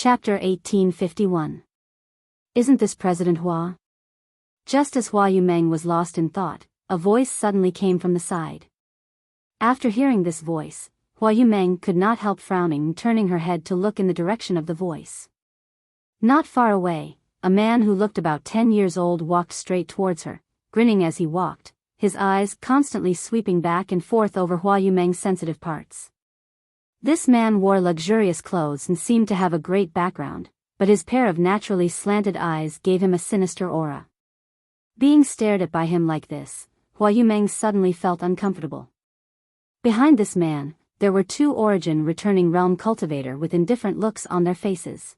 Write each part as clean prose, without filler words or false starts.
Chapter 1851. Isn't this President Hua? Just as Hua Yumeng was lost in thought, a voice suddenly came from the side. After hearing this voice, Hua Yumeng could not help frowning and turning her head to look in the direction of the voice. Not far away, a man who looked about 10 years old walked straight towards her, grinning as he walked, his eyes constantly sweeping back and forth over Hua Yumeng's sensitive parts. This man wore luxurious clothes and seemed to have a great background, but his pair of naturally slanted eyes gave him a sinister aura. Being stared at by him like this, Hua Yumeng suddenly felt uncomfortable. Behind this man, there were two origin returning realm cultivator with indifferent looks on their faces.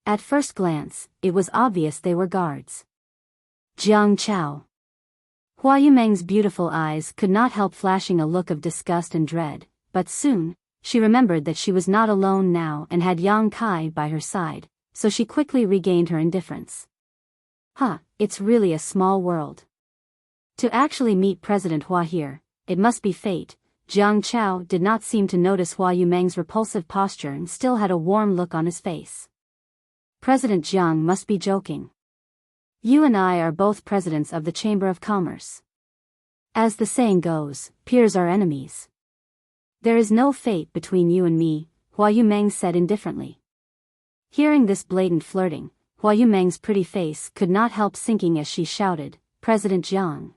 At first glance, it was obvious they were guards. Jiang Chao. Hua Yumeng's beautiful eyes could not help flashing a look of disgust and dread, but soon, she remembered that she was not alone now and had Yang Kai by her side, so she quickly regained her indifference. It's really a small world. To actually meet President Hua here, it must be fate. Jiang Chao did not seem to notice Hua Yumeng's repulsive posture and still had a warm look on his face. President Jiang must be joking. You and I are both presidents of the Chamber of Commerce. As the saying goes, peers are enemies. There is no fate between you and me, Hua Yumeng said indifferently. Hearing this blatant flirting, Hua Yumeng's pretty face could not help sinking as she shouted, President Jiang.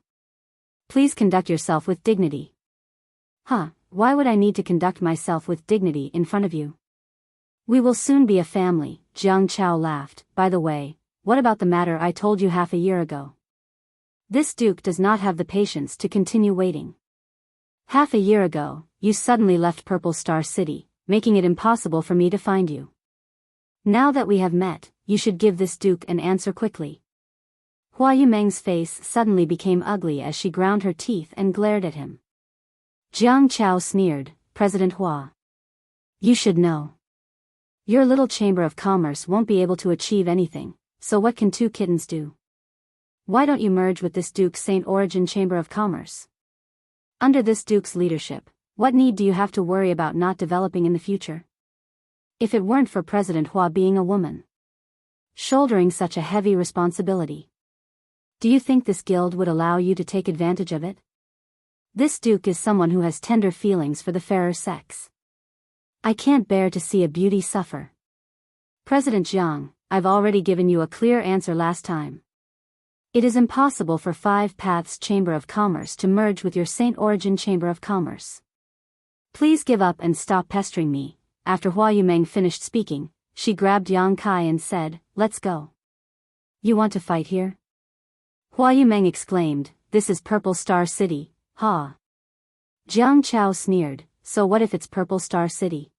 Please conduct yourself with dignity. Why would I need to conduct myself with dignity in front of you? We will soon be a family, Jiang Chao laughed. By the way, what about the matter I told you half a year ago? This duke does not have the patience to continue waiting. Half a year ago, you suddenly left Purple Star City, making it impossible for me to find you. Now that we have met, you should give this duke an answer quickly. Hua Yumeng's face suddenly became ugly as she ground her teeth and glared at him. Jiang Chao sneered, President Hua. You should know. Your little Chamber of Commerce won't be able to achieve anything, so what can two kittens do? Why don't you merge with this Duke's Saint Origin Chamber of Commerce? Under this Duke's leadership, what need do you have to worry about not developing in the future? If it weren't for President Hua being a woman, shouldering such a heavy responsibility, do you think this guild would allow you to take advantage of it? This Duke is someone who has tender feelings for the fairer sex. I can't bear to see a beauty suffer. President Jiang, I've already given you a clear answer last time. It is impossible for Five Paths Chamber of Commerce to merge with your Saint Origin Chamber of Commerce. Please give up and stop pestering me. After Hua Yumeng finished speaking, she grabbed Yang Kai and said, Let's go. You want to fight here? Hua Yumeng exclaimed, This is Purple Star City, ha. Jiang Chao sneered, So what if it's Purple Star City?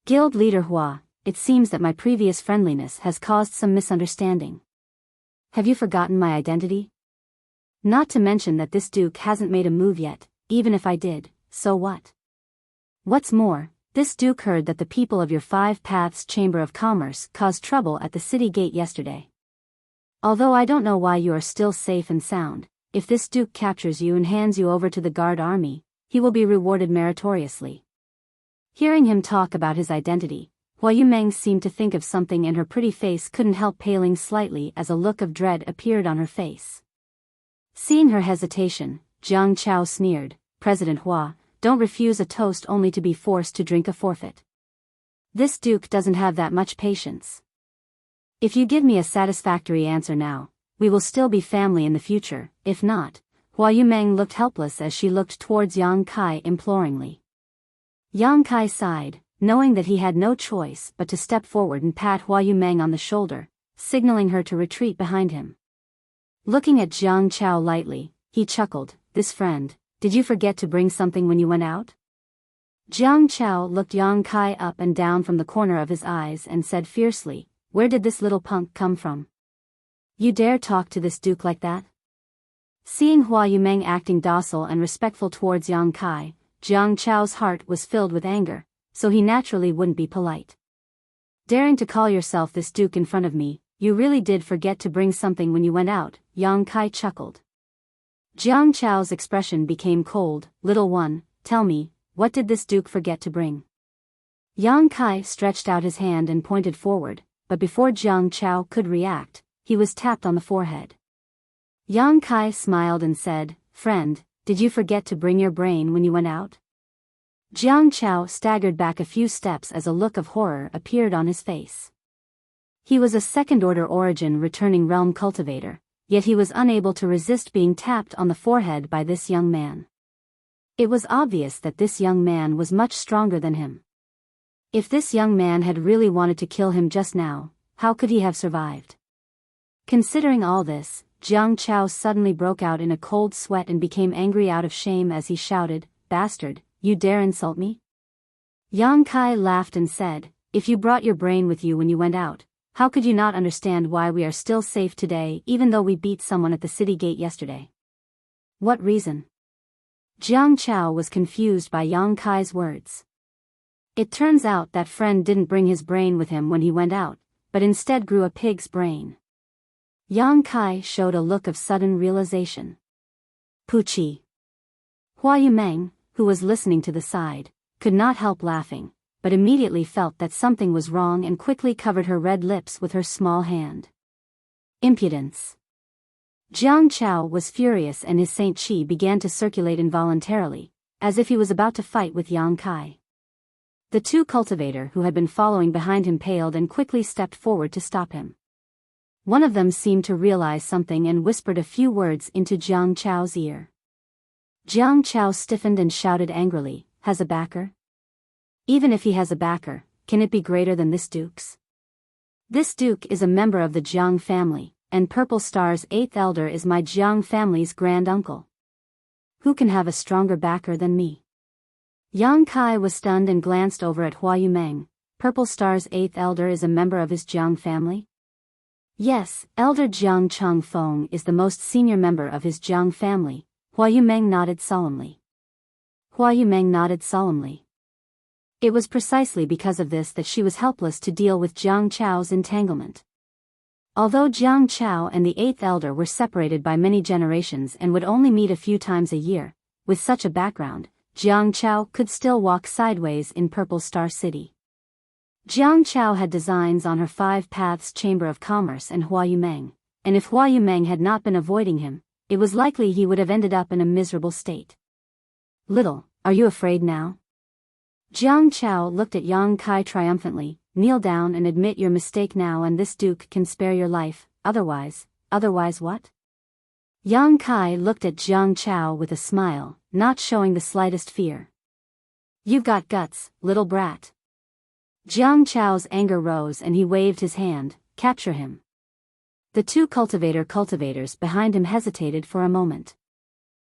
Guild leader Hua, it seems that my previous friendliness has caused some misunderstanding. Have you forgotten my identity? Not to mention that this duke hasn't made a move yet, even if I did, so what? What's more, this duke heard that the people of your Five Paths Chamber of Commerce caused trouble at the city gate yesterday. Although I don't know why you are still safe and sound, if this duke captures you and hands you over to the guard army, he will be rewarded meritoriously. Hearing him talk about his identity, Hua Yumeng seemed to think of something and her pretty face couldn't help paling slightly as a look of dread appeared on her face. Seeing her hesitation, Jiang Chao sneered, President Hua, don't refuse a toast only to be forced to drink a forfeit. This duke doesn't have that much patience. If you give me a satisfactory answer now, we will still be family in the future. If not, Hua Yumeng looked helpless as she looked towards Yang Kai imploringly. Yang Kai sighed, knowing that he had no choice but to step forward and pat Hua Yumeng on the shoulder, signaling her to retreat behind him. Looking at Jiang Chao lightly, he chuckled, This friend, did you forget to bring something when you went out? Jiang Chao looked Yang Kai up and down from the corner of his eyes and said fiercely, Where did this little punk come from? You dare talk to this duke like that? Seeing Hua Yumeng acting docile and respectful towards Yang Kai, Jiang Chao's heart was filled with anger, so he naturally wouldn't be polite. Daring to call yourself this duke in front of me, you really did forget to bring something when you went out, Yang Kai chuckled. Jiang Chao's expression became cold. Little one, tell me, what did this duke forget to bring? Yang Kai stretched out his hand and pointed forward, but before Jiang Chao could react, he was tapped on the forehead. Yang Kai smiled and said, "Friend, did you forget to bring your brain when you went out?" Jiang Chao staggered back a few steps as a look of horror appeared on his face. He was a second-order origin returning realm cultivator, yet he was unable to resist being tapped on the forehead by this young man. It was obvious that this young man was much stronger than him. If this young man had really wanted to kill him just now, how could he have survived? Considering all this, Jiang Chao suddenly broke out in a cold sweat and became angry out of shame as he shouted, "Bastard, you dare insult me?" Yang Kai laughed and said, "If you brought your brain with you when you went out, how could you not understand why we are still safe today even though we beat someone at the city gate yesterday?" "What reason?" Jiang Chao was confused by Yang Kai's words. It turns out that friend didn't bring his brain with him when he went out, but instead grew a pig's brain. Yang Kai showed a look of sudden realization. Puchi. Hua Yumeng, who was listening to the side, could not help laughing, but immediately felt that something was wrong and quickly covered her red lips with her small hand. Impudence. Jiang Chao was furious and his Saint Chi began to circulate involuntarily, as if he was about to fight with Yang Kai. The two cultivator who had been following behind him paled and quickly stepped forward to stop him. One of them seemed to realize something and whispered a few words into Jiang Chao's ear. Jiang Chao stiffened and shouted angrily, "Has a backer? Even if he has a backer, can it be greater than this duke's? This duke is a member of the Jiang family, and Purple Star's 8th elder is my Jiang family's grand uncle. Who can have a stronger backer than me?" Yang Kai was stunned and glanced over at Hua Yumeng. "Purple Star's 8th elder is a member of his Jiang family?" "Yes, Elder Jiang Cheng Feng is the most senior member of his Jiang family." Hua Yumeng nodded solemnly. It was precisely because of this that she was helpless to deal with Jiang Chao's entanglement. Although Jiang Chao and the 8th elder were separated by many generations and would only meet a few times a year, with such a background, Jiang Chao could still walk sideways in Purple Star City. Jiang Chao had designs on her 5 Paths Chamber of Commerce and Hua Yumeng, and if Hua Yumeng had not been avoiding him, it was likely he would have ended up in a miserable state. "Little, are you afraid now?" Jiang Chao looked at Yang Kai triumphantly. "Kneel down and admit your mistake now and this duke can spare your life, otherwise what?" Yang Kai looked at Jiang Chao with a smile, not showing the slightest fear. "You've got guts, little brat." Jiang Chao's anger rose and he waved his hand, "Capture him." The two cultivators behind him hesitated for a moment.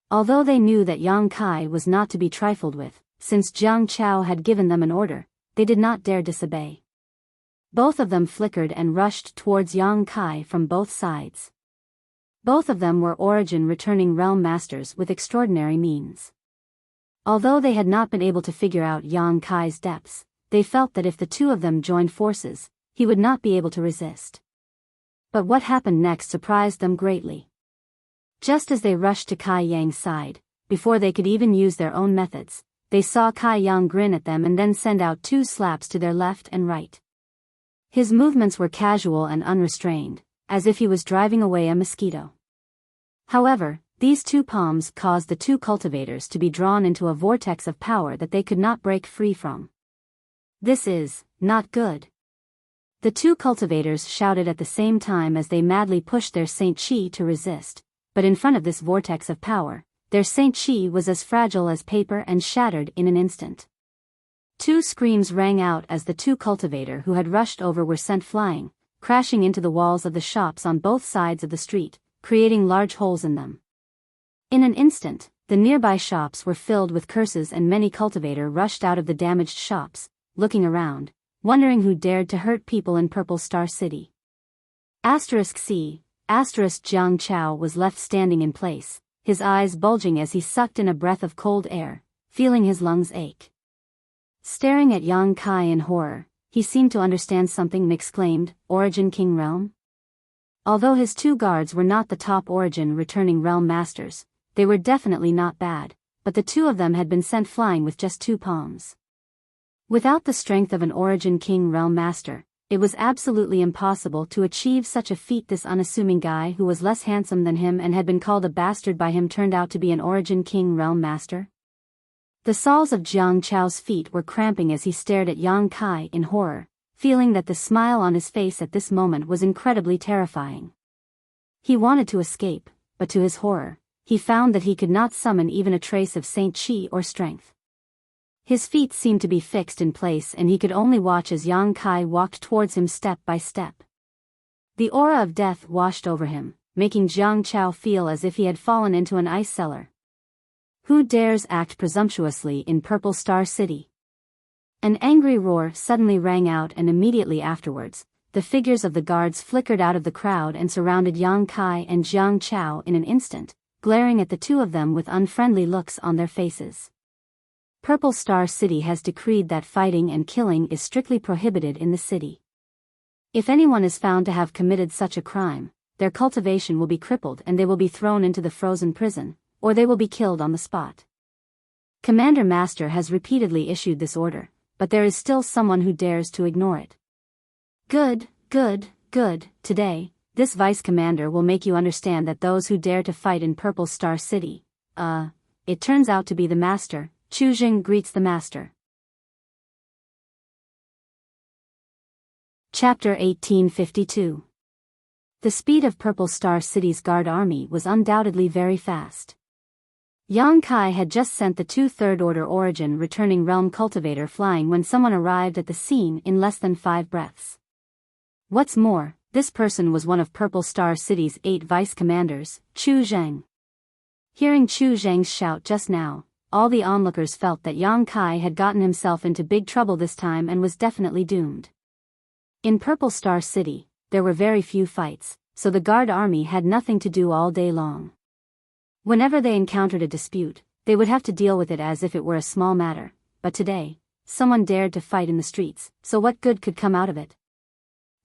Although they knew that Yang Kai was not to be trifled with, since Jiang Chao had given them an order, they did not dare disobey. Both of them flickered and rushed towards Yang Kai from both sides. Both of them were origin returning realm masters with extraordinary means. Although they had not been able to figure out Yang Kai's depths, they felt that if the two of them joined forces, he would not be able to resist. But what happened next surprised them greatly. Just as they rushed to Kai Yang's side, before they could even use their own methods, they saw Kai Yang grin at them and then send out 2 slaps to their left and right. His movements were casual and unrestrained, as if he was driving away a mosquito. However, these 2 palms caused the 2 cultivators to be drawn into a vortex of power that they could not break free from. "This is not good." The 2 cultivators shouted at the same time as they madly pushed their Saint Chi to resist, but in front of this vortex of power, their Saint Chi was as fragile as paper and shattered in an instant. 2 screams rang out as the 2 cultivator who had rushed over were sent flying, crashing into the walls of the shops on both sides of the street, creating large holes in them. In an instant, the nearby shops were filled with curses and many cultivator rushed out of the damaged shops, looking around, wondering who dared to hurt people in Purple Star City. C. Jiang Chao was left standing in place, his eyes bulging as he sucked in a breath of cold air, feeling his lungs ache. Staring at Yang Kai in horror, he seemed to understand something and exclaimed, "Origin King Realm?" Although his 2 guards were not the top origin returning realm masters, they were definitely not bad, but the 2 of them had been sent flying with just 2 palms. Without the strength of an Origin King realm master, it was absolutely impossible to achieve such a feat. This unassuming guy who was less handsome than him and had been called a bastard by him turned out to be an Origin King realm master. The soles of Jiang Chao's feet were cramping as he stared at Yang Kai in horror, feeling that the smile on his face at this moment was incredibly terrifying. He wanted to escape, but to his horror, he found that he could not summon even a trace of Saint Qi or strength. His feet seemed to be fixed in place and he could only watch as Yang Kai walked towards him step by step. The aura of death washed over him, making Jiang Chao feel as if he had fallen into an ice cellar. Who dares act presumptuously in Purple Star City? An angry roar suddenly rang out, and immediately afterwards, the figures of the guards flickered out of the crowd and surrounded Yang Kai and Jiang Chao in an instant, glaring at the two of them with unfriendly looks on their faces. Purple Star City has decreed that fighting and killing is strictly prohibited in the city. If anyone is found to have committed such a crime, their cultivation will be crippled and they will be thrown into the frozen prison, or they will be killed on the spot. Commander Master has repeatedly issued this order, but there is still someone who dares to ignore it. Good. Today, this Vice Commander will make you understand that those who dare to fight in Purple Star City, it turns out to be the Master. Chu Jing greets the Master. Chapter 1852. The speed of Purple Star City's guard army was undoubtedly very fast. Yang Kai had just sent the 2 third-order Origin returning realm cultivator flying when someone arrived at the scene in less than 5 breaths. What's more, this person was one of Purple Star City's 8 vice commanders, Chu Zheng. Hearing Chu Zheng's shout just now, all the onlookers felt that Yang Kai had gotten himself into big trouble this time and was definitely doomed. In Purple Star City, there were very few fights, so the guard army had nothing to do all day long. Whenever they encountered a dispute, they would have to deal with it as if it were a small matter, but today, someone dared to fight in the streets, so what good could come out of it?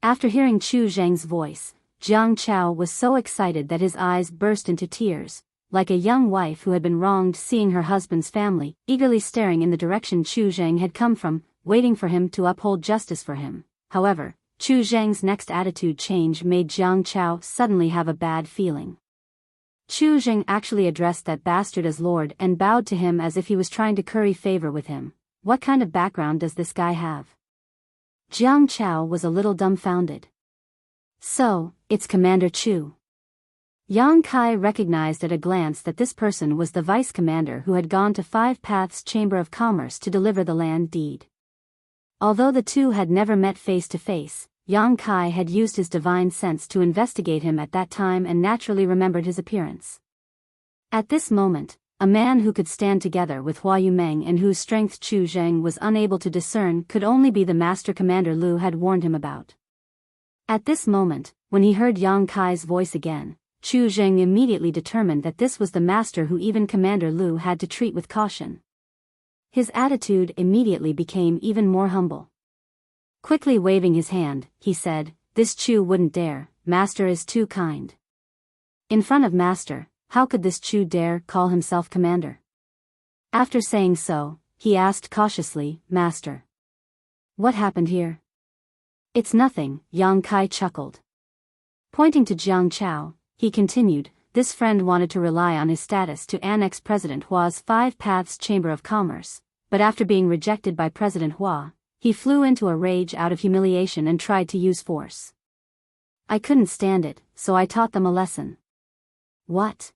After hearing Chu Zheng's voice, Jiang Chao was so excited that his eyes burst into tears, like a young wife who had been wronged, seeing her husband's family eagerly staring in the direction Chu Zheng had come from, waiting for him to uphold justice for him. However, Chu Zheng's next attitude change made Jiang Chao suddenly have a bad feeling. Chu Zheng actually addressed that bastard as Lord and bowed to him as if he was trying to curry favor with him. What kind of background does this guy have? Jiang Chao was a little dumbfounded. So, it's Commander Chu. Yang Kai recognized at a glance that this person was the vice commander who had gone to 5 Paths Chamber of Commerce to deliver the land deed. Although the two had never met face to face, Yang Kai had used his divine sense to investigate him at that time and naturally remembered his appearance. At this moment, a man who could stand together with Hua Yumeng and whose strength Chu Zheng was unable to discern could only be the Master Commander Lu had warned him about. At this moment, when he heard Yang Kai's voice again, Chu Zheng immediately determined that this was the master who even Commander Lu had to treat with caution. His attitude immediately became even more humble. Quickly waving his hand, he said, "This Chu wouldn't dare, Master is too kind." In front of Master, how could this Chu dare call himself commander? After saying so, he asked cautiously, "Master, what happened here?" "It's nothing," Yang Kai chuckled. Pointing to Jiang Chao, he continued, "This friend wanted to rely on his status to annex President Hua's 5 Paths Chamber of Commerce, but after being rejected by President Hua, he flew into a rage out of humiliation and tried to use force. I couldn't stand it, so I taught them a lesson." "What?"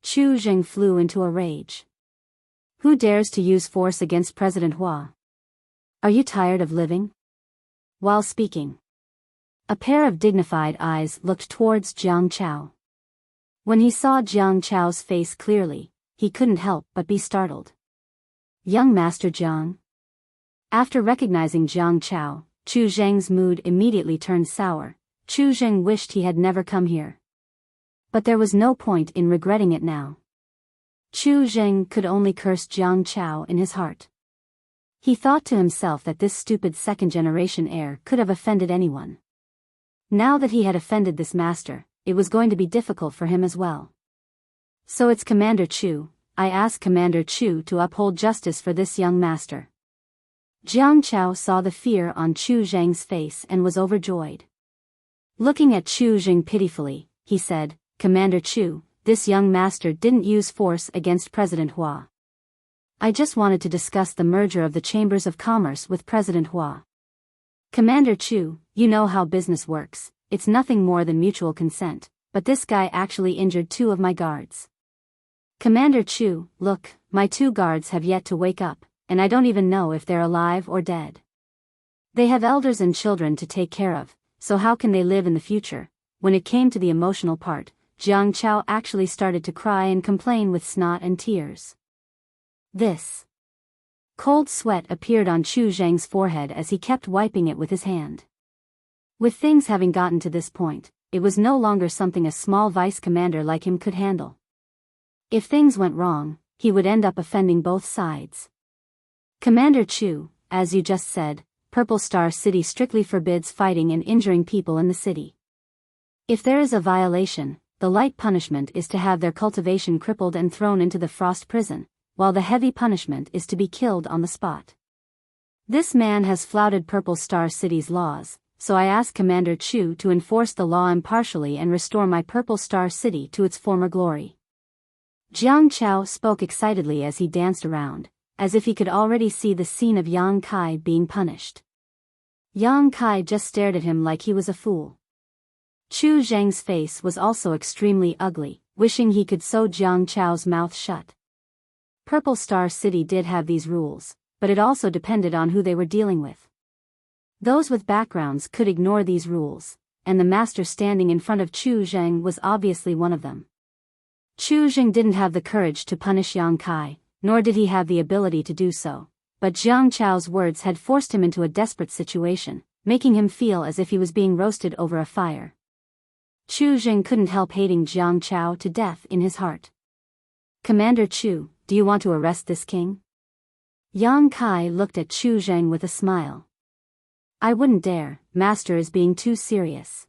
Chu Zheng flew into a rage. "Who dares to use force against President Hua? Are you tired of living?" While speaking, a pair of dignified eyes looked towards Jiang Chao. When he saw Jiang Chao's face clearly, he couldn't help but be startled. "Young Master Jiang?" After recognizing Jiang Chao, Chu Zheng's mood immediately turned sour. Chu Zheng wished he had never come here. But there was no point in regretting it now. Chu Zheng could only curse Jiang Chao in his heart. He thought to himself that this stupid second-generation heir could have offended anyone. Now that he had offended this master, it was going to be difficult for him as well. "So it's Commander Chu. I ask Commander Chu to uphold justice for this young master." Jiang Chao saw the fear on Chu Zheng's face and was overjoyed. Looking at Chu Zheng pitifully, he said, "Commander Chu, this young master didn't use force against President Hua. I just wanted to discuss the merger of the Chambers of Commerce with President Hua. Commander Chu, you know how business works, it's nothing more than mutual consent, but this guy actually injured 2 of my guards. Commander Chu, look, my 2 guards have yet to wake up, and I don't even know if they're alive or dead. They have elders and children to take care of, so how can they live in the future?" When it came to the emotional part, Jiang Chao actually started to cry and complain with snot and tears. This cold sweat appeared on Chu Zheng's forehead as he kept wiping it with his hand. With things having gotten to this point, it was no longer something a small vice commander like him could handle. If things went wrong, he would end up offending both sides. "Commander Chu, as you just said, Purple Star City strictly forbids fighting and injuring people in the city. If there is a violation, the light punishment is to have their cultivation crippled and thrown into the frost prison, while the heavy punishment is to be killed on the spot. This man has flouted Purple Star City's laws, so I ask Commander Chu to enforce the law impartially and restore my Purple Star City to its former glory." Jiang Chao spoke excitedly as he danced around, as if he could already see the scene of Yang Kai being punished. Yang Kai just stared at him like he was a fool. Chu Zheng's face was also extremely ugly, wishing he could sew Jiang Chao's mouth shut. Purple Star City did have these rules, but it also depended on who they were dealing with. Those with backgrounds could ignore these rules, and the master standing in front of Chu Zheng was obviously one of them. Chu Zheng didn't have the courage to punish Yang Kai, nor did he have the ability to do so, but Jiang Chao's words had forced him into a desperate situation, making him feel as if he was being roasted over a fire. Chu Zheng couldn't help hating Jiang Chao to death in his heart. "Commander Chu, do you want to arrest this king?" Yang Kai looked at Chu Zheng with a smile. "I wouldn't dare, master is being too serious."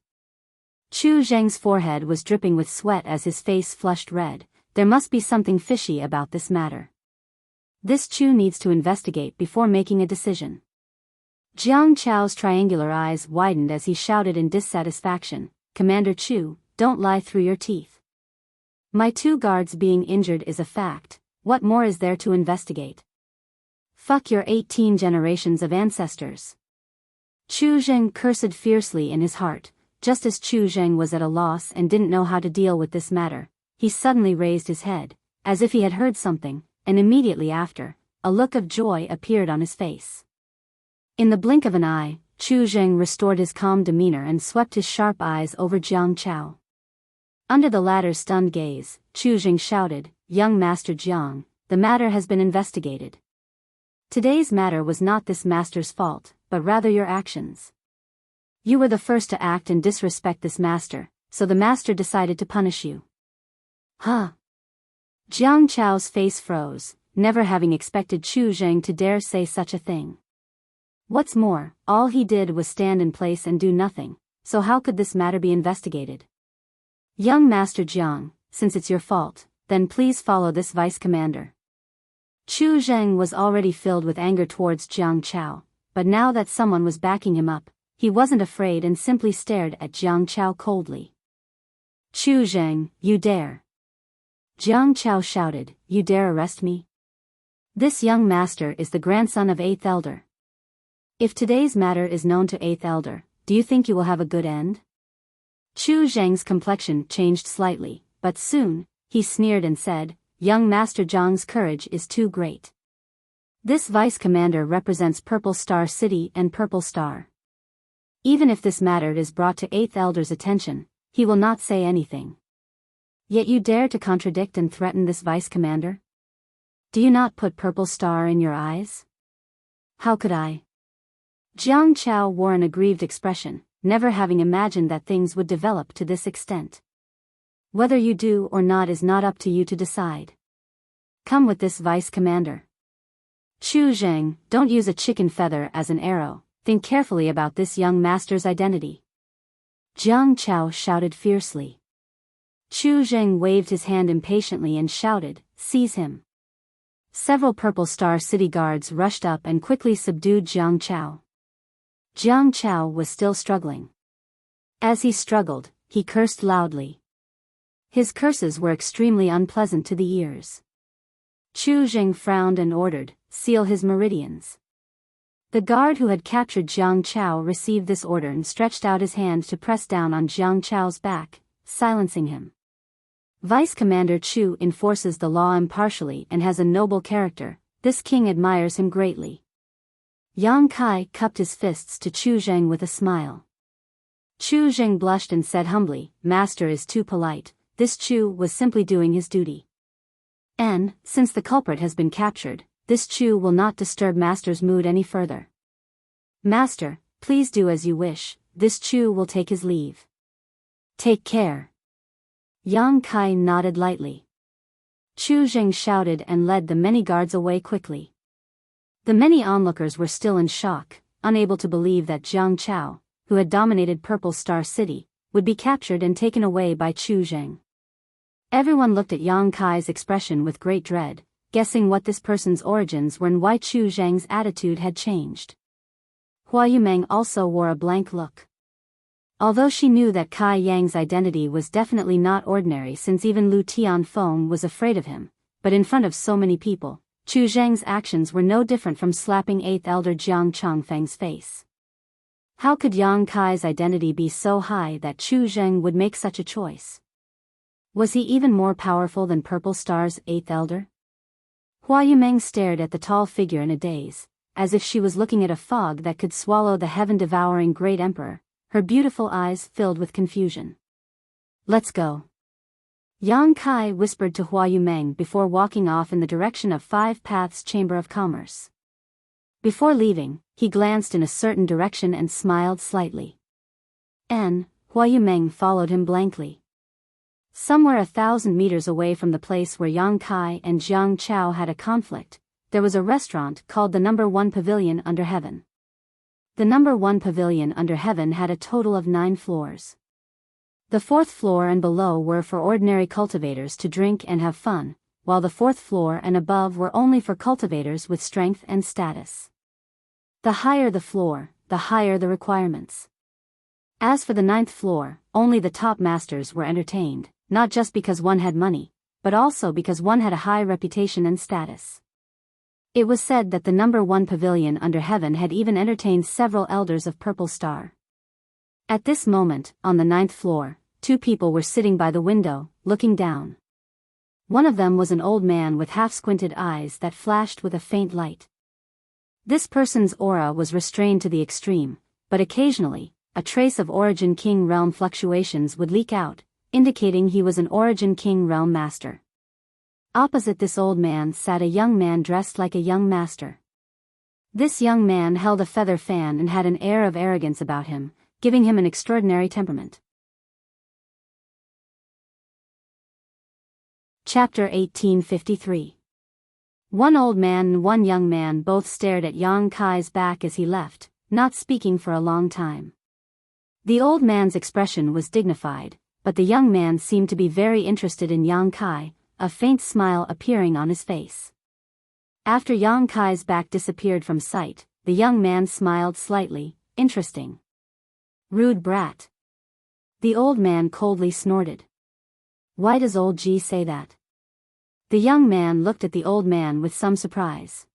Chu Zheng's forehead was dripping with sweat as his face flushed red. There must be something fishy about this matter. This Chu needs to investigate before making a decision. Jiang Chao's triangular eyes widened as he shouted in dissatisfaction, "Commander Chu, don't lie through your teeth. My 2 guards being injured is a fact, what more is there to investigate? Fuck your 18 generations of ancestors." Chu Zheng cursed fiercely in his heart. Just as Chu Zheng was at a loss and didn't know how to deal with this matter, he suddenly raised his head, as if he had heard something, and immediately after, a look of joy appeared on his face. In the blink of an eye, Chu Zheng restored his calm demeanor and swept his sharp eyes over Jiang Chao. Under the latter's stunned gaze, Chu Zheng shouted, "Young Master Jiang, the matter has been investigated. Today's matter was not this master's fault, but rather your actions. You were the first to act and disrespect this master, so the master decided to punish you." "Huh?" Jiang Chao's face froze, never having expected Chu Zheng to dare say such a thing. What's more, all he did was stand in place and do nothing, so how could this matter be investigated? "Young Master Jiang, since it's your fault, then please follow this vice commander." Chu Zheng was already filled with anger towards Jiang Chao, but now that someone was backing him up, he wasn't afraid and simply stared at Jiang Chao coldly. "Chu Zheng, you dare!" Jiang Chao shouted, "You dare arrest me? This young master is the grandson of 8th Elder. If today's matter is known to 8th Elder, do you think you will have a good end?" Chu Zheng's complexion changed slightly, but soon, he sneered and said, "Young Master Jiang's courage is too great. This vice commander represents Purple Star City and Purple Star. Even if this matter is brought to 8th Elder's attention, he will not say anything. Yet you dare to contradict and threaten this vice commander? Do you not put Purple Star in your eyes?" "How could I?" Jiang Chao wore an aggrieved expression, never having imagined that things would develop to this extent. "Whether you do or not is not up to you to decide. Come with this vice commander." "Chu Zheng, don't use a chicken feather as an arrow, think carefully about this young master's identity." Jiang Chao shouted fiercely. Chu Zheng waved his hand impatiently and shouted, "Seize him." several Purple Star City guards rushed up and quickly subdued Jiang Chao. Jiang Chao was still struggling. As he struggled, he cursed loudly. His curses were extremely unpleasant to the ears. Chu Zheng frowned and ordered, "Seal his meridians." The guard who had captured Jiang Chao received this order and stretched out his hand to press down on Jiang Chao's back, silencing him. Vice Commander Chu enforces the law impartially and has a noble character. This king admires him greatly. Yang Kai cupped his fists to Chu Zheng with a smile. Chu Zheng blushed and said humbly, "Master is too polite. This Chu was simply doing his duty. And, since the culprit has been captured, this Chu will not disturb Master's mood any further. Master, please do as you wish, this Chu will take his leave." "Take care." Yang Kai nodded lightly. Chu Zheng shouted and led the many guards away quickly. The many onlookers were still in shock, unable to believe that Jiang Chao, who had dominated Purple Star City, would be captured and taken away by Chu Zheng. Everyone looked at Yang Kai's expression with great dread, guessing what this person's origins were and why Chu Zheng's attitude had changed. Hua Yumeng also wore a blank look. Although she knew that Kai Yang's identity was definitely not ordinary since even Lu Tianfeng was afraid of him, but in front of so many people, Chu Zheng's actions were no different from slapping 8th Elder Jiang Chongfeng's face. How could Yang Kai's identity be so high that Chu Zheng would make such a choice? Was he even more powerful than Purple Star's 8th Elder? Hua Yumeng stared at the tall figure in a daze, as if she was looking at a fog that could swallow the heaven-devouring great emperor, her beautiful eyes filled with confusion. "Let's go." Yang Kai whispered to Hua Yumeng before walking off in the direction of Five Paths Chamber of Commerce. Before leaving, he glanced in a certain direction and smiled slightly. Hua Yumeng followed him blankly. Somewhere 1,000 meters away from the place where Yang Kai and Jiang Chao had a conflict, there was a restaurant called the No. 1 Pavilion Under Heaven. The No. 1 Pavilion Under Heaven had a total of 9 floors. The 4th floor and below were for ordinary cultivators to drink and have fun, while the 4th floor and above were only for cultivators with strength and status. The higher the floor, the higher the requirements. As for the 9th floor, only the top masters were entertained, not just because one had money, but also because one had a high reputation and status. It was said that the No. 1 Pavilion Under Heaven had even entertained several elders of Purple Star. At this moment, on the 9th floor, 2 people were sitting by the window, looking down. One of them was an old man with half-squinted eyes that flashed with a faint light. This person's aura was restrained to the extreme, but occasionally, a trace of Origin King Realm fluctuations would leak out, indicating he was an Origin King Realm master. Opposite this old man sat a young man dressed like a young master. This young man held a feather fan and had an air of arrogance about him, giving him an extraordinary temperament. Chapter 1853. One old man and one young man both stared at Yang Kai's back as he left, not speaking for a long time. The old man's expression was dignified, but the young man seemed to be very interested in Yang Kai, a faint smile appearing on his face. After Yang Kai's back disappeared from sight, the young man smiled slightly. "Interesting. Rude brat." The old man coldly snorted. "Why does old G say that?" The young man looked at the old man with some surprise.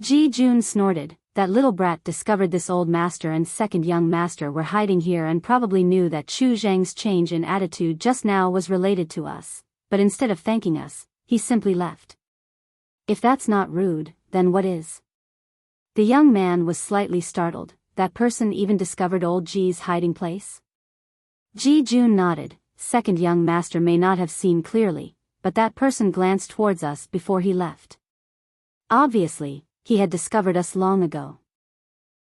Ji Jun snorted, "That little brat discovered this old master and second young master were hiding here and probably knew that Chu Zheng's change in attitude just now was related to us, but instead of thanking us, he simply left. If that's not rude, then what is?" The young man was slightly startled. That person even discovered old G's hiding place? Ji Jun nodded. Second young master may not have seen clearly, but that person glanced towards us before he left. Obviously, he had discovered us long ago.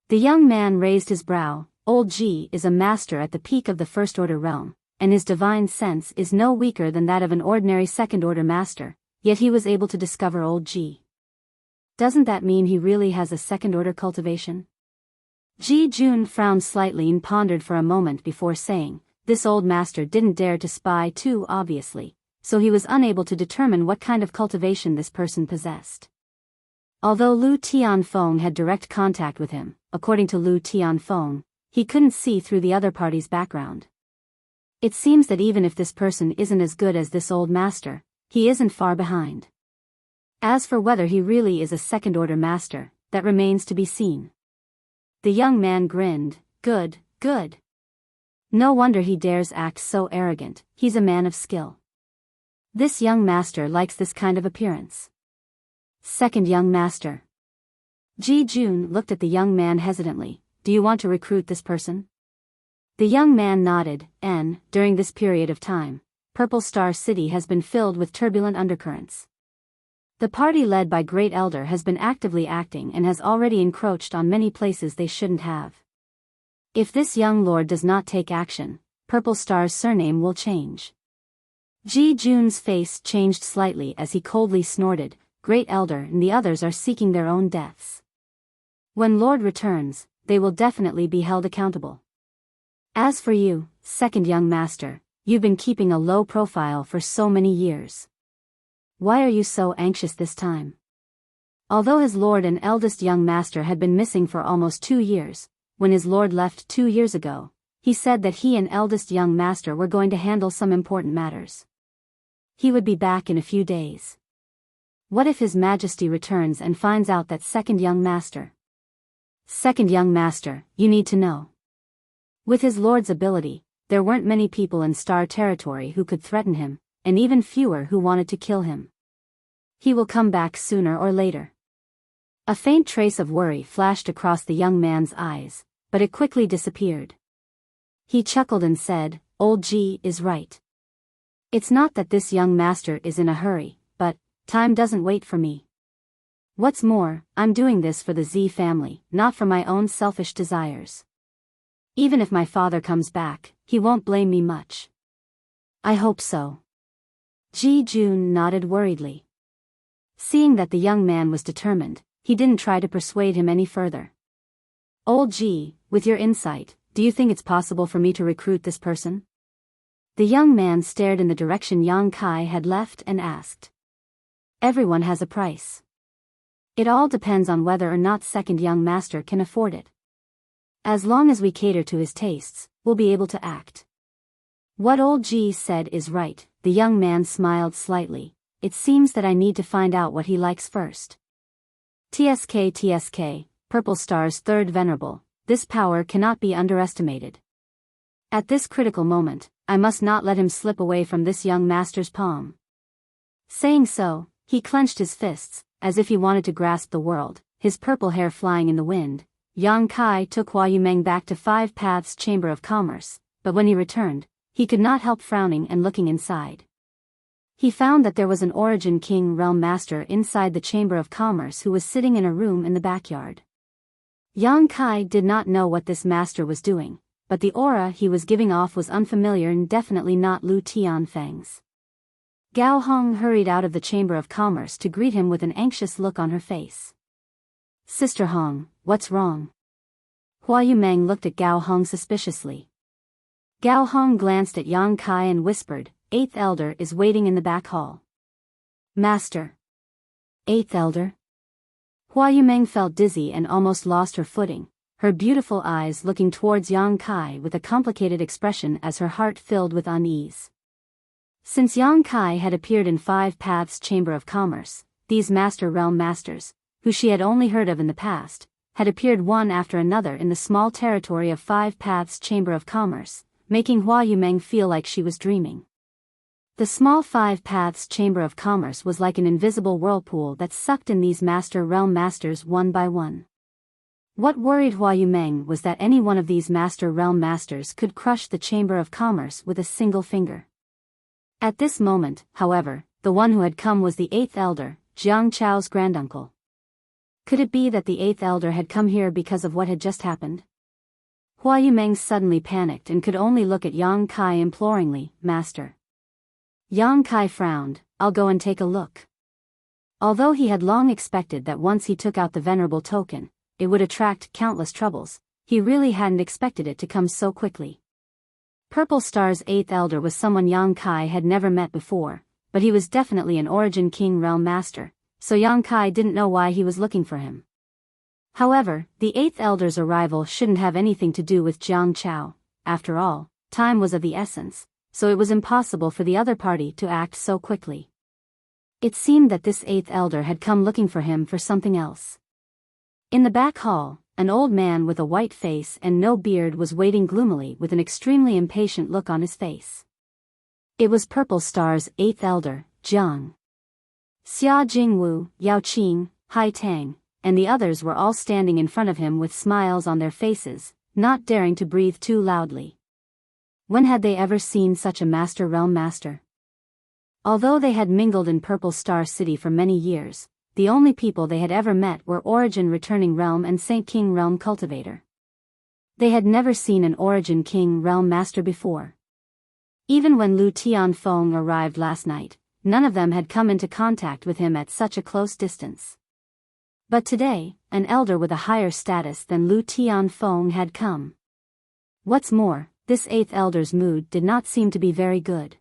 The young man raised his brow. Old G is a master at the peak of the First Order realm, and his divine sense is no weaker than that of an ordinary Second Order master, yet he was able to discover old G. Doesn't that mean he really has a Second Order cultivation? Ji Jun frowned slightly and pondered for a moment before saying, "This old master didn't dare to spy too obviously. so he was unable to determine what kind of cultivation this person possessed. Although Lu Tianfeng had direct contact with him, according to Lu Tianfeng, he couldn't see through the other party's background. It seems that even if this person isn't as good as this old master, he isn't far behind. As for whether he really is a second-order master, that remains to be seen. The young man grinned. Good, good. No wonder he dares act so arrogant, he's a man of skill. This young master likes this kind of appearance. Second young master. Ji Jun looked at the young man hesitantly. Do you want to recruit this person? The young man nodded, and, during this period of time, Purple Star City has been filled with turbulent undercurrents. The party led by Great Elder has been actively acting and has already encroached on many places they shouldn't have. If this young lord does not take action, Purple Star's surname will change. Ji Jun's face changed slightly as he coldly snorted. Great Elder and the others are seeking their own deaths. When Lord returns, they will definitely be held accountable. As for you, second young master, you've been keeping a low profile for so many years. Why are you so anxious this time? Although his lord and eldest young master had been missing for almost 2 years, when his lord left 2 years ago, he said that he and eldest young master were going to handle some important matters. He would be back in a few days. What if His Majesty returns and finds out that second young master? Second young master, you need to know. With his lord's ability, there weren't many people in Star Territory who could threaten him, and even fewer who wanted to kill him. He will come back sooner or later. A faint trace of worry flashed across the young man's eyes, but it quickly disappeared. He chuckled and said, Old G is right. It's not that this young master is in a hurry, but time doesn't wait for me. What's more, I'm doing this for the Z family, not for my own selfish desires. Even if my father comes back, he won't blame me much. I hope so. Ji Jun nodded worriedly. Seeing that the young man was determined, he didn't try to persuade him any further. Old Ji, with your insight, do you think it's possible for me to recruit this person? The young man stared in the direction Yang Kai had left and asked. Everyone has a price. It all depends on whether or not second young master can afford it. As long as we cater to his tastes, we'll be able to act. What old G said is right, the young man smiled slightly. It seems that I need to find out what he likes first. TSK, Purple Star's third venerable, this power cannot be underestimated. At this critical moment, I must not let him slip away from this young master's palm. Saying so, he clenched his fists, as if he wanted to grasp the world, his purple hair flying in the wind. Yang Kai took Hua Yumeng back to Five Paths Chamber of Commerce, but when he returned, he could not help frowning and looking inside. He found that there was an Origin King Realm Master inside the Chamber of Commerce who was sitting in a room in the backyard. Yang Kai did not know what this master was doing, but the aura he was giving off was unfamiliar and definitely not Lu Tianfeng's. Gao Hong hurried out of the Chamber of Commerce to greet him with an anxious look on her face. Sister Hong, what's wrong? Hua Yumeng looked at Gao Hong suspiciously. Gao Hong glanced at Yang Kai and whispered, Eighth Elder is waiting in the back hall. Master. Eighth Elder? Hua Yumeng felt dizzy and almost lost her footing, her beautiful eyes looking towards Yang Kai with a complicated expression as her heart filled with unease. Since Yang Kai had appeared in Five Paths Chamber of Commerce, these Master Realm Masters, who she had only heard of in the past, had appeared one after another in the small territory of Five Paths Chamber of Commerce, making Hua Yumeng feel like she was dreaming. The small Five Paths Chamber of Commerce was like an invisible whirlpool that sucked in these Master Realm Masters one by one. What worried Hua Yumeng was that any one of these Master Realm Masters could crush the Chamber of Commerce with a single finger. At this moment, however, the one who had come was the Eighth Elder, Jiang Chao's granduncle. Could it be that the Eighth Elder had come here because of what had just happened? Hua Yumeng suddenly panicked and could only look at Yang Kai imploringly, Master. Yang Kai frowned, I'll go and take a look. Although he had long expected that once he took out the venerable token, it would attract countless troubles, he really hadn't expected it to come so quickly. Purple Star's Eighth Elder was someone Yang Kai had never met before, but he was definitely an Origin King realm master, so Yang Kai didn't know why he was looking for him. However, the 8th Elder's arrival shouldn't have anything to do with Jiang Chao. After all, time was of the essence, so it was impossible for the other party to act so quickly. It seemed that this 8th Elder had come looking for him for something else. In the back hall, an old man with a white face and no beard was waiting gloomily with an extremely impatient look on his face. It was Purple Star's 8th Elder, Jiang. Xia Jingwu, Yao Qing, Hai Tang, and the others were all standing in front of him with smiles on their faces, not daring to breathe too loudly. When had they ever seen such a master realm master? Although they had mingled in Purple Star City for many years, the only people they had ever met were Origin Returning Realm and Saint King Realm Cultivator. They had never seen an Origin King Realm Master before. Even when Lu Tianfeng arrived last night, none of them had come into contact with him at such a close distance. But today, an elder with a higher status than Lu Tianfeng had come. What's more, this 8th Elder's mood did not seem to be very good.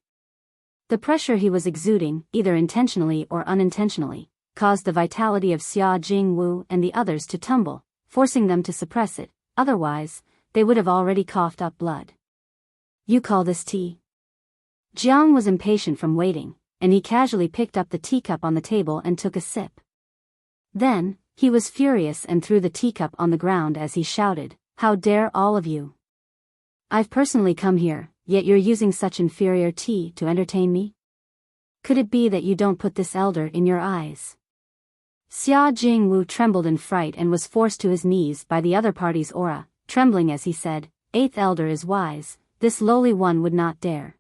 The pressure he was exuding, either intentionally or unintentionally, caused the vitality of Xia Jingwu and the others to tumble, forcing them to suppress it, otherwise, they would have already coughed up blood. You call this tea? Jiang was impatient from waiting, and he casually picked up the teacup on the table and took a sip. Then, he was furious and threw the teacup on the ground as he shouted, "How dare all of you! I've personally come here, yet you're using such inferior tea to entertain me? Could it be that you don't put this elder in your eyes?" Xia Jingwu trembled in fright and was forced to his knees by the other party's aura, trembling as he said, "8th Elder is wise, this lowly one would not dare.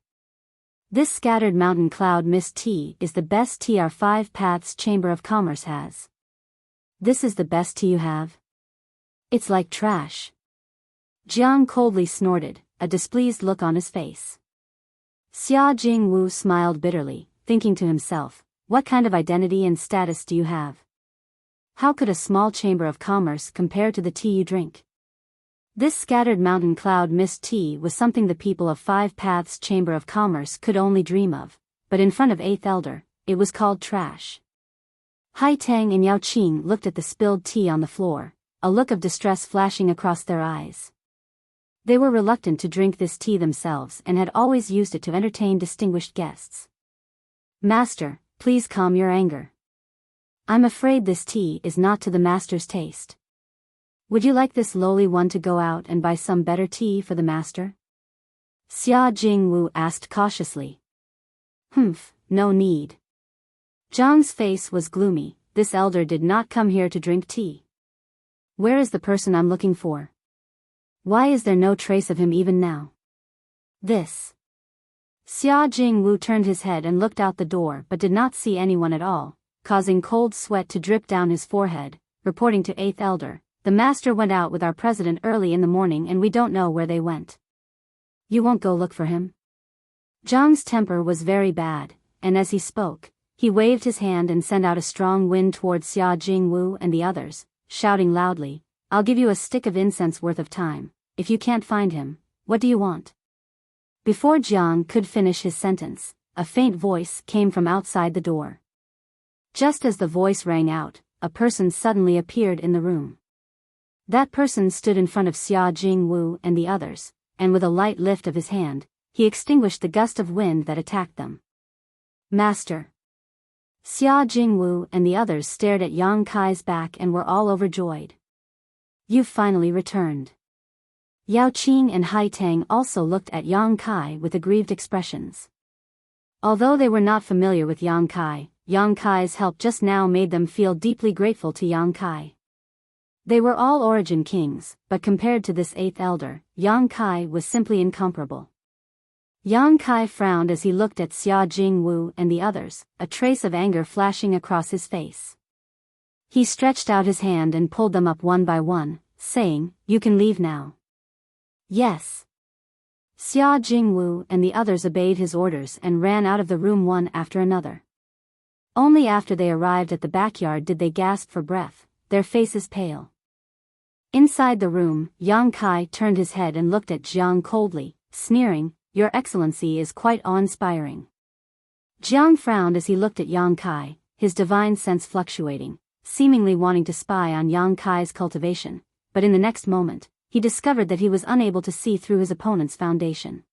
This scattered mountain cloud mist tea is the best tea our 5 Paths Chamber of Commerce has. This is the best tea you have? It's like trash." Jiang coldly snorted, a displeased look on his face. Xia Jingwu smiled bitterly, thinking to himself, what kind of identity and status do you have? How could a small chamber of commerce compare to the tea you drink? This scattered mountain cloud mist tea was something the people of 5 Paths Chamber of Commerce could only dream of, but in front of 8th Elder, it was called trash. Hai Tang and Yao Qing looked at the spilled tea on the floor, a look of distress flashing across their eyes. They were reluctant to drink this tea themselves and had always used it to entertain distinguished guests. "Master, please calm your anger. I'm afraid this tea is not to the master's taste. Would you like this lowly one to go out and buy some better tea for the master?" Xia Jingwu asked cautiously. No need." Zhang's face was gloomy. This elder did not come here to drink tea. Where is the person I'm looking for? Why is there no trace of him even now? This. Xia Jingwu turned his head and looked out the door but did not see anyone at all, causing cold sweat to drip down his forehead, reporting to 8th Elder, "The master went out with our president early in the morning and we don't know where they went. You won't go look for him?" Zhang's temper was very bad, and as he spoke, he waved his hand and sent out a strong wind towards Xia Jingwu and the others, shouting loudly, "I'll give you a stick of incense worth of time. If you can't find him, what do you want?" Before Jiang could finish his sentence, a faint voice came from outside the door. Just as the voice rang out, a person suddenly appeared in the room. That person stood in front of Xia Jingwu and the others, and with a light lift of his hand, he extinguished the gust of wind that attacked them. "Master." Xia Jingwu and the others stared at Yang Kai's back and were all overjoyed. "You've finally returned." Yao Qing and Hai Tang also looked at Yang Kai with aggrieved expressions. Although they were not familiar with Yang Kai's help just now made them feel deeply grateful to Yang Kai. They were all Origin Kings, but compared to this 8th Elder, Yang Kai was simply incomparable. Yang Kai frowned as he looked at Xia Jingwu and the others, a trace of anger flashing across his face. He stretched out his hand and pulled them up one by one, saying, "You can leave now." "Yes." Xia Jingwu and the others obeyed his orders and ran out of the room one after another. Only after they arrived at the backyard did they gasp for breath, their faces pale. Inside the room, Yang Kai turned his head and looked at Jiang coldly, sneering, "Your Excellency is quite awe-inspiring." Jiang frowned as he looked at Yang Kai, his divine sense fluctuating, seemingly wanting to spy on Yang Kai's cultivation, but in the next moment, he discovered that he was unable to see through his opponent's foundation.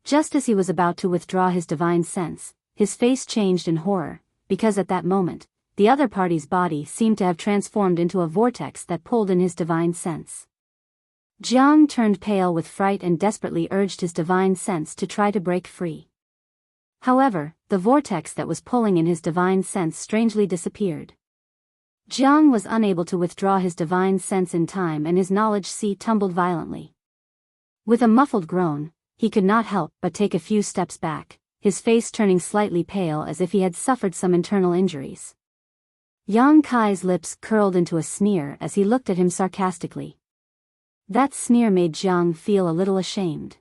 Just as he was about to withdraw his divine sense, his face changed in horror, because at that moment, the other party's body seemed to have transformed into a vortex that pulled in his divine sense. Jiang turned pale with fright and desperately urged his divine sense to try to break free. However, the vortex that was pulling in his divine sense strangely disappeared. Jiang was unable to withdraw his divine sense in time and his knowledge sea tumbled violently. With a muffled groan, he could not help but take a few steps back, his face turning slightly pale as if he had suffered some internal injuries. Yang Kai's lips curled into a sneer as he looked at him sarcastically. That sneer made Jiang feel a little ashamed.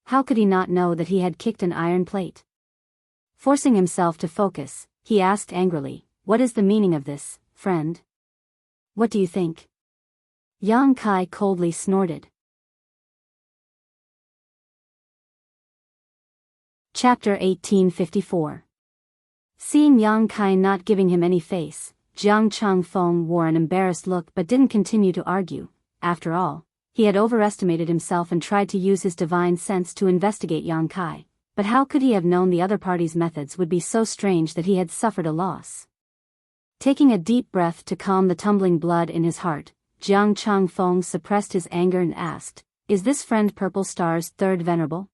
How could he not know that he had kicked an iron plate? Forcing himself to focus, he asked angrily, "What is the meaning of this, friend? What do you think?" Yang Kai coldly snorted. Chapter 1854. Seeing Yang Kai not giving him any face, Jiang Changfeng wore an embarrassed look but didn't continue to argue. After all, he had overestimated himself and tried to use his divine sense to investigate Yang Kai, but how could he have known the other party's methods would be so strange that he had suffered a loss? Taking a deep breath to calm the tumbling blood in his heart, Jiang Changfeng suppressed his anger and asked, "Is this friend Purple Star's third venerable?"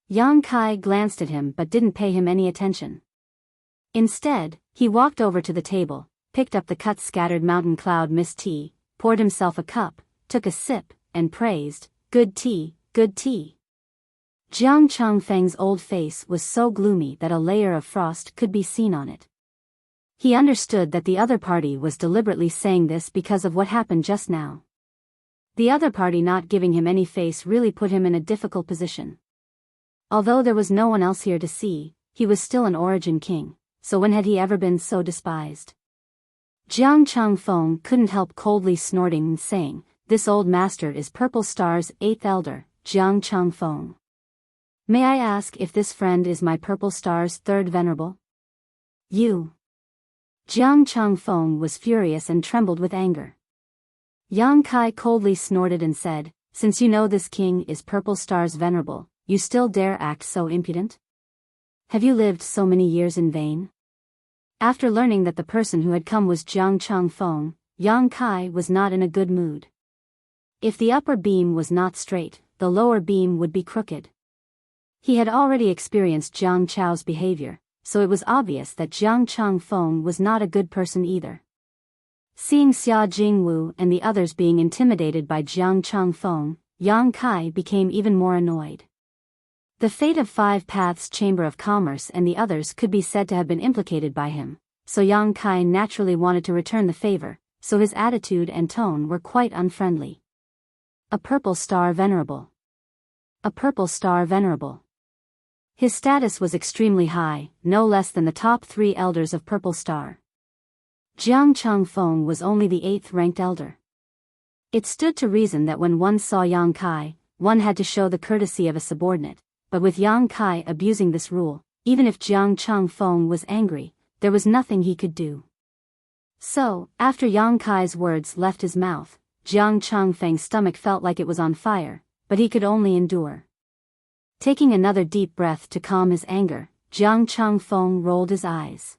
Yang Kai glanced at him but didn't pay him any attention. Instead, he walked over to the table, picked up the cut-scattered mountain cloud mist tea, poured himself a cup, took a sip, and praised, "Good tea, good tea." Jiang Changfeng's old face was so gloomy that a layer of frost could be seen on it. He understood that the other party was deliberately saying this because of what happened just now. The other party not giving him any face really put him in a difficult position. Although there was no one else here to see, he was still an origin king, so when had he ever been so despised? Jiang Changfeng couldn't help coldly snorting and saying, "This old master is Purple Star's 8th elder, Jiang Changfeng. May I ask if this friend is my Purple Star's 3rd venerable?" "You." Jiang Changfeng was furious and trembled with anger. Yang Kai coldly snorted and said, "Since you know this king is Purple Star's venerable, you still dare act so impudent? Have you lived so many years in vain?" After learning that the person who had come was Jiang Changfeng, Yang Kai was not in a good mood. If the upper beam was not straight, the lower beam would be crooked. He had already experienced Jiang Chao's behavior, so it was obvious that Jiang Changfeng was not a good person either. Seeing Xia Jingwu and the others being intimidated by Jiang Changfeng, Yang Kai became even more annoyed. The fate of Five Paths Chamber of Commerce and the others could be said to have been implicated by him, so Yang Kai naturally wanted to return the favor, so his attitude and tone were quite unfriendly. A Purple Star Venerable. A Purple Star Venerable. His status was extremely high, no less than the top 3 elders of Purple Star. Jiang Changfeng was only the 8th-ranked elder. It stood to reason that when one saw Yang Kai, one had to show the courtesy of a subordinate. But with Yang Kai abusing this rule, even if Jiang Changfeng was angry, there was nothing he could do. So, after Yang Kai's words left his mouth, Jiang Changfeng's stomach felt like it was on fire, but he could only endure. Taking another deep breath to calm his anger, Jiang Changfeng rolled his eyes.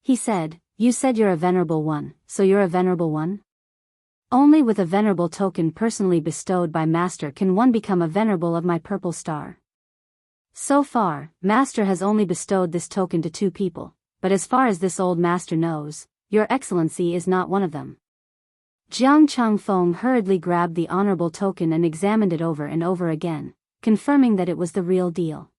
He said, "You said you're a venerable one, so you're a venerable one? Only with a venerable token personally bestowed by Master can one become a venerable of my Purple Star. So far, Master has only bestowed this token to 2 people, but as far as this old Master knows, Your Excellency is not one of them." Jiang Changfeng hurriedly grabbed the honorable token and examined it over and over again, confirming that it was the real deal.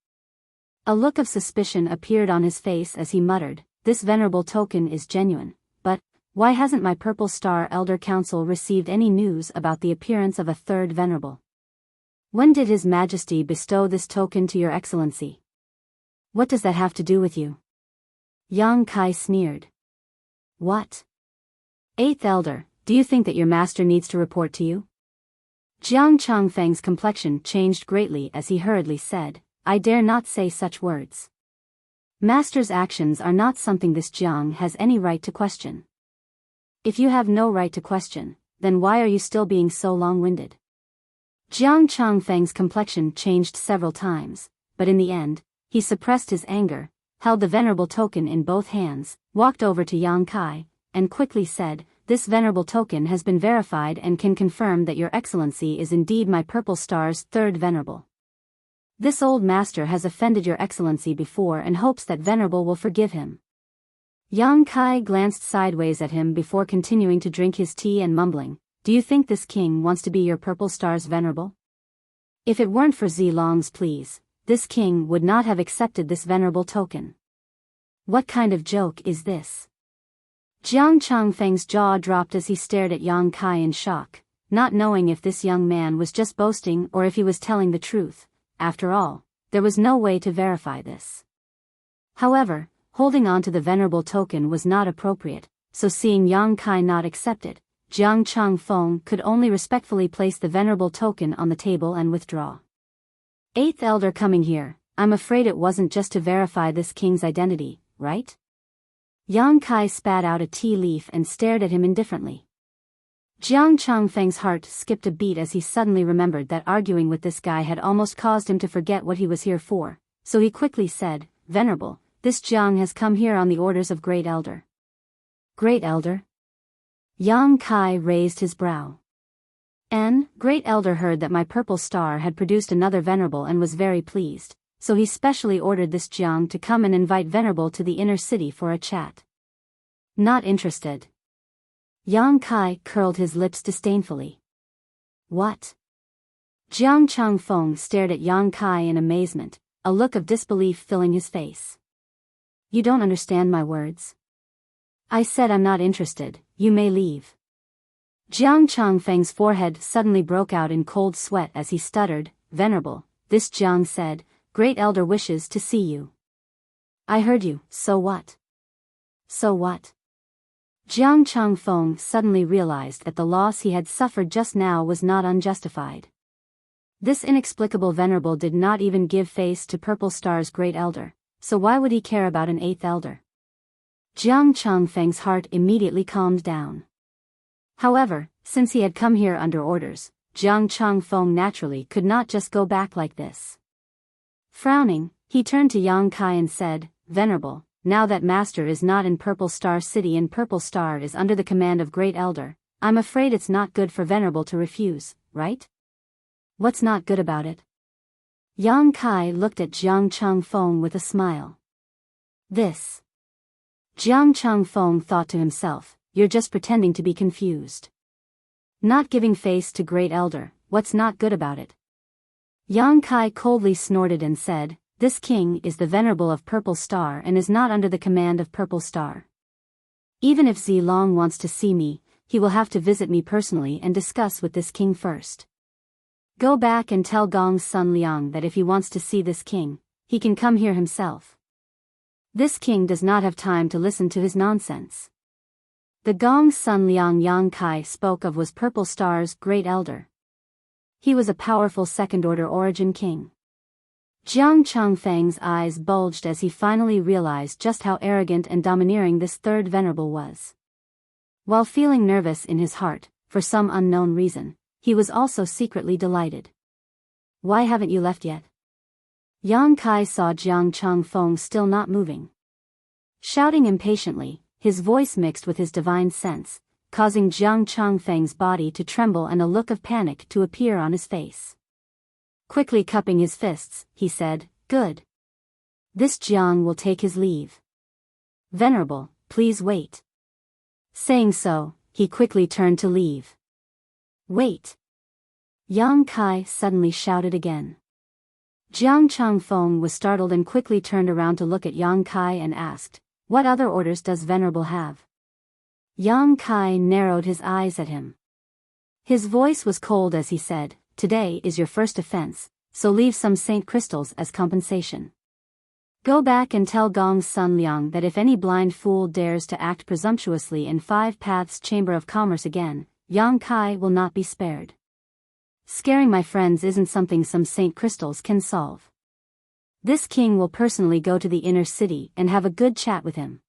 A look of suspicion appeared on his face as he muttered, "This venerable token is genuine, but why hasn't my Purple Star Elder Council received any news about the appearance of a 3rd venerable? When did His Majesty bestow this token to Your Excellency? What does that have to do with you?" Yang Kai sneered. "What? 8th Elder, do you think that your master needs to report to you?" Jiang Changfeng's complexion changed greatly as he hurriedly said, "I dare not say such words." Master's actions are not something this Jiang has any right to question. If you have no right to question, then why are you still being so long-winded? Jiang Changfeng's complexion changed several times, but in the end, he suppressed his anger, held the venerable token in both hands, walked over to Yang Kai, and quickly said, "This venerable token has been verified and can confirm that your excellency is indeed my Purple Star's third venerable. This old master has offended your excellency before and hopes that venerable will forgive him." Yang Kai glanced sideways at him before continuing to drink his tea and mumbling, "Do you think this king wants to be your Purple Star's venerable? If it weren't for Zilong's pleas, this king would not have accepted this venerable token. What kind of joke is this?" Jiang Changfeng's jaw dropped as he stared at Yang Kai in shock, not knowing if this young man was just boasting or if he was telling the truth. After all, there was no way to verify this. However, holding on to the venerable token was not appropriate, so seeing Yang Kai not accept it, Jiang Changfeng could only respectfully place the venerable token on the table and withdraw. "Eighth elder coming here, I'm afraid it wasn't just to verify this king's identity, right?" Yang Kai spat out a tea leaf and stared at him indifferently. Jiang Changfeng's heart skipped a beat as he suddenly remembered that arguing with this guy had almost caused him to forget what he was here for, so he quickly said, "Venerable, this Jiang has come here on the orders of Great Elder." "Great Elder?" Yang Kai raised his brow. Great Elder heard that my Purple Star had produced another venerable and was very pleased, so he specially ordered this Jiang to come and invite venerable to the inner city for a chat. Not interested. Yang Kai curled his lips disdainfully. What? Jiang Changfeng stared at Yang Kai in amazement, a look of disbelief filling his face. "You don't understand my words? I said I'm not interested, you may leave." Jiang Changfeng's forehead suddenly broke out in cold sweat as he stuttered, "Venerable," this Jiang said, "Great Elder wishes to see you." "I heard you, so what?" "So what?" Jiang Changfeng suddenly realized that the loss he had suffered just now was not unjustified. This inexplicable venerable did not even give face to Purple Star's Great Elder, so why would he care about an eighth elder? Jiang Changfeng's heart immediately calmed down. However, since he had come here under orders, Jiang Changfeng naturally could not just go back like this. Frowning, he turned to Yang Kai and said, "Venerable, now that Master is not in Purple Star City and Purple Star is under the command of Great Elder, I'm afraid it's not good for Venerable to refuse, right?" "What's not good about it?" Yang Kai looked at Jiang Changfeng with a smile. "This." Jiang Changfeng thought to himself, "You're just pretending to be confused. Not giving face to Great Elder, what's not good about it?" Yang Kai coldly snorted and said, "This king is the venerable of Purple Star and is not under the command of Purple Star. Even if Zilong wants to see me, he will have to visit me personally and discuss with this king first. Go back and tell Gong's son Liang that if he wants to see this king, he can come here himself. This king does not have time to listen to his nonsense." The Gong's son Liang Yang Kai spoke of was Purple Star's Great Elder. He was a powerful second-order origin king. Jiang Changfeng's eyes bulged as he finally realized just how arrogant and domineering this third venerable was. While feeling nervous in his heart, for some unknown reason, he was also secretly delighted. "Why haven't you left yet?" Yang Kai saw Jiang Changfeng still not moving. Shouting impatiently, his voice mixed with his divine sense, causing Jiang Changfeng's body to tremble and a look of panic to appear on his face. Quickly cupping his fists, he said, "Good. This Jiang will take his leave. Venerable, please wait." Saying so, he quickly turned to leave. "Wait!" Yang Kai suddenly shouted again. Jiang Changfeng was startled and quickly turned around to look at Yang Kai and asked, "What other orders does Venerable have?" Yang Kai narrowed his eyes at him. His voice was cold as he said, "Today is your first offense, so leave some saint crystals as compensation. Go back and tell Gong's son Liang that if any blind fool dares to act presumptuously in Five Paths Chamber of Commerce again, Yang Kai will not be spared. Scaring my friends isn't something some saint crystals can solve." This king will personally go to the inner city and have a good chat with him.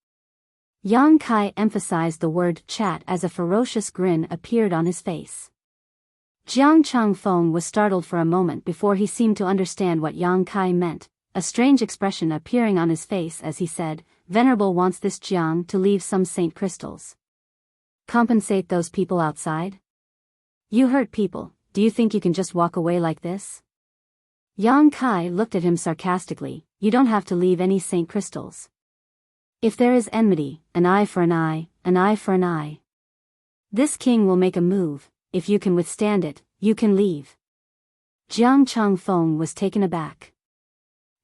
Yang Kai emphasized the word chat as a ferocious grin appeared on his face. Jiang Changfeng was startled for a moment before he seemed to understand what Yang Kai meant, a strange expression appearing on his face as he said, "Venerable wants this Jiang to leave some saint crystals. Compensate those people outside? You hurt people, do you think you can just walk away like this?" Yang Kai looked at him sarcastically, "You don't have to leave any saint crystals. If there is enmity, an eye for an eye, an eye for an eye. This king will make a move, if you can withstand it, you can leave." Jiang Changfeng was taken aback.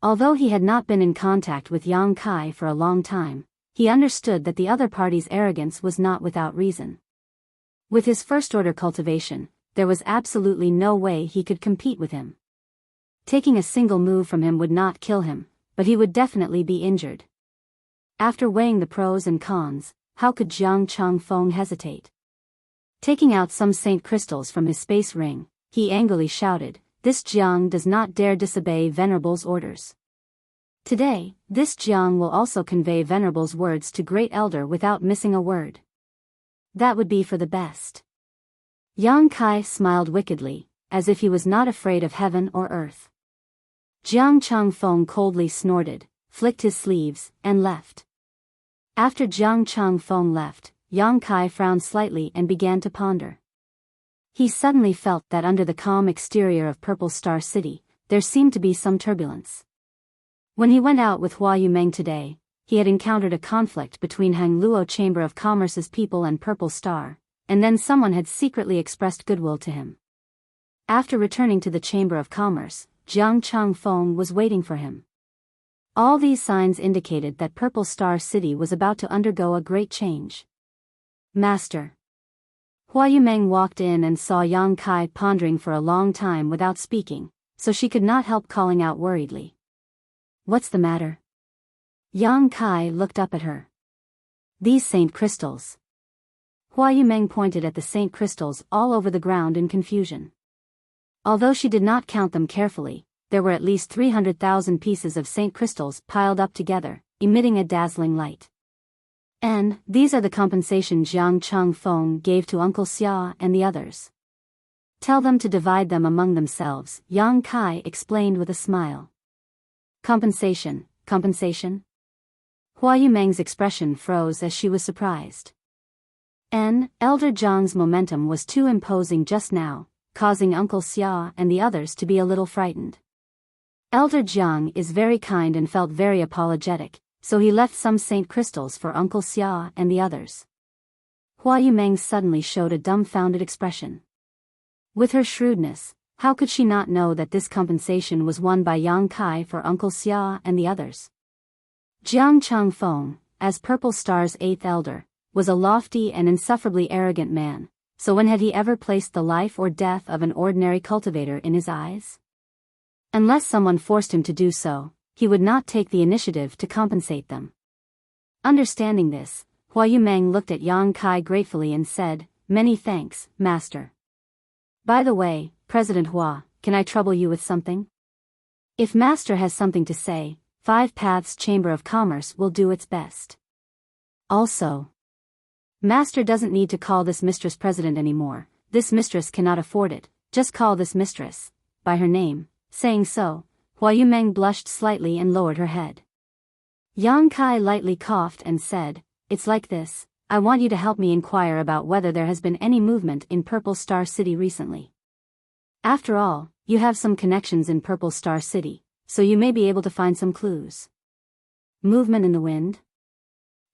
Although he had not been in contact with Yang Kai for a long time, he understood that the other party's arrogance was not without reason. With his first-order cultivation, there was absolutely no way he could compete with him. Taking a single move from him would not kill him, but he would definitely be injured. After weighing the pros and cons, how could Jiang Changfeng hesitate? Taking out some saint crystals from his space ring, he angrily shouted, "This Jiang does not dare disobey Venerable's orders. Today, this Jiang will also convey Venerable's words to Great Elder without missing a word. That would be for the best." Yang Kai smiled wickedly, as if he was not afraid of heaven or earth. Jiang Changfeng coldly snorted, flicked his sleeves, and left. After Jiang Changfeng left, Yang Kai frowned slightly and began to ponder. He suddenly felt that under the calm exterior of Purple Star City, there seemed to be some turbulence. When he went out with Hua Yumeng today, he had encountered a conflict between Hangluo Chamber of Commerce's people and Purple Star, and then someone had secretly expressed goodwill to him. After returning to the Chamber of Commerce, Jiang Changfeng was waiting for him. All these signs indicated that Purple Star City was about to undergo a great change. "Master." Hua Yumeng walked in and saw Yang Kai pondering for a long time without speaking, so she could not help calling out worriedly, "What's the matter?" Yang Kai looked up at her. "These saint crystals." Hua Yumeng pointed at the saint crystals all over the ground in confusion. Although she did not count them carefully, there were at least 300,000 pieces of saint crystals piled up together, emitting a dazzling light. "And these are the compensation Jiang Changfeng gave to Uncle Xia and the others. Tell them to divide them among themselves," Yang Kai explained with a smile. "Compensation, compensation?" Hua Yumeng's expression froze as she was surprised. Elder Jiang's momentum was too imposing just now, causing Uncle Xia and the others to be a little frightened. Elder Jiang is very kind and felt very apologetic, so he left some saint crystals for Uncle Xia and the others. Hua Yumeng suddenly showed a dumbfounded expression. With her shrewdness, how could she not know that this compensation was won by Yang Kai for Uncle Xia and the others? Jiang Changfeng, as Purple Star's 8th elder, was a lofty and insufferably arrogant man, so when had he ever placed the life or death of an ordinary cultivator in his eyes? Unless someone forced him to do so, he would not take the initiative to compensate them. Understanding this, Hua Yumeng looked at Yang Kai gratefully and said, "Many thanks, Master. By the way, President Hua, can I trouble you with something? If Master has something to say, Five Paths Chamber of Commerce will do its best. Also, Master doesn't need to call this mistress president anymore, this mistress cannot afford it, just call this mistress by her name." Saying so, Hua Yumeng blushed slightly and lowered her head. Yang Kai lightly coughed and said, "It's like this, I want you to help me inquire about whether there has been any movement in Purple Star City recently. After all, you have some connections in Purple Star City, so you may be able to find some clues." Movement in the wind?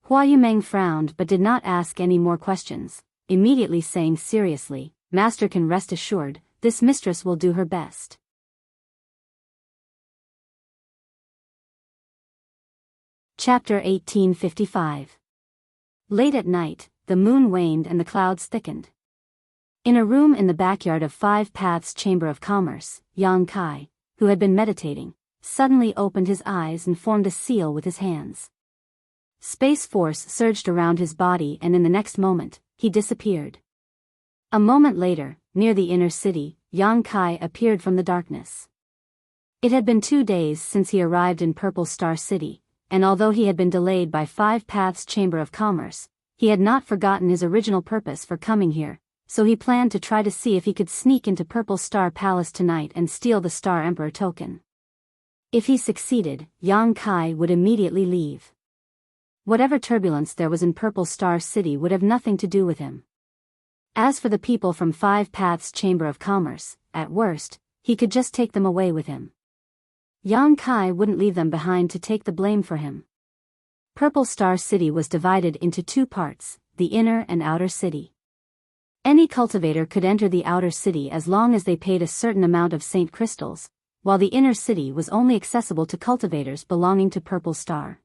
Hua Yumeng frowned but did not ask any more questions, immediately saying seriously, "Master can rest assured, this mistress will do her best." Chapter 1855. Late at night, the moon waned and the clouds thickened. In a room in the backyard of Five Paths Chamber of Commerce, Yang Kai, who had been meditating, suddenly opened his eyes and formed a seal with his hands. Space force surged around his body and in the next moment, he disappeared. A moment later, near the inner city, Yang Kai appeared from the darkness. It had been 2 days since he arrived in Purple Star City, and although he had been delayed by 5 Paths Chamber of Commerce, he had not forgotten his original purpose for coming here, so he planned to try to see if he could sneak into Purple Star Palace tonight and steal the Star Emperor token. If he succeeded, Yang Kai would immediately leave. Whatever turbulence there was in Purple Star City would have nothing to do with him. As for the people from 5 Paths Chamber of Commerce, at worst, he could just take them away with him. Yang Kai wouldn't leave them behind to take the blame for him. Purple Star City was divided into 2 parts, the inner and outer city. Any cultivator could enter the outer city as long as they paid a certain amount of Saint Crystals, while the inner city was only accessible to cultivators belonging to Purple Star.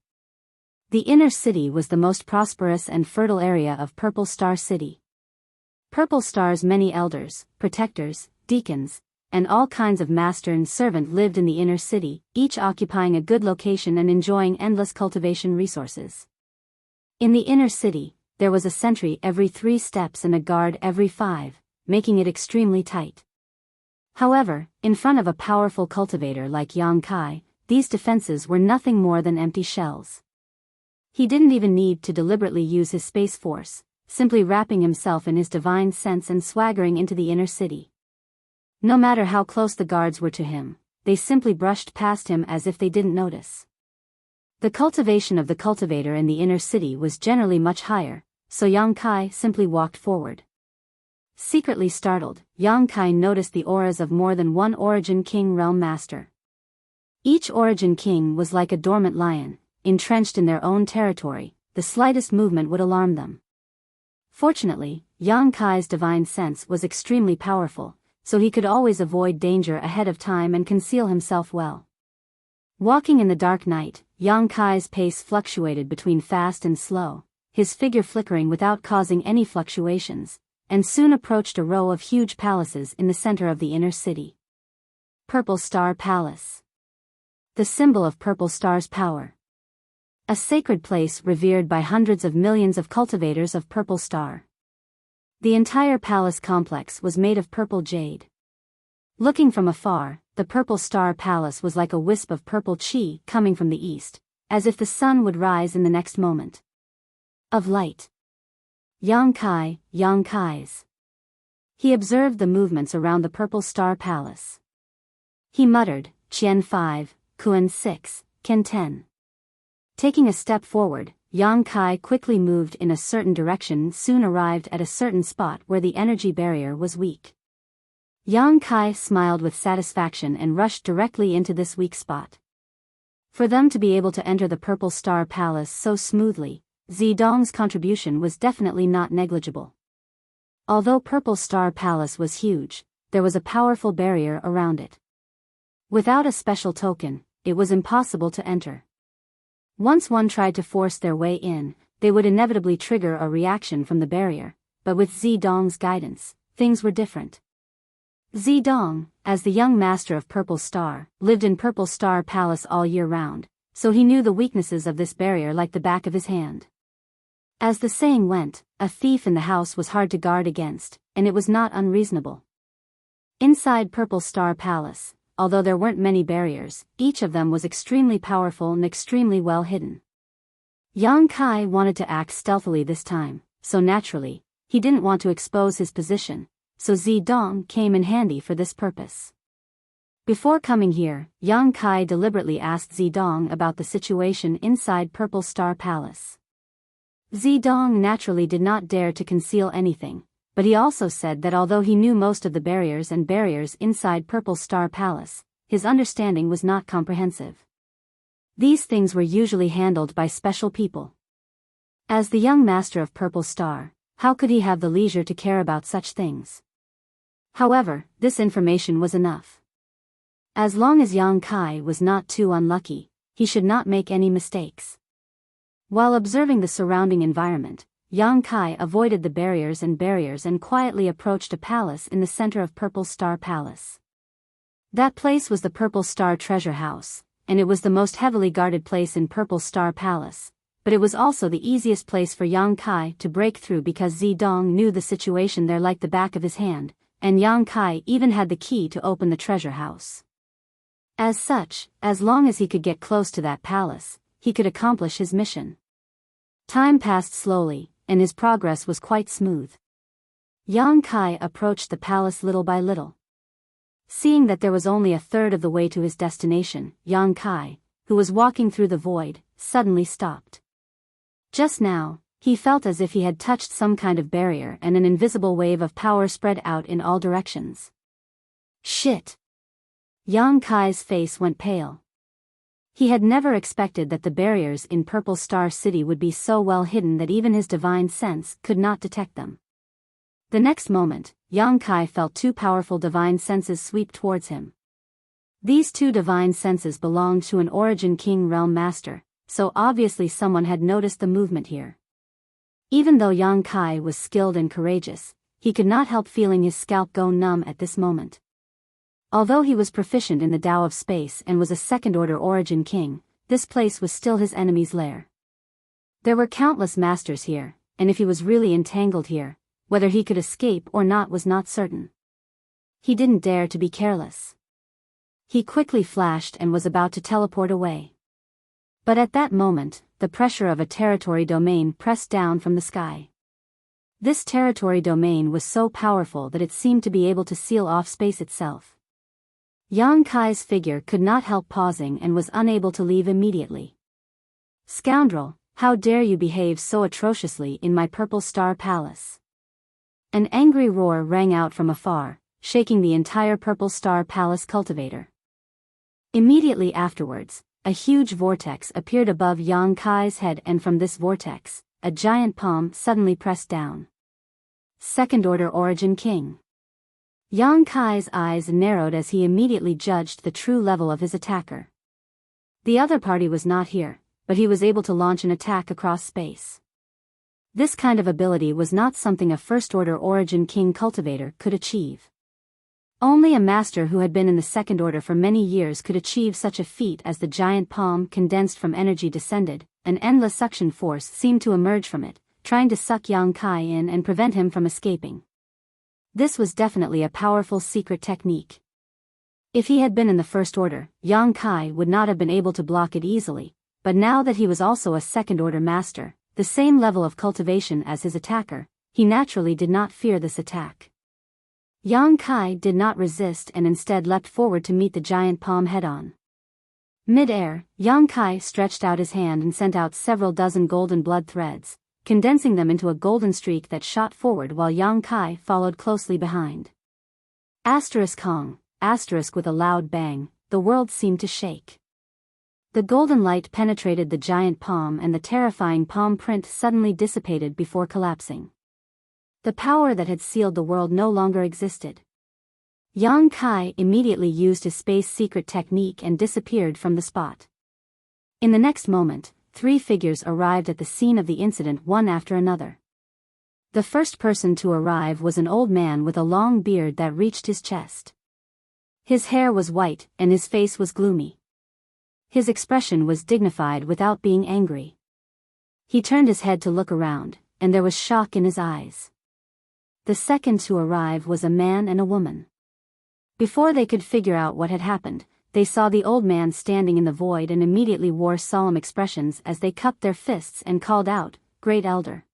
The inner city was the most prosperous and fertile area of Purple Star City. Purple Star's many elders, protectors, deacons, and all kinds of master and servant lived in the inner city, each occupying a good location and enjoying endless cultivation resources. In the inner city, there was a sentry every 3 steps and a guard every 5, making it extremely tight. However, in front of a powerful cultivator like Yang Kai, these defenses were nothing more than empty shells. He didn't even need to deliberately use his space force, simply wrapping himself in his divine sense and swaggering into the inner city. No matter how close the guards were to him, they simply brushed past him as if they didn't notice. The cultivation of the cultivator in the inner city was generally much higher, so Yang Kai simply walked forward. Secretly startled, Yang Kai noticed the auras of more than one Origin King Realm Master. Each Origin King was like a dormant lion, entrenched in their own territory. The slightest movement would alarm them. Fortunately, Yang Kai's divine sense was extremely powerful, so he could always avoid danger ahead of time and conceal himself well. Walking in the dark night, Yang Kai's pace fluctuated between fast and slow, his figure flickering without causing any fluctuations, and soon approached a row of huge palaces in the center of the inner city. Purple Star Palace. The symbol of Purple Star's power. A sacred place revered by hundreds of millions of cultivators of Purple Star. The entire palace complex was made of purple jade. Looking from afar, the Purple Star Palace was like a wisp of purple chi coming from the east, as if the sun would rise in the next moment. Of light. Yang Kai's. He observed the movements around the Purple Star Palace. He muttered, Qian 5, Kuan 6, Ken 10. Taking a step forward, Yang Kai quickly moved in a certain direction and soon arrived at a certain spot where the energy barrier was weak. Yang Kai smiled with satisfaction and rushed directly into this weak spot. For them to be able to enter the Purple Star Palace so smoothly, Zidong's contribution was definitely not negligible. Although Purple Star Palace was huge, there was a powerful barrier around it. Without a special token, it was impossible to enter. Once one tried to force their way in, they would inevitably trigger a reaction from the barrier, but with Zidong's guidance, things were different. Zidong, as the young master of Purple Star, lived in Purple Star Palace all year round, so he knew the weaknesses of this barrier like the back of his hand. As the saying went, a thief in the house was hard to guard against, and it was not unreasonable. Inside Purple Star Palace, although there weren't many barriers, each of them was extremely powerful and extremely well hidden. Yang Kai wanted to act stealthily this time, so naturally, he didn't want to expose his position, so Zidong came in handy for this purpose. Before coming here, Yang Kai deliberately asked Zidong about the situation inside Purple Star Palace. Zidong naturally did not dare to conceal anything, but he also said that although he knew most of the barriers inside Purple Star Palace, his understanding was not comprehensive. These things were usually handled by special people. As the young master of Purple Star, how could he have the leisure to care about such things? However, this information was enough. As long as Yang Kai was not too unlucky, he should not make any mistakes. While observing the surrounding environment, Yang Kai avoided the barriers and quietly approached a palace in the center of Purple Star Palace. That place was the Purple Star Treasure House, and it was the most heavily guarded place in Purple Star Palace, but it was also the easiest place for Yang Kai to break through because Zidong knew the situation there like the back of his hand, and Yang Kai even had the key to open the treasure house. As such, as long as he could get close to that palace, he could accomplish his mission. Time passed slowly, and his progress was quite smooth. Yang Kai approached the palace little by little. Seeing that there was only a third of the way to his destination, Yang Kai, who was walking through the void, suddenly stopped. Just now, he felt as if he had touched some kind of barrier and an invisible wave of power spread out in all directions. Shit! Yang Kai's face went pale. He had never expected that the barriers in Purple Star City would be so well hidden that even his divine sense could not detect them. The next moment, Yang Kai felt two powerful divine senses sweep towards him. These two divine senses belonged to an Origin King Realm Master, so obviously someone had noticed the movement here. Even though Yang Kai was skilled and courageous, he could not help feeling his scalp go numb at this moment. Although he was proficient in the Tao of Space and was a second-order Origin King, this place was still his enemy's lair. There were countless masters here, and if he was really entangled here, whether he could escape or not was not certain. He didn't dare to be careless. He quickly flashed and was about to teleport away. But at that moment, the pressure of a territory domain pressed down from the sky. This territory domain was so powerful that it seemed to be able to seal off space itself. Yang Kai's figure could not help pausing and was unable to leave immediately. Scoundrel, how dare you behave so atrociously in my Purple Star Palace? An angry roar rang out from afar, shaking the entire Purple Star Palace cultivator. Immediately afterwards, a huge vortex appeared above Yang Kai's head, and from this vortex, a giant palm suddenly pressed down. Second-order Origin King. Yang Kai's eyes narrowed as he immediately judged the true level of his attacker. The other party was not here, but he was able to launch an attack across space. This kind of ability was not something a first-order Origin King cultivator could achieve. Only a master who had been in the second order for many years could achieve such a feat. As the giant palm condensed from energy descended, an endless suction force seemed to emerge from it, trying to suck Yang Kai in and prevent him from escaping. This was definitely a powerful secret technique. If he had been in the first order, Yang Kai would not have been able to block it easily, but now that he was also a second-order master, the same level of cultivation as his attacker, he naturally did not fear this attack. Yang Kai did not resist and instead leapt forward to meet the giant palm head-on. Mid-air, Yang Kai stretched out his hand and sent out several dozen golden blood threads, condensing them into a golden streak that shot forward while Yang Kai followed closely behind. Kong, with a loud bang, the world seemed to shake. The golden light penetrated the giant palm and the terrifying palm print suddenly dissipated before collapsing. The power that had sealed the world no longer existed. Yang Kai immediately used his space secret technique and disappeared from the spot. In the next moment, 3 figures arrived at the scene of the incident, one after another. The first person to arrive was an old man with a long beard that reached his chest. His hair was white and his face was gloomy. His expression was dignified without being angry. He turned his head to look around, and there was shock in his eyes. The second to arrive was a man and a woman. Before they could figure out what had happened, they saw the old man standing in the void and immediately wore solemn expressions as they cupped their fists and called out, "Great Elder."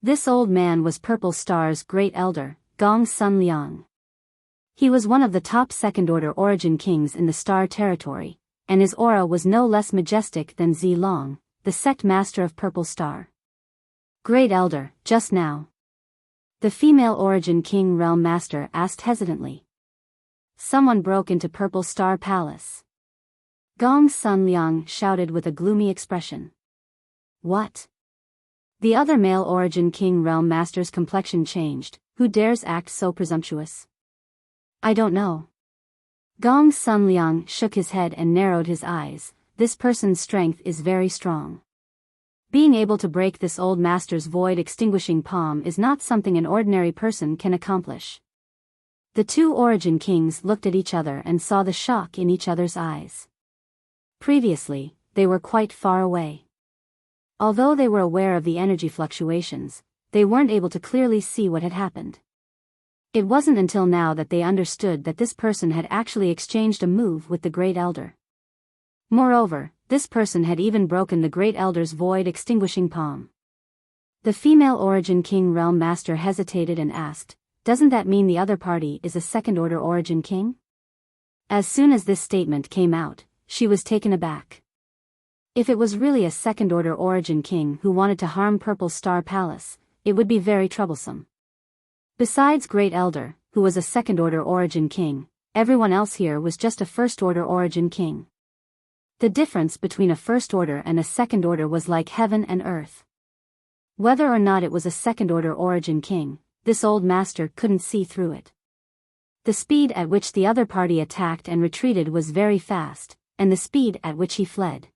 This old man was Purple Star's Great Elder, Gong Sun Liang. He was one of the top second-order Origin Kings in the Star Territory, and his aura was no less majestic than Zi Long, the sect master of Purple Star. "Great Elder, just now?" The female Origin King Realm Master asked hesitantly. "Someone broke into Purple Star Palace." Gong Sun Liang shouted with a gloomy expression. "What?" The other male Origin King Realm Master's complexion changed. "Who dares act so presumptuous?" "I don't know." Gong Sun Liang shook his head and narrowed his eyes. "This person's strength is very strong. Being able to break this old master's void-extinguishing palm is not something an ordinary person can accomplish." The 2 Origin Kings looked at each other and saw the shock in each other's eyes. Previously, they were quite far away. Although they were aware of the energy fluctuations, they weren't able to clearly see what had happened. It wasn't until now that they understood that this person had actually exchanged a move with the Great Elder. Moreover, this person had even broken the Great Elder's void-extinguishing palm. The female Origin King Realm Master hesitated and asked, "Doesn't that mean the other party is a second-order Origin King?" As soon as this statement came out, she was taken aback. If it was really a second-order Origin King who wanted to harm Purple Star Palace, it would be very troublesome. Besides Great Elder, who was a second-order Origin King, everyone else here was just a first-order Origin King. The difference between a first-order and a second-order was like heaven and earth. Whether or not it was a second-order Origin King, this old master couldn't see through it. The speed at which the other party attacked and retreated was very fast, and the speed at which he fled.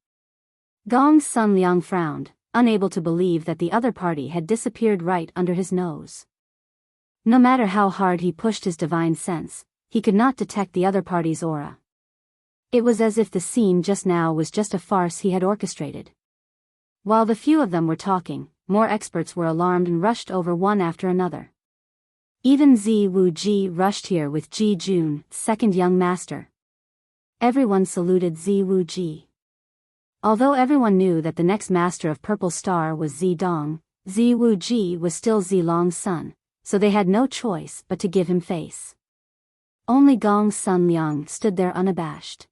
Gong's son Liang frowned, unable to believe that the other party had disappeared right under his nose. No matter how hard he pushed his divine sense, he could not detect the other party's aura. It was as if the scene just now was just a farce he had orchestrated. While the few of them were talking, more experts were alarmed and rushed over one after another. Even Zi Wuji rushed here with Ji Jun, second young master. Everyone saluted Zi Wuji. Although everyone knew that the next master of Purple Star was Zi Dong, Zi Wuji was still Zi Long's son, so they had no choice but to give him face. Only Gong's son Liang stood there unabashed.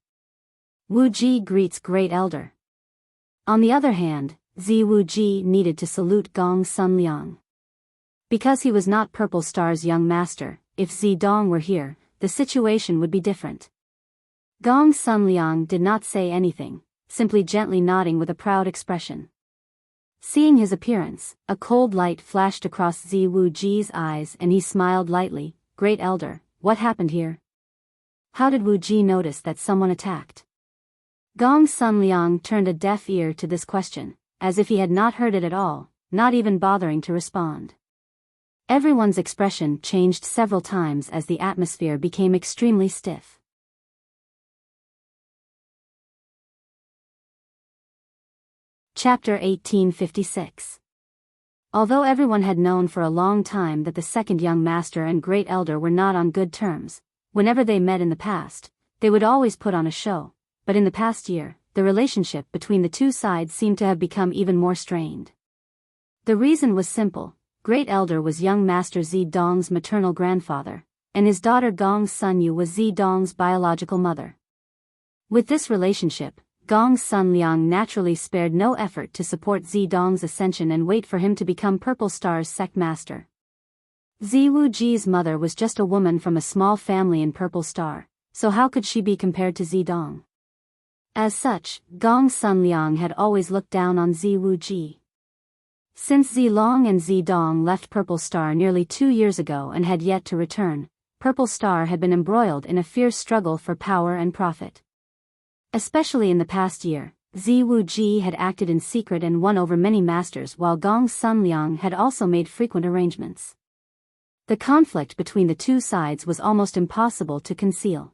Wuji greets Great Elder. On the other hand, Zi Wuji needed to salute Gong's son Liang. Because he was not Purple Star's young master, if Zi Dong were here, the situation would be different. Gong's son Liang did not say anything, simply gently nodding with a proud expression. Seeing his appearance, a cold light flashed across Zi Wuji's eyes and he smiled lightly. "Great Elder, what happened here? How did Wuji notice that someone attacked?" Gong's son Liang turned a deaf ear to this question, as if he had not heard it at all, not even bothering to respond. Everyone's expression changed several times as the atmosphere became extremely stiff. Chapter 1856. Although everyone had known for a long time that the second young master and Great Elder were not on good terms, whenever they met in the past, they would always put on a show, but in the past year, the relationship between the two sides seemed to have become even more strained. The reason was simple: Great Elder was young master Zi Dong's maternal grandfather, and his daughter Gong's son Yu was Zi Dong's biological mother. With this relationship, Gong's son Liang naturally spared no effort to support Zi Dong's ascension and wait for him to become Purple Star's sect master. Zi Wuji's mother was just a woman from a small family in Purple Star, so how could she be compared to Zi Dong? As such, Gong's son Liang had always looked down on Zi Wuji. Since Zi Long and Zi Dong left Purple Star nearly 2 years ago and had yet to return, Purple Star had been embroiled in a fierce struggle for power and profit. Especially in the past year, Zi Wuji had acted in secret and won over many masters while Gong's son Liang had also made frequent arrangements. The conflict between the two sides was almost impossible to conceal.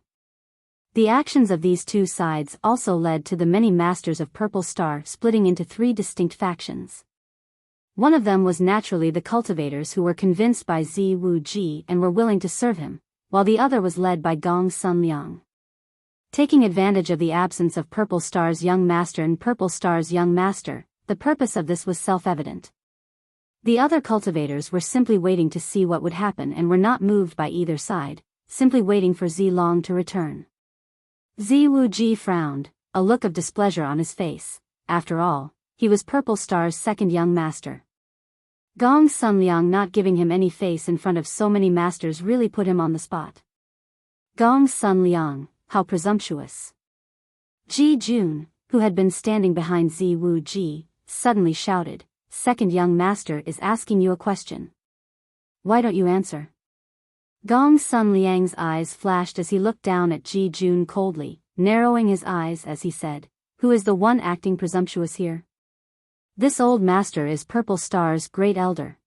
The actions of these two sides also led to the many masters of Purple Star splitting into 3 distinct factions. One of them was naturally the cultivators who were convinced by Zi Wuji and were willing to serve him, while the other was led by Gong's son Liang. Taking advantage of the absence of Purple Star's young master and Purple Star's young master, the purpose of this was self-evident. The other cultivators were simply waiting to see what would happen and were not moved by either side, simply waiting for Zi Long to return. Zi Wuji frowned, a look of displeasure on his face. After all, he was Purple Star's second young master. Gong's son Liang not giving him any face in front of so many masters really put him on the spot. Gong's son Liang, how presumptuous. Ji Jun, who had been standing behind Zi Wuji, suddenly shouted, "Second young master is asking you a question. Why don't you answer?" Gong's son Liang's eyes flashed as he looked down at Ji Jun coldly, narrowing his eyes as he said, "Who is the one acting presumptuous here?" "This old master is Purple Star's Great Elder.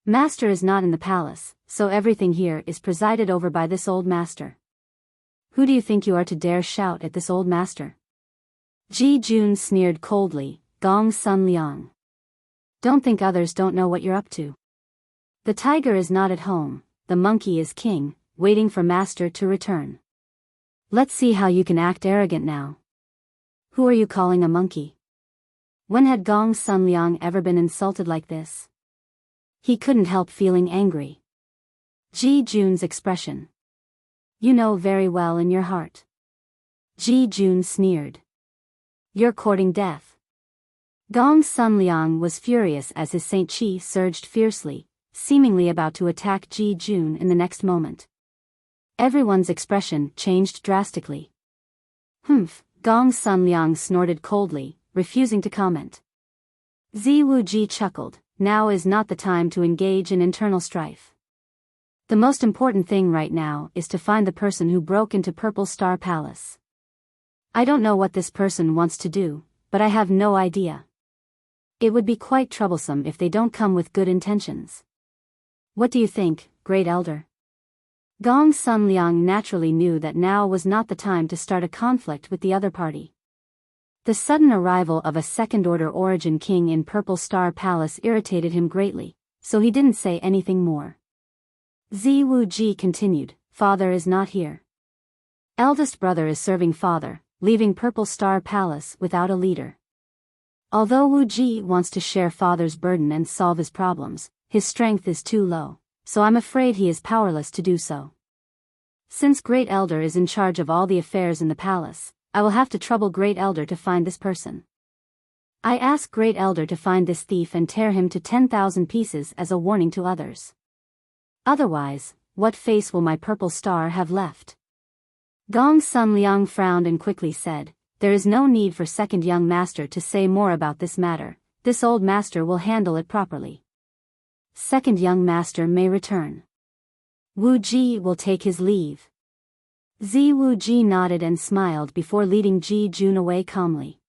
Master is not in the palace, so everything here is presided over by this old master. Who do you think you are to dare shout at this old master?" Ji Jun sneered coldly. Gong's son Liang, "Don't think others don't know what you're up to. The tiger is not at home, the monkey is king, waiting for master to return. Let's see how you can act arrogant now. Who are you calling a monkey? When had Gong Sunliang ever been insulted like this? He couldn't help feeling angry. Ji Jun's expression. You know very well in your heart. Ji Jun sneered. You're courting death. Gong Sunliang was furious as his Saint Chi surged fiercely, seemingly about to attack Ji Jun in the next moment. Everyone's expression changed drastically. Humph, Gong Sunliang snorted coldly, refusing to comment. Ziwu Ji chuckled, now is not the time to engage in internal strife. The most important thing right now is to find the person who broke into Purple Star Palace. I don't know what this person wants to do, but I have no idea. It would be quite troublesome if they don't come with good intentions. What do you think, Great Elder? Gong Sunliang naturally knew that now was not the time to start a conflict with the other party. The sudden arrival of a second-order origin king in Purple Star Palace irritated him greatly, so he didn't say anything more. Ziwu Ji continued, Father is not here. Eldest brother is serving father, leaving Purple Star Palace without a leader. Although Wu Ji wants to share father's burden and solve his problems, his strength is too low, so I'm afraid he is powerless to do so. Since Great Elder is in charge of all the affairs in the palace, I will have to trouble Great Elder to find this person. I ask Great Elder to find this thief and tear him to 10,000 pieces as a warning to others. Otherwise, what face will my purple star have left? Gong Sunliang frowned and quickly said, There is no need for second young master to say more about this matter, this old master will handle it properly. Second young master may return. Wu Ji will take his leave. Ziwu Ji nodded and smiled before leading Ji Jun away calmly.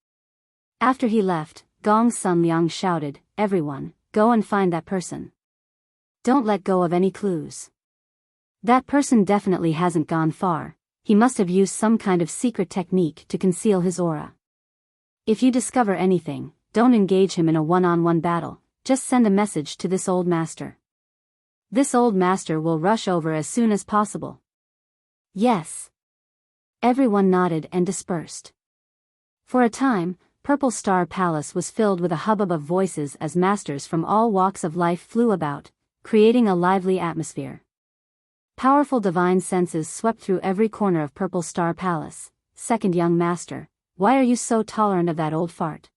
After he left, Gong Sunliang shouted, Everyone, go and find that person. Don't let go of any clues. That person definitely hasn't gone far, he must have used some kind of secret technique to conceal his aura. If you discover anything, don't engage him in a one-on-one battle, just send a message to this old master. This old master will rush over as soon as possible. Yes. Everyone nodded and dispersed. For a time, Purple Star Palace was filled with a hubbub of voices as masters from all walks of life flew about, creating a lively atmosphere. Powerful divine senses swept through every corner of Purple Star Palace. Second young master, why are you so tolerant of that old fart?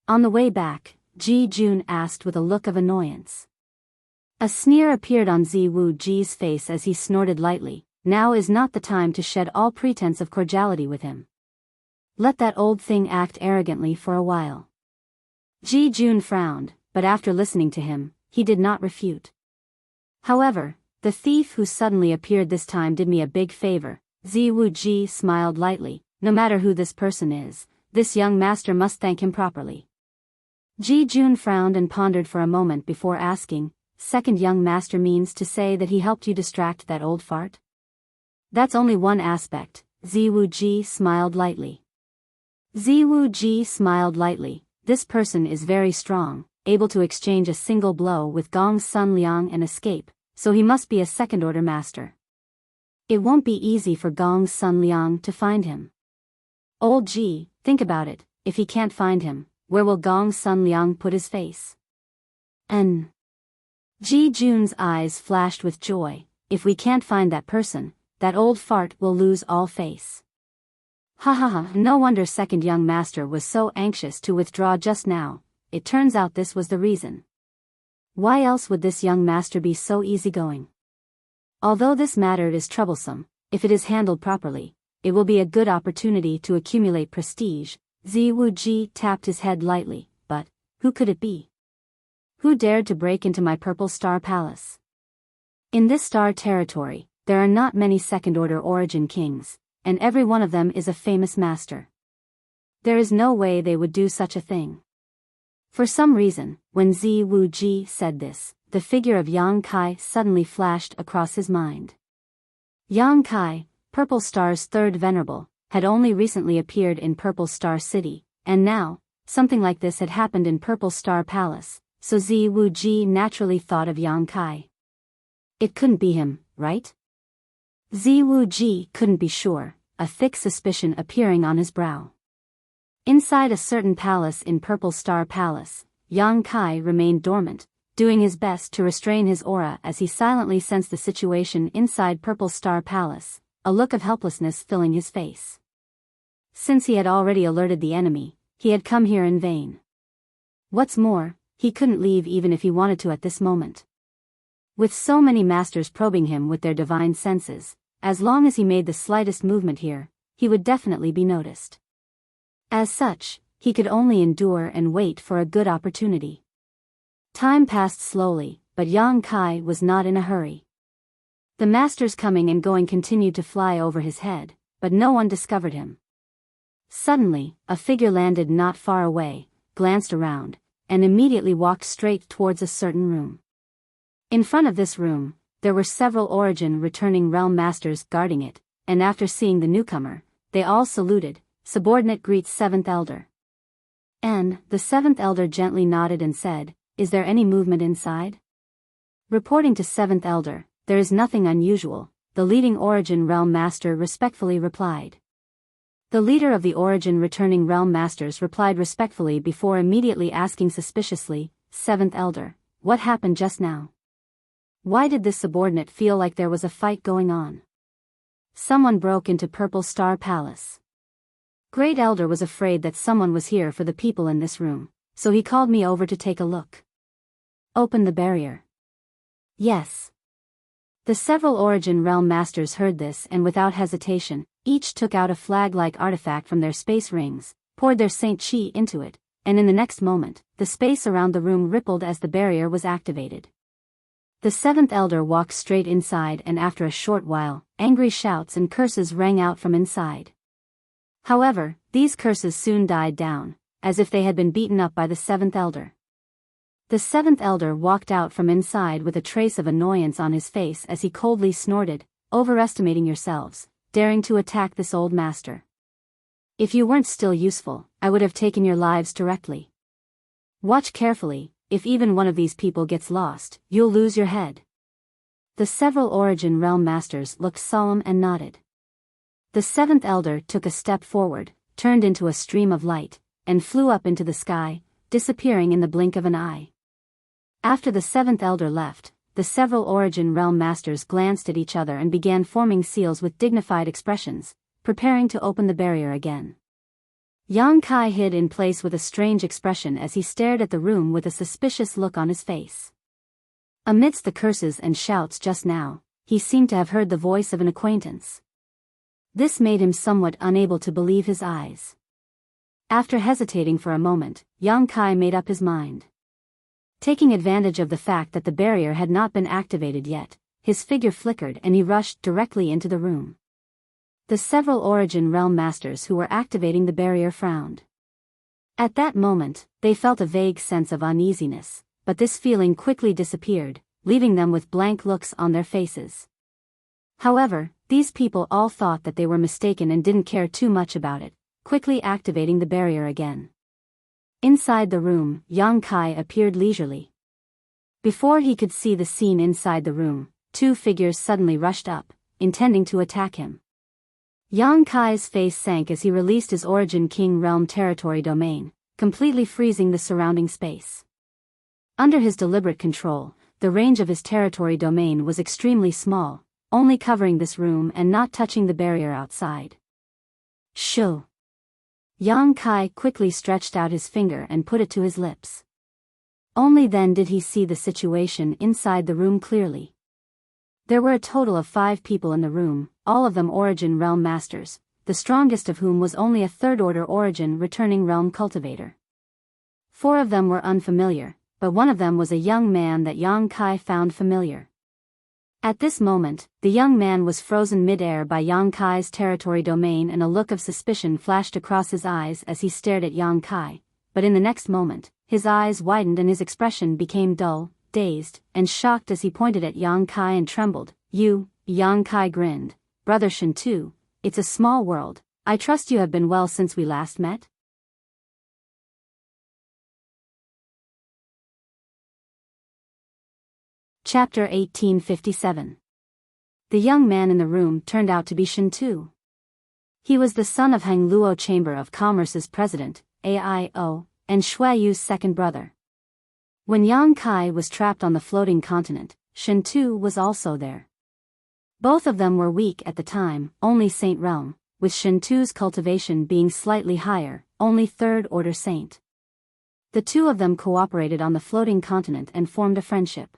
On the way back, Ji Jun asked with a look of annoyance. A sneer appeared on Ziwu Ji's face as he snorted lightly, now is not the time to shed all pretense of cordiality with him. Let that old thing act arrogantly for a while. Ji Jun frowned, but after listening to him, he did not refute. However, the thief who suddenly appeared this time did me a big favor. Ziwu Ji smiled lightly, no matter who this person is, this young master must thank him properly. Ji Jun frowned and pondered for a moment before asking, Second young master means to say that he helped you distract that old fart? That's only one aspect, Ziwu Ji smiled lightly. Ziwu Ji smiled lightly, this person is very strong, able to exchange a single blow with Gong Sunliang and escape, so he must be a second-order master. It won't be easy for Gong Sunliang to find him. Old Ji, think about it, if he can't find him, where will Gong Sunliang put his face? Ji Jun's eyes flashed with joy, if we can't find that person, that old fart will lose all face. Ha ha ha, no wonder second young master was so anxious to withdraw just now, it turns out this was the reason. Why else would this young master be so easygoing? Although this matter is troublesome, if it is handled properly, it will be a good opportunity to accumulate prestige. Ziwu Ji tapped his head lightly, but, who could it be? Who dared to break into my Purple Star Palace? In this star territory, there are not many second-order origin kings, and every one of them is a famous master. There is no way they would do such a thing. For some reason, when Ziwu Ji said this, the figure of Yang Kai suddenly flashed across his mind. Yang Kai, Purple Star's third venerable, had only recently appeared in Purple Star City, and now, something like this had happened in Purple Star Palace, so Ziwu Ji naturally thought of Yang Kai. It couldn't be him, right? Ziwu Ji couldn't be sure, a thick suspicion appearing on his brow. Inside a certain palace in Purple Star Palace, Yang Kai remained dormant, doing his best to restrain his aura as he silently sensed the situation inside Purple Star Palace, a look of helplessness filling his face. Since he had already alerted the enemy, he had come here in vain. What's more, he couldn't leave even if he wanted to at this moment. With so many masters probing him with their divine senses, as long as he made the slightest movement here, he would definitely be noticed. As such, he could only endure and wait for a good opportunity. Time passed slowly, but Yang Kai was not in a hurry. The masters coming and going continued to fly over his head, but no one discovered him. Suddenly, a figure landed not far away, glanced around, and immediately walked straight towards a certain room. In front of this room, there were several Origin returning realm masters guarding it, and after seeing the newcomer, they all saluted. Subordinate greets 7th Elder. And the 7th Elder gently nodded and said, "Is there any movement inside?" Reporting to 7th Elder, "There is nothing unusual," the leading Origin realm master respectfully replied. The leader of the Origin returning realm masters replied respectfully before immediately asking suspiciously, 7th Elder, "What happened just now? Why did this subordinate feel like there was a fight going on?" "Someone broke into Purple Star Palace. Great Elder was afraid that someone was here for the people in this room, so he called me over to take a look." "Open the barrier." "Yes." The several Origin realm masters heard this and without hesitation, each took out a flag-like artifact from their space rings, poured their Saint Chi into it, and in the next moment, the space around the room rippled as the barrier was activated. The 7th Elder walked straight inside and after a short while, angry shouts and curses rang out from inside. However, these curses soon died down, as if they had been beaten up by the 7th Elder. The 7th Elder walked out from inside with a trace of annoyance on his face as he coldly snorted, "Overestimating yourselves, daring to attack this old master. If you weren't still useful, I would have taken your lives directly. Watch carefully, if even one of these people gets lost, you'll lose your head." The several Origin realm masters looked solemn and nodded. The 7th Elder took a step forward, turned into a stream of light, and flew up into the sky, disappearing in the blink of an eye. After the 7th Elder left, the several Origin realm masters glanced at each other and began forming seals with dignified expressions, preparing to open the barrier again. Yang Kai hid in place with a strange expression as he stared at the room with a suspicious look on his face. Amidst the curses and shouts just now, he seemed to have heard the voice of an acquaintance. This made him somewhat unable to believe his eyes. After hesitating for a moment, Yang Kai made up his mind. Taking advantage of the fact that the barrier had not been activated yet, his figure flickered and he rushed directly into the room. The several Origin realm masters who were activating the barrier frowned. At that moment, they felt a vague sense of uneasiness, but this feeling quickly disappeared, leaving them with blank looks on their faces. However, these people all thought that they were mistaken and didn't care too much about it, quickly activating the barrier again. Inside the room, Yang Kai appeared leisurely. Before he could see the scene inside the room, two figures suddenly rushed up, intending to attack him. Yang Kai's face sank as he released his Origin King Realm territory domain, completely freezing the surrounding space. Under his deliberate control, the range of his territory domain was extremely small, only covering this room and not touching the barrier outside. "Shoo!" Yang Kai quickly stretched out his finger and put it to his lips. Only then did he see the situation inside the room clearly. There were a total of 5 people in the room, all of them Origin realm masters, the strongest of whom was only a 3rd order Origin returning realm cultivator. 4 of them were unfamiliar, but one of them was a young man that Yang Kai found familiar. At this moment, the young man was frozen mid-air by Yang Kai's territory domain and a look of suspicion flashed across his eyes as he stared at Yang Kai, but in the next moment, his eyes widened and his expression became dull, dazed, and shocked as he pointed at Yang Kai and trembled. "You," Yang Kai grinned, "Brother Shen too, it's a small world, I trust you have been well since we last met?" Chapter 1857. The young man in the room turned out to be Shen Tu. He was the son of Hangluo Chamber of Commerce's president, AIO, and Shui Yu's second brother. When Yang Kai was trapped on the floating continent, Shen Tu was also there. Both of them were weak at the time, only Saint Realm, with Shen Tu's cultivation being slightly higher, only third-order Saint. The two of them cooperated on the floating continent and formed a friendship.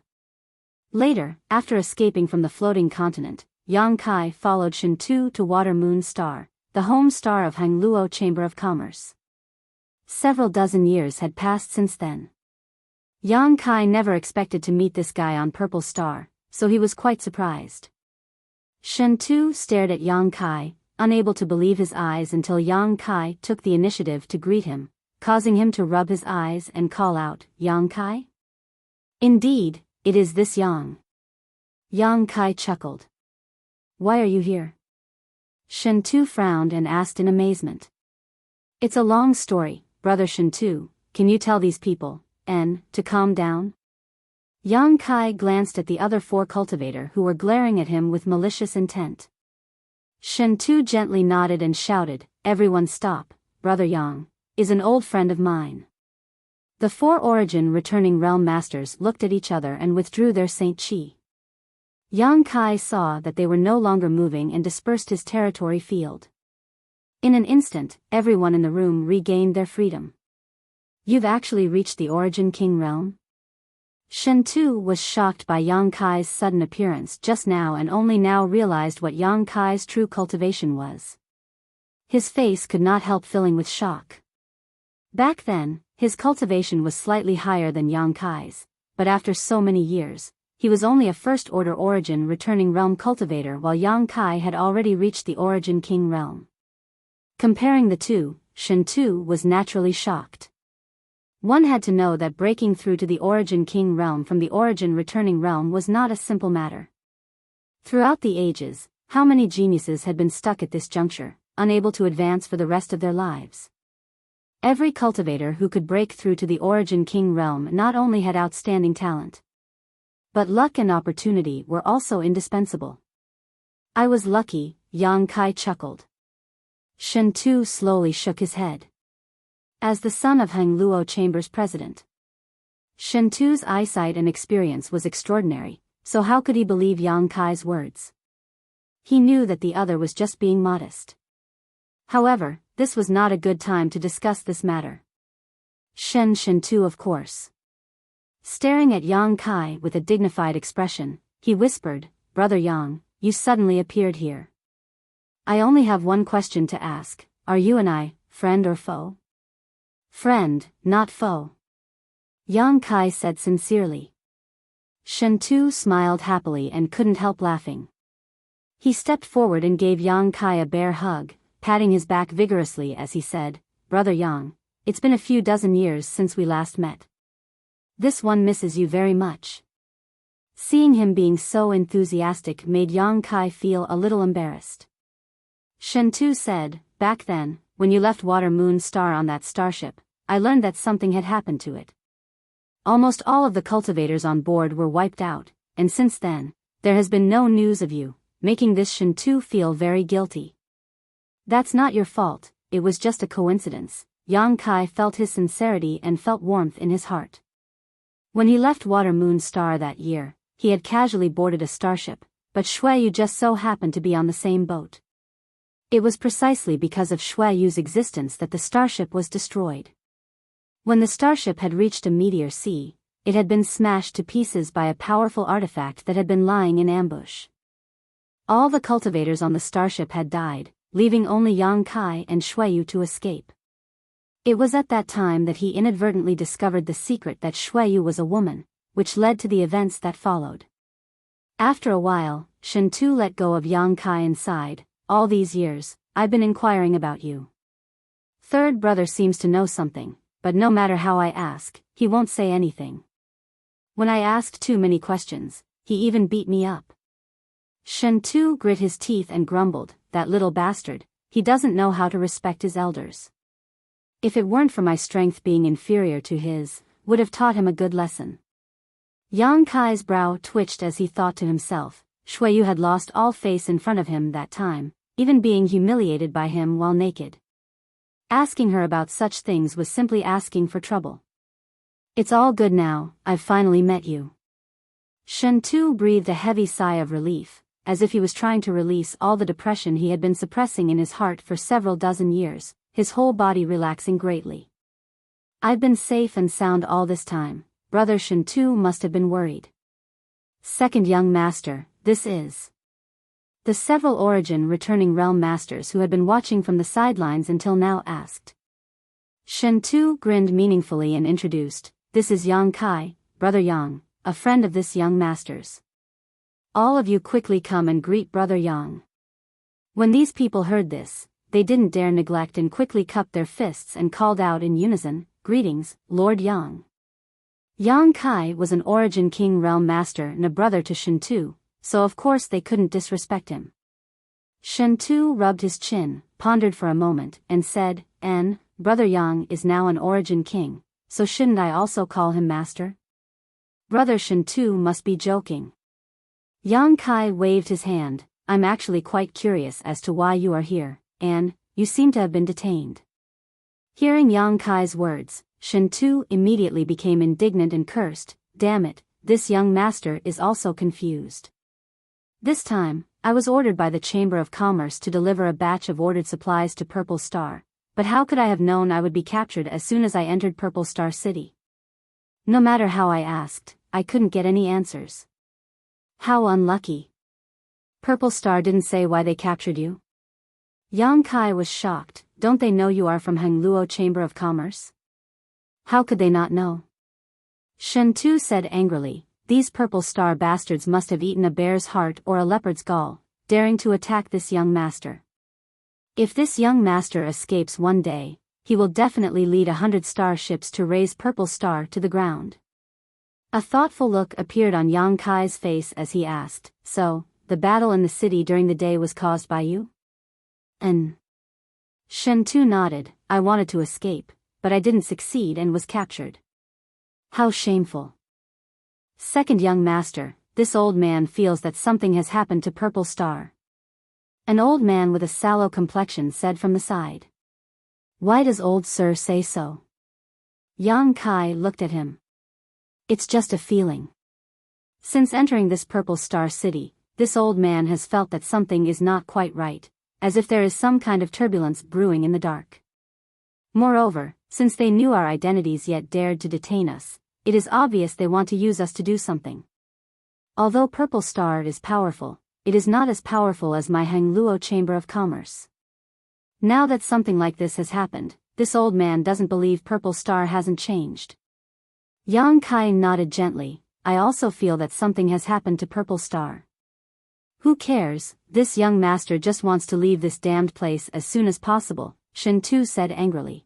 Later, after escaping from the floating continent, Yang Kai followed Shen Tu to Water Moon Star, the home star of Hangluo Chamber of Commerce. Several dozen years had passed since then. Yang Kai never expected to meet this guy on Purple Star, so he was quite surprised. Shen Tu stared at Yang Kai, unable to believe his eyes until Yang Kai took the initiative to greet him, causing him to rub his eyes and call out, "Yang Kai?" "Indeed, it is this Yang." Yang Kai chuckled. "Why are you here?" Shen Tu frowned and asked in amazement. "It's a long story, brother Shen Tu, can you tell these people, to calm down?" Yang Kai glanced at the other four cultivator who were glaring at him with malicious intent. Shen Tu gently nodded and shouted, "Everyone stop, brother Yang is an old friend of mine." The four origin returning realm masters looked at each other and withdrew their Saint Chi. Yang Kai saw that they were no longer moving and dispersed his territory field. In an instant, everyone in the room regained their freedom. "You've actually reached the Origin King realm?" Shen Tu was shocked by Yang Kai's sudden appearance just now and only now realized what Yang Kai's true cultivation was. His face could not help filling with shock. Back then, his cultivation was slightly higher than Yang Kai's, but after so many years, he was only a first-order origin returning realm cultivator while Yang Kai had already reached the Origin King realm. Comparing the two, Shen Tu was naturally shocked. One had to know that breaking through to the Origin King realm from the Origin returning realm was not a simple matter. Throughout the ages, how many geniuses had been stuck at this juncture, unable to advance for the rest of their lives? Every cultivator who could break through to the Origin King realm not only had outstanding talent, but luck and opportunity were also indispensable. "I was lucky," Yang Kai chuckled. Shen Tu slowly shook his head. As the son of Hangluo Chamber's president, Shen Tu's eyesight and experience was extraordinary, so how could he believe Yang Kai's words? He knew that the other was just being modest. However, this was not a good time to discuss this matter. Shen Tu, of course. Staring at Yang Kai with a dignified expression, he whispered, "Brother Yang, you suddenly appeared here. I only have one question to ask, are you and I, friend or foe?" "Friend, not foe," Yang Kai said sincerely. Shen Tu smiled happily and couldn't help laughing. He stepped forward and gave Yang Kai a bear hug, patting his back vigorously as he said, "Brother Yang, it's been a few dozen years since we last met. This one misses you very much." Seeing him being so enthusiastic made Yang Kai feel a little embarrassed. Shen Tu said, "Back then, when you left Water Moon Star on that starship, I learned that something had happened to it. Almost all of the cultivators on board were wiped out, and since then, there has been no news of you, making this Shen Tu feel very guilty." "That's not your fault, it was just a coincidence." Yang Kai felt his sincerity and felt warmth in his heart. When he left Water Moon Star that year, he had casually boarded a starship, but Shui Yu just so happened to be on the same boat. It was precisely because of Shui Yu's existence that the starship was destroyed. When the starship had reached a meteor sea, it had been smashed to pieces by a powerful artifact that had been lying in ambush. All the cultivators on the starship had died, leaving only Yang Kai and Shui Yu to escape. It was at that time that he inadvertently discovered the secret that Shui Yu was a woman, which led to the events that followed. After a while, Shen Tu let go of Yang Kai and sighed, "All these years, I've been inquiring about you. Third brother seems to know something, but no matter how I ask, he won't say anything. When I asked too many questions, he even beat me up." Shen Tu grit his teeth and grumbled, "That little bastard, he doesn't know how to respect his elders. If it weren't for my strength being inferior to his, would have taught him a good lesson." Yang Kai's brow twitched as he thought to himself, Shuiyu had lost all face in front of him that time, even being humiliated by him while naked. Asking her about such things was simply asking for trouble. It's all good now, I've finally met you. Shen Tu breathed a heavy sigh of relief, as if he was trying to release all the depression he had been suppressing in his heart for several dozen years, his whole body relaxing greatly. I've been safe and sound all this time. Brother Shen Tu must have been worried. Second young master, this is. The several origin returning realm masters who had been watching from the sidelines until now asked. Shen Tu grinned meaningfully and introduced, this is Yang Kai, Brother Yang, a friend of this young master's. All of you quickly come and greet Brother Yang. When these people heard this, they didn't dare neglect and quickly cupped their fists and called out in unison, greetings, Lord Yang. Yang Kai was an origin king realm master and a brother to Shen Tu, so of course they couldn't disrespect him. Shen Tu rubbed his chin, pondered for a moment, and said, Brother Yang is now an origin king, so shouldn't I also call him master? Brother Shen Tu must be joking. Yang Kai waved his hand, I'm actually quite curious as to why you are here, and you seem to have been detained. Hearing Yang Kai's words, Shen Tu immediately became indignant and cursed, damn it, this young master is also confused. This time, I was ordered by the Chamber of Commerce to deliver a batch of ordered supplies to Purple Star, but how could I have known I would be captured as soon as I entered Purple Star City? No matter how I asked, I couldn't get any answers. How unlucky. Purple Star didn't say why they captured you? Yang Kai was shocked, don't they know you are from Hengluo Chamber of Commerce? How could they not know? Shen Tu said angrily, these Purple Star bastards must have eaten a bear's heart or a leopard's gall, daring to attack this young master. If this young master escapes one day, he will definitely lead 100 starships to raise Purple Star to the ground. A thoughtful look appeared on Yang Kai's face as he asked, so, the battle in the city during the day was caused by you? Shen Tu nodded, I wanted to escape, but I didn't succeed and was captured. How shameful. Second young master, this old man feels that something has happened to Purple Star. An old man with a sallow complexion said from the side. Why does old sir say so? Yang Kai looked at him. It's just a feeling. Since entering this Purple Star City, this old man has felt that something is not quite right, as if there is some kind of turbulence brewing in the dark. Moreover, since they knew our identities yet dared to detain us, it is obvious they want to use us to do something. Although Purple Star is powerful, it is not as powerful as my Hengluo Chamber of Commerce. Now that something like this has happened, this old man doesn't believe Purple Star hasn't changed. Yang Kai nodded gently, I also feel that something has happened to Purple Star. Who cares, this young master just wants to leave this damned place as soon as possible, Shen Tu said angrily.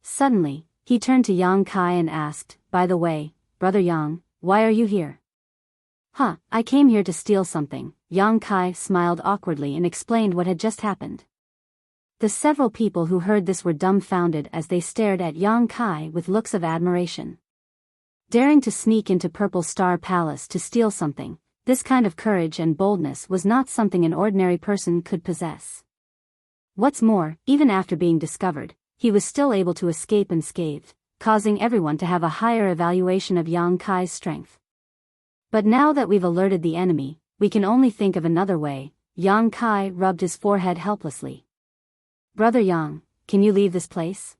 Suddenly, he turned to Yang Kai and asked, by the way, Brother Yang, why are you here? I came here to steal something. Yang Kai smiled awkwardly and explained what had just happened. The several people who heard this were dumbfounded as they stared at Yang Kai with looks of admiration. Daring to sneak into Purple Star Palace to steal something, this kind of courage and boldness was not something an ordinary person could possess. What's more, even after being discovered, he was still able to escape unscathed, causing everyone to have a higher evaluation of Yang Kai's strength. But now that we've alerted the enemy, we can only think of another way. Yang Kai rubbed his forehead helplessly. Brother Yang, can you leave this place?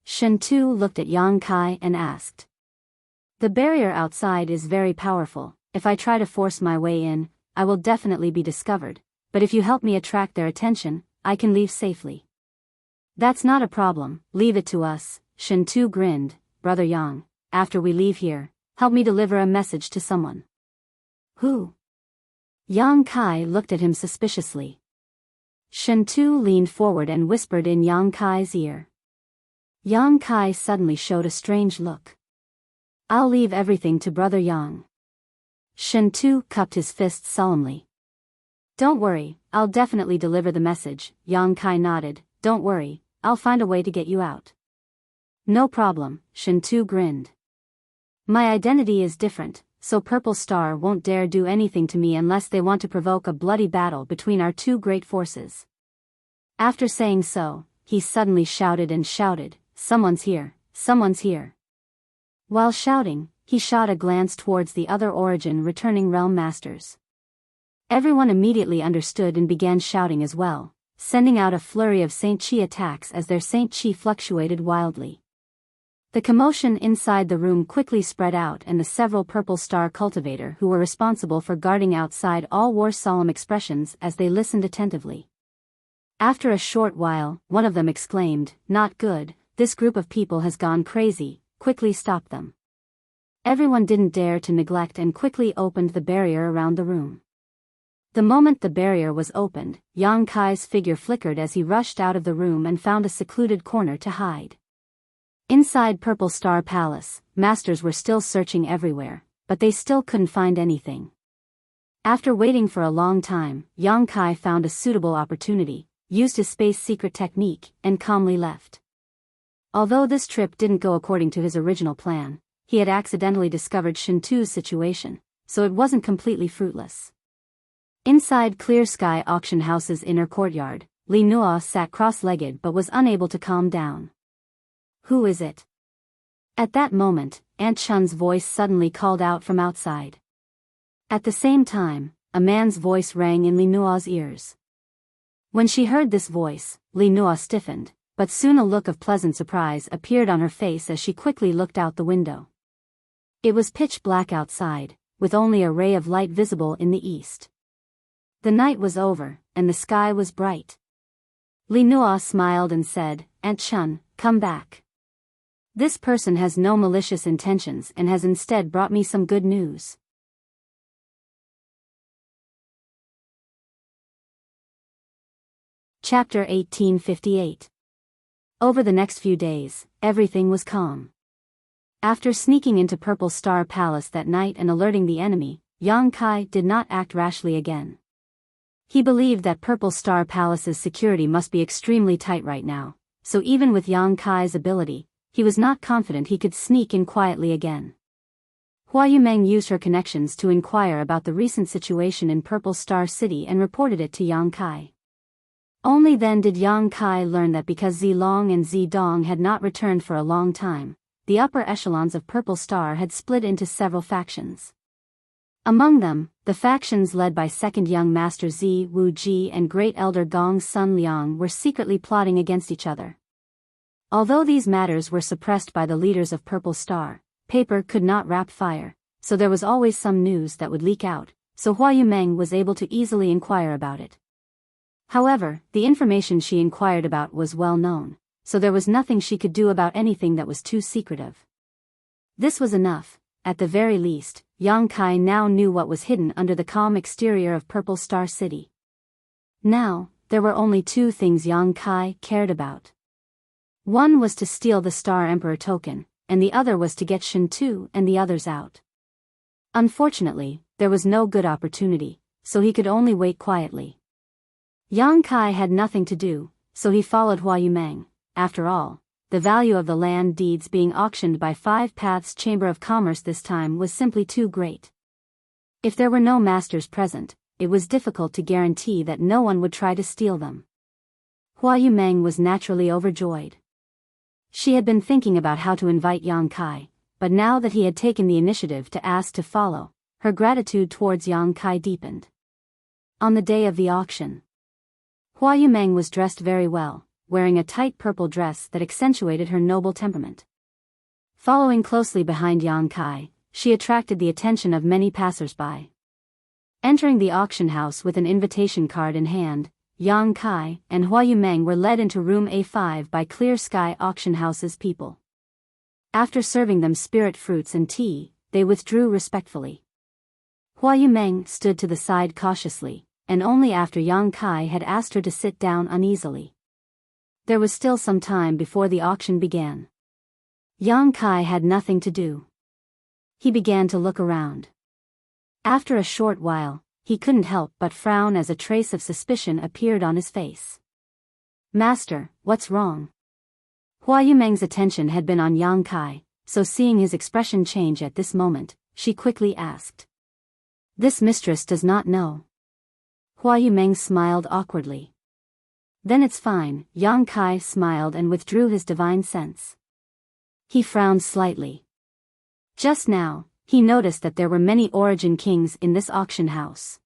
Shen Tu looked at Yang Kai and asked. The barrier outside is very powerful. If I try to force my way in, I will definitely be discovered, but if you help me attract their attention, I can leave safely. That's not a problem, leave it to us, Shen Tu grinned. Brother Yang, after we leave here, help me deliver a message to someone. Who? Yang Kai looked at him suspiciously. Shen Tu leaned forward and whispered in Yang Kai's ear. Yang Kai suddenly showed a strange look. I'll leave everything to Brother Yang. Shen Tu cupped his fists solemnly. Don't worry, I'll definitely deliver the message. Yang Kai nodded, don't worry, I'll find a way to get you out. No problem, Shen Tu grinned. My identity is different, so Purple Star won't dare do anything to me unless they want to provoke a bloody battle between our two great forces." After saying so, he suddenly shouted and shouted, "Someone's here, someone's here." While shouting, he shot a glance towards the other Origin returning realm masters. Everyone immediately understood and began shouting as well, sending out a flurry of Saint Chi attacks as their Saint Chi fluctuated wildly. The commotion inside the room quickly spread out, and the several Purple Star cultivator who were responsible for guarding outside all wore solemn expressions as they listened attentively. After a short while, one of them exclaimed, "Not good, this group of people has gone crazy, quickly stop them." Everyone didn't dare to neglect and quickly opened the barrier around the room. The moment the barrier was opened, Yang Kai's figure flickered as he rushed out of the room and found a secluded corner to hide. Inside Purple Star Palace, masters were still searching everywhere, but they still couldn't find anything. After waiting for a long time, Yang Kai found a suitable opportunity, used his space secret technique, and calmly left. Although this trip didn't go according to his original plan, he had accidentally discovered Shintu's situation, so it wasn't completely fruitless. Inside Clear Sky Auction House's inner courtyard, Li Nua sat cross-legged but was unable to calm down. "Who is it?" At that moment, Aunt Chun's voice suddenly called out from outside. At the same time, a man's voice rang in Li Nua's ears. When she heard this voice, Li Nua stiffened, but soon a look of pleasant surprise appeared on her face as she quickly looked out the window. It was pitch black outside, with only a ray of light visible in the east. The night was over, and the sky was bright. Li Nua smiled and said, "Aunt Chun, come back. This person has no malicious intentions and has instead brought me some good news." Chapter 1858. Over the next few days, everything was calm. After sneaking into Purple Star Palace that night and alerting the enemy, Yang Kai did not act rashly again. He believed that Purple Star Palace's security must be extremely tight right now, so even with Yang Kai's ability, he was not confident he could sneak in quietly again. Hua Yumeng used her connections to inquire about the recent situation in Purple Star City and reported it to Yang Kai. Only then did Yang Kai learn that because Zi Long and Zi Dong had not returned for a long time, the upper echelons of Purple Star had split into several factions. Among them, the factions led by second young master Zi Wuji and great elder Gong's son Liang were secretly plotting against each other. Although these matters were suppressed by the leaders of Purple Star, paper could not wrap fire, so there was always some news that would leak out, so Hua Yumeng was able to easily inquire about it. However, the information she inquired about was well known, so there was nothing she could do about anything that was too secretive. This was enough. At the very least, Yang Kai now knew what was hidden under the calm exterior of Purple Star City. Now, there were only two things Yang Kai cared about. One was to steal the Star Emperor token, and the other was to get Shintu and the others out. Unfortunately, there was no good opportunity, so he could only wait quietly. Yang Kai had nothing to do, so he followed Hua Yumeng. After all, the value of the land deeds being auctioned by Five Paths Chamber of Commerce this time was simply too great. If there were no masters present, it was difficult to guarantee that no one would try to steal them. Hua Yumeng was naturally overjoyed. She had been thinking about how to invite Yang Kai, but now that he had taken the initiative to ask to follow, her gratitude towards Yang Kai deepened. On the day of the auction, Hua Yumeng was dressed very well, wearing a tight purple dress that accentuated her noble temperament. Following closely behind Yang Kai, she attracted the attention of many passers-by. Entering the auction house with an invitation card in hand, Yang Kai and Hua Yumeng were led into room A5 by Clear Sky Auction House's people. After serving them spirit fruits and tea, they withdrew respectfully. Hua Yumeng stood to the side cautiously, and only after Yang Kai had asked her to sit down uneasily. There was still some time before the auction began. Yang Kai had nothing to do. He began to look around. After a short while, he couldn't help but frown as a trace of suspicion appeared on his face. "Master, what's wrong?" Hua Yumeng's attention had been on Yang Kai, so seeing his expression change at this moment, she quickly asked. This mistress does not know. Hua Yumeng smiled awkwardly. Then it's fine, Yang Kai smiled and withdrew his divine sense. He frowned slightly. Just now, he noticed that there were many origin kings in this auction house.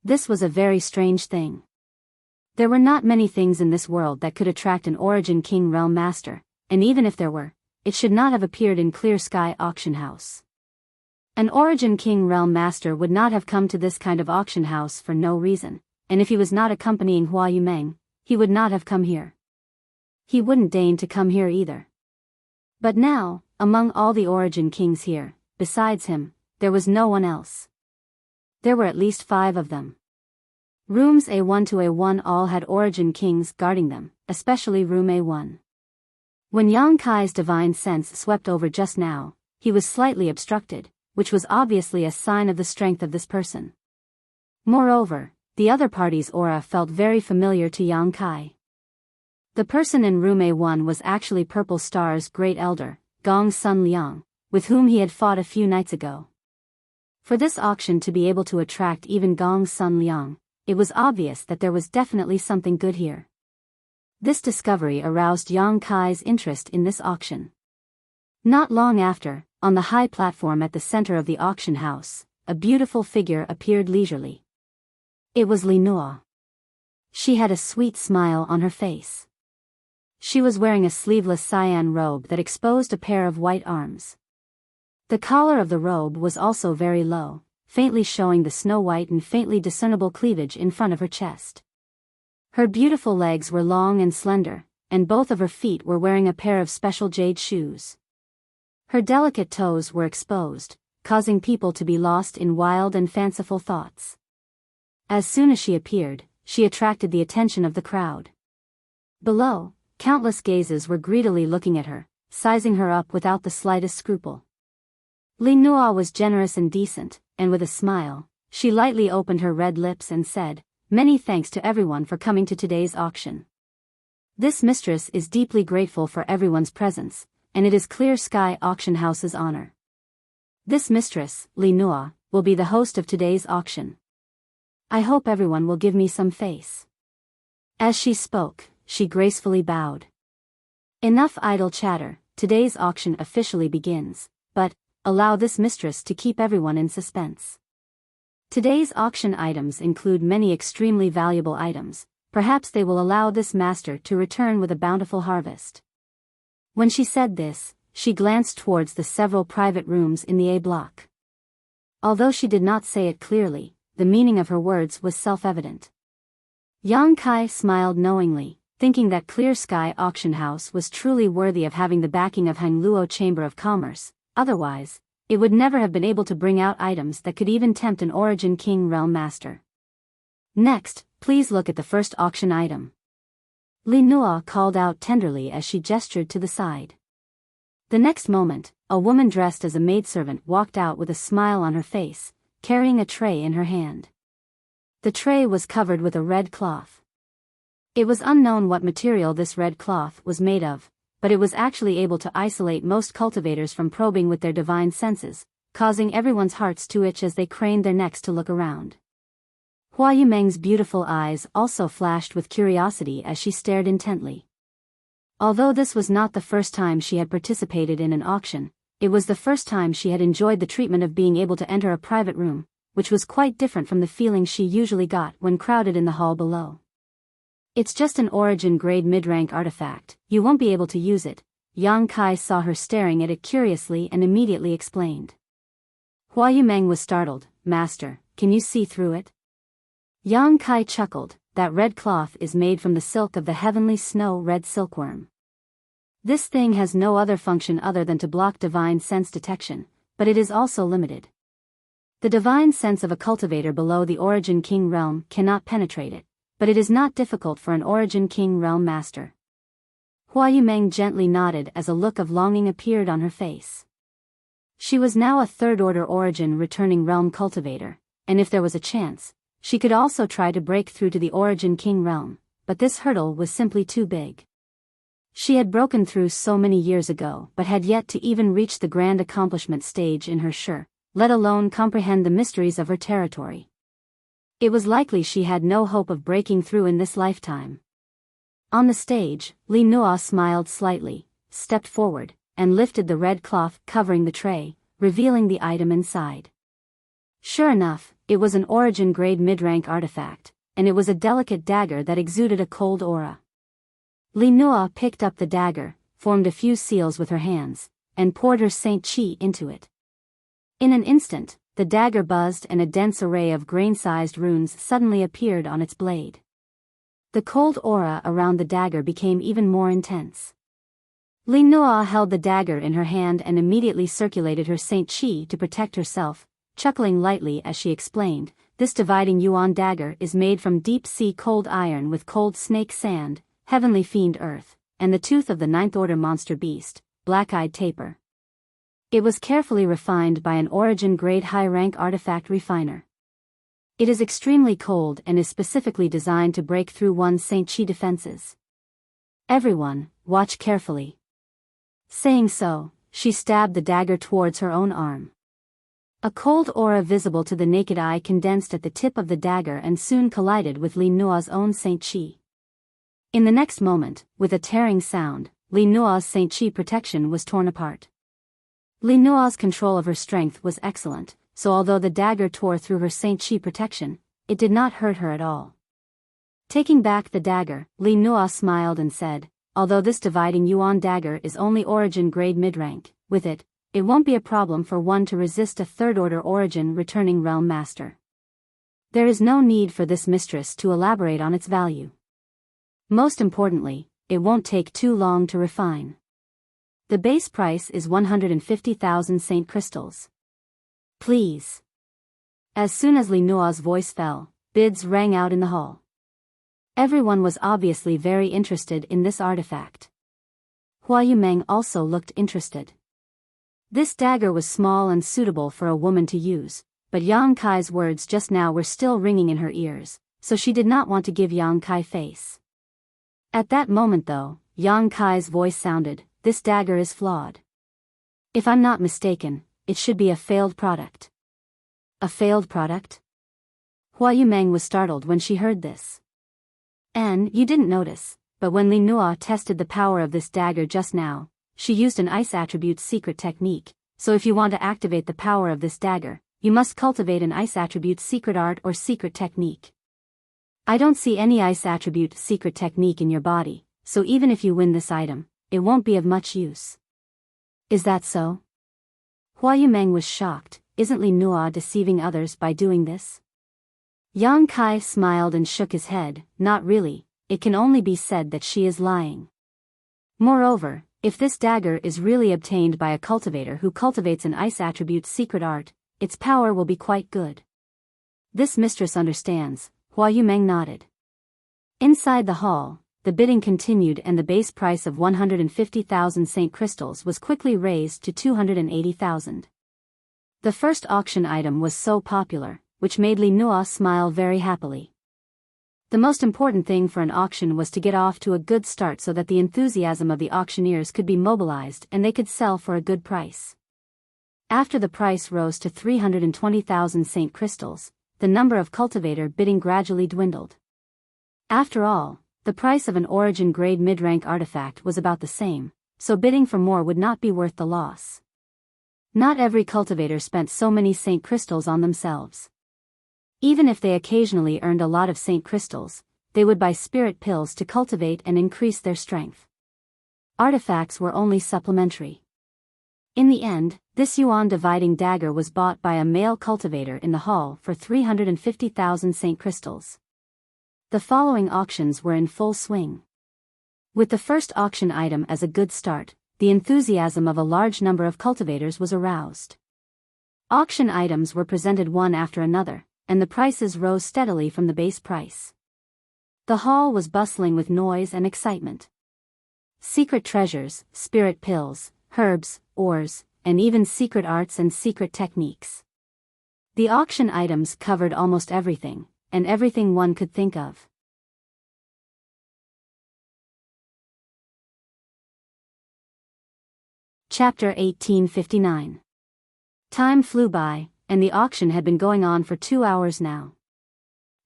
This was a very strange thing. There were not many things in this world that could attract an origin king realm master, and even if there were, it should not have appeared in Clear Sky Auction House. An origin king realm master would not have come to this kind of auction house for no reason, and if he was not accompanying Hua Yumeng, he would not have come here. He wouldn't deign to come here either. But now, among all the origin kings here, besides him, there was no one else. There were at least 5 of them. Rooms A1 to A1 all had origin kings guarding them, especially room A1. When Yang Kai's divine sense swept over just now, he was slightly obstructed, which was obviously a sign of the strength of this person. Moreover, the other party's aura felt very familiar to Yang Kai. The person in room A1 was actually Purple Star's great elder, Gong Sun Liang, with whom he had fought a few nights ago. For this auction to be able to attract even Gong Sun Liang, it was obvious that there was definitely something good here. This discovery aroused Yang Kai's interest in this auction. Not long after, on the high platform at the center of the auction house, a beautiful figure appeared leisurely. It was Li Nuo. She had a sweet smile on her face. She was wearing a sleeveless cyan robe that exposed a pair of white arms. The collar of the robe was also very low, faintly showing the snow-white and faintly discernible cleavage in front of her chest. Her beautiful legs were long and slender, and both of her feet were wearing a pair of special jade shoes. Her delicate toes were exposed, causing people to be lost in wild and fanciful thoughts. As soon as she appeared, she attracted the attention of the crowd. Below, countless gazes were greedily looking at her, sizing her up without the slightest scruple. Li Nuo was generous and decent, and with a smile, she lightly opened her red lips and said, "Many thanks to everyone for coming to today's auction. This mistress is deeply grateful for everyone's presence, and it is Clear Sky Auction House's honor. This mistress, Li Nuo, will be the host of today's auction. I hope everyone will give me some face." As she spoke, she gracefully bowed. Enough idle chatter, today's auction officially begins, but allow this mistress to keep everyone in suspense. Today's auction items include many extremely valuable items, perhaps they will allow this master to return with a bountiful harvest. When she said this, she glanced towards the several private rooms in the A block. Although she did not say it clearly, the meaning of her words was self-evident. Yang Kai smiled knowingly, thinking that Clear Sky Auction House was truly worthy of having the backing of Hangluo Chamber of Commerce, otherwise, it would never have been able to bring out items that could even tempt an Origin King Realm Master. Next, please look at the first auction item. Li Nuo called out tenderly as she gestured to the side. The next moment, a woman dressed as a maidservant walked out with a smile on her face, carrying a tray in her hand. The tray was covered with a red cloth. It was unknown what material this red cloth was made of, but it was actually able to isolate most cultivators from probing with their divine senses, causing everyone's hearts to itch as they craned their necks to look around. Hua Yumeng's beautiful eyes also flashed with curiosity as she stared intently. Although this was not the first time she had participated in an auction, it was the first time she had enjoyed the treatment of being able to enter a private room, which was quite different from the feeling she usually got when crowded in the hall below. It's just an origin grade mid-rank artifact, you won't be able to use it. Yang Kai saw her staring at it curiously and immediately explained. Hua Yumeng was startled. "Master, can you see through it?" Yang Kai chuckled. "That red cloth is made from the silk of the heavenly snow red silkworm. This thing has no other function other than to block divine sense detection, but it is also limited. The divine sense of a cultivator below the Origin King realm cannot penetrate it, but it is not difficult for an Origin King realm master." Hua Yumeng gently nodded as a look of longing appeared on her face. She was now a third-order Origin returning realm cultivator, and if there was a chance, she could also try to break through to the Origin King realm, but this hurdle was simply too big. She had broken through so many years ago but had yet to even reach the grand accomplishment stage in her shur, let alone comprehend the mysteries of her territory. It was likely she had no hope of breaking through in this lifetime. On the stage, Li Nua smiled slightly, stepped forward, and lifted the red cloth covering the tray, revealing the item inside. Sure enough, it was an origin-grade mid-rank artifact, and it was a delicate dagger that exuded a cold aura. Li Nua picked up the dagger, formed a few seals with her hands, and poured her Saint Qi into it. In an instant, the dagger buzzed and a dense array of grain-sized runes suddenly appeared on its blade. The cold aura around the dagger became even more intense. Li Nua held the dagger in her hand and immediately circulated her Saint Qi to protect herself, chuckling lightly as she explained, "This dividing yuan dagger is made from deep-sea cold iron with cold snake sand, heavenly fiend earth, and the tooth of the ninth-order monster beast, black-eyed tapir. It was carefully refined by an origin-grade high-rank artifact refiner. It is extremely cold and is specifically designed to break through one's Saint Qi defenses. Everyone, watch carefully." Saying so, she stabbed the dagger towards her own arm. A cold aura visible to the naked eye condensed at the tip of the dagger and soon collided with Li Nua's own Saint Qi. In the next moment, with a tearing sound, Li Nua's Saint Qi protection was torn apart. Li Nua's control of her strength was excellent, so although the dagger tore through her Saint Qi protection, it did not hurt her at all. Taking back the dagger, Li Nua smiled and said, "Although this dividing yuan dagger is only origin-grade mid-rank, with it won't be a problem for one to resist a third-order origin returning realm master. There is no need for this mistress to elaborate on its value. Most importantly, it won't take too long to refine. The base price is 150,000 Saint crystals. Please." As soon as Li Nua's voice fell, bids rang out in the hall. Everyone was obviously very interested in this artifact. Hua Yumeng also looked interested. This dagger was small and suitable for a woman to use, but Yang Kai's words just now were still ringing in her ears, so she did not want to give Yang Kai face. At that moment though, Yang Kai's voice sounded, "This dagger is flawed. If I'm not mistaken, it should be a failed product." A failed product? Hua Yumeng was startled when she heard this. "And you didn't notice, but when Li Nua tested the power of this dagger just now, she used an ice attribute secret technique, so if you want to activate the power of this dagger, you must cultivate an ice attribute secret art or secret technique. I don't see any ice attribute secret technique in your body, so even if you win this item, it won't be of much use." "Is that so?" Hua Yumeng was shocked. Isn't Li Nua deceiving others by doing this? Yang Kai smiled and shook his head. "Not really, it can only be said that she is lying. Moreover, if this dagger is really obtained by a cultivator who cultivates an ice attribute secret art, its power will be quite good." "This mistress understands," Hua Yumeng nodded. Inside the hall, the bidding continued and the base price of 150,000 Saint crystals was quickly raised to 280,000. The first auction item was so popular, which made Li Nua smile very happily. The most important thing for an auction was to get off to a good start so that the enthusiasm of the auctioneers could be mobilized and they could sell for a good price. After the price rose to 320,000 Saint crystals, the number of cultivator bidding gradually dwindled. After all, the price of an origin-grade mid-rank artifact was about the same, so bidding for more would not be worth the loss. Not every cultivator spent so many Saint crystals on themselves. Even if they occasionally earned a lot of Saint crystals, they would buy spirit pills to cultivate and increase their strength. Artifacts were only supplementary. In the end, this yuan dividing dagger was bought by a male cultivator in the hall for 350,000 Saint crystals. The following auctions were in full swing. With the first auction item as a good start, the enthusiasm of a large number of cultivators was aroused. Auction items were presented one after another, and the prices rose steadily from the base price. The hall was bustling with noise and excitement. Secret treasures, spirit pills, herbs, ores, and even secret arts and secret techniques. The auction items covered almost everything, and everything one could think of. Chapter 1859. Time flew by, and the auction had been going on for 2 hours now.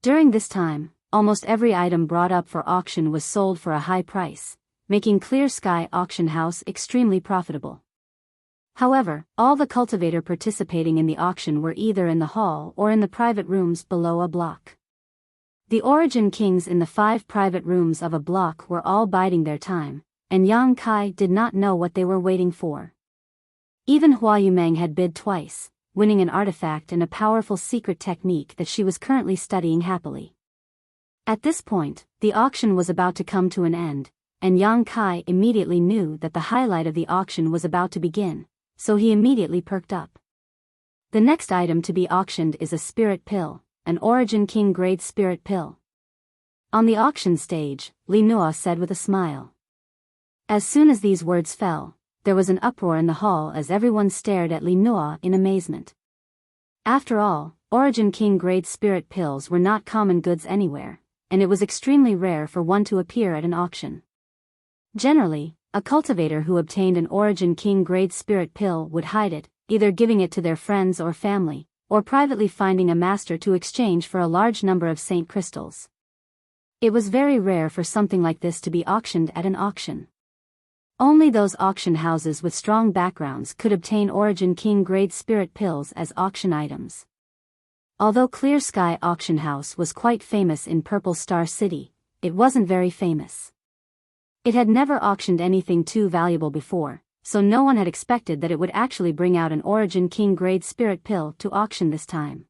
During this time, almost every item brought up for auction was sold for a high price, making Clear Sky Auction House extremely profitable. However, all the cultivator participating in the auction were either in the hall or in the private rooms below a block. The Origin Kings in the 5 private rooms of a block were all biding their time, and Yang Kai did not know what they were waiting for. Even Hua Yumeng had bid twice, winning an artifact and a powerful secret technique that she was currently studying happily. At this point, the auction was about to come to an end, and Yang Kai immediately knew that the highlight of the auction was about to begin, so he immediately perked up. The next item to be auctioned is a spirit pill, an Origin King grade spirit pill. On the auction stage, Li Nua said with a smile. As soon as these words fell, there was an uproar in the hall as everyone stared at Li Nua in amazement. After all, Origin King grade spirit pills were not common goods anywhere, and it was extremely rare for one to appear at an auction. Generally, a cultivator who obtained an Origin King grade spirit pill would hide it, either giving it to their friends or family, or privately finding a master to exchange for a large number of saint crystals. It was very rare for something like this to be auctioned at an auction. Only those auction houses with strong backgrounds could obtain Origin King grade spirit pills as auction items. Although Clear Sky Auction House was quite famous in Purple Star City, it wasn't very famous. It had never auctioned anything too valuable before, so no one had expected that it would actually bring out an Origin King grade spirit pill to auction this time.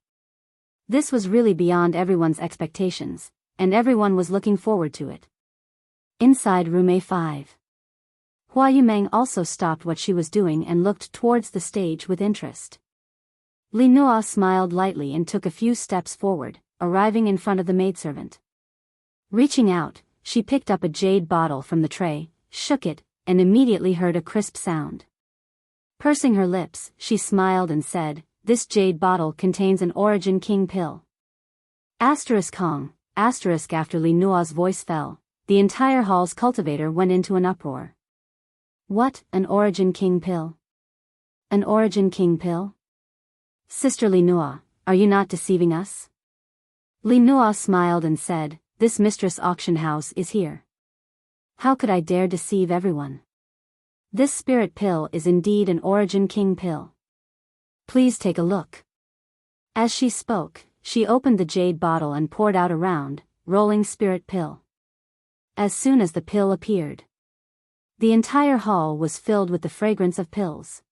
This was really beyond everyone's expectations, and everyone was looking forward to it. Inside room A5. Hua Yumeng also stopped what she was doing and looked towards the stage with interest. Li Nua smiled lightly and took a few steps forward, arriving in front of the maidservant. Reaching out, she picked up a jade bottle from the tray, shook it, and immediately heard a crisp sound. Pursing her lips, she smiled and said, "This jade bottle contains an Origin King pill." Kong, after Li Nua's voice fell, the entire hall's cultivator went into an uproar. What, an Origin King pill? An Origin King pill? Sister Li Nua, are you not deceiving us? Li Nua smiled and said, "This mistress auction house is here. How could I dare deceive everyone? This spirit pill is indeed an Origin King pill. Please take a look." As she spoke, she opened the jade bottle and poured out a round, rolling spirit pill. As soon as the pill appeared, the entire hall was filled with the fragrance of pills.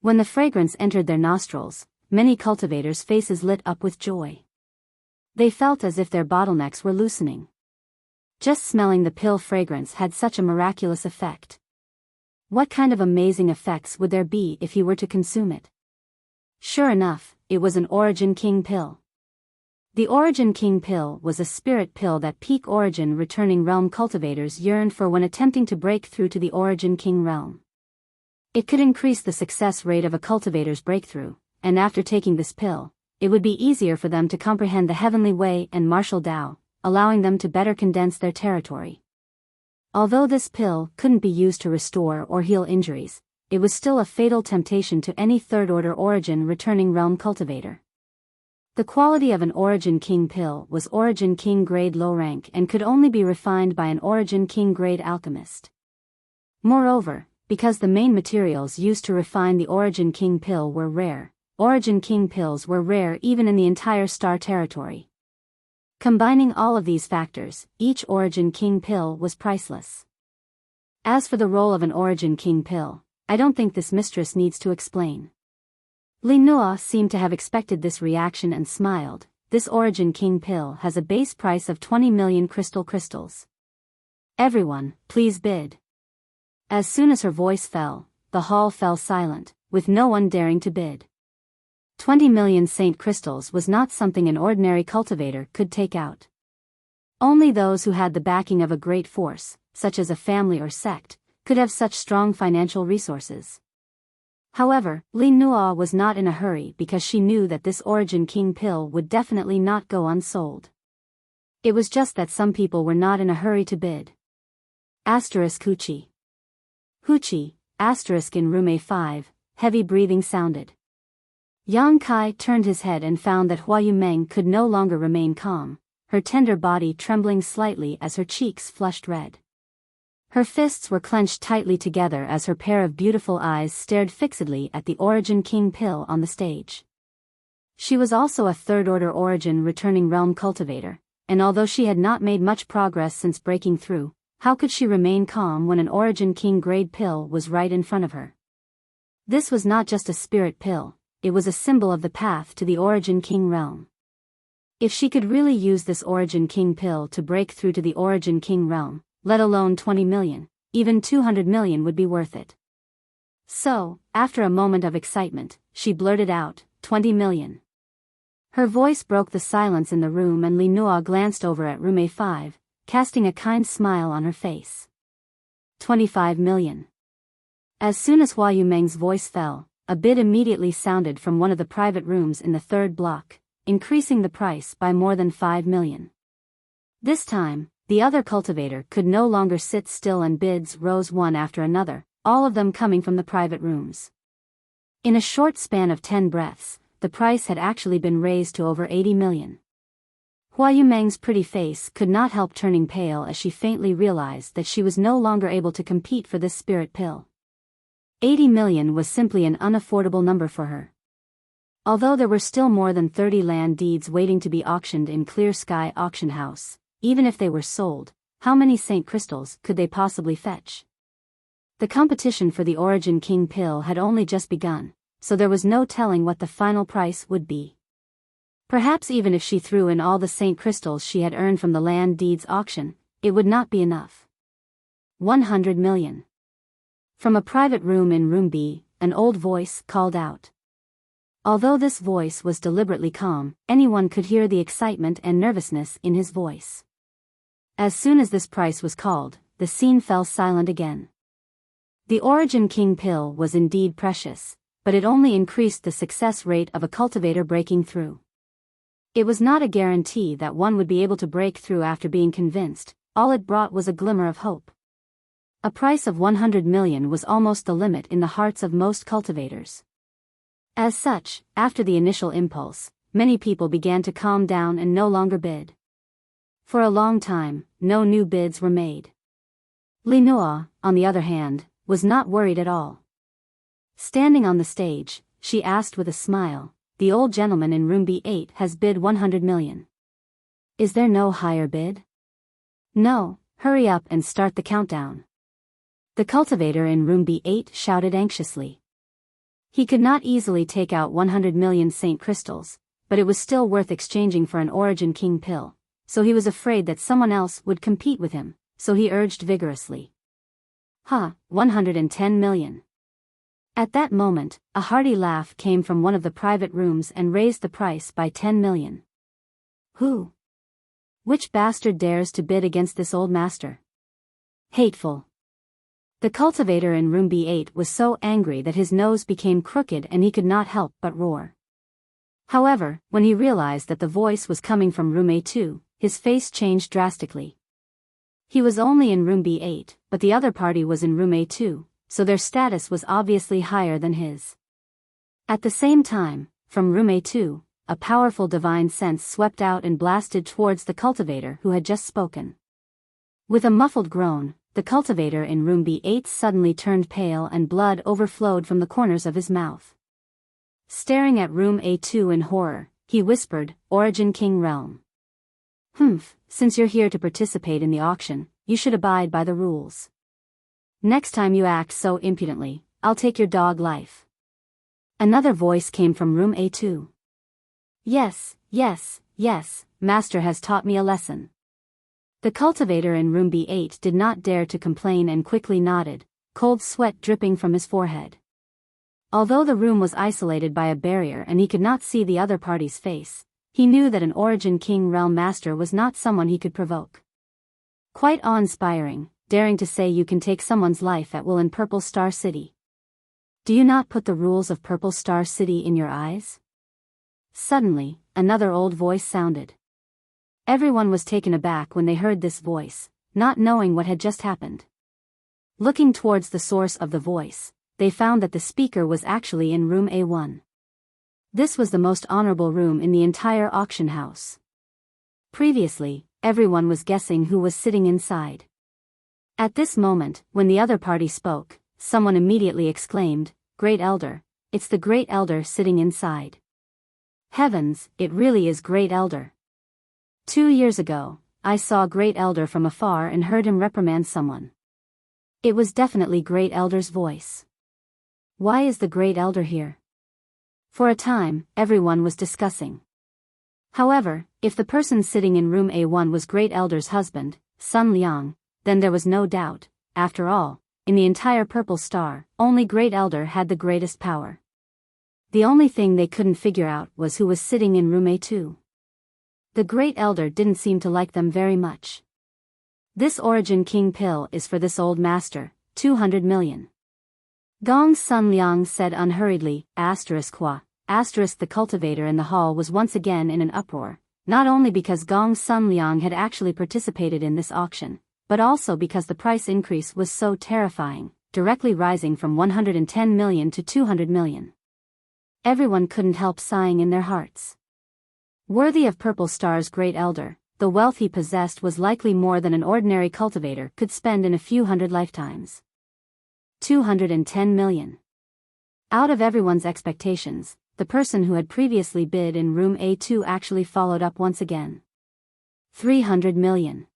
When the fragrance entered their nostrils, many cultivators' faces lit up with joy. They felt as if their bottlenecks were loosening. Just smelling the pill fragrance had such a miraculous effect. What kind of amazing effects would there be if you were to consume it? Sure enough, it was an Origin King pill. The Origin King pill was a spirit pill that peak Origin returning realm cultivators yearned for when attempting to break through to the Origin King realm. It could increase the success rate of a cultivator's breakthrough, and after taking this pill, it would be easier for them to comprehend the heavenly way and martial Tao, allowing them to better condense their territory. Although this pill couldn't be used to restore or heal injuries, it was still a fatal temptation to any third-order Origin returning realm cultivator. The quality of an Origin King pill was Origin King grade low rank and could only be refined by an Origin King grade alchemist. Moreover, because the main materials used to refine the Origin King pill were rare, Origin King pills were rare even in the entire star territory. Combining all of these factors, each Origin King pill was priceless. As for the role of an Origin King pill, I don't think this mistress needs to explain. Li Nua seemed to have expected this reaction and smiled. This Origin King pill has a base price of 20 million crystals. Everyone, please bid. As soon as her voice fell, the hall fell silent, with no one daring to bid. 20 million saint crystals was not something an ordinary cultivator could take out. Only those who had the backing of a great force, such as a family or sect, could have such strong financial resources. However, Li Nua was not in a hurry because she knew that this Origin King pill would definitely not go unsold. It was just that some people were not in a hurry to bid. Huchi. In room A5, heavy breathing sounded. Yang Kai turned his head and found that Hua Yumeng could no longer remain calm, her tender body trembling slightly as her cheeks flushed red. Her fists were clenched tightly together as her pair of beautiful eyes stared fixedly at the Origin King pill on the stage. She was also a third-order Origin returning realm cultivator, and although she had not made much progress since breaking through, how could she remain calm when an Origin King grade pill was right in front of her? This was not just a spirit pill, it was a symbol of the path to the Origin King realm. If she could really use this Origin King pill to break through to the Origin King realm, let alone 20 million, even 200 million would be worth it. So, after a moment of excitement, she blurted out, 20 million. Her voice broke the silence in the room and Li Nua glanced over at room A5, casting a kind smile on her face. 25 million. As soon as Hua Yumeng's voice fell, a bid immediately sounded from one of the private rooms in the third block, increasing the price by more than 5 million. This time, the other cultivator could no longer sit still and bids rose one after another, all of them coming from the private rooms. In a short span of 10 breaths, the price had actually been raised to over 80 million. Hua Yumeng's pretty face could not help turning pale as she faintly realized that she was no longer able to compete for this spirit pill. 80 million was simply an unaffordable number for her. Although there were still more than 30 land deeds waiting to be auctioned in Clear Sky Auction House, even if they were sold, how many Saint Crystals could they possibly fetch? The competition for the Origin King pill had only just begun, so there was no telling what the final price would be. Perhaps even if she threw in all the Saint Crystals she had earned from the land deeds auction, it would not be enough. 100 million. From a private room in room B, an old voice called out. Although this voice was deliberately calm, anyone could hear the excitement and nervousness in his voice. As soon as this price was called, the scene fell silent again. The Origin King pill was indeed precious, but it only increased the success rate of a cultivator breaking through. It was not a guarantee that one would be able to break through after being convinced, all it brought was a glimmer of hope. A price of 100 million was almost the limit in the hearts of most cultivators. As such, after the initial impulse, many people began to calm down and no longer bid. For a long time, no new bids were made. Li Nua, on the other hand, was not worried at all. Standing on the stage, she asked with a smile, "The old gentleman in room B8 has bid 100 million. Is there no higher bid?" "No, hurry up and start the countdown." The cultivator in room B8 shouted anxiously. He could not easily take out 100 million Saint Crystals, but it was still worth exchanging for an Origin King pill, so he was afraid that someone else would compete with him, so he urged vigorously. 110 million. At that moment, a hearty laugh came from one of the private rooms and raised the price by 10 million. Who? Which bastard dares to bid against this old master? Hateful. The cultivator in room B8 was so angry that his nose became crooked and he could not help but roar. However, when he realized that the voice was coming from room A2, his face changed drastically. He was only in room B8, but the other party was in room A2, so their status was obviously higher than his. At the same time, from room A2, a powerful divine sense swept out and blasted towards the cultivator who had just spoken. With a muffled groan, the cultivator in room B8 suddenly turned pale and blood overflowed from the corners of his mouth. Staring at room A2 in horror, he whispered, "Origin King realm. Since you're here to participate in the auction, you should abide by the rules. Next time you act so impudently, I'll take your dog life." Another voice came from room A2. Yes, master has taught me a lesson." The cultivator in room B8 did not dare to complain and quickly nodded, cold sweat dripping from his forehead. Although the room was isolated by a barrier and he could not see the other party's face, he knew that an Origin King realm master was not someone he could provoke. Quite awe-inspiring, daring to say you can take someone's life at will in Purple Star City. Do you not put the rules of Purple Star City in your eyes? Suddenly, another old voice sounded. Everyone was taken aback when they heard this voice, not knowing what had just happened. Looking towards the source of the voice, they found that the speaker was actually in room A1. This was the most honorable room in the entire auction house. Previously, everyone was guessing who was sitting inside. At this moment, when the other party spoke, someone immediately exclaimed, "Great Elder, it's the Great Elder sitting inside." Heavens, it really is Great Elder. 2 years ago, I saw Great Elder from afar and heard him reprimand someone. It was definitely Great Elder's voice. Why is the Great Elder here? For a time, everyone was discussing. However, if the person sitting in room A1 was Great Elder's husband, Sun Liang, then there was no doubt. After all, in the entire Purple Star, only Great Elder had the greatest power. The only thing they couldn't figure out was who was sitting in room A2. The Great Elder didn't seem to like them very much. "This Origin King pill is for this old master, 200 million. Gong Sun Liang said unhurriedly, *Hua. The cultivator in the hall was once again in an uproar, not only because Gong Sun Liang had actually participated in this auction, but also because the price increase was so terrifying, directly rising from 110 million to 200 million. Everyone couldn't help sighing in their hearts. Worthy of Purple Star's Great Elder, the wealth he possessed was likely more than an ordinary cultivator could spend in a few hundred lifetimes. 210 million. Out of everyone's expectations, the person who had previously bid in room A2 actually followed up once again. 300 million.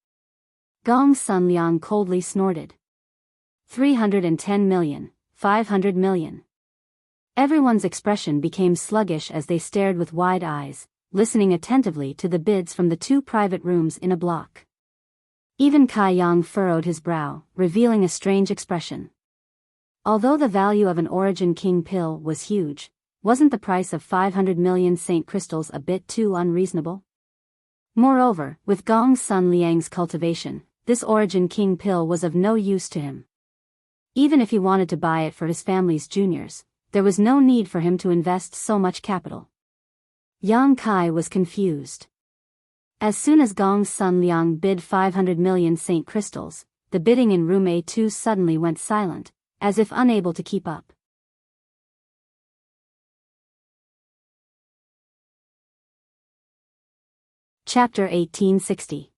Gong Sun Liang coldly snorted. 310 million, 500 million. Everyone's expression became sluggish as they stared with wide eyes, listening attentively to the bids from the 2 private rooms in a block. Even Kai Yang furrowed his brow, revealing a strange expression. Although the value of an Origin King pill was huge, wasn't the price of 500 million Saint crystals a bit too unreasonable? Moreover, with Gong Sun Liang's cultivation, this Origin King pill was of no use to him. Even if he wanted to buy it for his family's juniors, there was no need for him to invest so much capital. Yang Kai was confused. As soon as Gong Sun Liang bid 500 million Saint crystals, the bidding in room A2 suddenly went silent, as if unable to keep up. Chapter 1860.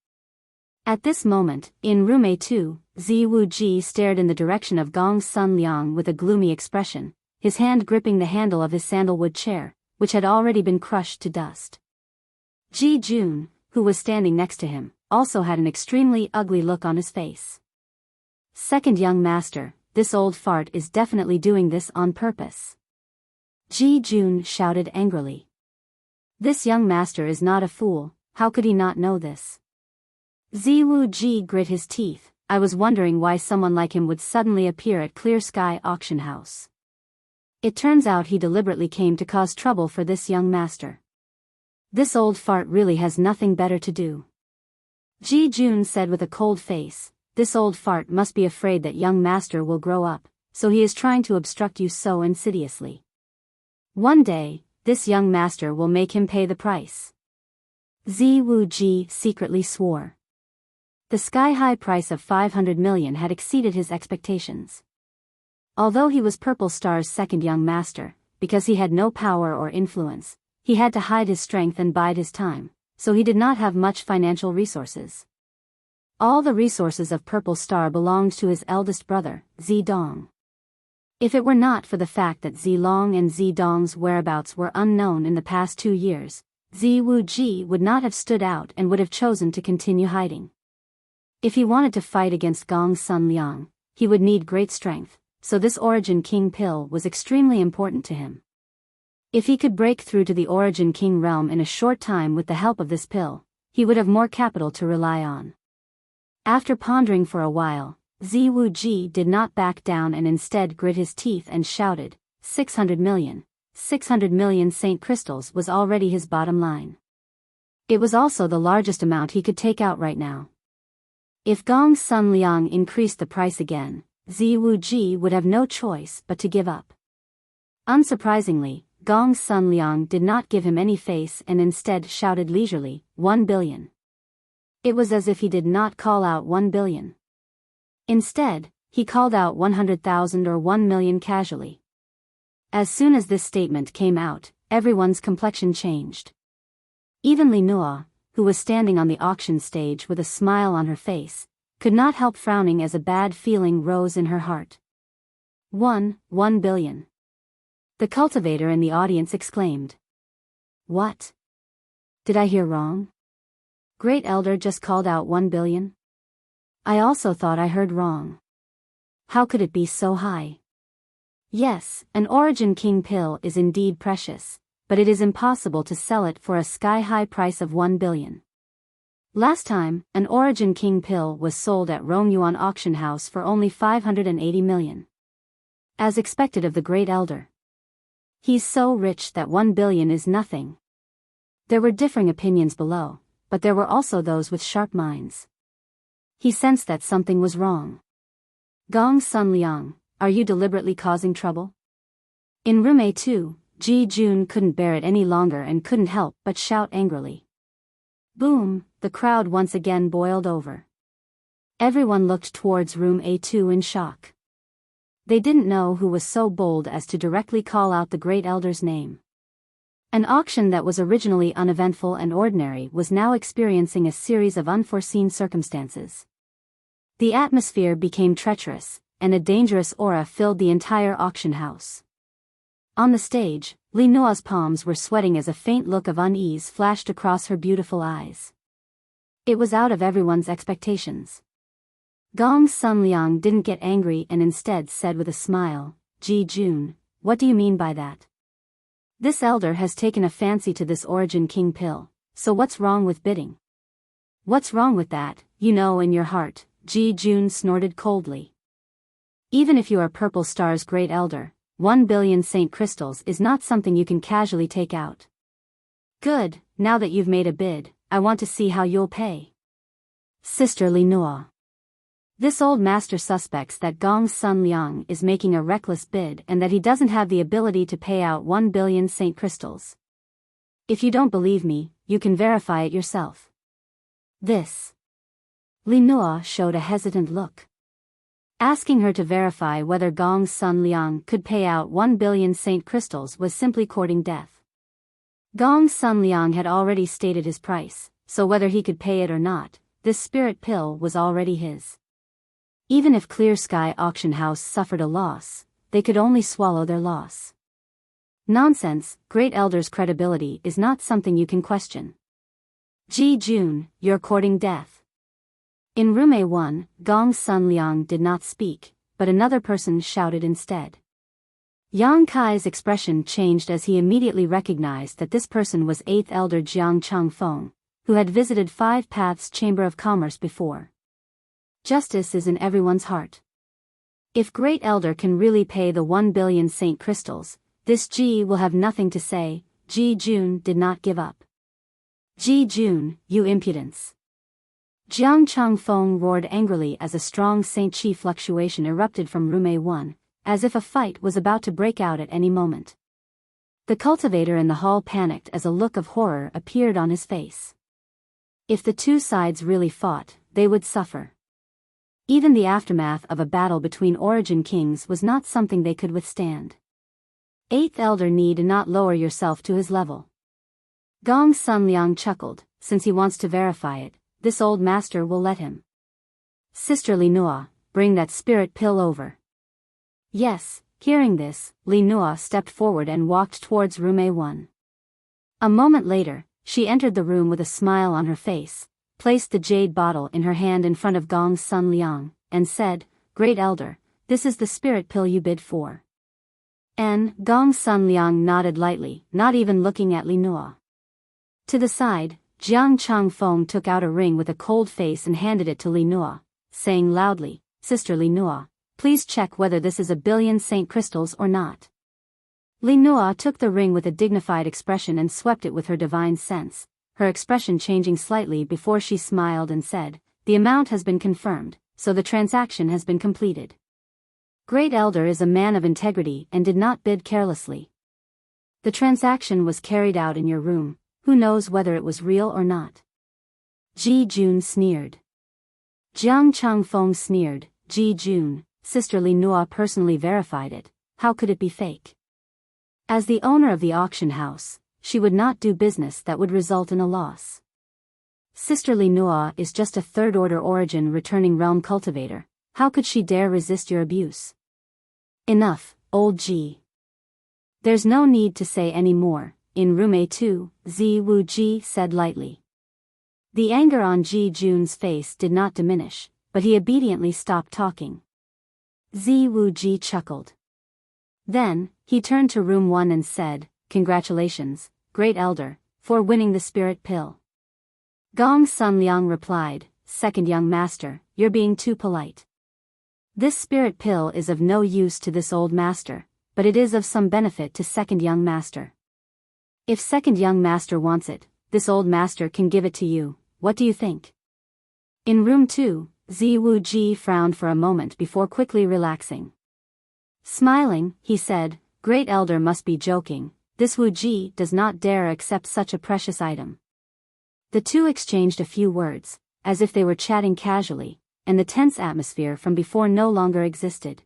At this moment, in room A2, Ziwu Ji stared in the direction of Gong Sun Liang with a gloomy expression, his hand gripping the handle of his sandalwood chair, which had already been crushed to dust. Ji Jun, who was standing next to him, also had an extremely ugly look on his face. "Second young master, this old fart is definitely doing this on purpose." Ji Jun shouted angrily. This young master is not a fool, how could he not know this? Ziwu Ji grit his teeth. I was wondering why someone like him would suddenly appear at Clear Sky Auction House. It turns out he deliberately came to cause trouble for this young master. This old fart really has nothing better to do. Ji Jun said with a cold face, "This old fart must be afraid that young master will grow up, so he is trying to obstruct you so insidiously. One day, this young master will make him pay the price." Ziwu Ji secretly swore. The sky-high price of 500 million had exceeded his expectations. Although he was Purple Star's second young master, because he had no power or influence, he had to hide his strength and bide his time, so he did not have much financial resources. All the resources of Purple Star belonged to his eldest brother, Zidong. If it were not for the fact that Zilong and Zidong's whereabouts were unknown in the past 2 years, Ziwu Ji would not have stood out and would have chosen to continue hiding. If he wanted to fight against Gong Sun Liang, he would need great strength, so this Origin King pill was extremely important to him. If he could break through to the Origin King realm in a short time with the help of this pill, he would have more capital to rely on. After pondering for a while, Ziwu Ji did not back down and instead grit his teeth and shouted, 600 million. 600 million Saint crystals was already his bottom line. It was also the largest amount he could take out right now. If Gong Sun Liang increased the price again, Ziwu Ji would have no choice but to give up. Unsurprisingly, Gong Sun Liang did not give him any face and instead shouted leisurely, 1 billion. It was as if he did not call out 1 billion. Instead, he called out 100,000 or 1 million casually. As soon as this statement came out, everyone's complexion changed. Even Li Nuo, who was standing on the auction stage with a smile on her face, could not help frowning as a bad feeling rose in her heart. 1 billion. The cultivator in the audience exclaimed. What? Did I hear wrong? Great Elder just called out 1 billion? I also thought I heard wrong. How could it be so high? Yes, an Origin King pill is indeed precious, but it is impossible to sell it for a sky-high price of 1 billion. Last time, an Origin King pill was sold at Rongyuan auction house for only 580 million. As expected of the Great Elder. He's so rich that 1 billion is nothing. There were differing opinions below, but there were also those with sharp minds. He sensed that something was wrong. Gong Sun Liang, are you deliberately causing trouble? In room A2, Ji Jun couldn't bear it any longer and couldn't help but shout angrily. Boom, the crowd once again boiled over. Everyone looked towards room A2 in shock. They didn't know who was so bold as to directly call out the Great Elder's name. An auction that was originally uneventful and ordinary was now experiencing a series of unforeseen circumstances. The atmosphere became treacherous, and a dangerous aura filled the entire auction house. On the stage, Li Nuo's palms were sweating as a faint look of unease flashed across her beautiful eyes. It was out of everyone's expectations. Gong Sun Liang didn't get angry and instead said with a smile, Ji Jun, what do you mean by that? This elder has taken a fancy to this Origin King pill, so what's wrong with bidding? What's wrong with that, you know in your heart, Ji Jun snorted coldly. Even if you are Purple Star's Great Elder, 1 billion Saint Crystals is not something you can casually take out. Good, now that you've made a bid, I want to see how you'll pay. Sister Li Nuo. This old master suspects that Gong Sun Liang is making a reckless bid and that he doesn't have the ability to pay out 1 billion Saint Crystals. If you don't believe me, you can verify it yourself. This. Li Nuo showed a hesitant look. Asking her to verify whether Gong Sun Liang could pay out 1 billion Saint Crystals was simply courting death. Gong Sun Liang had already stated his price, so whether he could pay it or not, this spirit pill was already his. Even if Clear Sky Auction House suffered a loss, they could only swallow their loss. Nonsense, Great Elder's credibility is not something you can question. Ji Jun, you're courting death. In room A1, Gong Sun Liang did not speak, but another person shouted instead. Yang Kai's expression changed as he immediately recognized that this person was 8th Elder Jiang Changfeng, who had visited Five Paths Chamber of Commerce before. Justice is in everyone's heart. If Great Elder can really pay the 1 billion Saint Crystals, this Ji will have nothing to say. Ji Jun did not give up. Ji Jun, you impudence. Jiang Changfeng roared angrily as a strong Saint Chi fluctuation erupted from room A1, as if a fight was about to break out at any moment. The cultivator in the hall panicked as a look of horror appeared on his face. If the two sides really fought, they would suffer. Even the aftermath of a battle between Origin Kings was not something they could withstand. 8th Elder need not lower yourself to his level. Gong Sun Liang chuckled, since he wants to verify it, this old master will let him. Sister Li Nuo, bring that spirit pill over. Yes, hearing this, Li Nuo stepped forward and walked towards room A1. A moment later, she entered the room with a smile on her face, placed the jade bottle in her hand in front of Gong Sun Liang, and said, Great Elder, this is the spirit pill you bid for. Gong Sun Liang nodded lightly, not even looking at Li Nuo. To the side, Jiang Changfeng took out a ring with a cold face and handed it to Li Nuo, saying loudly, Sister Li Nuo, please check whether this is 1 billion Saint Crystals or not. Li Nuo took the ring with a dignified expression and swept it with her divine sense, her expression changing slightly before she smiled and said, the amount has been confirmed, so the transaction has been completed. Great Elder is a man of integrity and did not bid carelessly. The transaction was carried out in your room. Who knows whether it was real or not? Ji Jun sneered. Jiang Changfeng sneered, Ji Jun, Sister Li Nua personally verified it. How could it be fake? As the owner of the auction house, she would not do business that would result in a loss. Sister Li Nua is just a third-order origin returning realm cultivator. How could she dare resist your abuse? Enough, old G. There's no need to say any more. In room A2, Zi Wu Ji said lightly. The anger on Ji Jun's face did not diminish, but he obediently stopped talking. Zi Wu Ji chuckled. Then, he turned to room 1 and said, "Congratulations, Great Elder, for winning the spirit pill." Gong Sun Liang replied, "Second young master, you're being too polite. This spirit pill is of no use to this old master, but it is of some benefit to second young master. If second young master wants it, this old master can give it to you. What do you think?" In room 2, Zi Wu Ji frowned for a moment before quickly relaxing. Smiling, he said, "Great Elder must be joking. This Wu Ji does not dare accept such a precious item." The two exchanged a few words, as if they were chatting casually, and the tense atmosphere from before no longer existed.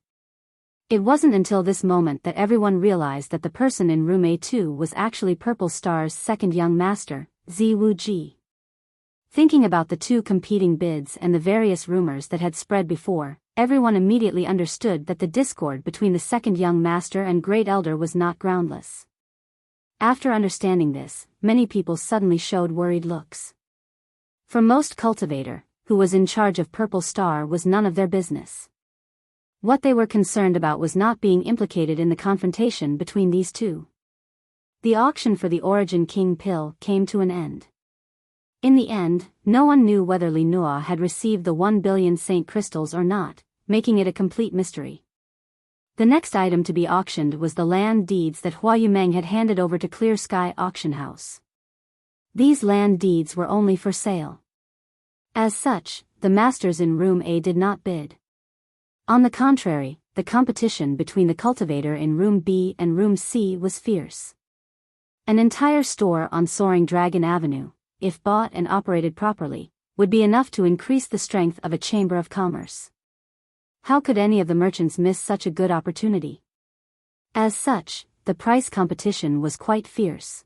It wasn't until this moment that everyone realized that the person in room A2 was actually Purple Star's second young master, Zi Wu Ji. Thinking about the two competing bids and the various rumors that had spread before, everyone immediately understood that the discord between the second young master and Great Elder was not groundless. After understanding this, many people suddenly showed worried looks. For most cultivator, who was in charge of Purple Star was none of their business. What they were concerned about was not being implicated in the confrontation between these two. The auction for the Origin King pill came to an end. In the end, no one knew whether Li Nua had received the 1 billion Saint Crystals or not, making it a complete mystery. The next item to be auctioned was the land deeds that Hua Yumeng had handed over to Clear Sky Auction House. These land deeds were only for sale. As such, the masters in room A did not bid. On the contrary, the competition between the cultivator in room B and room C was fierce. An entire store on Soaring Dragon Avenue, if bought and operated properly, would be enough to increase the strength of a chamber of commerce. How could any of the merchants miss such a good opportunity? As such, the price competition was quite fierce.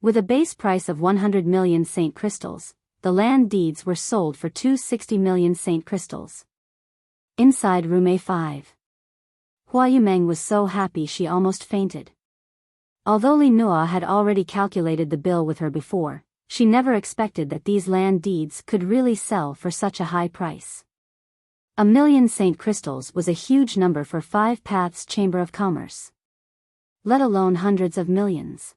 With a base price of 100 million Saint Crystals, the land deeds were sold for 260 million Saint Crystals. Inside room A5. Hua Yumeng was so happy she almost fainted. Although Li Nua had already calculated the bill with her before, she never expected that these land deeds could really sell for such a high price. 1 million Saint Crystals was a huge number for 5 Paths Chamber of Commerce. Let alone hundreds of millions.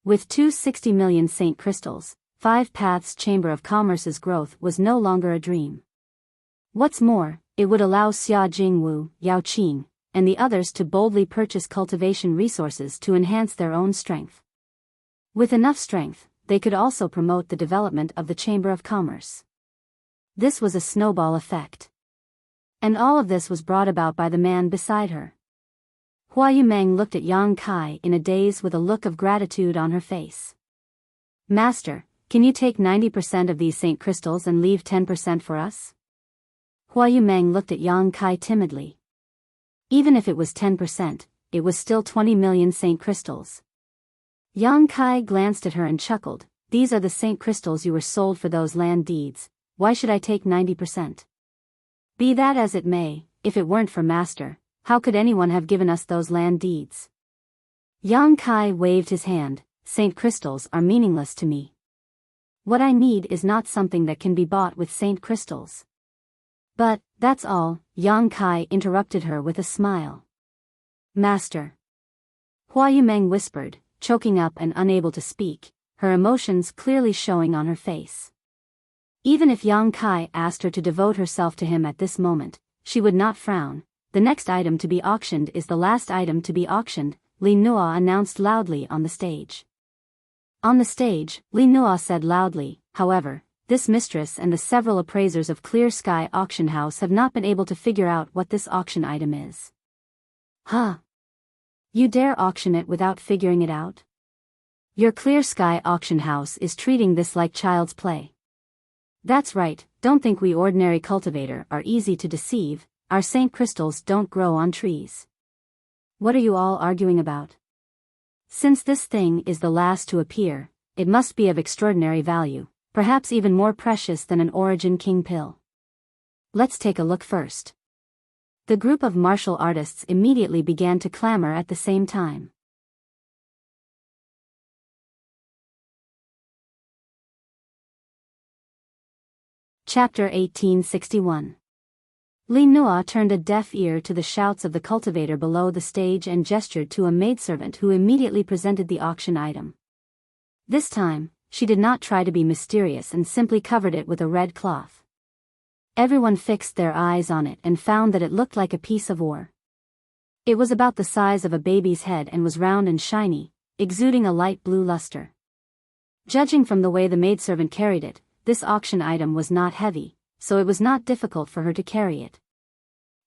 With 260 million Saint Crystals, 5 Paths Chamber of Commerce's growth was no longer a dream. What's more, it would allow Xia Jingwu, Yao Qing, and the others to boldly purchase cultivation resources to enhance their own strength. With enough strength, they could also promote the development of the Chamber of Commerce. This was a snowball effect. And all of this was brought about by the man beside her. Hua Yumeng looked at Yang Kai in a daze with a look of gratitude on her face. "Master, can you take 90% of these Saint Crystals and leave 10% for us?" Hua Yumeng looked at Yang Kai timidly. Even if it was 10%, it was still 20 million Saint Crystals. Yang Kai glanced at her and chuckled, "These are the Saint Crystals you were sold for those land deeds. Why should I take 90%? Be that as it may, if it weren't for Master, how could anyone have given us those land deeds?" Yang Kai waved his hand, "Saint Crystals are meaningless to me. What I need is not something that can be bought with Saint Crystals." "But, that's all," Yang Kai interrupted her with a smile. "Master." Hua Yumeng whispered, choking up and unable to speak, her emotions clearly showing on her face. Even if Yang Kai asked her to devote herself to him at this moment, she would not frown. "The next item to be auctioned is the last item to be auctioned," Li Nua announced loudly on the stage. On the stage, Li Nua said loudly, "However, this mistress and the several appraisers of Clear Sky Auction House have not been able to figure out what this auction item is." "Huh? You dare auction it without figuring it out? Your Clear Sky Auction House is treating this like child's play." "That's right, don't think we ordinary cultivator are easy to deceive," our saint crystals don't grow on trees. What are you all arguing about? Since this thing is the last to appear, it must be of extraordinary value, perhaps even more precious than an Origin King pill. Let's take a look first. The group of martial artists immediately began to clamor at the same time. Chapter 1861. Li Nua turned a deaf ear to the shouts of the cultivator below the stage and gestured to a maidservant who immediately presented the auction item. This time, she did not try to be mysterious and simply covered it with a red cloth. Everyone fixed their eyes on it and found that it looked like a piece of ore. It was about the size of a baby's head and was round and shiny, exuding a light blue luster. Judging from the way the maidservant carried it, this auction item was not heavy, so it was not difficult for her to carry it.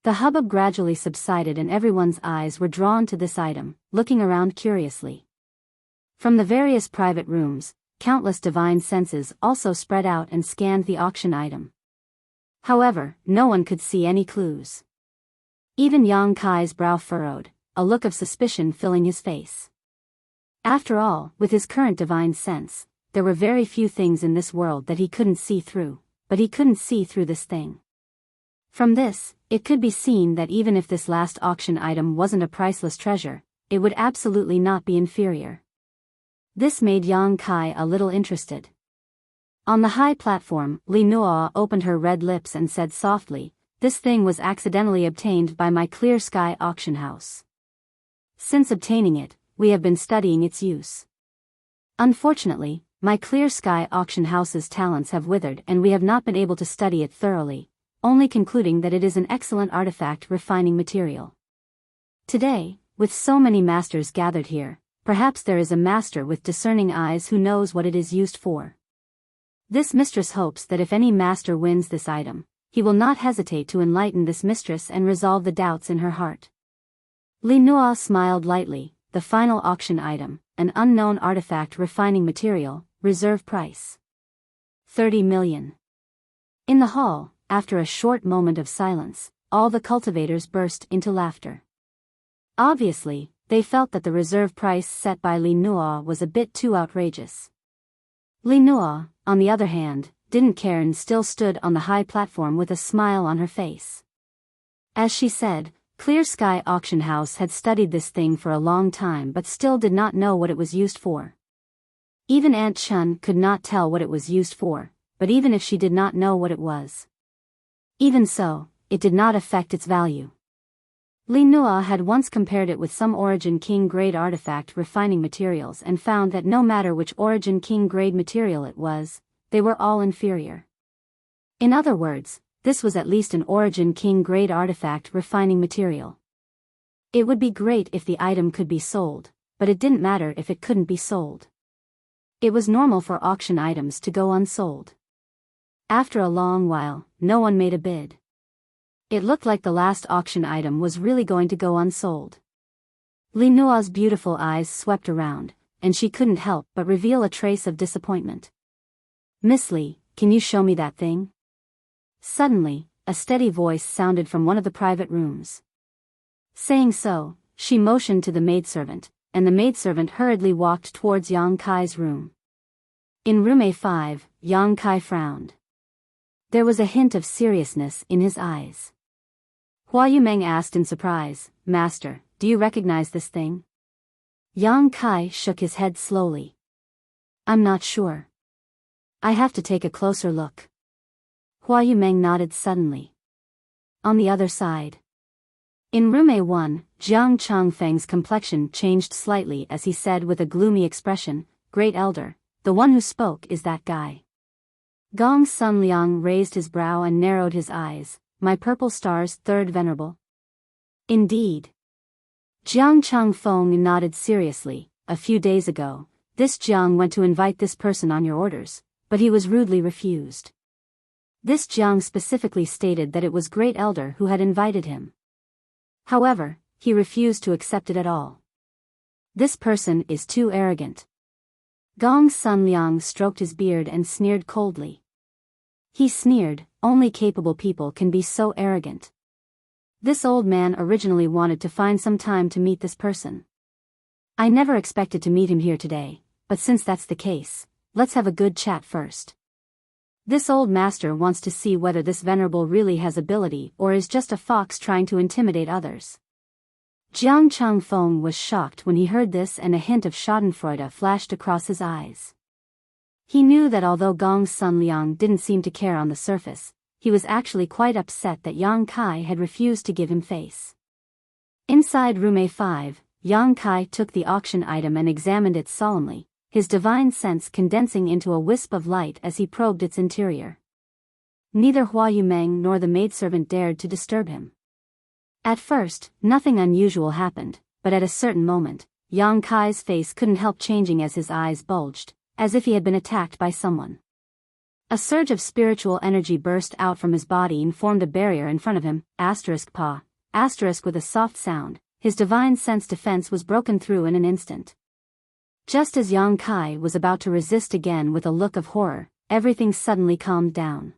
The hubbub gradually subsided and everyone's eyes were drawn to this item, looking around curiously. From the various private rooms, countless divine senses also spread out and scanned the auction item. However, no one could see any clues. Even Yang Kai's brow furrowed, a look of suspicion filling his face. After all, with his current divine sense, there were very few things in this world that he couldn't see through, but he couldn't see through this thing. From this, it could be seen that even if this last auction item wasn't a priceless treasure, it would absolutely not be inferior. This made Yang Kai a little interested. On the high platform, Li Nua opened her red lips and said softly, "This thing was accidentally obtained by my Clear Sky auction house. Since obtaining it, we have been studying its use. Unfortunately, my Clear Sky auction house's talents have withered and we have not been able to study it thoroughly, only concluding that it is an excellent artifact refining material. Today, with so many masters gathered here, perhaps there is a master with discerning eyes who knows what it is used for. This mistress hopes that if any master wins this item, he will not hesitate to enlighten this mistress and resolve the doubts in her heart." Li Nua smiled lightly. The final auction item, an unknown artifact refining material, reserve price 30 million. In the hall, after a short moment of silence, all the cultivators burst into laughter. Obviously, they felt that the reserve price set by Li Nua was a bit too outrageous. Li Nua, on the other hand, didn't care and still stood on the high platform with a smile on her face. As she said, Clear Sky Auction House had studied this thing for a long time but still did not know what it was used for. Even Aunt Chun could not tell what it was used for, but even if she did not know what it was. Even so, it did not affect its value. Li Nua had once compared it with some Origin King grade artifact refining materials and found that no matter which Origin King grade material it was, they were all inferior. In other words, this was at least an Origin King grade artifact refining material. It would be great if the item could be sold, but it didn't matter if it couldn't be sold. It was normal for auction items to go unsold. After a long while, no one made a bid. It looked like the last auction item was really going to go unsold. Li Nua's beautiful eyes swept around, and she couldn't help but reveal a trace of disappointment. "Miss Li, can you show me that thing?" Suddenly, a steady voice sounded from one of the private rooms. Saying so, she motioned to the maidservant, and the maidservant hurriedly walked towards Yang Kai's room. In room A5, Yang Kai frowned. There was a hint of seriousness in his eyes. Hua Yumeng asked in surprise, "Master, do you recognize this thing?" Yang Kai shook his head slowly. "I'm not sure. I have to take a closer look." Hua Yumeng nodded suddenly. On the other side. In room A1, Jiang Changfeng's complexion changed slightly as he said with a gloomy expression, "Great Elder, the one who spoke is that guy." Gong Sun Liang raised his brow and narrowed his eyes. "My purple star's third venerable?" "Indeed." Jiang Changfeng nodded seriously. "A few days ago, this Jiang went to invite this person on your orders, but he was rudely refused. This Jiang specifically stated that it was Great Elder who had invited him. However, he refused to accept it at all. This person is too arrogant." Gong Sun Liang stroked his beard and sneered coldly. He sneered, "Only capable people can be so arrogant. This old man originally wanted to find some time to meet this person. I never expected to meet him here today, but since that's the case, let's have a good chat first. This old master wants to see whether this venerable really has ability or is just a fox trying to intimidate others. Jiang Changfeng was shocked when he heard this, and a hint of schadenfreude flashed across his eyes. He knew that although Gong Sunliang didn't seem to care on the surface, he was actually quite upset that Yang Kai had refused to give him face. Inside room A5, Yang Kai took the auction item and examined it solemnly, his divine sense condensing into a wisp of light as he probed its interior. Neither Hua Yumeng nor the maidservant dared to disturb him. At first, nothing unusual happened, but at a certain moment, Yang Kai's face couldn't help changing as his eyes bulged, as if he had been attacked by someone. A surge of spiritual energy burst out from his body and formed a barrier in front of him, *pa, * with a soft sound. His divine sense defense was broken through in an instant. Just as Yang Kai was about to resist again with a look of horror, everything suddenly calmed down.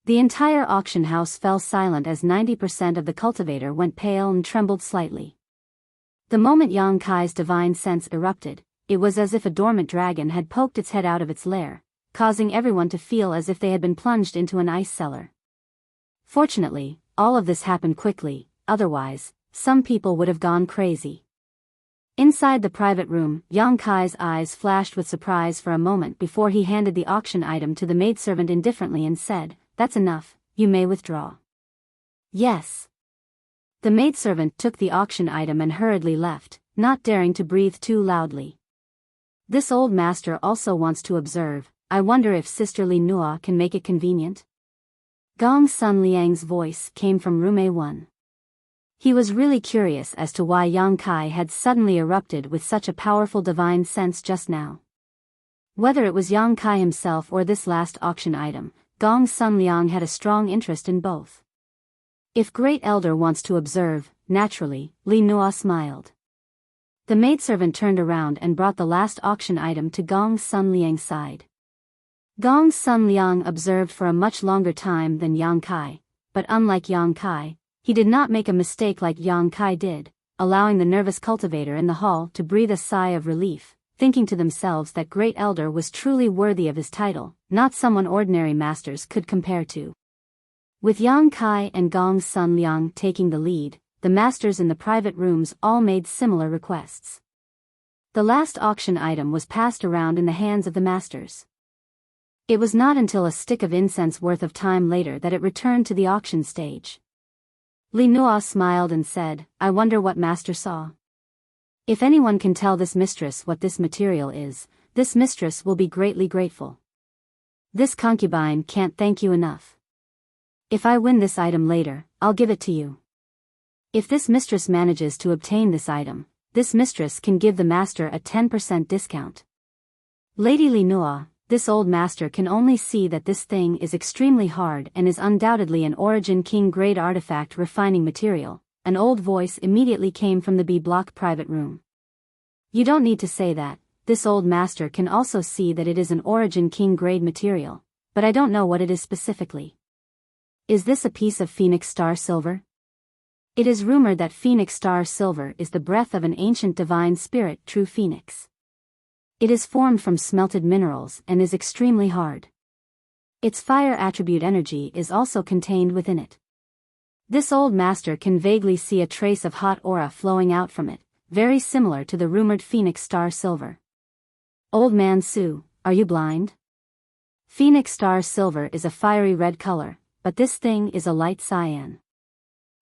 The entire auction house fell silent as 90% of the cultivator went pale and trembled slightly. The moment Yang Kai's divine sense erupted, it was as if a dormant dragon had poked its head out of its lair, causing everyone to feel as if they had been plunged into an ice cellar. Fortunately, all of this happened quickly, otherwise, some people would have gone crazy. Inside the private room, Yang Kai's eyes flashed with surprise for a moment before he handed the auction item to the maidservant indifferently and said, "That's enough, you may withdraw." "Yes." The maidservant took the auction item and hurriedly left, not daring to breathe too loudly. This old master also wants to observe. I wonder if Sister Li Nua can make it convenient? Gong Sun Liang's voice came from room A1. He was really curious as to why Yang Kai had suddenly erupted with such a powerful divine sense just now. Whether it was Yang Kai himself or this last auction item, Gong Sun Liang had a strong interest in both. If Great Elder wants to observe, naturally, Li Nua smiled. The maidservant turned around and brought the last auction item to Gong Sun Liang's side. Gong Sun Liang observed for a much longer time than Yang Kai, but unlike Yang Kai, he did not make a mistake like Yang Kai did, allowing the nervous cultivator in the hall to breathe a sigh of relief, thinking to themselves that Great Elder was truly worthy of his title, not someone ordinary masters could compare to. With Yang Kai and Gong Sun Liang taking the lead, the masters in the private rooms all made similar requests. The last auction item was passed around in the hands of the masters. It was not until a stick of incense worth of time later that it returned to the auction stage. Li Nua smiled and said, "I wonder what master saw. If anyone can tell this mistress what this material is, this mistress will be greatly grateful. This concubine can't thank you enough. If I win this item later, I'll give it to you. If this mistress manages to obtain this item, this mistress can give the master a 10% discount." Lady Li Nua, this old master can only see that this thing is extremely hard and is undoubtedly an Origin King grade artifact refining material. An old voice immediately came from the B block private room. "You don't need to say that, this old master can also see that it is an Origin King grade material, but I don't know what it is specifically. Is this a piece of Phoenix Star Silver? It is rumored that Phoenix Star Silver is the breath of an ancient divine spirit, true Phoenix. It is formed from smelted minerals and is extremely hard. Its fire attribute energy is also contained within it. This old master can vaguely see a trace of hot aura flowing out from it, very similar to the rumored Phoenix Star Silver." "Old man Su, are you blind? Phoenix Star Silver is a fiery red color, but this thing is a light cyan.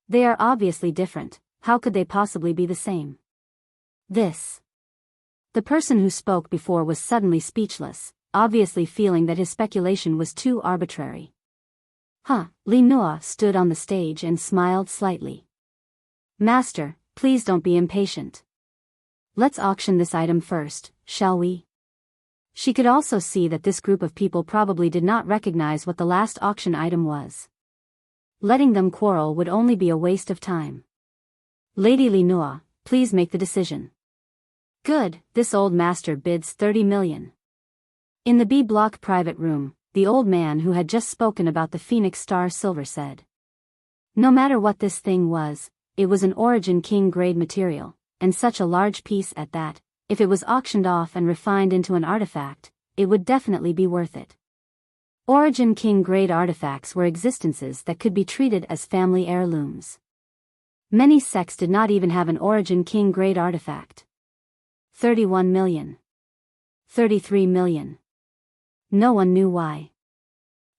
They are obviously different. How could they possibly be the same?" The person who spoke before was suddenly speechless, obviously feeling that his speculation was too arbitrary. Li Nua stood on the stage and smiled slightly. "Master, please don't be impatient. Let's auction this item first, shall we?" She could also see that this group of people probably did not recognize what the last auction item was. Letting them quarrel would only be a waste of time. "Lady Li Nua, please make the decision." "Good, this old master bids 30 million. In the B block private room, the old man who had just spoken about the Phoenix Star Silver said. No matter what this thing was, it was an Origin King grade material, and such a large piece at that. If it was auctioned off and refined into an artifact, it would definitely be worth it. Origin King grade artifacts were existences that could be treated as family heirlooms. Many sects did not even have an Origin King grade artifact. 31 million. 33 million. No one knew why.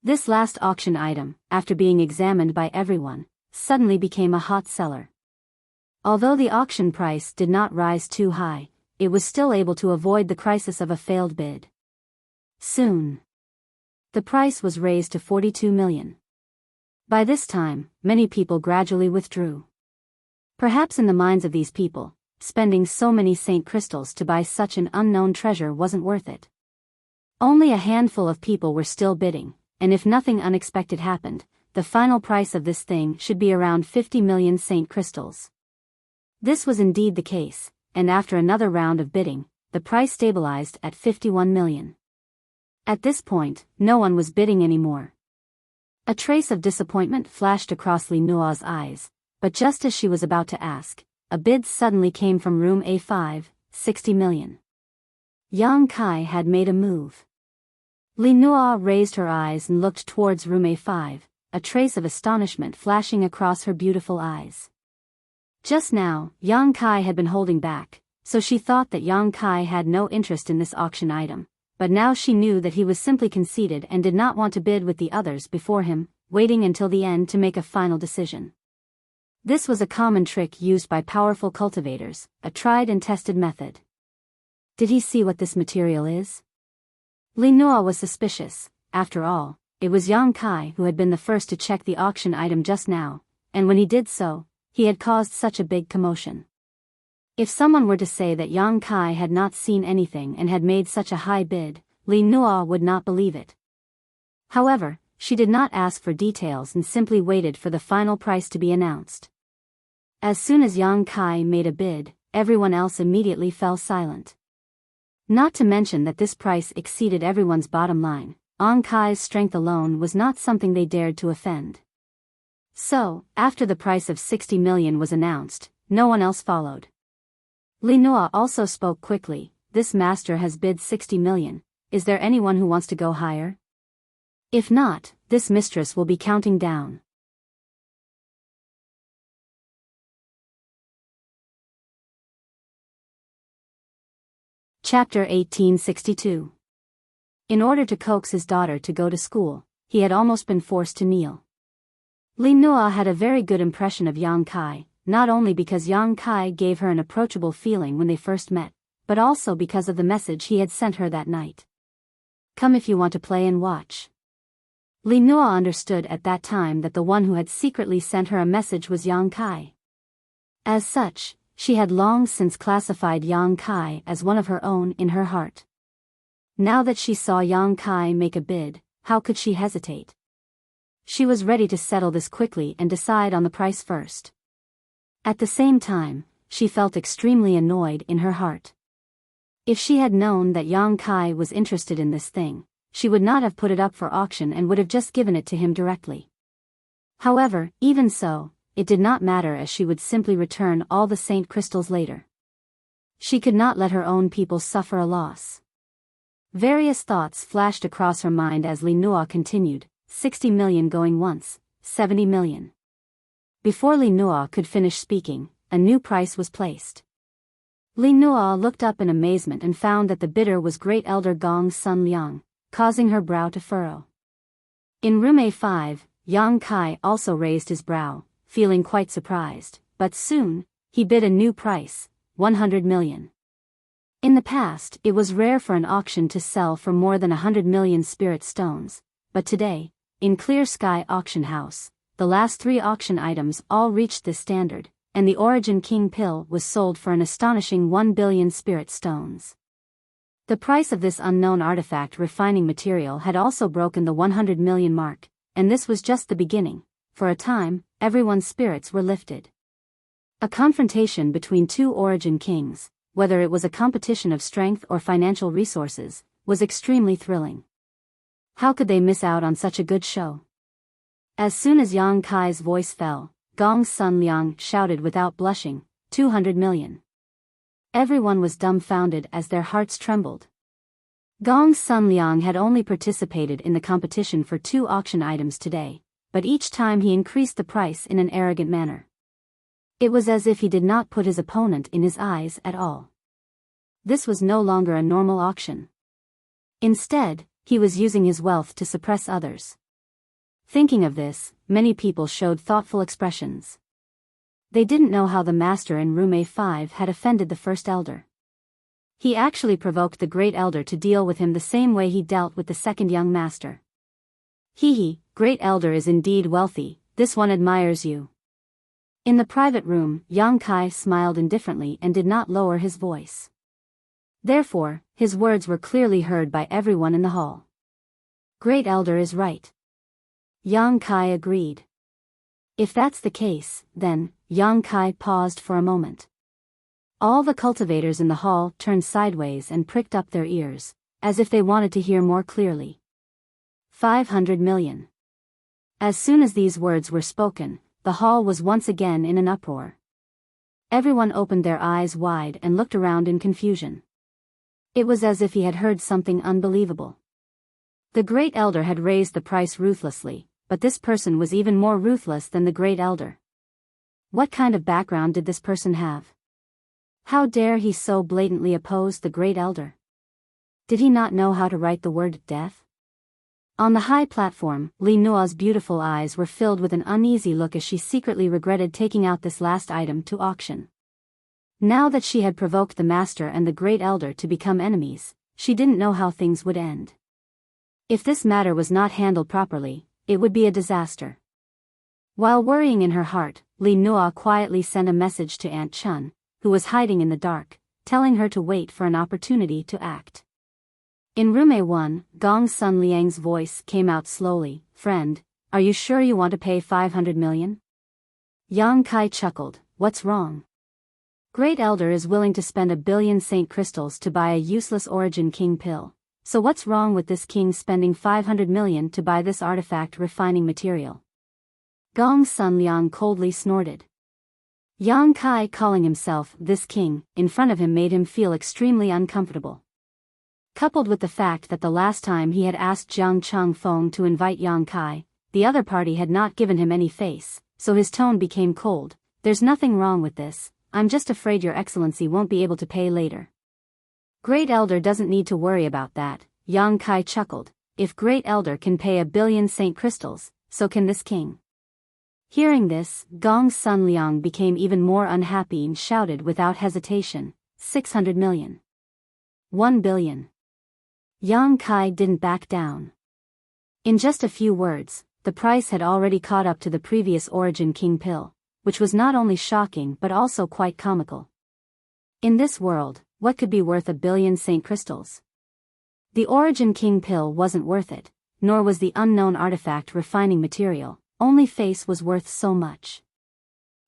This last auction item, after being examined by everyone, suddenly became a hot seller. Although the auction price did not rise too high, it was still able to avoid the crisis of a failed bid. Soon, the price was raised to 42 million. By this time, many people gradually withdrew. Perhaps in the minds of these people, spending so many Saint crystals to buy such an unknown treasure wasn't worth it. Only a handful of people were still bidding, and if nothing unexpected happened, the final price of this thing should be around 50 million Saint crystals. This was indeed the case, and after another round of bidding, the price stabilized at 51 million. At this point, no one was bidding anymore. A trace of disappointment flashed across Li Nua's eyes, but just as she was about to ask, a bid suddenly came from room A5, 60 million. Yang Kai had made a move. Li Nua raised her eyes and looked towards room A5, a trace of astonishment flashing across her beautiful eyes. Just now, Yang Kai had been holding back, so she thought that Yang Kai had no interest in this auction item, but now she knew that he was simply conceited and did not want to bid with the others before him, waiting until the end to make a final decision. This was a common trick used by powerful cultivators, a tried and tested method. Did he see what this material is? Li Nua was suspicious. After all, it was Yang Kai who had been the first to check the auction item just now, and when he did so, he had caused such a big commotion. If someone were to say that Yang Kai had not seen anything and had made such a high bid, Li Nua would not believe it. However, she did not ask for details and simply waited for the final price to be announced. As soon as Yang Kai made a bid, everyone else immediately fell silent. Not to mention that this price exceeded everyone's bottom line, Yang Kai's strength alone was not something they dared to offend. So, after the price of 60 million was announced, no one else followed. Li Nua also spoke quickly. This master has bid 60 million, is there anyone who wants to go higher? If not, this mistress will be counting down. Chapter 1862. In order to coax his daughter to go to school, he had almost been forced to kneel. Li Nua had a very good impression of Yang Kai, not only because Yang Kai gave her an approachable feeling when they first met, but also because of the message he had sent her that night. Come if you want to play and watch. Li Nua understood at that time that the one who had secretly sent her a message was Yang Kai. As such, she had long since classified Yang Kai as one of her own in her heart. Now that she saw Yang Kai make a bid, how could she hesitate? She was ready to settle this quickly and decide on the price first. At the same time, she felt extremely annoyed in her heart. If she had known that Yang Kai was interested in this thing, she would not have put it up for auction and would have just given it to him directly. However, even so, it did not matter as she would simply return all the Saint crystals later. She could not let her own people suffer a loss. Various thoughts flashed across her mind as Li Nua continued, 60 million going once, 70 million. Before Li Nua could finish speaking, a new price was placed. Li Nua looked up in amazement and found that the bidder was Great Elder Gong's son Liang, causing her brow to furrow. In room A5, Yang Kai also raised his brow, feeling quite surprised, but soon, he bid a new price, 100 million. In the past, it was rare for an auction to sell for more than 100 million spirit stones, but today, in Clear Sky Auction House, the last 3 auction items all reached this standard, and the Origin King pill was sold for an astonishing 1 billion spirit stones. The price of this unknown artifact refining material had also broken the 100 million mark, and this was just the beginning. For a time, everyone's spirits were lifted. A confrontation between 2 Origin Kings, whether it was a competition of strength or financial resources, was extremely thrilling. How could they miss out on such a good show? As soon as Yang Kai's voice fell, Gong Sun Liang shouted without blushing, 200 million. Everyone was dumbfounded as their hearts trembled. Gong Sun Liang had only participated in the competition for 2 auction items today, but each time he increased the price in an arrogant manner. It was as if he did not put his opponent in his eyes at all. This was no longer a normal auction. Instead, he was using his wealth to suppress others. Thinking of this, many people showed thoughtful expressions. They didn't know how the master in room A5 had offended the first elder. He actually provoked the great elder to deal with him the same way he dealt with the second young master. Hee, great elder is indeed wealthy, this one admires you. In the private room, Yang Kai smiled indifferently and did not lower his voice. Therefore, his words were clearly heard by everyone in the hall. Great elder is right. Yang Kai agreed. If that's the case, then, Yang Kai paused for a moment. All the cultivators in the hall turned sideways and pricked up their ears, as if they wanted to hear more clearly. 500 million. As soon as these words were spoken, the hall was once again in an uproar. Everyone opened their eyes wide and looked around in confusion. It was as if he had heard something unbelievable. The great elder had raised the price ruthlessly, but this person was even more ruthless than the great elder. What kind of background did this person have? How dare he so blatantly oppose the great elder? Did he not know how to write the word death? On the high platform, Li Nua's beautiful eyes were filled with an uneasy look as she secretly regretted taking out this last item to auction. Now that she had provoked the master and the great elder to become enemies, she didn't know how things would end. If this matter was not handled properly, it would be a disaster. While worrying in her heart, Li Nua quietly sent a message to Aunt Chun, who was hiding in the dark, telling her to wait for an opportunity to act. In room A1, Gong Sun Liang's voice came out slowly. Friend, are you sure you want to pay 500 million? Yang Kai chuckled, what's wrong? Great Elder is willing to spend 1 billion Saint Crystals to buy a useless Origin King pill, so what's wrong with this king spending 500 million to buy this artifact refining material? Gong Sun Liang coldly snorted. Yang Kai calling himself this king in front of him made him feel extremely uncomfortable. Coupled with the fact that the last time he had asked Jiang Cheng Feng to invite Yang Kai, the other party had not given him any face, so his tone became cold. There's nothing wrong with this, I'm just afraid your excellency won't be able to pay later. Great Elder doesn't need to worry about that, Yang Kai chuckled. If Great Elder can pay 1 billion Saint Crystals, so can this king. Hearing this, Gong Sun Liang became even more unhappy and shouted without hesitation, 600 million. 1 billion. Yang Kai didn't back down. In just a few words, the price had already caught up to the previous Origin King pill, which was not only shocking but also quite comical. In this world, what could be worth 1 billion Saint Crystals? The Origin King pill wasn't worth it, nor was the unknown artifact refining material. Only face was worth so much.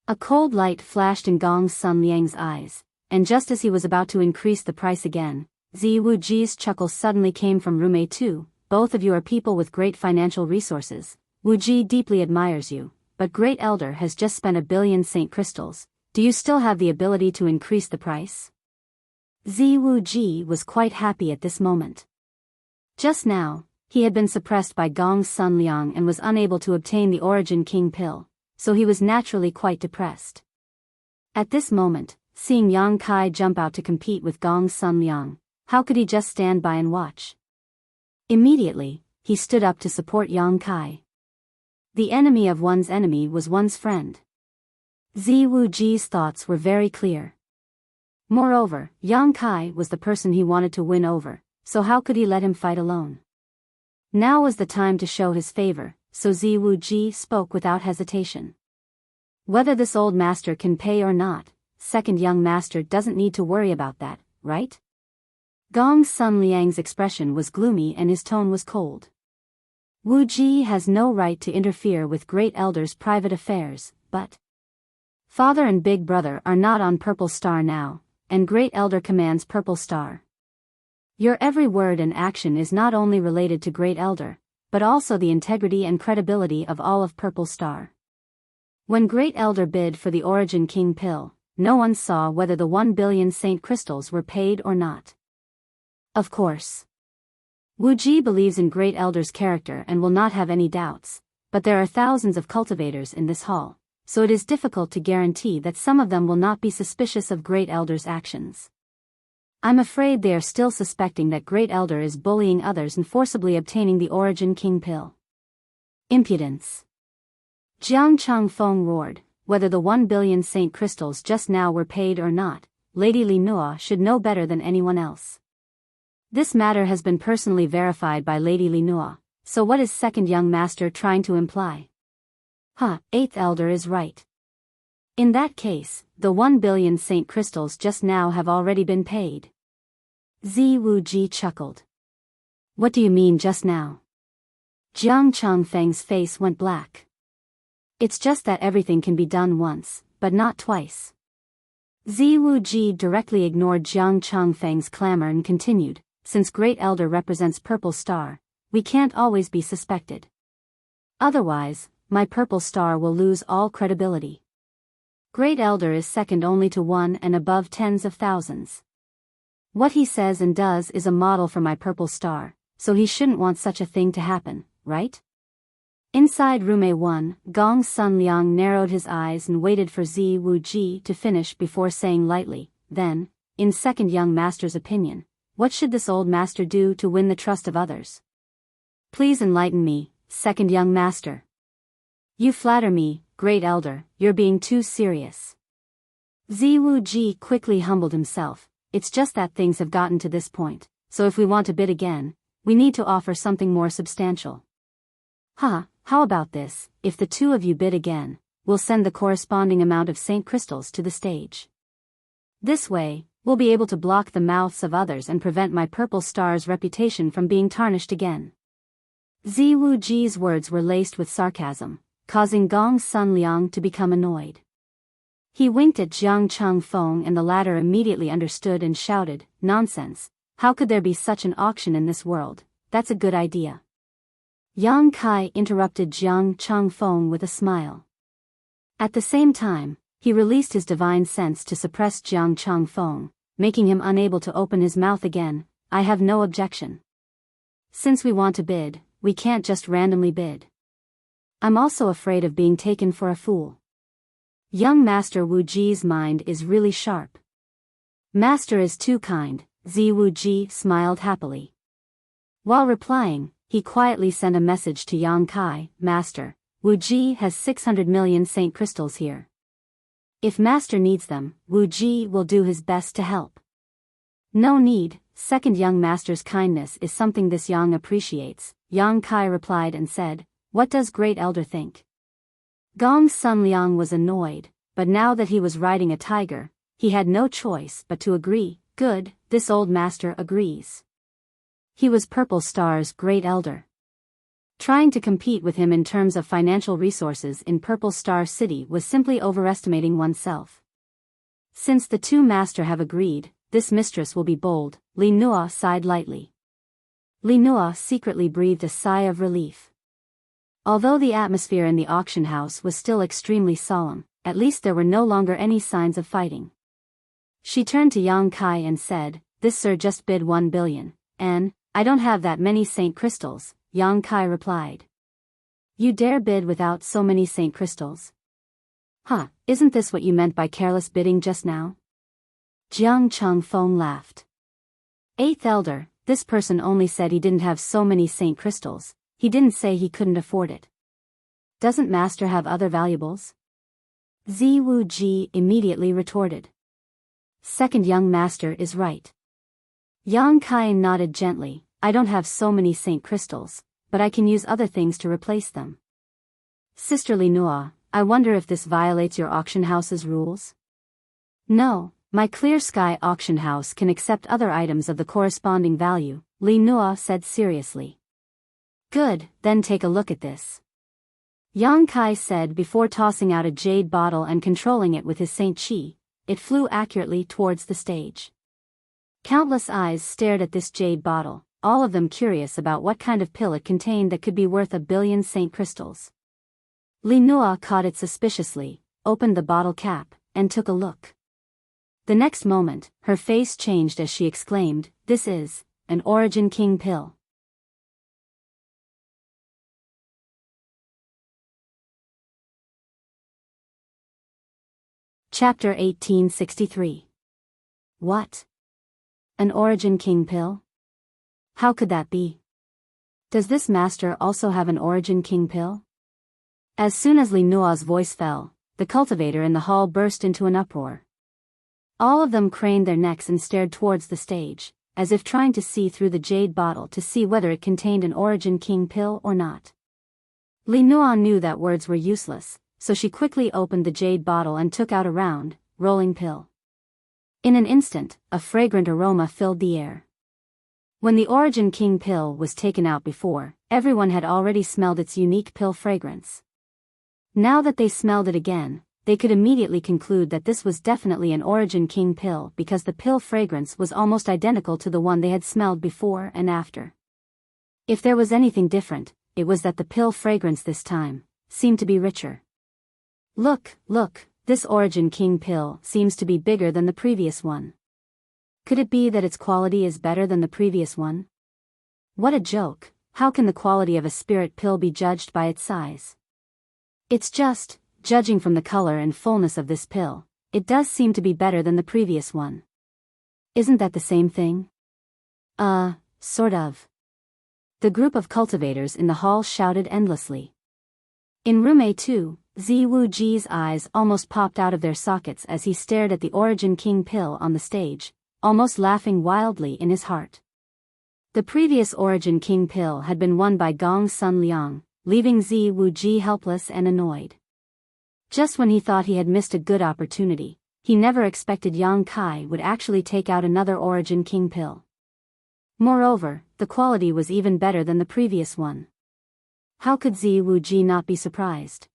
A cold light flashed in Gong Sun Liang's eyes, and just as he was about to increase the price again, Zi Wuji's chuckle suddenly came from room A2. Both of you are people with great financial resources. Wuji deeply admires you, but Great Elder has just spent 1 billion Saint Crystals. Do you still have the ability to increase the price? Zi Wuji was quite happy at this moment. Just now, he had been suppressed by Gong Sun Liang and was unable to obtain the Origin King pill, so he was naturally quite depressed. At this moment, seeing Yang Kai jump out to compete with Gong Sun Liang, how could he just stand by and watch? Immediately, he stood up to support Yang Kai. The enemy of one's enemy was one's friend. Zi Wuji's thoughts were very clear. Moreover, Yang Kai was the person he wanted to win over, so how could he let him fight alone? Now was the time to show his favor, so Zi Wuji spoke without hesitation. Whether this old master can pay or not, second young master doesn't need to worry about that, right? Gong Sun Liang's expression was gloomy and his tone was cold. Wuji has no right to interfere with Great Elder's private affairs, but Father and Big Brother are not on Purple Star now, and Great Elder commands Purple Star. Your every word and action is not only related to Great Elder, but also the integrity and credibility of all of Purple Star. When Great Elder bid for the Origin King pill, no one saw whether the 1 billion saint crystals were paid or not. Of course. Wu Ji believes in Great Elder's character and will not have any doubts, but there are thousands of cultivators in this hall, so it is difficult to guarantee that some of them will not be suspicious of Great Elder's actions. I'm afraid they are still suspecting that Great Elder is bullying others and forcibly obtaining the Origin King pill. Impudence. Jiang Changfeng roared, whether the 1 billion saint crystals just now were paid or not, Lady Li Nua should know better than anyone else. This matter has been personally verified by Lady Li Nua, so what is second young master trying to imply? Eighth elder is right. In that case, the 1 billion saint crystals just now have already been paid. Zi Wuji chuckled. What do you mean just now? Jiang Changfeng's face went black. It's just that everything can be done once, but not twice. Zi Wuji directly ignored Jiang Changfeng's clamor and continued, since Great Elder represents Purple Star, we can't always be suspected. Otherwise, my Purple Star will lose all credibility. Great Elder is second only to one and above tens of thousands. What he says and does is a model for my Purple Star, so he shouldn't want such a thing to happen, right? Inside room A1, Gong Sun Liang narrowed his eyes and waited for Zi Wuji to finish before saying lightly, then, in second young master's opinion, what should this old master do to win the trust of others? Please enlighten me, second young master. You flatter me, Great Elder, you're being too serious. Zi Wuji quickly humbled himself, it's just that things have gotten to this point, so if we want to bid again, we need to offer something more substantial. How about this, if the two of you bid again, we'll send the corresponding amount of saint crystals to the stage. This way, we'll be able to block the mouths of others and prevent my Purple Star's reputation from being tarnished again. Zi Wuji's words were laced with sarcasm, causing Gong Sun Liang to become annoyed. He winked at Jiang Changfeng and the latter immediately understood and shouted, nonsense, how could there be such an auction in this world, that's a good idea. Yang Kai interrupted Jiang Changfeng with a smile. At the same time, he released his divine sense to suppress Jiang Changfeng, making him unable to open his mouth again. I have no objection. Since we want to bid, we can't just randomly bid. I'm also afraid of being taken for a fool. Young Master Wu Ji's mind is really sharp. Master is too kind, Zi Wu Ji smiled happily. While replying, he quietly sent a message to Yang Kai, Master, Wu Ji has 600 million saint crystals here. If Master needs them, Wu Ji will do his best to help. No need, second young Master's kindness is something this Yang appreciates, Yang Kai replied and said, what does Great Elder think? Gong Sun Liang was annoyed, but now that he was riding a tiger, he had no choice but to agree. Good, this old master agrees. He was Purple Star's Great Elder. Trying to compete with him in terms of financial resources in Purple Star City was simply overestimating oneself. Since the two master have agreed, this mistress will be bold, Li Nua sighed lightly. Li Nua secretly breathed a sigh of relief. Although the atmosphere in the auction house was still extremely solemn, at least there were no longer any signs of fighting. She turned to Yang Kai and said, this sir just bid 1 billion, and, I don't have that many saint crystals, Yang Kai replied. You dare bid without so many saint crystals? Isn't this what you meant by careless bidding just now? Jiang Changfeng laughed. Eighth Elder, this person only said he didn't have so many saint crystals, he didn't say he couldn't afford it. Doesn't Master have other valuables? Zi Wu Ji immediately retorted. Second young Master is right. Yang Kai nodded gently, I don't have so many saint crystals, but I can use other things to replace them. Sister Li Nua, I wonder if this violates your auction house's rules? No, my Clear Sky auction house can accept other items of the corresponding value, Li Nua said seriously. Good, then take a look at this. Yang Kai said before tossing out a jade bottle and controlling it with his Saint Chi. It flew accurately towards the stage. Countless eyes stared at this jade bottle, all of them curious about what kind of pill it contained that could be worth 1,000,000,000 saint crystals. Li Nua caught it suspiciously, opened the bottle cap, and took a look. The next moment, her face changed as she exclaimed, "This is an Origin King pill." Chapter 1863. What? An Origin King pill? How could that be? Does this master also have an Origin King pill? As soon as Li Nua's voice fell, the cultivator in the hall burst into an uproar. All of them craned their necks and stared towards the stage, as if trying to see through the jade bottle to see whether it contained an Origin King pill or not. Li Nua knew that words were useless, so she quickly opened the jade bottle and took out a round, rolling pill. In an instant, a fragrant aroma filled the air. When the Origin King pill was taken out before, everyone had already smelled its unique pill fragrance. Now that they smelled it again, they could immediately conclude that this was definitely an Origin King pill because the pill fragrance was almost identical to the one they had smelled before and after. If there was anything different, it was that the pill fragrance this time seemed to be richer. Look, this Origin King pill seems to be bigger than the previous one. Could it be that its quality is better than the previous one? What a joke, how can the quality of a spirit pill be judged by its size? It's just, judging from the color and fullness of this pill, it does seem to be better than the previous one. Isn't that the same thing? Sort of. The group of cultivators in the hall shouted endlessly. In room A2, Ziwuji's eyes almost popped out of their sockets as he stared at the Origin King pill on the stage, almost laughing wildly in his heart. The previous Origin King pill had been won by Gong Sun Liang, leaving Ziwuji helpless and annoyed. Just when he thought he had missed a good opportunity, he never expected Yang Kai would actually take out another Origin King pill. Moreover, the quality was even better than the previous one. How could Ziwuji not be surprised?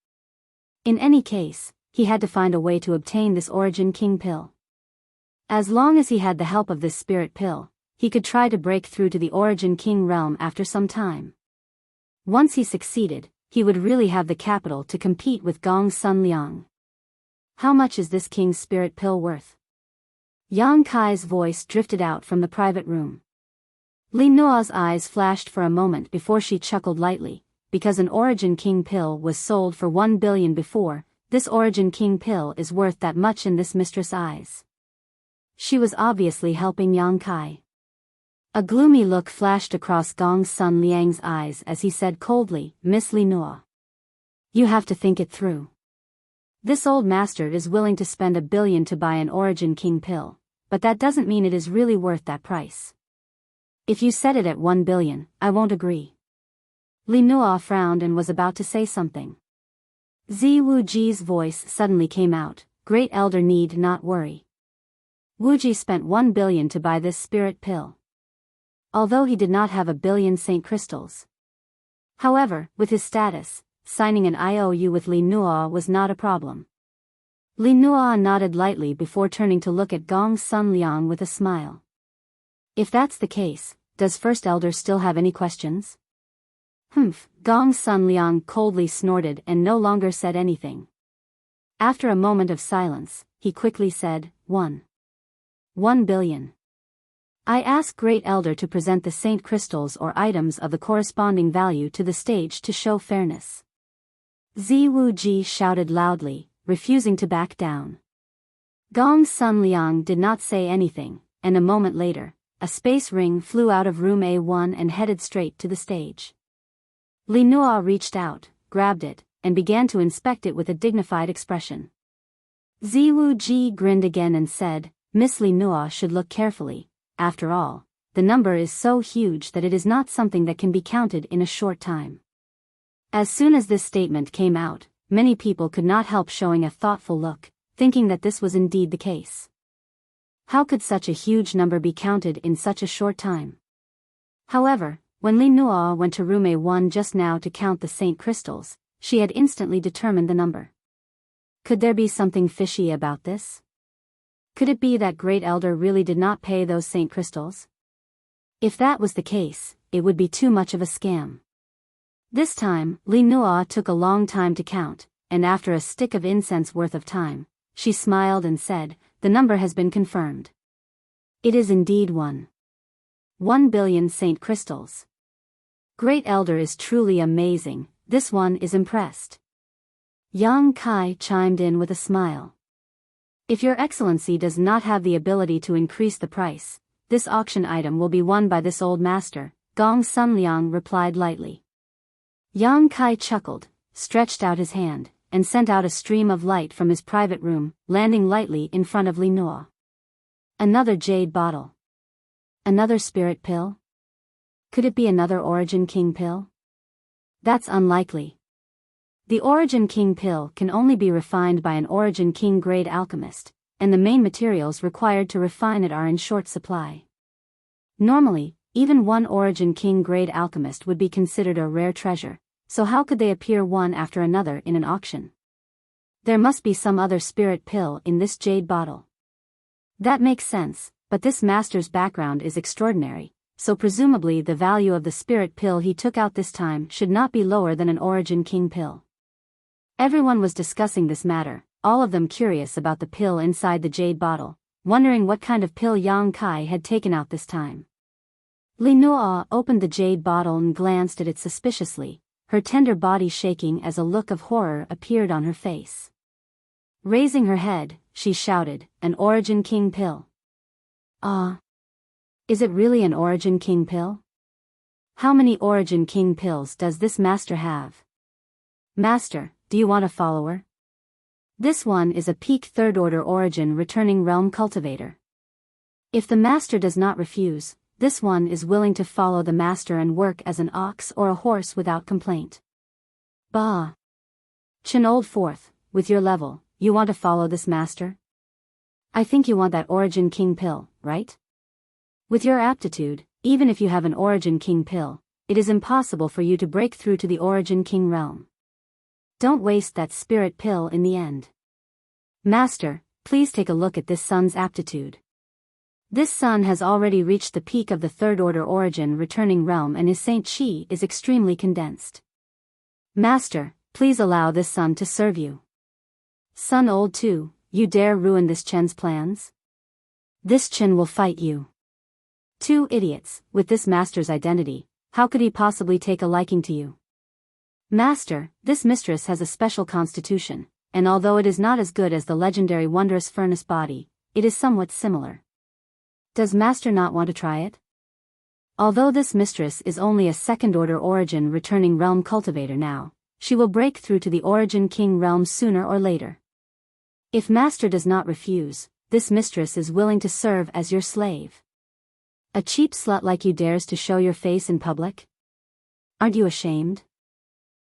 In any case, he had to find a way to obtain this Origin King pill. As long as he had the help of this spirit pill, he could try to break through to the Origin King realm after some time. Once he succeeded, he would really have the capital to compete with Gong Sun Liang. How much is this King's spirit pill worth? Yang Kai's voice drifted out from the private room. Li Nua's eyes flashed for a moment before she chuckled lightly. Because an Origin King pill was sold for 1 billion before, this Origin King pill is worth that much in this mistress' eyes. She was obviously helping Yang Kai. A gloomy look flashed across Gong Sun Liang's eyes as he said coldly, "Miss Li Nua, you have to think it through. This old master is willing to spend 1 billion to buy an Origin King pill, but that doesn't mean it is really worth that price. If you set it at 1 billion, I won't agree." Li Nua frowned and was about to say something. Ziwuji's voice suddenly came out, "Great Elder need not worry. Wuji spent 1 billion to buy this spirit pill. Although he did not have 1,000,000,000 saint crystals. However, with his status, signing an IOU with Li Nua was not a problem." Li Nua nodded lightly before turning to look at Gong Sun Liang with a smile. "If that's the case, does First Elder still have any questions?" Gong Sun Liang coldly snorted and no longer said anything. After a moment of silence, he quickly said, 1 billion. I ask Great Elder to present the saint crystals or items of the corresponding value to the stage to show fairness." Ziwuji shouted loudly, refusing to back down. Gong Sun Liang did not say anything, and a moment later, a space ring flew out of room A1 and headed straight to the stage. Li Nua reached out, grabbed it, and began to inspect it with a dignified expression. Ziwuji grinned again and said, "Miss Li Nua should look carefully. After all, the number is so huge that it is not something that can be counted in a short time." As soon as this statement came out, many people could not help showing a thoughtful look, thinking that this was indeed the case. How could such a huge number be counted in such a short time? However, when Li Nua went to room A1 just now to count the saint crystals, she had instantly determined the number. Could there be something fishy about this? Could it be that Great Elder really did not pay those saint crystals? If that was the case, it would be too much of a scam. This time, Li Nua took a long time to count, and after a stick of incense worth of time, she smiled and said, "The number has been confirmed. It is indeed 1,000,000,000 saint crystals. Great Elder is truly amazing, this one is impressed." Yang Kai chimed in with a smile. "If your excellency does not have the ability to increase the price, this auction item will be won by this old master," Gong Sunliang replied lightly. Yang Kai chuckled, stretched out his hand, and sent out a stream of light from his private room, landing lightly in front of Li Nua. Another jade bottle. Another spirit pill? Could it be another Origin King pill? That's unlikely. The Origin King pill can only be refined by an Origin King grade alchemist, and the main materials required to refine it are in short supply. Normally, even one Origin King grade alchemist would be considered a rare treasure, so how could they appear one after another in an auction? There must be some other spirit pill in this jade bottle. That makes sense, but this master's background is extraordinary, so presumably the value of the spirit pill he took out this time should not be lower than an Origin King pill. Everyone was discussing this matter, all of them curious about the pill inside the jade bottle, wondering what kind of pill Yang Kai had taken out this time. Li Nua opened the jade bottle and glanced at it suspiciously, her tender body shaking as a look of horror appeared on her face. Raising her head, she shouted, "An Origin King pill. Is it really an Origin King pill? How many Origin King pills does this master have? Master, do you want a follower? This one is a peak third order Origin returning realm cultivator. If the master does not refuse, this one is willing to follow the master and work as an ox or a horse without complaint." Bah! Chen Old Fourth, with your level, you want to follow this master? I think you want that Origin King pill, right? With your aptitude, even if you have an Origin King pill, it is impossible for you to break through to the Origin King realm. Don't waste that spirit pill in the end. Master, please take a look at this son's aptitude. This son has already reached the peak of the third order Origin returning realm and his Saint Chi is extremely condensed. Master, please allow this son to serve you. Son Old Two, you dare ruin this Chen's plans? This Chen will fight you. Two idiots, with this master's identity, how could he possibly take a liking to you? Master, this mistress has a special constitution, and although it is not as good as the legendary wondrous furnace body, it is somewhat similar. Does master not want to try it? Although this mistress is only a second-order Origin returning realm cultivator now, she will break through to the Origin King realm sooner or later. If master does not refuse, this mistress is willing to serve as your slave. A cheap slut like you dares to show your face in public? Aren't you ashamed?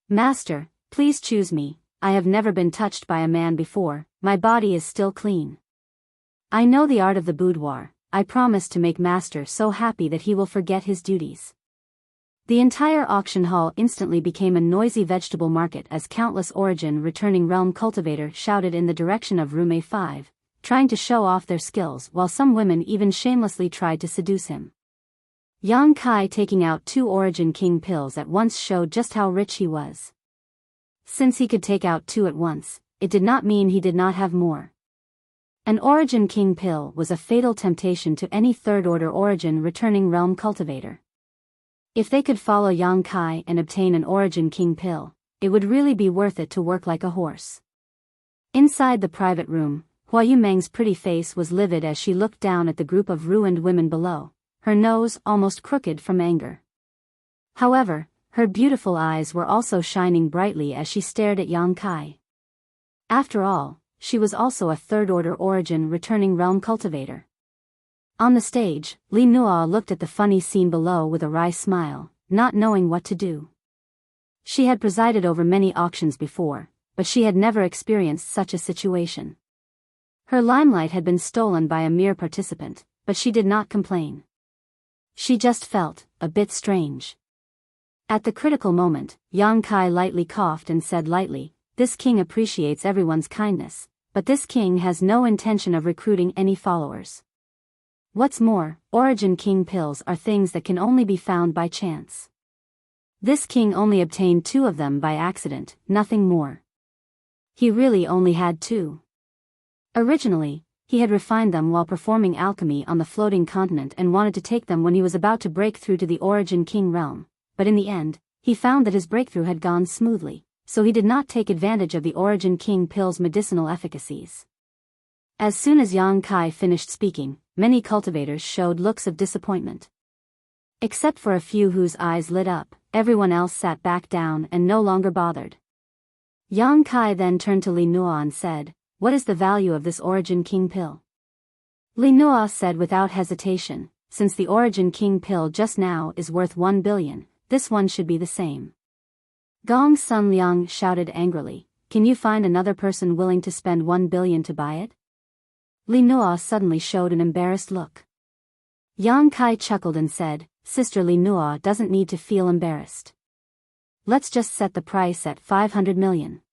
Master, please choose me, I have never been touched by a man before, my body is still clean. I know the art of the boudoir. I promise to make master so happy that he will forget his duties. The entire auction hall instantly became a noisy vegetable market as countless Origin returning realm cultivator shouted in the direction of room A5, trying to show off their skills while some women even shamelessly tried to seduce him. Yang Kai taking out 2 Origin King pills at once showed just how rich he was. Since he could take out 2 at once, it did not mean he did not have more. An Origin King pill was a fatal temptation to any third-order Origin returning realm cultivator. If they could follow Yang Kai and obtain an Origin King pill, it would really be worth it to work like a horse. Inside the private room, Hua Yumeng's pretty face was livid as she looked down at the group of ruined women below, her nose almost crooked from anger. However, her beautiful eyes were also shining brightly as she stared at Yang Kai. After all, she was also a third-order Origin returning realm cultivator. On the stage, Li Nua looked at the funny scene below with a wry smile, not knowing what to do. She had presided over many auctions before, but she had never experienced such a situation. Her limelight had been stolen by a mere participant, but she did not complain. She just felt a bit strange. At the critical moment, Yang Kai lightly coughed and said lightly, "This king appreciates everyone's kindness, but this king has no intention of recruiting any followers." What's more, Origin King pills are things that can only be found by chance. This king only obtained 2 of them by accident, nothing more. He really only had 2. Originally, he had refined them while performing alchemy on the floating continent and wanted to take them when he was about to break through to the Origin King realm, but in the end, he found that his breakthrough had gone smoothly, so he did not take advantage of the Origin King pill's medicinal efficacies. As soon as Yang Kai finished speaking, many cultivators showed looks of disappointment. Except for a few whose eyes lit up, everyone else sat back down and no longer bothered. Yang Kai then turned to Li Nuo and said, "What is the value of this Origin King pill?" Li Nuo said without hesitation, "Since the Origin King pill just now is worth 1 billion, this one should be the same." Gong Sun Liang shouted angrily, "Can you find another person willing to spend 1 billion to buy it?" Li Nuo suddenly showed an embarrassed look. Yang Kai chuckled and said, "Sister Li Nuo doesn't need to feel embarrassed. Let's just set the price at 500 million.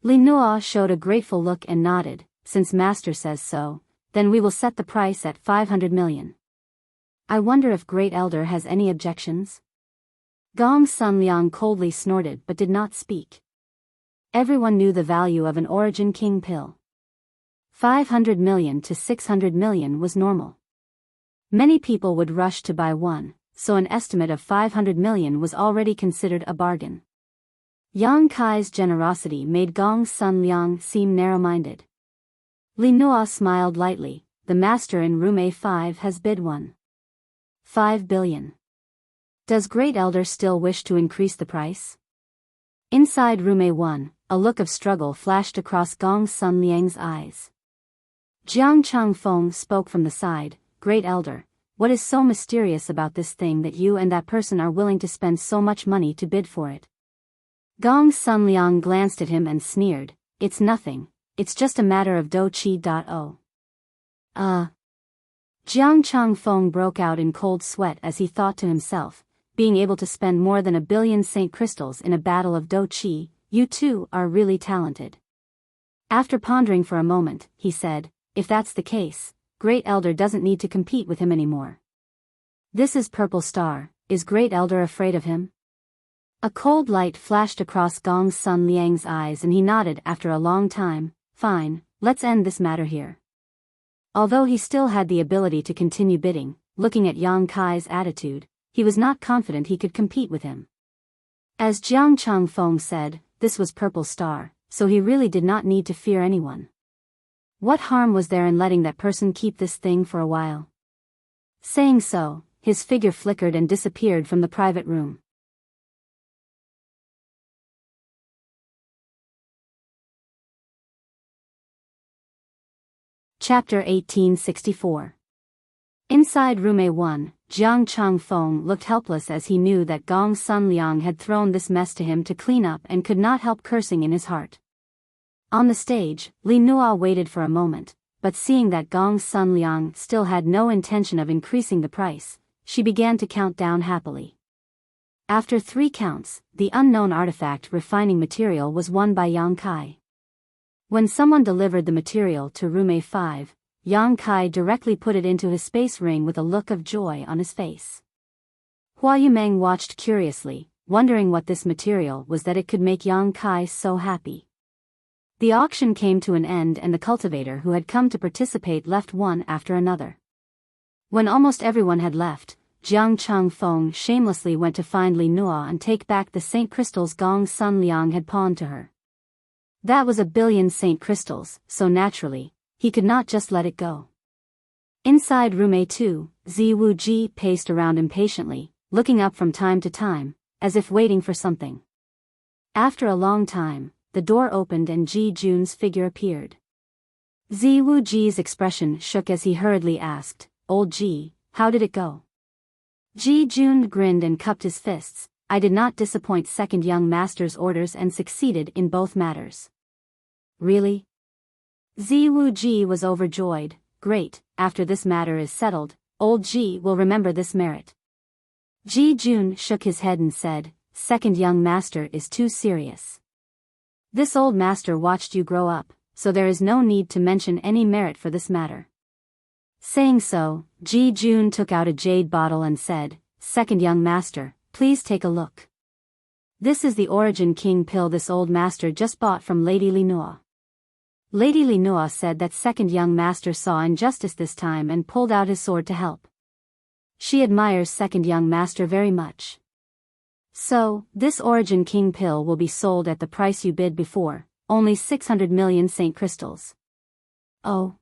Li Nuo showed a grateful look and nodded, "Since Master says so, then we will set the price at 500 million. I wonder if Great Elder has any objections?" Gong Sun Liang coldly snorted but did not speak. Everyone knew the value of an Origin King pill. 500 million to 600 million was normal. Many people would rush to buy one, so an estimate of 500 million was already considered a bargain. Yang Kai's generosity made Gong Sun Liang seem narrow-minded. Li Nuo smiled lightly, "The master in room A5 has bid 1.5 billion. Does Great Elder still wish to increase the price?" Inside room A1, a look of struggle flashed across Gong Sun Liang's eyes. Jiang Changfeng spoke from the side, "Great Elder, what is so mysterious about this thing that you and that person are willing to spend so much money to bid for it?" Gong Sun Liang glanced at him and sneered, "It's nothing, it's just a matter of do chi.o. Jiang Changfeng broke out in cold sweat as he thought to himself, being able to spend more than 1 billion Saint crystals in a battle of do chi, you two are really talented. After pondering for a moment, he said, "If that's the case, Great Elder doesn't need to compete with him anymore. This is Purple Star, is Great Elder afraid of him?" A cold light flashed across Gong Sun Liang's eyes and he nodded after a long time, "Fine, let's end this matter here." Although he still had the ability to continue bidding, looking at Yang Kai's attitude, he was not confident he could compete with him. As Jiang Changfeng said, this was Purple Star, so he really did not need to fear anyone. What harm was there in letting that person keep this thing for a while? Saying so, his figure flickered and disappeared from the private room. Chapter 1864. Inside room A1, Jiang Changfeng looked helpless as he knew that Gong Sun Liang had thrown this mess to him to clean up and could not help cursing in his heart. On the stage, Li Nuo waited for a moment, but seeing that Gong Sun Liang still had no intention of increasing the price, she began to count down happily. After 3 counts, the unknown artifact refining material was won by Yang Kai. When someone delivered the material to room A5, Yang Kai directly put it into his space ring with a look of joy on his face. Hua Yumeng watched curiously, wondering what this material was that it could make Yang Kai so happy. The auction came to an end and the cultivator who had come to participate left one after another. When almost everyone had left, Jiang Changfeng shamelessly went to find Li Nuo and take back the Saint crystals Gong Sun Liang had pawned to her. That was 1 billion Saint crystals, so naturally, he could not just let it go. Inside room A2, Ziwu Ji paced around impatiently, looking up from time to time, as if waiting for something. After a long time, the door opened and Ji Jun's figure appeared. Ziwu Ji's expression shook as he hurriedly asked, "Old Ji, how did it go?" Ji Jun grinned and cupped his fists. "I did not disappoint second young master's orders and succeeded in both matters." "Really?" Ziwu Ji was overjoyed. "Great, after this matter is settled, old Ji will remember this merit." Ji Jun shook his head and said, "Second young master is too serious. This old master watched you grow up, so there is no need to mention any merit for this matter." Saying so, Ji Jun took out a jade bottle and said, "Second young master, please take a look. This is the Origin King pill this old master just bought from Lady Linoa." Lady Linoa said that second young master saw injustice this time and pulled out his sword to help. She admires second young master very much. "So, this Origin King pill will be sold at the price you bid before, only 600 million Saint crystals." "Oh."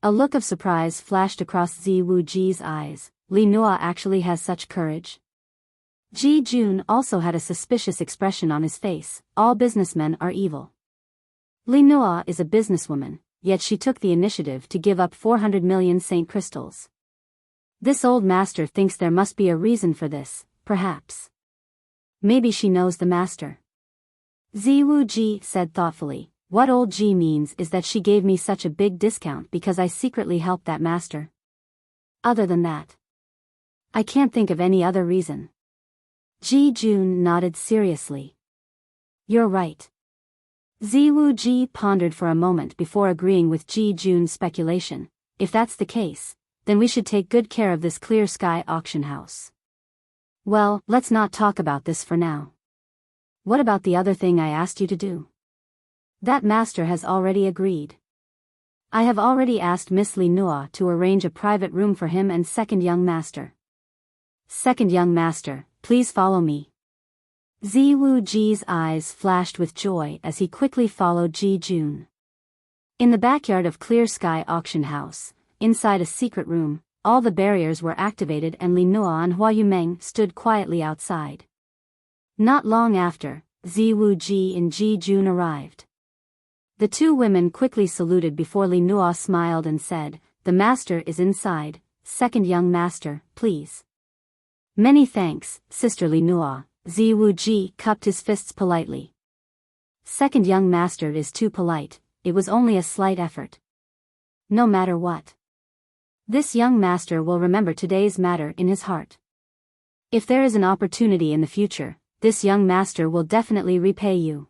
A look of surprise flashed across Ziwuji's eyes. Linoa actually has such courage? Ji Jun also had a suspicious expression on his face. All businessmen are evil. Linoa is a businesswoman, yet she took the initiative to give up 400 million Saint crystals. This old master thinks there must be a reason for this, perhaps. Maybe she knows the master. Ziwuji said thoughtfully, "What old Ji means is that she gave me such a big discount because I secretly helped that master. Other than that, I can't think of any other reason." Ji Jun nodded seriously. "You're right." Ziwuji pondered for a moment before agreeing with Ji Jun's speculation. "If that's the case, then we should take good care of this Clear Sky auction house. Well, let's not talk about this for now. What about the other thing I asked you to do?" "That master has already agreed. I have already asked Miss Linoa to arrange a private room for him and second young master." "Second young master, please follow me." Ziwuji's eyes flashed with joy as he quickly followed Ji Jun. In the backyard of Clear Sky Auction House, inside a secret room, all the barriers were activated and Linoa and Hua Yumeng stood quietly outside. Not long after, Ziwuji and Ji Jun arrived. The two women quickly saluted before Linoa smiled and said, "The master is inside, second young master, please." "Many thanks, Sister Linoa." Ziwuji cupped his fists politely. Second young master is too polite, it was only a slight effort. No matter what. This young master will remember today's matter in his heart. If there is an opportunity in the future, this young master will definitely repay you.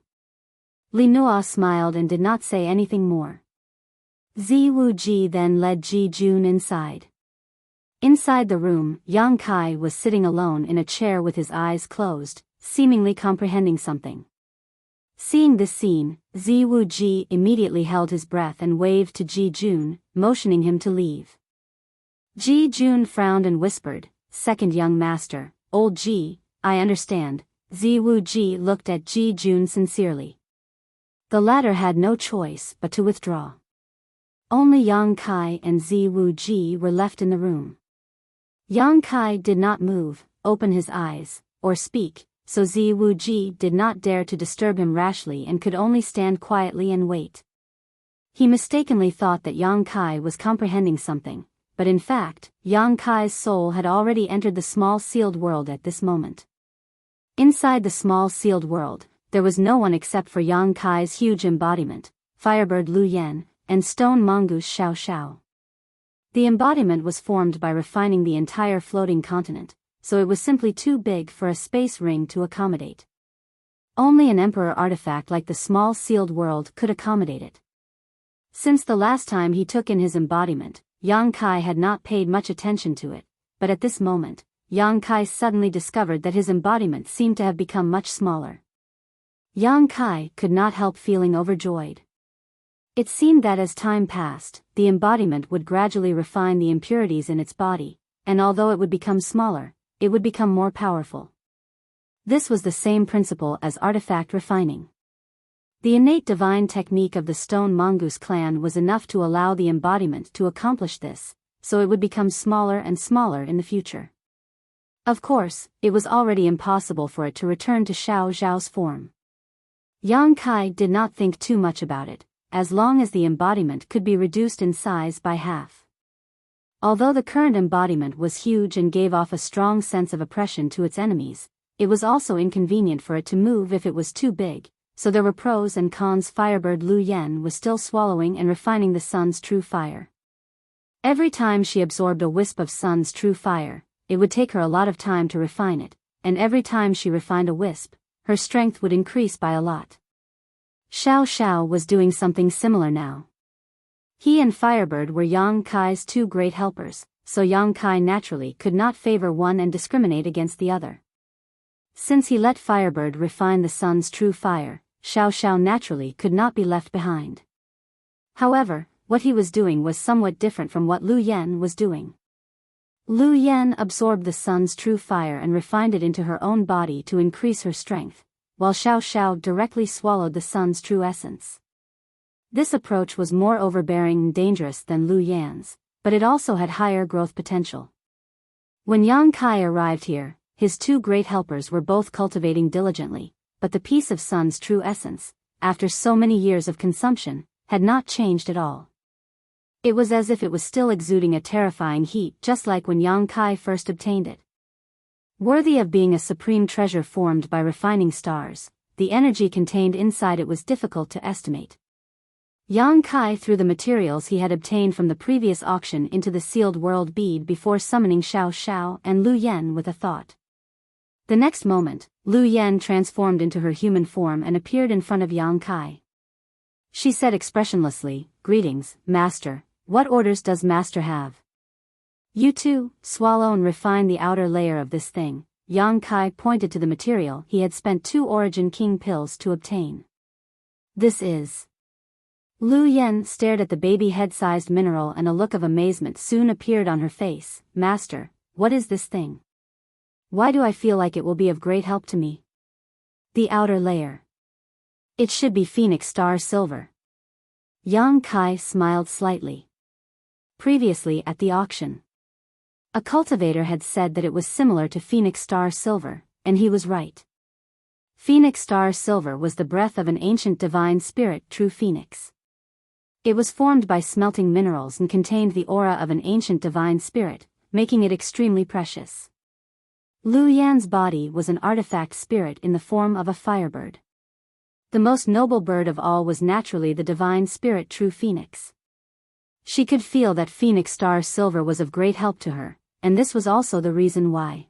Linoa smiled and did not say anything more. Ziwuji then led Ji Jun inside. Inside the room, Yang Kai was sitting alone in a chair with his eyes closed, seemingly comprehending something. Seeing this scene, Ziwuji immediately held his breath and waved to Ji Jun, motioning him to leave. Ji Jun frowned and whispered, "Second young master, old Ji, I understand." Ziwuji looked at Ji Jun sincerely. The latter had no choice but to withdraw. Only Yang Kai and Ziwuji were left in the room. Yang Kai did not move, open his eyes, or speak, so Ziwuji did not dare to disturb him rashly and could only stand quietly and wait. He mistakenly thought that Yang Kai was comprehending something, but in fact, Yang Kai's soul had already entered the small sealed world at this moment. Inside the small sealed world, there was no one except for Yang Kai's huge embodiment, Firebird Lu Yan, and Stone Mongoose Xiao Xiao. The embodiment was formed by refining the entire floating continent, so it was simply too big for a space ring to accommodate. Only an emperor artifact like the small sealed world could accommodate it. Since the last time he took in his embodiment, Yang Kai had not paid much attention to it, but at this moment, Yang Kai suddenly discovered that his embodiment seemed to have become much smaller. Yang Kai could not help feeling overjoyed. It seemed that as time passed, the embodiment would gradually refine the impurities in its body, and although it would become smaller, it would become more powerful. This was the same principle as artifact refining. The innate divine technique of the Stone Mongoose clan was enough to allow the embodiment to accomplish this, so it would become smaller and smaller in the future. Of course, it was already impossible for it to return to Xiao Zhao's form. Yang Kai did not think too much about it, as long as the embodiment could be reduced in size by half. Although the current embodiment was huge and gave off a strong sense of oppression to its enemies, it was also inconvenient for it to move if it was too big, so there were pros and cons. Firebird Lu Yan was still swallowing and refining the sun's true fire. Every time she absorbed a wisp of sun's true fire, it would take her a lot of time to refine it, and every time she refined a wisp, her strength would increase by a lot. Xiao Xiao was doing something similar now. He and Firebird were Yang Kai's two great helpers, so Yang Kai naturally could not favor one and discriminate against the other. Since he let Firebird refine the sun's true fire, Xiao Xiao naturally could not be left behind. However, what he was doing was somewhat different from what Lu Yan was doing. Lu Yan absorbed the sun's true fire and refined it into her own body to increase her strength, while Xiao Xiao directly swallowed the sun's true essence. This approach was more overbearing and dangerous than Lu Yan's, but it also had higher growth potential. When Yang Kai arrived here, his two great helpers were both cultivating diligently, but the piece of sun's true essence, after so many years of consumption, had not changed at all. It was as if it was still exuding a terrifying heat, just like when Yang Kai first obtained it. Worthy of being a supreme treasure formed by refining stars, the energy contained inside it was difficult to estimate. Yang Kai threw the materials he had obtained from the previous auction into the sealed world bead before summoning Xiao Xiao and Lu Yan with a thought. The next moment, Lu Yan transformed into her human form and appeared in front of Yang Kai. She said expressionlessly, "Greetings, Master. What orders does Master have?" "You too, swallow and refine the outer layer of this thing." Yang Kai pointed to the material he had spent 2 Origin King pills to obtain. "This is..." Lu Yan stared at the baby head-sized mineral and a look of amazement soon appeared on her face. "Master, what is this thing? Why do I feel like it will be of great help to me?" "The outer layer. It should be Phoenix Star Silver." Yang Kai smiled slightly. Previously at the auction, a cultivator had said that it was similar to Phoenix Star Silver, and he was right. Phoenix Star Silver was the breath of an ancient divine spirit, true Phoenix. It was formed by smelting minerals and contained the aura of an ancient divine spirit, making it extremely precious. Lu Yan's body was an artifact spirit in the form of a firebird. The most noble bird of all was naturally the divine spirit, true Phoenix. She could feel that Phoenix Star Silver was of great help to her, and this was also the reason why.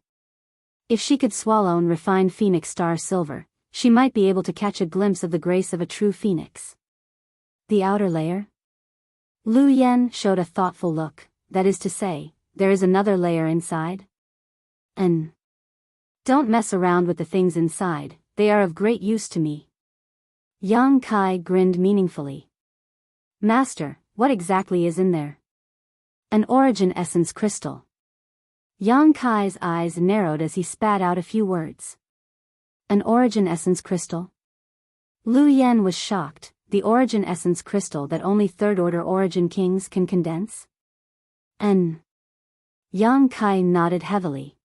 If she could swallow and refine Phoenix Star Silver, she might be able to catch a glimpse of the grace of a true phoenix. The outer layer? Lu Yan showed a thoughtful look. "That is to say, there is another layer inside?" "Don't mess around with the things inside, they are of great use to me." Yang Kai grinned meaningfully. "Master, what exactly is in there?" "An origin essence crystal." Yang Kai's eyes narrowed as he spat out a few words. "An origin essence crystal?" Lu Yan was shocked. The origin essence crystal that only third-order origin kings can condense? Yang Kai nodded heavily.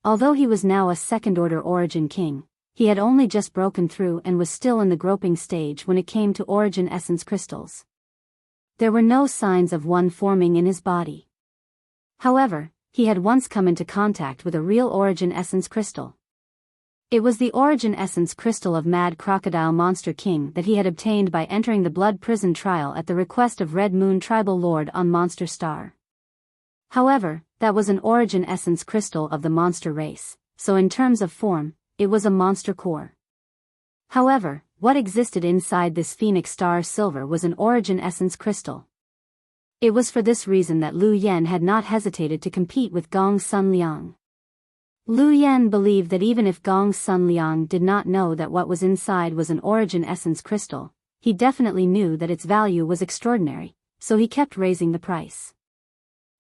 Although he was now a second-order origin king, he had only just broken through and was still in the groping stage when it came to origin essence crystals. There were no signs of one forming in his body. However, he had once come into contact with a real origin essence crystal. It was the origin essence crystal of Mad Crocodile Monster King that he had obtained by entering the Blood Prison trial at the request of Red Moon Tribal Lord on Monster Star. However, that was an origin essence crystal of the monster race, so in terms of form, it was a monster core. However, what existed inside this Phoenix Star Silver was an origin essence crystal. It was for this reason that Lu Yan had not hesitated to compete with Gong Sun Liang. Lu Yan believed that even if Gong Sun Liang did not know that what was inside was an origin essence crystal, he definitely knew that its value was extraordinary, so he kept raising the price.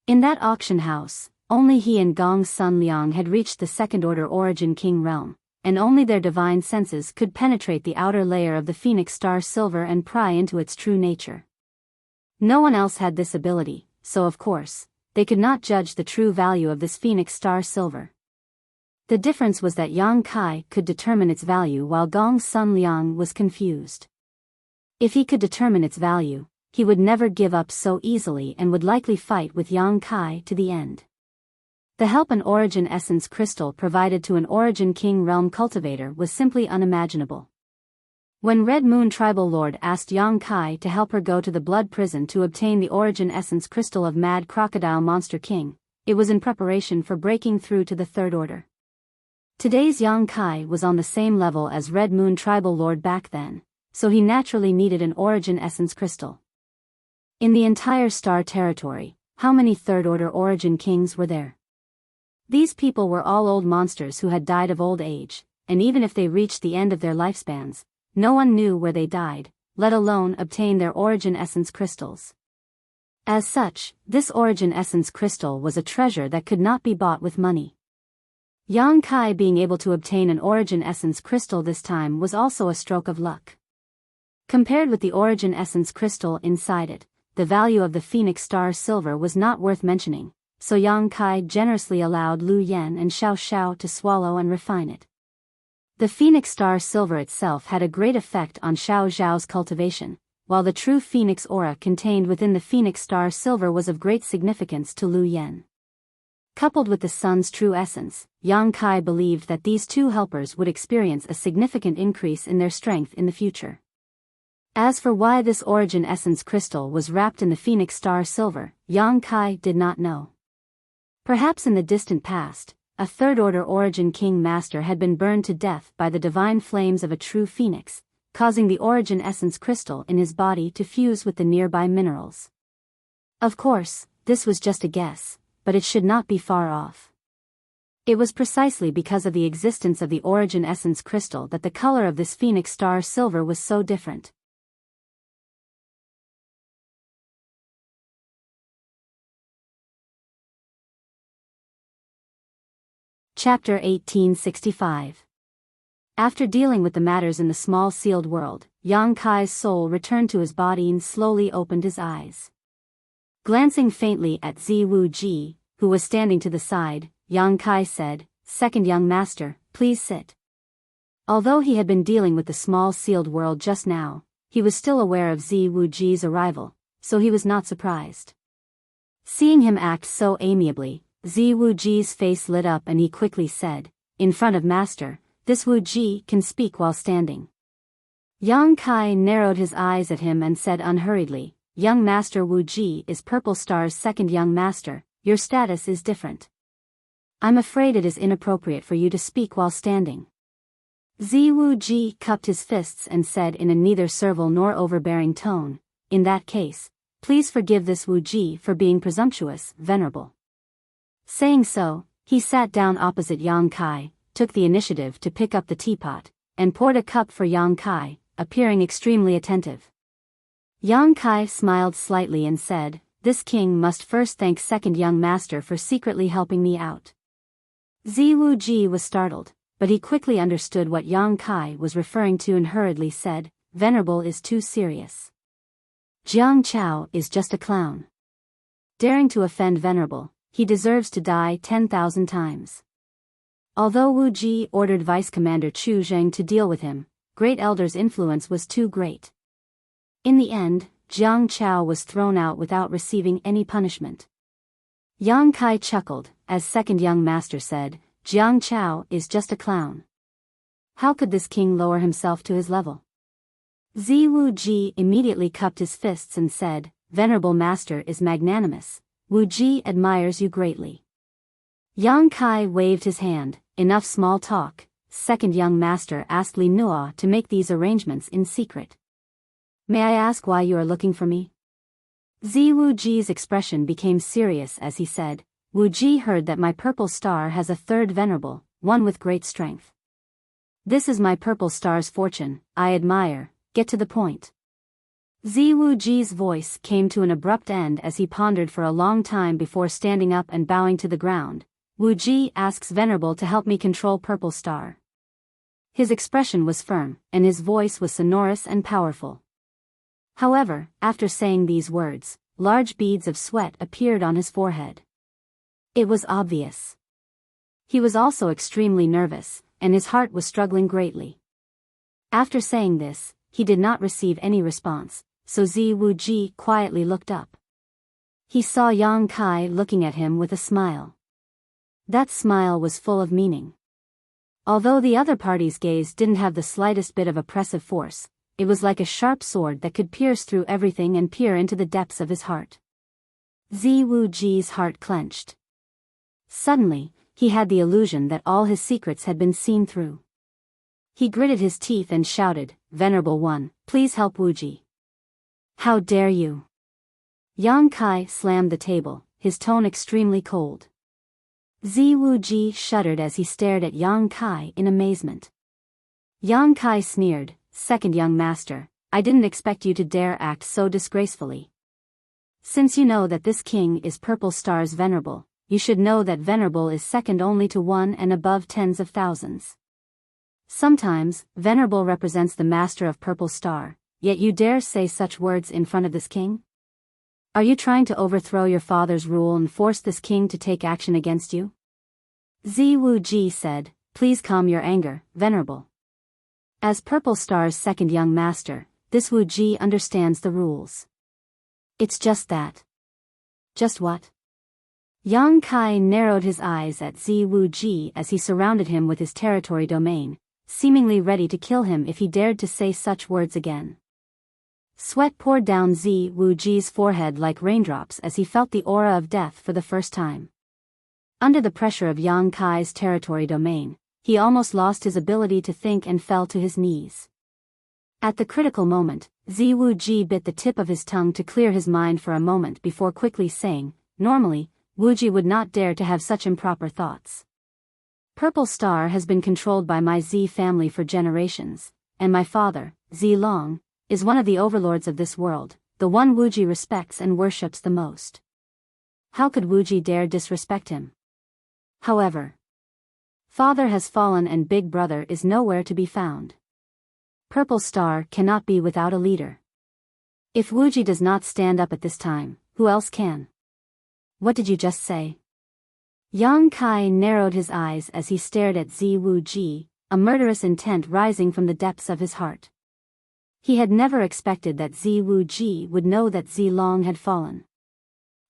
In that auction house, only he and Gong Sun Liang had reached the second-order origin king realm, and only their divine senses could penetrate the outer layer of the Phoenix Star Silver and pry into its true nature. No one else had this ability, so of course, they could not judge the true value of this Phoenix Star Silver. The difference was that Yang Kai could determine its value while Gong Sun Liang was confused. If he could determine its value, he would never give up so easily and would likely fight with Yang Kai to the end. The help an origin essence crystal provided to an origin king realm cultivator was simply unimaginable. When Red Moon Tribal Lord asked Yang Kai to help her go to the Blood Prison to obtain the origin essence crystal of Mad Crocodile Monster King, it was in preparation for breaking through to the Third Order. Today's Yang Kai was on the same level as Red Moon Tribal Lord back then, so he naturally needed an origin essence crystal. In the entire star territory, how many third-order origin kings were there? These people were all old monsters who had died of old age, and even if they reached the end of their lifespans, no one knew where they died, let alone obtain their origin essence crystals. As such, this origin essence crystal was a treasure that could not be bought with money. Yang Kai being able to obtain an origin essence crystal this time was also a stroke of luck. Compared with the origin essence crystal inside it, the value of the Phoenix Star silver was not worth mentioning, so Yang Kai generously allowed Lu Yan and Xiao Xiao to swallow and refine it. The Phoenix Star silver itself had a great effect on Xiao Xiao's cultivation, while the true Phoenix aura contained within the Phoenix Star silver was of great significance to Lu Yan. Coupled with the sun's true essence, Yang Kai believed that these two helpers would experience a significant increase in their strength in the future. As for why this origin essence crystal was wrapped in the Phoenix Star silver, Yang Kai did not know. Perhaps in the distant past, a third-order origin king master had been burned to death by the divine flames of a true phoenix, causing the origin essence crystal in his body to fuse with the nearby minerals. Of course, this was just a guess, but it should not be far off. It was precisely because of the existence of the origin essence crystal that the color of this Phoenix Star silver was so different. Chapter 1865. After dealing with the matters in the small sealed world, Yang Kai's soul returned to his body and slowly opened his eyes. Glancing faintly at Ziwu Ji, who was standing to the side, Yang Kai said, "Second young master, please sit." Although he had been dealing with the small sealed world just now, he was still aware of Ziwu Ji's arrival, so he was not surprised. Seeing him act so amiably, Ziwu Ji's face lit up and he quickly said, "In front of master, this Wu Ji can speak while standing." Yang Kai narrowed his eyes at him and said unhurriedly, "Young master Wu Ji is Purple Star's second young master, your status is different. I'm afraid it is inappropriate for you to speak while standing." Ziwu Ji cupped his fists and said in a neither servile nor overbearing tone, "In that case, please forgive this Wu Ji for being presumptuous, venerable." Saying so, he sat down opposite Yang Kai, took the initiative to pick up the teapot, and poured a cup for Yang Kai, appearing extremely attentive. Yang Kai smiled slightly and said, "This king must first thank second young master for secretly helping me out." Ziwu Ji was startled, but he quickly understood what Yang Kai was referring to and hurriedly said, "Venerable is too serious. Jiang Chao is just a clown. Daring to offend Venerable, he deserves to die 10,000 times." Although Wu Ji ordered Vice Commander Chu Zheng to deal with him, Great Elder's influence was too great. In the end, Jiang Chao was thrown out without receiving any punishment. Yang Kai chuckled, as second young master said, "Jiang Chao is just a clown. How could this king lower himself to his level?" Ziwu Ji immediately cupped his fists and said, "Venerable master is magnanimous. Wu Ji admires you greatly." Yang Kai waved his hand. "Enough small talk." Second young master asked Li Nua to make these arrangements in secret. "May I ask why you are looking for me?" Ziwu Ji's expression became serious as he said, "Wu Ji heard that my purple star has a third venerable, one with great strength. This is my purple star's fortune, I admire, get to the point." Ziwu Ji's voice came to an abrupt end as he pondered for a long time before standing up and bowing to the ground. "Wu Ji asks Venerable to help me control Purple Star." His expression was firm, and his voice was sonorous and powerful. However, after saying these words, large beads of sweat appeared on his forehead. It was obvious. He was also extremely nervous, and his heart was struggling greatly. After saying this, he did not receive any response, so Ziwu Ji quietly looked up. He saw Yang Kai looking at him with a smile. That smile was full of meaning. Although the other party's gaze didn't have the slightest bit of oppressive force, it was like a sharp sword that could pierce through everything and peer into the depths of his heart. Ziwu Ji's heart clenched. Suddenly, he had the illusion that all his secrets had been seen through. He gritted his teeth and shouted, "Venerable One, please help Wu Ji." "How dare you? Yang Kai slammed the table, his tone extremely cold. Wuji shuddered as he stared at Yang Kai in amazement. Yang Kai sneered, "Second young master, I didn't expect you to dare act so disgracefully. Since you know that this king is Purple Star's venerable, you should know that venerable is second only to one and above tens of thousands. Sometimes, venerable represents the master of Purple Star, yet you dare say such words in front of this king? Are you trying to overthrow your father's rule and force this king to take action against you?" Wuji said, "Please calm your anger, venerable. As Purple Star's second young master, this Wuji understands the rules. It's just that." "Just what?" Yang Kai narrowed his eyes at Wuji as he surrounded him with his territory domain, seemingly ready to kill him if he dared to say such words again. Sweat poured down Wuji's forehead like raindrops as he felt the aura of death for the first time. Under the pressure of Yang Kai's territory domain, he almost lost his ability to think and fell to his knees. At the critical moment, Wuji bit the tip of his tongue to clear his mind for a moment before quickly saying, "Normally, Wuji would not dare to have such improper thoughts. Purple Star has been controlled by my family for generations, and my father, Long, is one of the overlords of this world, the one Wuji respects and worships the most. How could Wuji dare disrespect him? However, father has fallen and big brother is nowhere to be found. Purple Star cannot be without a leader. If Wuji does not stand up at this time, who else can?" "What did you just say?" Yang Kai narrowed his eyes as he stared at Wuji, a murderous intent rising from the depths of his heart. He had never expected that Wuji would know that Long had fallen.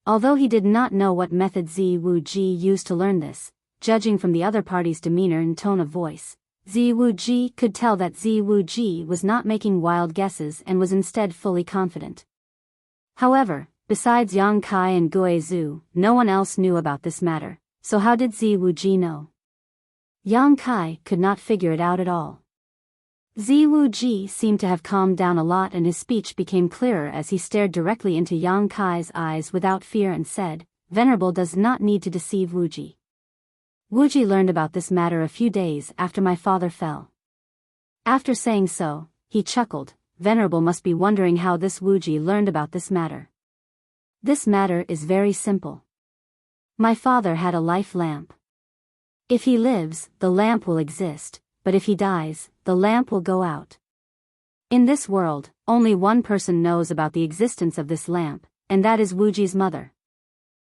Although he did not know what method Wuji used to learn this, judging from the other party's demeanor and tone of voice, Wuji could tell that Wuji was not making wild guesses and was instead fully confident. However, besides Yang Kai and Guizhu, no one else knew about this matter, so how did Wuji know? Yang Kai could not figure it out at all. Wuji seemed to have calmed down a lot and his speech became clearer as he stared directly into Yang Kai's eyes without fear and said, "Venerable does not need to deceive Wuji. Wuji learned about this matter a few days after my father fell." After saying so, he chuckled. Venerable must be wondering how this Wuji learned about this matter. This matter is very simple. My father had a life lamp. If he lives, the lamp will exist, but if he dies, the lamp will go out. In this world, only one person knows about the existence of this lamp, and that is Wuji's mother.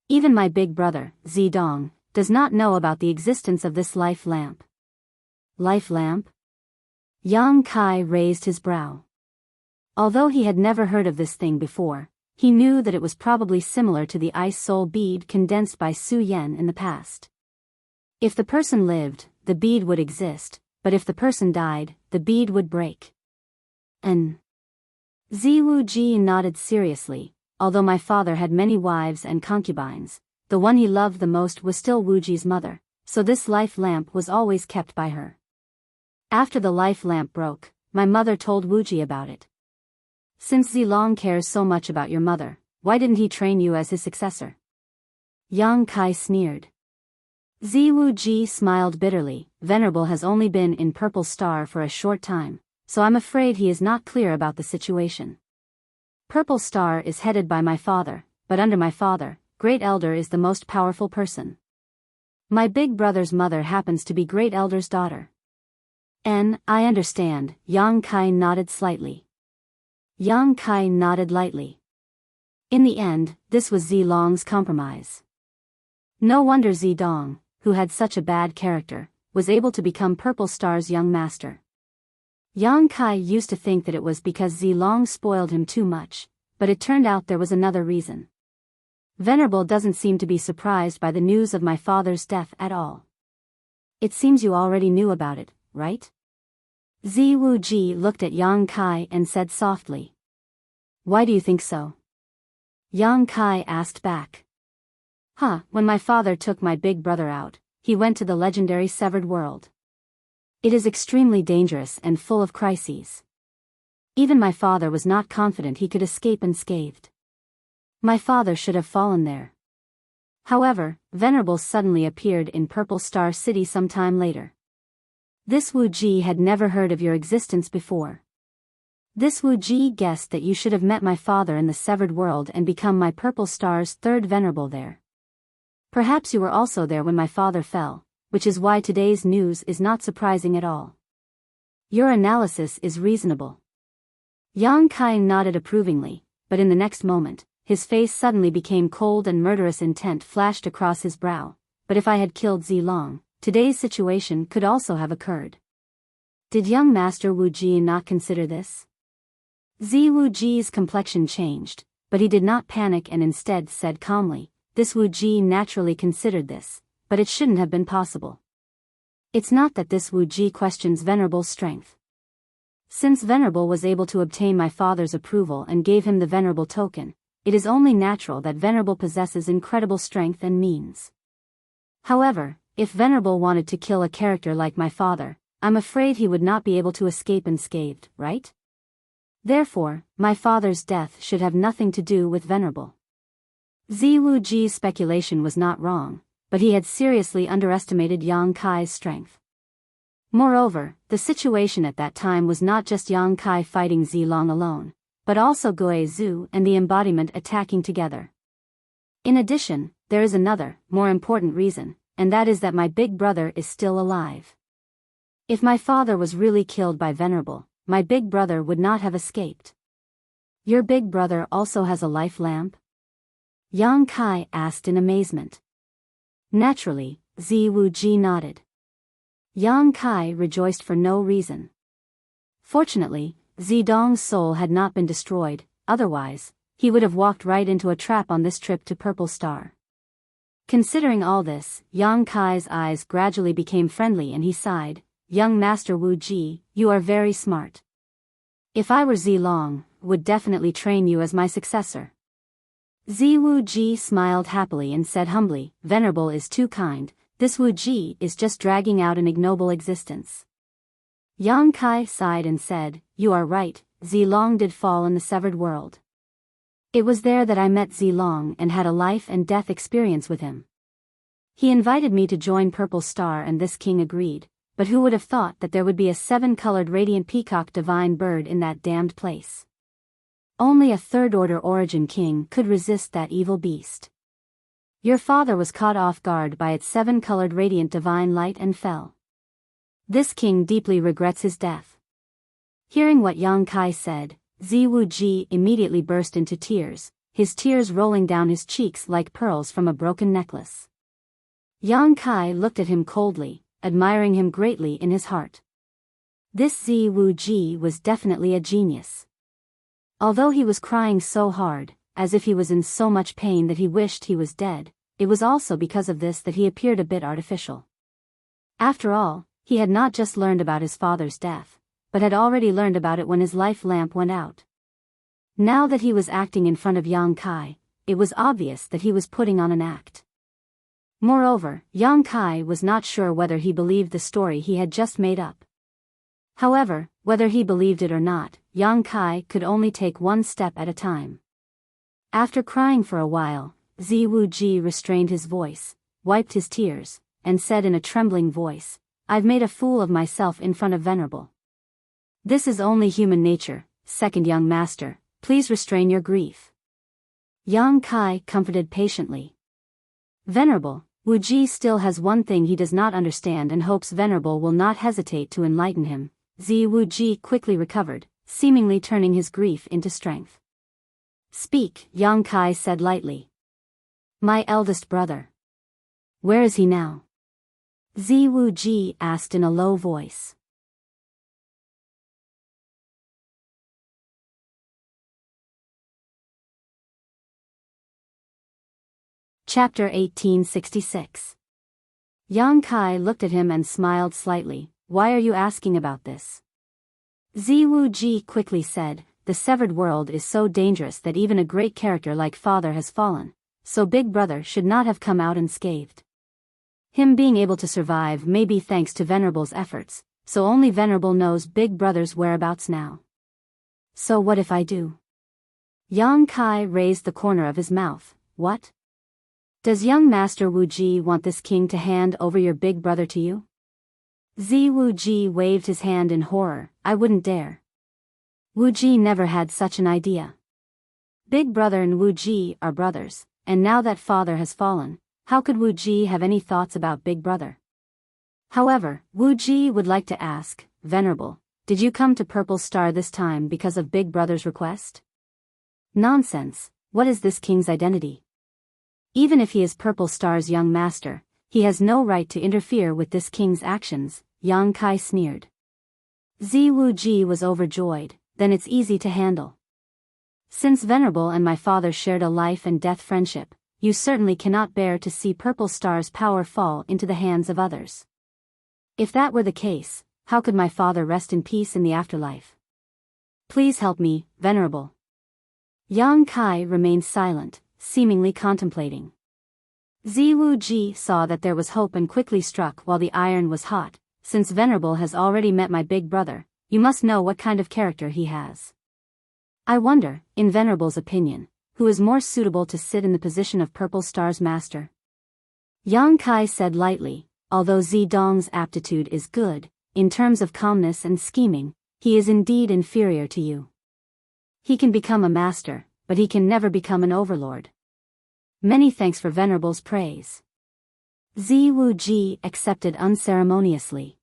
Even my big brother, Dong, does not know about the existence of this life lamp. Life lamp? Yang Kai raised his brow. Although he had never heard of this thing before, he knew that it was probably similar to the ice soul bead condensed by Su Yan in the past. If the person lived, the bead would exist, but if the person died, the bead would break. And Wuji nodded seriously. Although my father had many wives and concubines, the one he loved the most was still Wuji's mother, so this life lamp was always kept by her. After the life lamp broke, my mother told Wuji about it. Since Long cares so much about your mother, why didn't he train you as his successor? Yang Kai sneered. Wuji smiled bitterly. Venerable has only been in Purple Star for a short time, so I'm afraid he is not clear about the situation. Purple Star is headed by my father, but under my father, Great Elder is the most powerful person. My big brother's mother happens to be Great Elder's daughter. I understand. Yang Kai nodded slightly. Yang Kai nodded lightly. In the end, this was Long's compromise. No wonder Dong, who had such a bad character, was able to become Purple Star's young master. Yang Kai used to think that it was because Long spoiled him too much, but it turned out there was another reason. Venerable doesn't seem to be surprised by the news of my father's death at all. It seems you already knew about it, right? Wuji looked at Yang Kai and said softly. Why do you think so? Yang Kai asked back. When my father took my big brother out, he went to the legendary Severed World. It is extremely dangerous and full of crises. Even my father was not confident he could escape unscathed. My father should have fallen there. However, Venerable suddenly appeared in Purple Star City some time later. This Wu Ji had never heard of your existence before. This Wu Ji guessed that you should have met my father in the severed world and become my Purple Star's third Venerable there. Perhaps you were also there when my father fell, which is why today's news is not surprising at all. Your analysis is reasonable. Yang Kai nodded approvingly, but in the next moment, his face suddenly became cold and murderous intent flashed across his brow. But if I had killed Zilong, today's situation could also have occurred. Did young Master Wu Ji not consider this? Wu Ji's complexion changed, but he did not panic and instead said calmly, this Wu Ji naturally considered this, but it shouldn't have been possible. It's not that this Wu Ji questions Venerable's strength. Since Venerable was able to obtain my father's approval and gave him the Venerable token, it is only natural that Venerable possesses incredible strength and means. However, if Venerable wanted to kill a character like my father, I'm afraid he would not be able to escape unscathed, right? Therefore, my father's death should have nothing to do with Venerable. Wu Ji's speculation was not wrong, but he had seriously underestimated Yang Kai's strength. Moreover, the situation at that time was not just Yang Kai fighting Zilong alone, but also Gui Zhu and the embodiment attacking together. In addition, there is another, more important reason, and that is that my big brother is still alive. If my father was really killed by Venerable, my big brother would not have escaped. Your big brother also has a life lamp? Yang Kai asked in amazement. Naturally, Wu Ji nodded. Yang Kai rejoiced for no reason. Fortunately, Zidong's soul had not been destroyed, otherwise, he would have walked right into a trap on this trip to Purple Star. Considering all this, Yang Kai's eyes gradually became friendly and he sighed, young Master Wu Ji, you are very smart. If I were Zilong, would definitely train you as my successor. Wu Ji smiled happily and said humbly, Venerable is too kind, this Wu Ji is just dragging out an ignoble existence. Yang Kai sighed and said, you are right, Zilong did fall in the severed world. It was there that I met Zilong and had a life and death experience with him. He invited me to join Purple Star and this king agreed, but who would have thought that there would be a 7-colored radiant peacock divine bird in that damned place? Only a third-order origin king could resist that evil beast. Your father was caught off guard by its 7-colored radiant divine light and fell. This king deeply regrets his death. Hearing what Yang Kai said, Wu Ji immediately burst into tears, his tears rolling down his cheeks like pearls from a broken necklace. Yang Kai looked at him coldly, admiring him greatly in his heart. This Wu Ji was definitely a genius. Although he was crying so hard, as if he was in so much pain that he wished he was dead, it was also because of this that he appeared a bit artificial. After all, he had not just learned about his father's death, but had already learned about it when his life lamp went out. Now that he was acting in front of Yang Kai, it was obvious that he was putting on an act. Moreover, Yang Kai was not sure whether he believed the story he had just made up. However, whether he believed it or not, Yang Kai could only take one step at a time. After crying for a while, Wu Ji restrained his voice, wiped his tears, and said in a trembling voice, I've made a fool of myself in front of Venerable. This is only human nature, second young master, please restrain your grief. Yang Kai comforted patiently. Venerable, Wu Ji still has one thing he does not understand and hopes Venerable will not hesitate to enlighten him. Wu Ji quickly recovered, seemingly turning his grief into strength. Speak, Yang Kai said lightly. My eldest brother. Where is he now? Wu Ji asked in a low voice. Chapter 1866. Yang Kai looked at him and smiled slightly. Why are you asking about this? Wu Ji quickly said, the severed world is so dangerous that even a great character like father has fallen, so big brother should not have come out unscathed. Him being able to survive may be thanks to Venerable's efforts, so only Venerable knows big brother's whereabouts now. So what if I do? Yang Kai raised the corner of his mouth. What? Does young Master Wu Ji want this king to hand over your big brother to you? Wu Ji waved his hand in horror. I wouldn't dare. Wu Ji never had such an idea. Big brother and Wu Ji are brothers, and now that father has fallen, how could Wu Ji have any thoughts about big brother? However, Wu Ji would like to ask, Venerable, did you come to Purple Star this time because of big brother's request? Nonsense, what is this king's identity? Even if he is Purple Star's young master, he has no right to interfere with this king's actions, Yang Kai sneered. Wu Ji was overjoyed. Then it's easy to handle. Since Venerable and my father shared a life and death friendship, you certainly cannot bear to see Purple Star's power fall into the hands of others. If that were the case, how could my father rest in peace in the afterlife? Please help me, Venerable. Yang Kai remained silent, seemingly contemplating. Wu Ji saw that there was hope and quickly struck while the iron was hot. Since Venerable has already met my big brother, you must know what kind of character he has. I wonder, in Venerable's opinion, who is more suitable to sit in the position of Purple Star's master? Yang Kai said lightly, although Dong's aptitude is good, in terms of calmness and scheming, he is indeed inferior to you. He can become a master, but he can never become an overlord. Many thanks for Venerable's praise. Wu Ji accepted unceremoniously.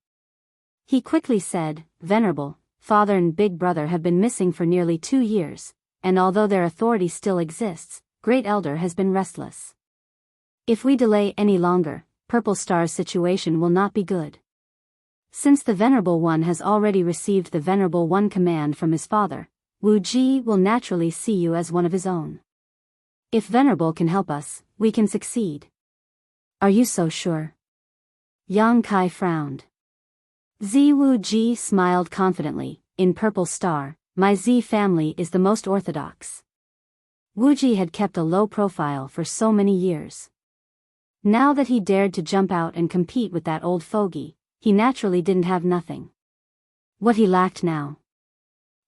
He quickly said, Venerable, father and big brother have been missing for nearly 2 years, and although their authority still exists, Great Elder has been restless. If we delay any longer, Purple Star's situation will not be good. Since the Venerable One has already received the Venerable One command from his father, Wu Ji will naturally see you as one of his own. If Venerable can help us, we can succeed. Are you so sure? Yang Kai frowned. Wu Ji smiled confidently. In Purple Star, my family is the most orthodox. Wu Ji had kept a low profile for so many years. Now that he dared to jump out and compete with that old fogey, he naturally didn't have nothing. What he lacked now?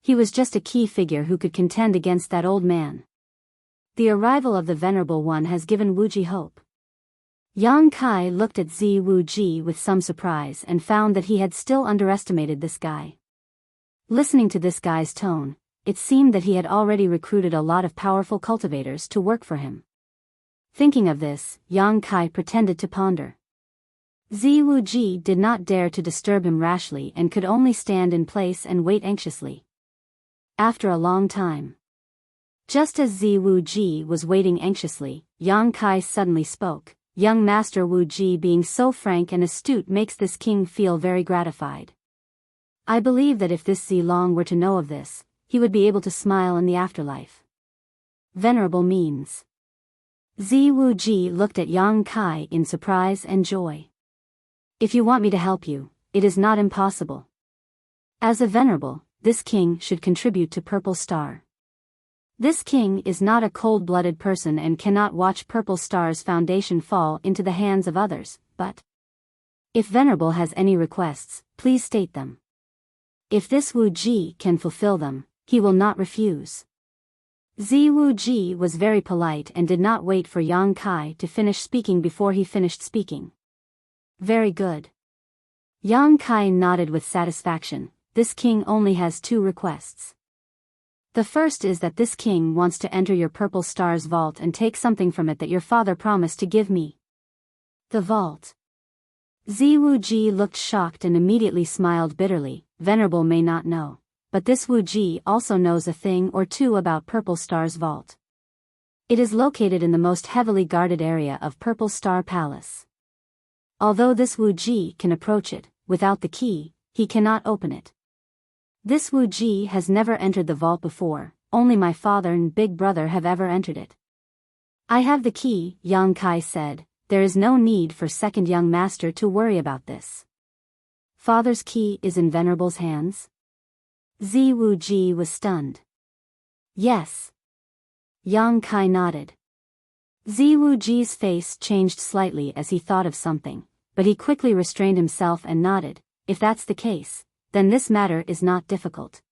He was just a key figure who could contend against that old man. The arrival of the Venerable One has given Wu Ji hope. Yang Kai looked at Wu Ji with some surprise and found that he had still underestimated this guy. Listening to this guy's tone, it seemed that he had already recruited a lot of powerful cultivators to work for him. Thinking of this, Yang Kai pretended to ponder. Wu Ji did not dare to disturb him rashly and could only stand in place and wait anxiously. After a long time, just as Wu Ji was waiting anxiously, Yang Kai suddenly spoke. Young Master Wu Ji being so frank and astute makes this king feel very gratified. I believe that if this Long were to know of this, he would be able to smile in the afterlife. Venerable means. Wu Ji looked at Yang Kai in surprise and joy. If you want me to help you, it is not impossible. As a venerable, this king should contribute to Purple Star. This king is not a cold-blooded person and cannot watch Purple Star's foundation fall into the hands of others, but if Venerable has any requests, please state them. If this Wu Ji can fulfill them, he will not refuse. Wu Ji was very polite and did not wait for Yang Kai to finish speaking before he finished speaking. Very good. Yang Kai nodded with satisfaction. This king only has 2 requests. The first is that this king wants to enter your Purple Star's vault and take something from it that your father promised to give me. The vault. Wu Ji looked shocked and immediately smiled bitterly. Venerable may not know, but this Wu Ji also knows a thing or two about Purple Star's vault. It is located in the most heavily guarded area of Purple Star Palace. Although this Wu Ji can approach it, without the key, he cannot open it. This Wu Ji has never entered the vault before, only my father and big brother have ever entered it. I have the key, Yang Kai said. There is no need for second young master to worry about this. Father's key is in Venerable's hands? Wu Ji was stunned. Yes. Yang Kai nodded. Wu Ji's face changed slightly as he thought of something, but he quickly restrained himself and nodded. If that's the case, then this matter is not difficult.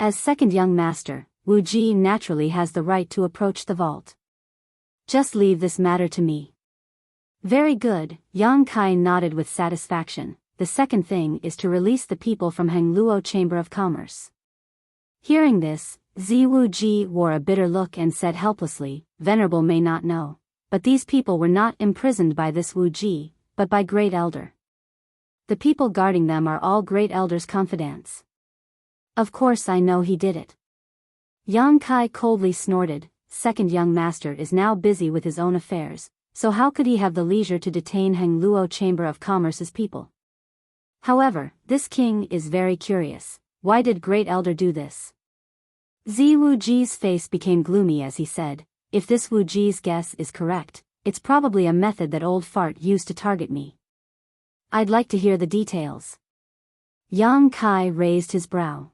As second young master, Wu Ji naturally has the right to approach the vault. Just leave this matter to me. Very good, Yang Kai nodded with satisfaction. The second thing is to release the people from Hangluo Chamber of Commerce. Hearing this, Wu Ji wore a bitter look and said helplessly, Venerable may not know, but these people were not imprisoned by this Wu Ji, but by Great Elder. The people guarding them are all Great Elder's confidants. Of course I know he did it. Yang Kai coldly snorted. Second young master is now busy with his own affairs, so how could he have the leisure to detain Hangluo Chamber of Commerce's people? However, this king is very curious. Why did Great Elder do this? Wu Ji's face became gloomy as he said, if this Wu Ji's guess is correct, it's probably a method that old fart used to target me. I'd like to hear the details. Yang Kai raised his brow.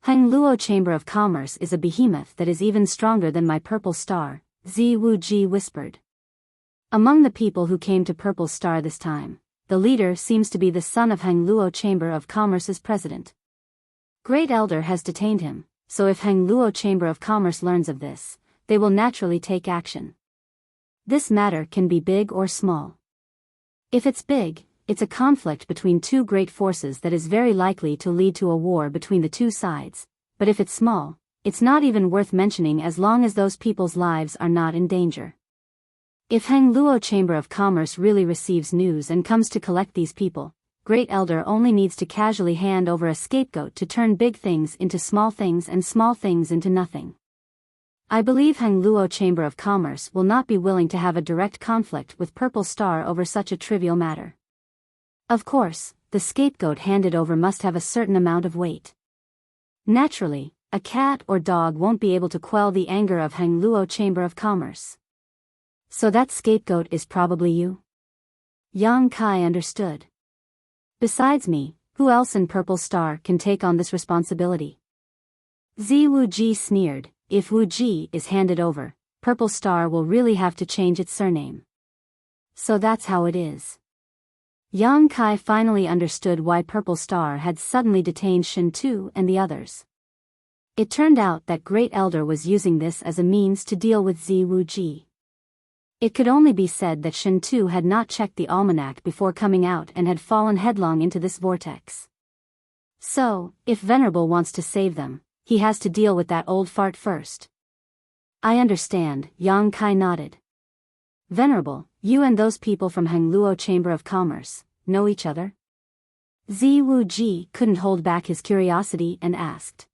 Hangluo Chamber of Commerce is a behemoth that is even stronger than my Purple Star, Wu Ji whispered. Among the people who came to Purple Star this time, the leader seems to be the son of Hangluo Chamber of Commerce's president. Great Elder has detained him, so if Hangluo Chamber of Commerce learns of this, they will naturally take action. This matter can be big or small. If it's big, it's a conflict between two great forces that is very likely to lead to a war between the two sides, but if it's small, it's not even worth mentioning as long as those people's lives are not in danger. If Hangluo Chamber of Commerce really receives news and comes to collect these people, Great Elder only needs to casually hand over a scapegoat to turn big things into small things and small things into nothing. I believe Hangluo Chamber of Commerce will not be willing to have a direct conflict with Purple Star over such a trivial matter. Of course, the scapegoat handed over must have a certain amount of weight. Naturally, a cat or dog won't be able to quell the anger of Hangluo Chamber of Commerce. So that scapegoat is probably you? Yang Kai understood. Besides me, who else in Purple Star can take on this responsibility? Wu Ji sneered, if Wu Ji is handed over, Purple Star will really have to change its surname. So that's how it is. Yang Kai finally understood why Purple Star had suddenly detained Shen Tu and the others. It turned out that Great Elder was using this as a means to deal with Wu Ji. It could only be said that Shen Tu had not checked the almanac before coming out and had fallen headlong into this vortex. So, if Venerable wants to save them, he has to deal with that old fart first. I understand, Yang Kai nodded. Venerable, you and those people from Hangluo Chamber of Commerce know each other? Wu Ji couldn't hold back his curiosity and asked.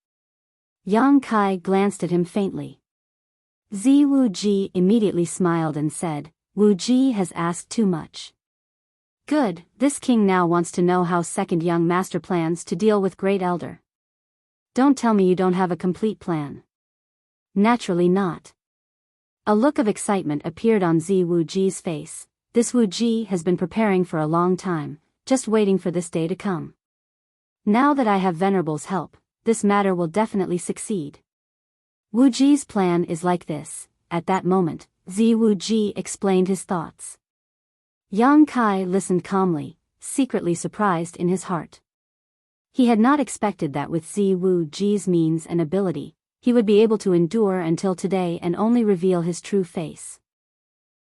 Yang Kai glanced at him faintly. Wu Ji immediately smiled and said, Wu Ji has asked too much. Good, this king now wants to know how second young master plans to deal with Great Elder. Don't tell me you don't have a complete plan. Naturally not. A look of excitement appeared on Wu Ji's face. This Wu Ji has been preparing for a long time, just waiting for this day to come. Now that I have Venerable's help, this matter will definitely succeed. Wu Ji's plan is like this. At that moment, Wu Ji explained his thoughts. Yang Kai listened calmly, secretly surprised in his heart. He had not expected that with Wu Ji's means and ability, he would be able to endure until today and only reveal his true face.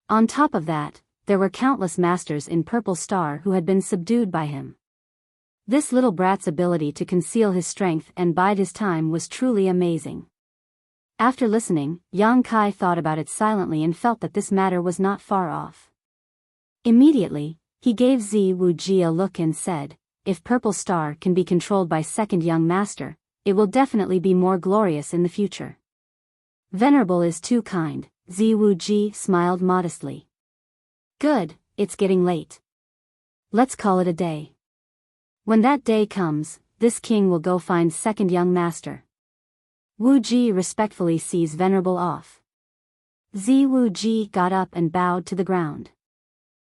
On top of that, there were countless masters in Purple Star who had been subdued by him. This little brat's ability to conceal his strength and bide his time was truly amazing. After listening, Yang Kai thought about it silently and felt that this matter was not far off. Immediately, he gave Wu Ji a look and said, if Purple Star can be controlled by second young master, it will definitely be more glorious in the future. Venerable is too kind, Wu Ji smiled modestly. Good, it's getting late. Let's call it a day. When that day comes, this king will go find second young master. Wu Ji respectfully sees Venerable off. Wu Ji got up and bowed to the ground.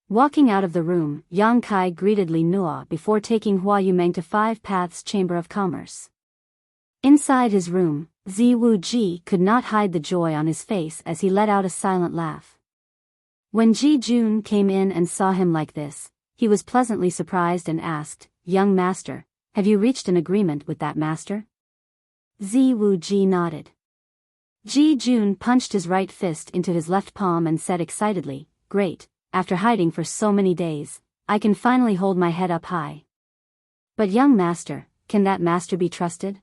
Walking out of the room, Yang Kai greeted Li Nua before taking Hua Yumeng to Five Paths Chamber of Commerce. Inside his room, Wu Ji could not hide the joy on his face as he let out a silent laugh. When Ji Jun came in and saw him like this, he was pleasantly surprised and asked, Young master, have you reached an agreement with that master? Wu Ji nodded. Ji Jun punched his right fist into his left palm and said excitedly, "Great, after hiding for so many days, I can finally hold my head up high." "But young master, can that master be trusted?"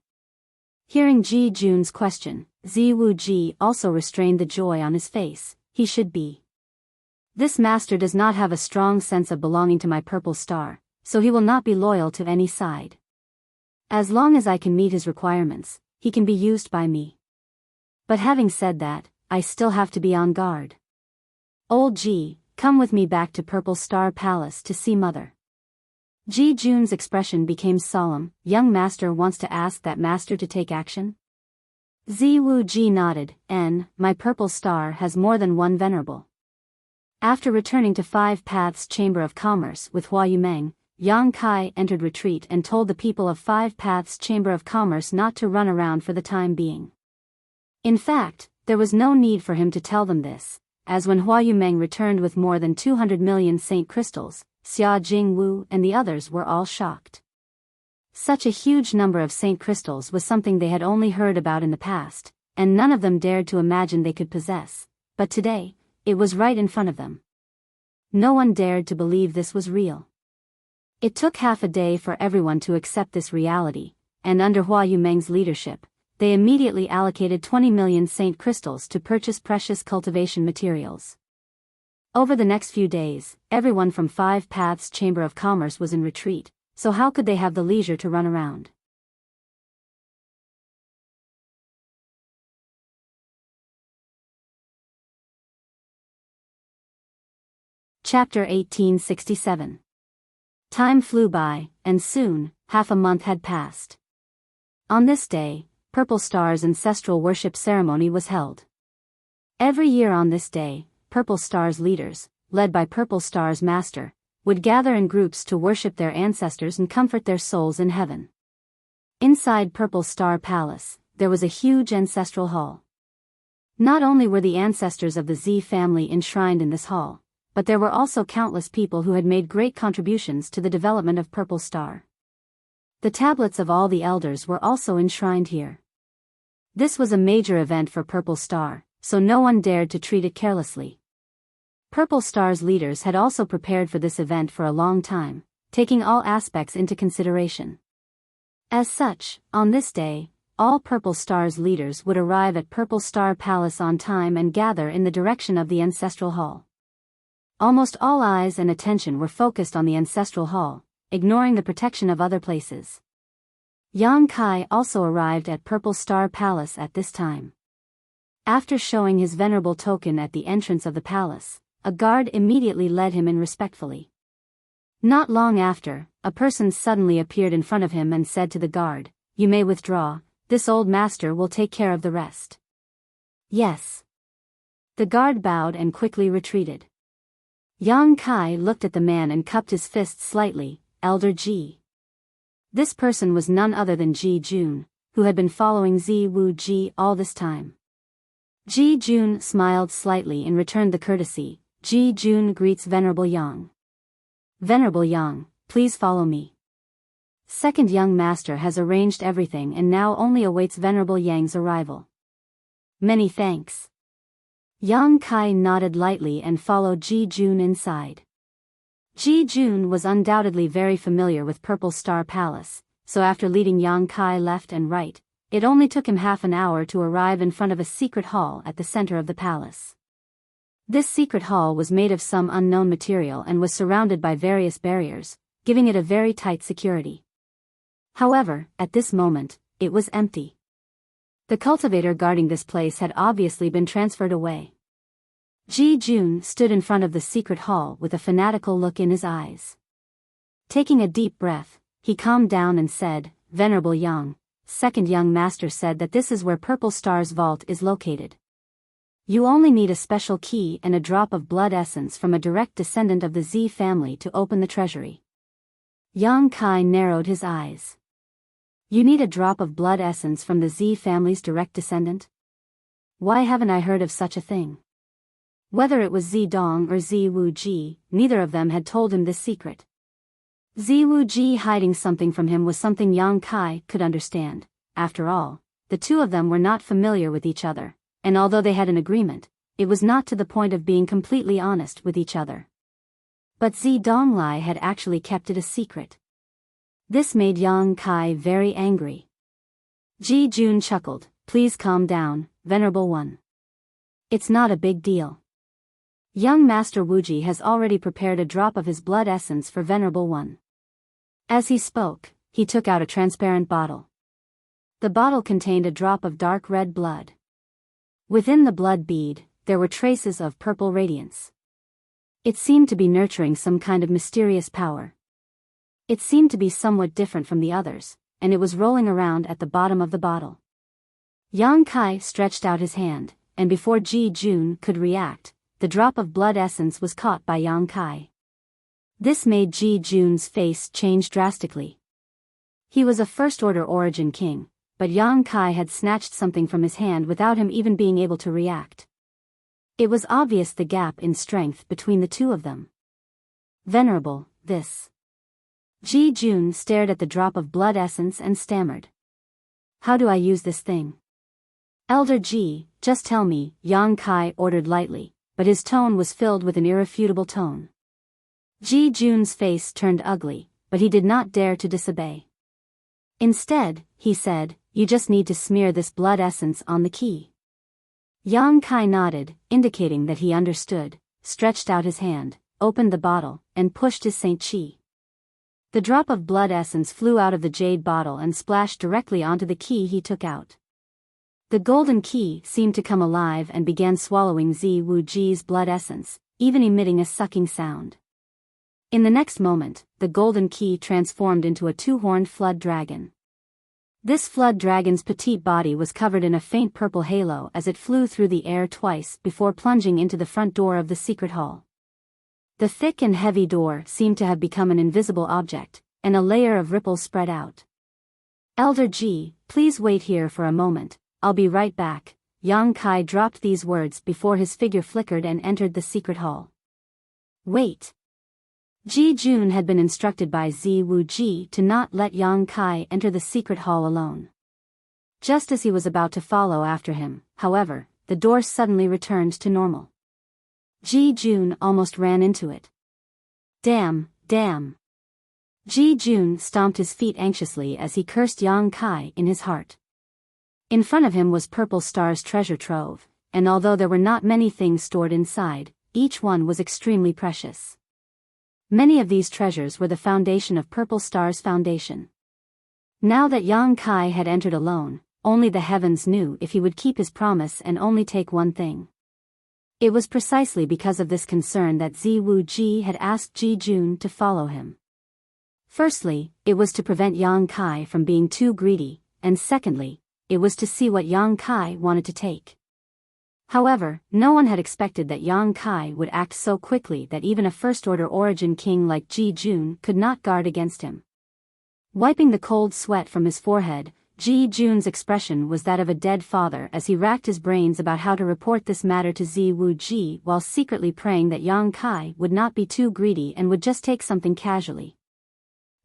Hearing Ji Jun's question, Ziwu Ji also restrained the joy on his face. "He should be. This master does not have a strong sense of belonging to my purple star, so he will not be loyal to any side. As long as I can meet his requirements, he can be used by me. But having said that, I still have to be on guard. Old Ji, come with me back to Purple Star Palace to see mother." Ji Jun's expression became solemn. "Young master wants to ask that master to take action?" Ziwu Ji nodded. My purple star has more than one venerable." After returning to Five Paths Chamber of Commerce with Hua Yumeng, Yang Kai entered retreat and told the people of Five Paths Chamber of Commerce not to run around for the time being. In fact, there was no need for him to tell them this, as when Hua Yumeng returned with more than 200 million saint crystals, Xia Jingwu and the others were all shocked. Such a huge number of saint crystals was something they had only heard about in the past, and none of them dared to imagine they could possess, but today, it was right in front of them. No one dared to believe this was real. It took half a day for everyone to accept this reality, and under Hua Yumeng's leadership, they immediately allocated 20 million saint crystals to purchase precious cultivation materials. Over the next few days, everyone from Five Paths Chamber of Commerce was in retreat, so how could they have the leisure to run around? Chapter 1867. Time flew by, and soon, half a month had passed. On this day, Purple Star's ancestral worship ceremony was held. Every year on this day, Purple Star's leaders, led by Purple Star's master, would gather in groups to worship their ancestors and comfort their souls in heaven. Inside Purple Star Palace, there was a huge ancestral hall. Not only were the ancestors of the Z family enshrined in this hall, but there were also countless people who had made great contributions to the development of Purple Star. The tablets of all the elders were also enshrined here. This was a major event for Purple Star, so no one dared to treat it carelessly. Purple Star's leaders had also prepared for this event for a long time, taking all aspects into consideration. As such, on this day, all Purple Star's leaders would arrive at Purple Star Palace on time and gather in the direction of the ancestral hall. Almost all eyes and attention were focused on the ancestral hall, ignoring the protection of other places. Yang Kai also arrived at Purple Star Palace at this time. After showing his venerable token at the entrance of the palace, a guard immediately led him in respectfully. Not long after, a person suddenly appeared in front of him and said to the guard, "You may withdraw, this old master will take care of the rest." "Yes." The guard bowed and quickly retreated. Yang Kai looked at the man and cupped his fists slightly. "Elder Ji." This person was none other than Ji Jun, who had been following Ziwu Ji all this time. Ji Jun smiled slightly and returned the courtesy. Ji Jun greets Venerable Yang. "Venerable Yang, please follow me. Second young master has arranged everything and now only awaits Venerable Yang's arrival." "Many thanks." Yang Kai nodded lightly and followed Ji Jun inside. Ji Jun was undoubtedly very familiar with Purple Star Palace, so after leading Yang Kai left and right, it only took him half an hour to arrive in front of a secret hall at the center of the palace. This secret hall was made of some unknown material and was surrounded by various barriers, giving it a very tight security. However, at this moment, it was empty. The cultivator guarding this place had obviously been transferred away. Ji Jun stood in front of the secret hall with a fanatical look in his eyes. Taking a deep breath, he calmed down and said, "Venerable Yang, second young master said that this is where Purple Star's vault is located. You only need a special key and a drop of blood essence from a direct descendant of the Z family to open the treasury." Yang Kai narrowed his eyes. "You need a drop of blood essence from the Z family's direct descendant? Why haven't I heard of such a thing?" Whether it was Zi Dong or Ziwu Ji, neither of them had told him this secret. Ziwu Ji hiding something from him was something Yang Kai could understand. After all, the two of them were not familiar with each other, and although they had an agreement, it was not to the point of being completely honest with each other. But Zidonglai had actually kept it a secret. This made Yang Kai very angry. Ji Jun chuckled, "Please calm down, Venerable One. It's not a big deal. Young Master Wuji has already prepared a drop of his blood essence for Venerable One." As he spoke, he took out a transparent bottle. The bottle contained a drop of dark red blood. Within the blood bead, there were traces of purple radiance. It seemed to be nurturing some kind of mysterious power. It seemed to be somewhat different from the others, and it was rolling around at the bottom of the bottle. Yang Kai stretched out his hand, and before Ji Jun could react, the drop of blood essence was caught by Yang Kai. This made Ji Jun's face change drastically. He was a first-order origin king, but Yang Kai had snatched something from his hand without him even being able to react. It was obvious the gap in strength between the two of them. "Venerable, this..." Ji Jun stared at the drop of blood essence and stammered. "How do I use this thing?" "Elder Ji, just tell me," Yang Kai ordered lightly, but his tone was filled with an irrefutable tone. Ji Jun's face turned ugly, but he did not dare to disobey. Instead, he said, "You just need to smear this blood essence on the key." Yang Kai nodded, indicating that he understood, stretched out his hand, opened the bottle, and pushed his Saint Chi. The drop of blood essence flew out of the jade bottle and splashed directly onto the key he took out. The golden key seemed to come alive and began swallowing Zi Wuji's blood essence, even emitting a sucking sound. In the next moment, the golden key transformed into a two-horned flood dragon. This flood dragon's petite body was covered in a faint purple halo as it flew through the air twice before plunging into the front door of the secret hall. The thick and heavy door seemed to have become an invisible object, and a layer of ripples spread out. "Elder Ji, please wait here for a moment, I'll be right back." Yang Kai dropped these words before his figure flickered and entered the secret hall. "Wait." Ji Jun had been instructed by Zi Wuji to not let Yang Kai enter the secret hall alone. Just as he was about to follow after him, however, the door suddenly returned to normal. Ji Jun almost ran into it. Damn. Ji Jun stomped his feet anxiously as he cursed Yang Kai in his heart. In front of him was Purple Star's treasure trove, and although there were not many things stored inside, each one was extremely precious. Many of these treasures were the foundation of Purple Star's foundation. Now that Yang Kai had entered alone, only the heavens knew if he would keep his promise and only take one thing. It was precisely because of this concern that Zi Wuji had asked Ji Jun to follow him. Firstly, it was to prevent Yang Kai from being too greedy, and secondly, it was to see what Yang Kai wanted to take. However, no one had expected that Yang Kai would act so quickly that even a first-order origin king like Ji Jun could not guard against him. Wiping the cold sweat from his forehead, Ji Jun's expression was that of a dead father as he racked his brains about how to report this matter to Zi Wuji while secretly praying that Yang Kai would not be too greedy and would just take something casually.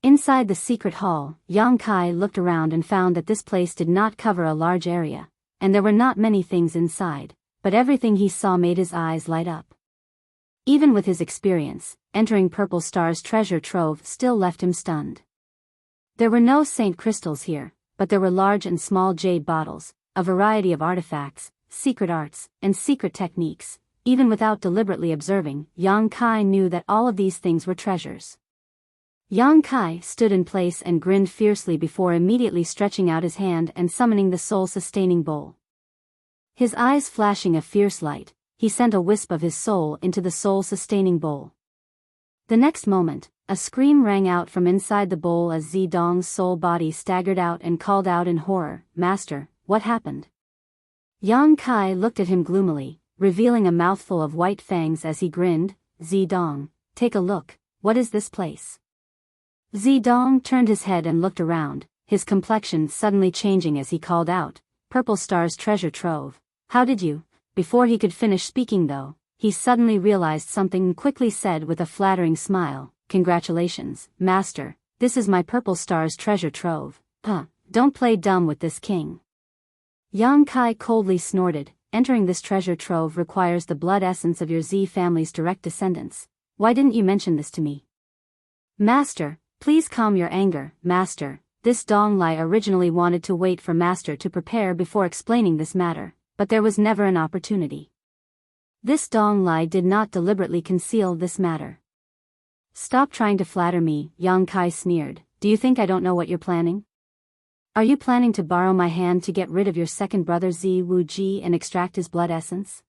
Inside the secret hall, Yang Kai looked around and found that this place did not cover a large area, and there were not many things inside, but everything he saw made his eyes light up. Even with his experience, entering Purple Star's treasure trove still left him stunned. There were no saint crystals here, but there were large and small jade bottles, a variety of artifacts, secret arts, and secret techniques. Even without deliberately observing, Yang Kai knew that all of these things were treasures. Yang Kai stood in place and grinned fiercely before immediately stretching out his hand and summoning the soul-sustaining bowl. His eyes flashing a fierce light, he sent a wisp of his soul into the soul-sustaining bowl. The next moment, a scream rang out from inside the bowl as Zidong's soul body staggered out and called out in horror, "Master, what happened?" Yang Kai looked at him gloomily, revealing a mouthful of white fangs as he grinned, "Zidong, take a look, what is this place?" Zidong turned his head and looked around, his complexion suddenly changing as he called out, "Purple Star's treasure trove. How did you?" Before he could finish speaking though, he suddenly realized something and quickly said with a flattering smile, "Congratulations, Master, this is my Purple Star's treasure trove. Don't play dumb with this king." Yang Kai coldly snorted, entering this treasure trove requires the blood essence of your Z family's direct descendants. Why didn't you mention this to me? Master, please calm your anger, Master. This Dong Lai originally wanted to wait for Master to prepare before explaining this matter, but there was never an opportunity. This Dong Lai did not deliberately conceal this matter. Stop trying to flatter me, Yang Kai sneered. Do you think I don't know what you're planning? Are you planning to borrow my hand to get rid of your second brother Zi Wuji and extract his blood essence?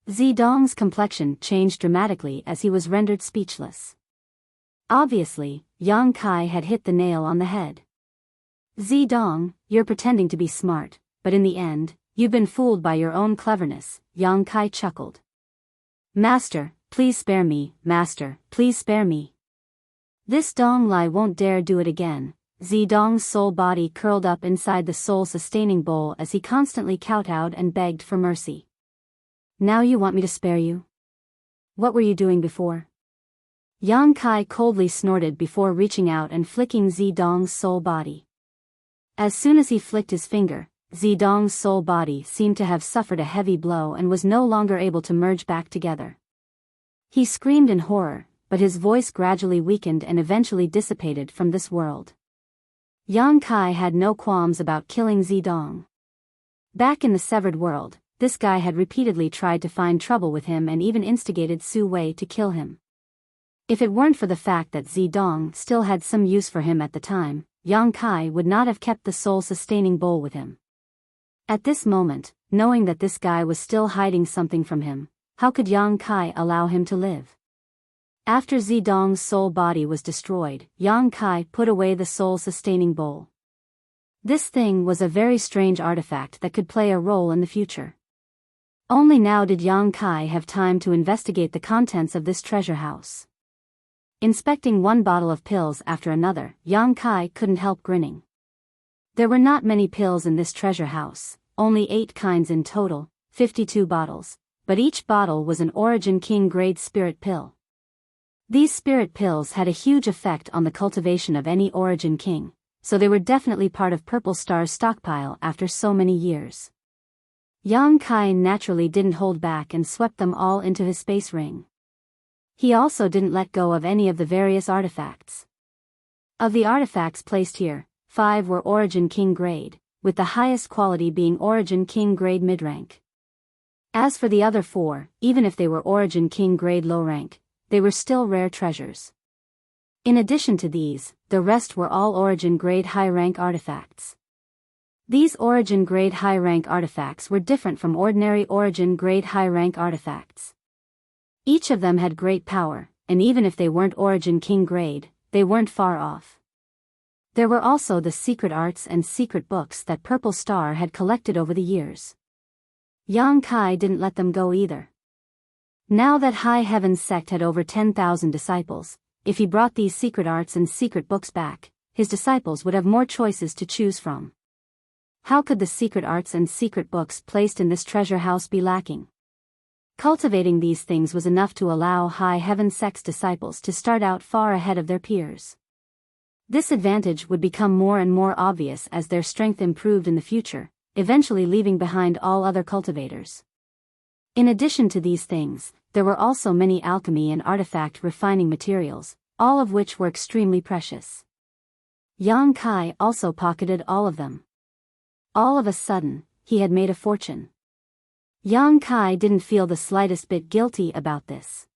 Zi Dong's complexion changed dramatically as he was rendered speechless. Obviously, Yang Kai had hit the nail on the head. Zi Dong, you're pretending to be smart, but in the end, you've been fooled by your own cleverness, Yang Kai chuckled. Master, please spare me, Master, please spare me. This Dong Lai won't dare do it again. Zi Dong's soul body curled up inside the soul-sustaining bowl as he constantly kowtowed and begged for mercy. Now you want me to spare you? What were you doing before? Yang Kai coldly snorted before reaching out and flicking Zi Dong's soul body. As soon as he flicked his finger, Zi Dong's soul body seemed to have suffered a heavy blow and was no longer able to merge back together. He screamed in horror, but his voice gradually weakened and eventually dissipated from this world. Yang Kai had no qualms about killing Zi Dong. Back in the severed world, this guy had repeatedly tried to find trouble with him and even instigated Su Wei to kill him. If it weren't for the fact that Zi Dong still had some use for him at the time, Yang Kai would not have kept the soul-sustaining bowl with him. At this moment, knowing that this guy was still hiding something from him, how could Yang Kai allow him to live? After Zi Dong's soul body was destroyed, Yang Kai put away the soul-sustaining bowl. This thing was a very strange artifact that could play a role in the future. Only now did Yang Kai have time to investigate the contents of this treasure house. Inspecting one bottle of pills after another, Yang Kai couldn't help grinning. There were not many pills in this treasure house, only 8 kinds in total, 52 bottles, but each bottle was an Origin King grade spirit pill. These spirit pills had a huge effect on the cultivation of any Origin King, so they were definitely part of Purple Star's stockpile after so many years. Yang Kai naturally didn't hold back and swept them all into his space ring. He also didn't let go of any of the various artifacts. Of the artifacts placed here, 5 were Origin King grade, with the highest quality being Origin King grade mid-rank. As for the other 4, even if they were Origin King grade low rank, they were still rare treasures. In addition to these, the rest were all Origin grade high rank artifacts. These Origin grade high rank artifacts were different from ordinary Origin grade high rank artifacts. Each of them had great power, and even if they weren't Origin King grade, they weren't far off. There were also the secret arts and secret books that Purple Star had collected over the years. Yang Kai didn't let them go either. Now that High Heaven's sect had over 10,000 disciples, if he brought these secret arts and secret books back, his disciples would have more choices to choose from. How could the secret arts and secret books placed in this treasure house be lacking? Cultivating these things was enough to allow High Heaven sect's disciples to start out far ahead of their peers. This advantage would become more and more obvious as their strength improved in the future, eventually leaving behind all other cultivators. In addition to these things, there were also many alchemy and artifact refining materials, all of which were extremely precious. Yang Kai also pocketed all of them. All of a sudden, he had made a fortune. Yang Kai didn't feel the slightest bit guilty about this.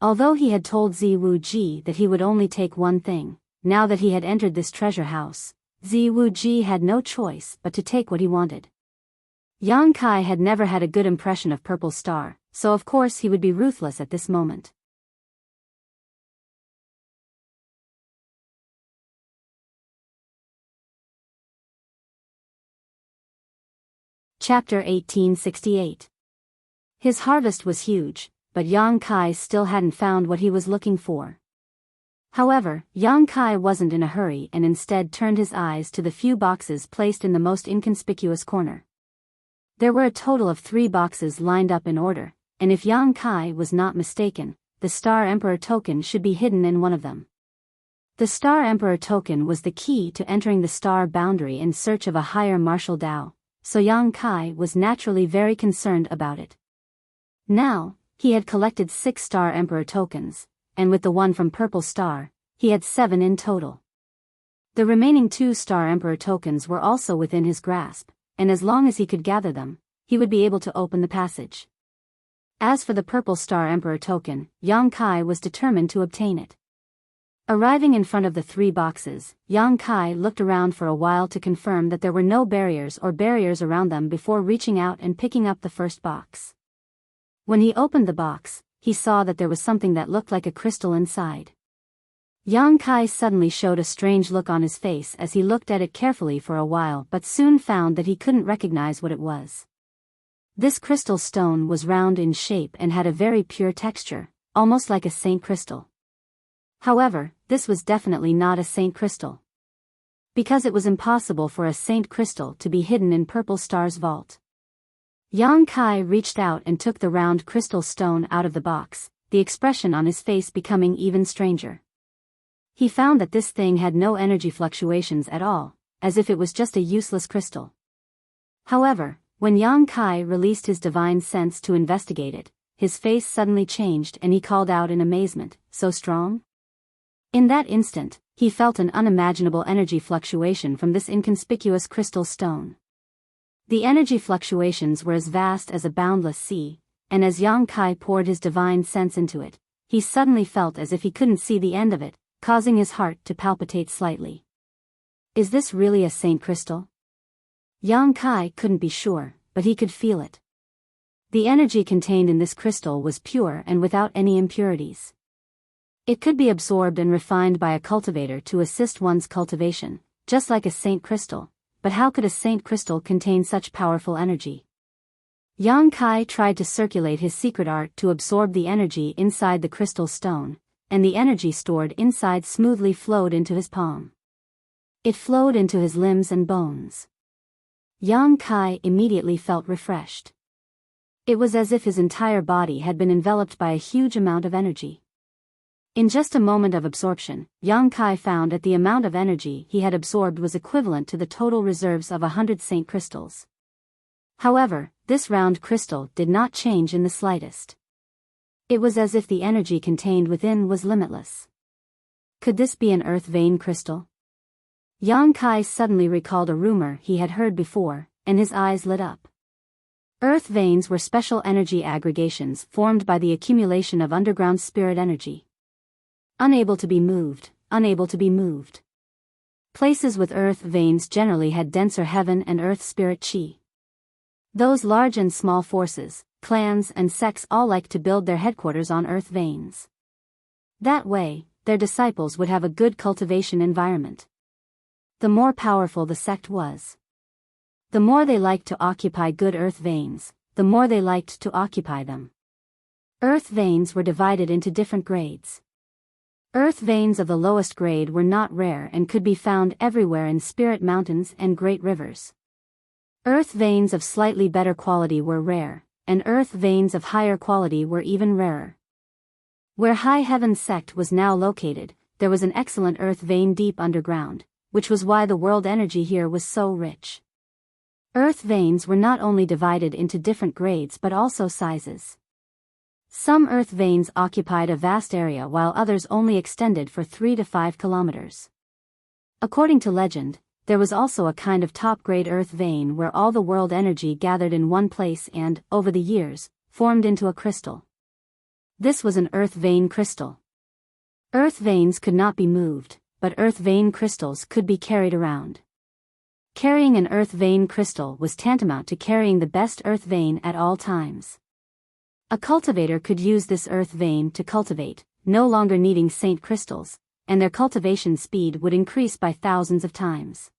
Although he had told Zi Wuji that he would only take one thing, now that he had entered this treasure house, Zi Wuji had no choice but to take what he wanted. Yang Kai had never had a good impression of Purple Star, so of course he would be ruthless at this moment. Chapter 1868. His harvest was huge, but Yang Kai still hadn't found what he was looking for. However, Yang Kai wasn't in a hurry and instead turned his eyes to the few boxes placed in the most inconspicuous corner. There were a total of 3 boxes lined up in order, and if Yang Kai was not mistaken, the Star Emperor token should be hidden in one of them. The Star Emperor token was the key to entering the star boundary in search of a higher martial Dao, so Yang Kai was naturally very concerned about it. Now, he had collected 6 Star Emperor tokens, and with the one from Purple Star, he had 7 in total. The remaining 2 Star Emperor tokens were also within his grasp, and as long as he could gather them, he would be able to open the passage. As for the Purple Star Emperor token, Yang Kai was determined to obtain it. Arriving in front of the 3 boxes, Yang Kai looked around for a while to confirm that there were no barriers around them before reaching out and picking up the first box. When he opened the box, he saw that there was something that looked like a crystal inside. Yang Kai suddenly showed a strange look on his face as he looked at it carefully for a while but soon found that he couldn't recognize what it was. This crystal stone was round in shape and had a very pure texture, almost like a saint crystal. However, this was definitely not a saint crystal. Because it was impossible for a saint crystal to be hidden in Purple Star's vault. Yang Kai reached out and took the round crystal stone out of the box, the expression on his face becoming even stranger. He found that this thing had no energy fluctuations at all, as if it was just a useless crystal. However, when Yang Kai released his divine sense to investigate it, his face suddenly changed and he called out in amazement, "So strong?" In that instant, he felt an unimaginable energy fluctuation from this inconspicuous crystal stone. The energy fluctuations were as vast as a boundless sea, and as Yang Kai poured his divine sense into it, he suddenly felt as if he couldn't see the end of it, causing his heart to palpitate slightly. Is this really a saint crystal? Yang Kai couldn't be sure, but he could feel it. The energy contained in this crystal was pure and without any impurities. It could be absorbed and refined by a cultivator to assist one's cultivation, just like a saint crystal, but how could a saint crystal contain such powerful energy? Yang Kai tried to circulate his secret art to absorb the energy inside the crystal stone, and the energy stored inside smoothly flowed into his palm. It flowed into his limbs and bones. Yang Kai immediately felt refreshed. It was as if his entire body had been enveloped by a huge amount of energy. In just a moment of absorption, Yang Kai found that the amount of energy he had absorbed was equivalent to the total reserves of 100 saint crystals. However, this round crystal did not change in the slightest. It was as if the energy contained within was limitless. Could this be an earth vein crystal? Yang Kai suddenly recalled a rumor he had heard before, and his eyes lit up. Earth veins were special energy aggregations formed by the accumulation of underground spirit energy. Unable to be moved, unable to be moved. Places with earth veins generally had denser heaven and earth spirit chi. Those large and small forces, clans and sects all like to build their headquarters on earth veins. That way, their disciples would have a good cultivation environment. The more powerful the sect was, the more they liked to occupy good earth veins, the more they liked to occupy them. Earth veins were divided into different grades. Earth veins of the lowest grade were not rare and could be found everywhere in spirit mountains and great rivers. Earth veins of slightly better quality were rare, and earth veins of higher quality were even rarer. Where High Heaven sect was now located, there was an excellent earth vein deep underground, which was why the world energy here was so rich. Earth veins were not only divided into different grades but also sizes. Some earth veins occupied a vast area while others only extended for 3 to 5 kilometers. According to legend, there was also a kind of top-grade earth vein where all the world energy gathered in one place and, over the years, formed into a crystal. This was an earth vein crystal. Earth veins could not be moved, but earth vein crystals could be carried around. Carrying an earth vein crystal was tantamount to carrying the best earth vein at all times. A cultivator could use this earth vein to cultivate, no longer needing saint crystals, and their cultivation speed would increase by thousands of times.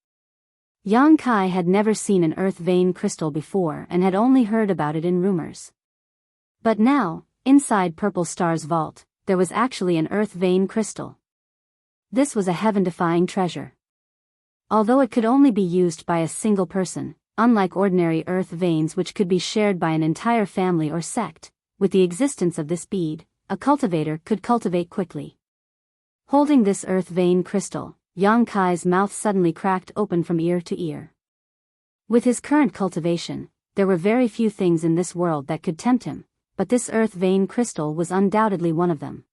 Yang Kai had never seen an earth vein crystal before and had only heard about it in rumors. But now, inside Purple Star's vault, there was actually an earth vein crystal. This was a heaven-defying treasure. Although it could only be used by a single person, unlike ordinary earth veins which could be shared by an entire family or sect, with the existence of this bead, a cultivator could cultivate quickly. Holding this earth vein crystal, Yang Kai's mouth suddenly cracked open from ear to ear. With his current cultivation, there were very few things in this world that could tempt him, but this earth vein crystal was undoubtedly one of them.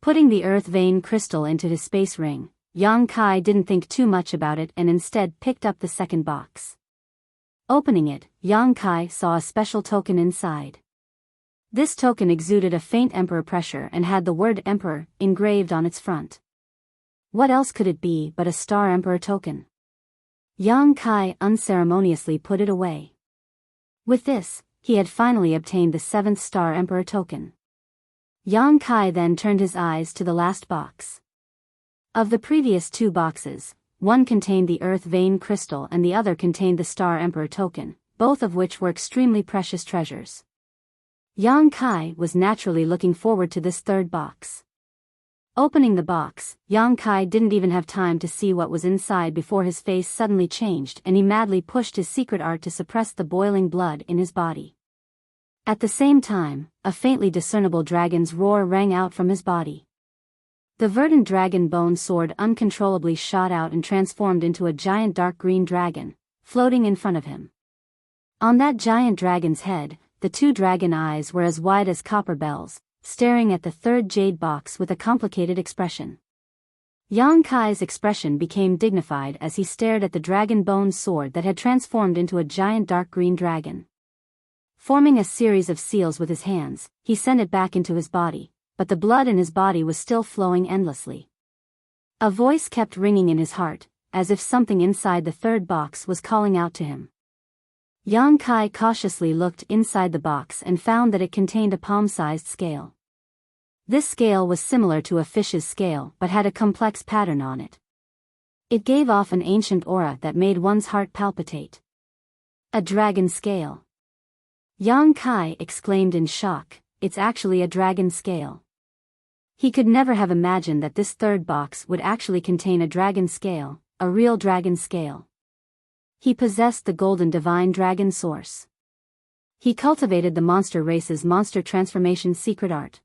Putting the earth vein crystal into his space ring, Yang Kai didn't think too much about it and instead picked up the second box. Opening it, Yang Kai saw a special token inside. This token exuded a faint emperor pressure and had the word emperor engraved on its front. What else could it be but a star emperor token? Yang Kai unceremoniously put it away. With this, he had finally obtained the 7th star emperor token. Yang Kai then turned his eyes to the last box. Of the previous 2 boxes, one contained the earth vein crystal and the other contained the star emperor token, both of which were extremely precious treasures. Yang Kai was naturally looking forward to this 3rd box. Opening the box, Yang Kai didn't even have time to see what was inside before his face suddenly changed and he madly pushed his secret art to suppress the boiling blood in his body. At the same time, a faintly discernible dragon's roar rang out from his body. The verdant dragon bone sword uncontrollably shot out and transformed into a giant dark green dragon, floating in front of him. On that giant dragon's head, the 2 dragon eyes were as wide as copper bells, staring at the 3rd jade box with a complicated expression. Yang Kai's expression became dignified as he stared at the dragon bone sword that had transformed into a giant dark green dragon. Forming a series of seals with his hands, he sent it back into his body, but the blood in his body was still flowing endlessly. A voice kept ringing in his heart, as if something inside the 3rd box was calling out to him. Yang Kai cautiously looked inside the box and found that it contained a palm-sized scale. This scale was similar to a fish's scale but had a complex pattern on it. It gave off an ancient aura that made one's heart palpitate. A dragon scale. Yang Kai exclaimed in shock, "It's actually a dragon scale." He could never have imagined that this 3rd box would actually contain a dragon scale, a real dragon scale. He possessed the golden divine dragon source. He cultivated the monster race's monster transformation secret art.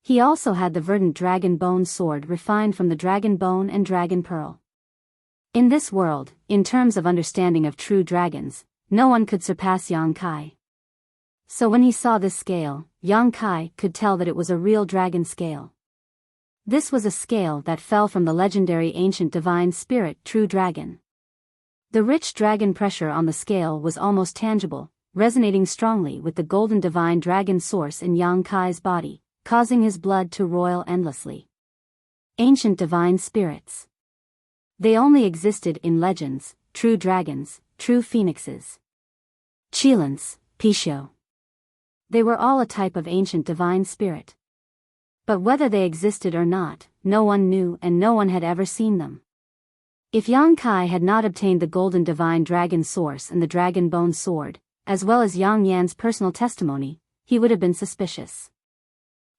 He also had the verdant dragon bone sword refined from the dragon bone and dragon pearl. In this world, in terms of understanding of true dragons, no one could surpass Yang Kai. So when he saw this scale, Yang Kai could tell that it was a real dragon scale. This was a scale that fell from the legendary ancient divine spirit True Dragon. The rich dragon pressure on the scale was almost tangible, resonating strongly with the golden divine dragon source in Yang Kai's body, causing his blood to roil endlessly. Ancient divine spirits. They only existed in legends, true dragons, true phoenixes. Chilans, Pisho. They were all a type of ancient divine spirit. But whether they existed or not, no one knew and no one had ever seen them. If Yang Kai had not obtained the golden divine dragon source and the dragon bone sword, as well as Yang Yan's personal testimony, he would have been suspicious.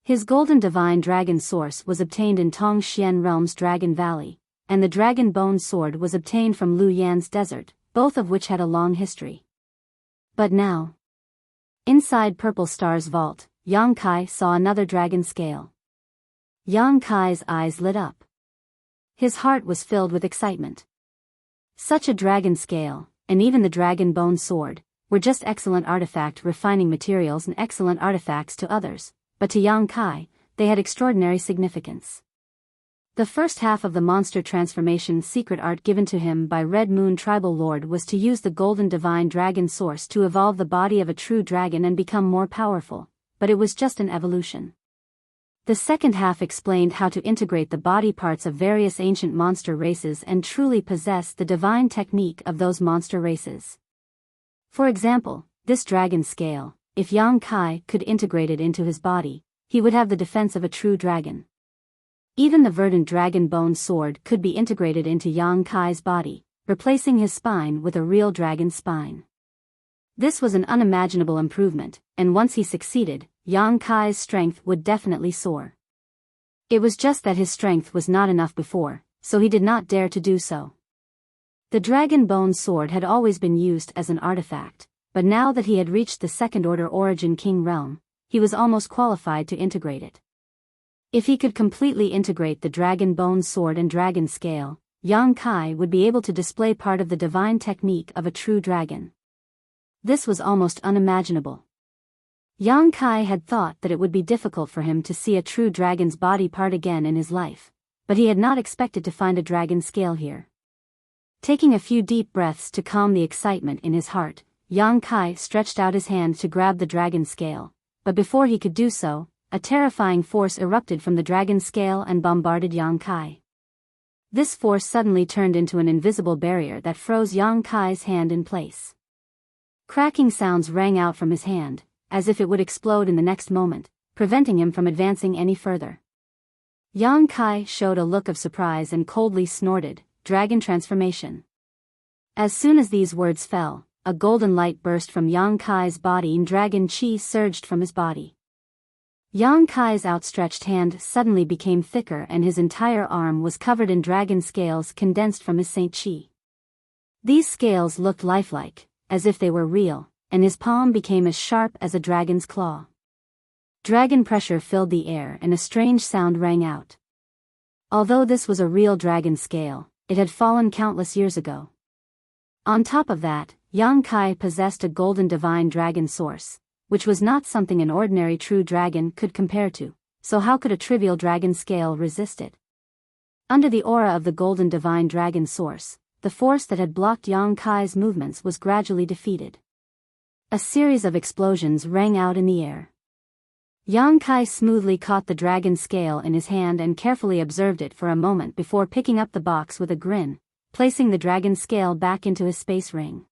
His golden divine dragon source was obtained in Tong Xian Realm's Dragon Valley, and the dragon bone sword was obtained from Lu Yan's desert, both of which had a long history. But now, inside Purple Star's vault, Yang Kai saw another dragon scale. Yang Kai's eyes lit up. His heart was filled with excitement. Such a dragon scale, and even the dragon bone sword, were just excellent artifact refining materials and excellent artifacts to others, but to Yang Kai, they had extraordinary significance. The first half of the monster transformation secret art given to him by Red Moon Tribal Lord was to use the golden divine dragon source to evolve the body of a true dragon and become more powerful, but it was just an evolution. The second half explained how to integrate the body parts of various ancient monster races and truly possess the divine technique of those monster races. For example, this dragon scale, if Yang Kai could integrate it into his body, he would have the defense of a true dragon. Even the verdant dragon bone sword could be integrated into Yang Kai's body, replacing his spine with a real dragon spine. This was an unimaginable improvement, and once he succeeded, Yang Kai's strength would definitely soar. It was just that his strength was not enough before, so he did not dare to do so. The dragon bone sword had always been used as an artifact, but now that he had reached the second-order origin king realm, he was almost qualified to integrate it. If he could completely integrate the dragon bone sword and dragon scale, Yang Kai would be able to display part of the divine technique of a true dragon. This was almost unimaginable. Yang Kai had thought that it would be difficult for him to see a true dragon's body part again in his life, but he had not expected to find a dragon scale here. Taking a few deep breaths to calm the excitement in his heart, Yang Kai stretched out his hand to grab the dragon scale, but before he could do so, a terrifying force erupted from the dragon scale and bombarded Yang Kai. This force suddenly turned into an invisible barrier that froze Yang Kai's hand in place. Cracking sounds rang out from his hand, as if it would explode in the next moment, preventing him from advancing any further. Yang Kai showed a look of surprise and coldly snorted, "Dragon transformation." As soon as these words fell, a golden light burst from Yang Kai's body and dragon chi surged from his body. Yang Kai's outstretched hand suddenly became thicker and his entire arm was covered in dragon scales condensed from his Saint Chi. These scales looked lifelike, as if they were real, and his palm became as sharp as a dragon's claw. Dragon pressure filled the air and a strange sound rang out. Although this was a real dragon scale, it had fallen countless years ago. On top of that, Yang Kai possessed a golden divine dragon source, which was not something an ordinary true dragon could compare to, so how could a trivial dragon scale resist it? Under the aura of the golden divine dragon source, the force that had blocked Yang Kai's movements was gradually defeated. A series of explosions rang out in the air. Yang Kai smoothly caught the dragon scale in his hand and carefully observed it for a moment before picking up the box with a grin, placing the dragon scale back into his space ring.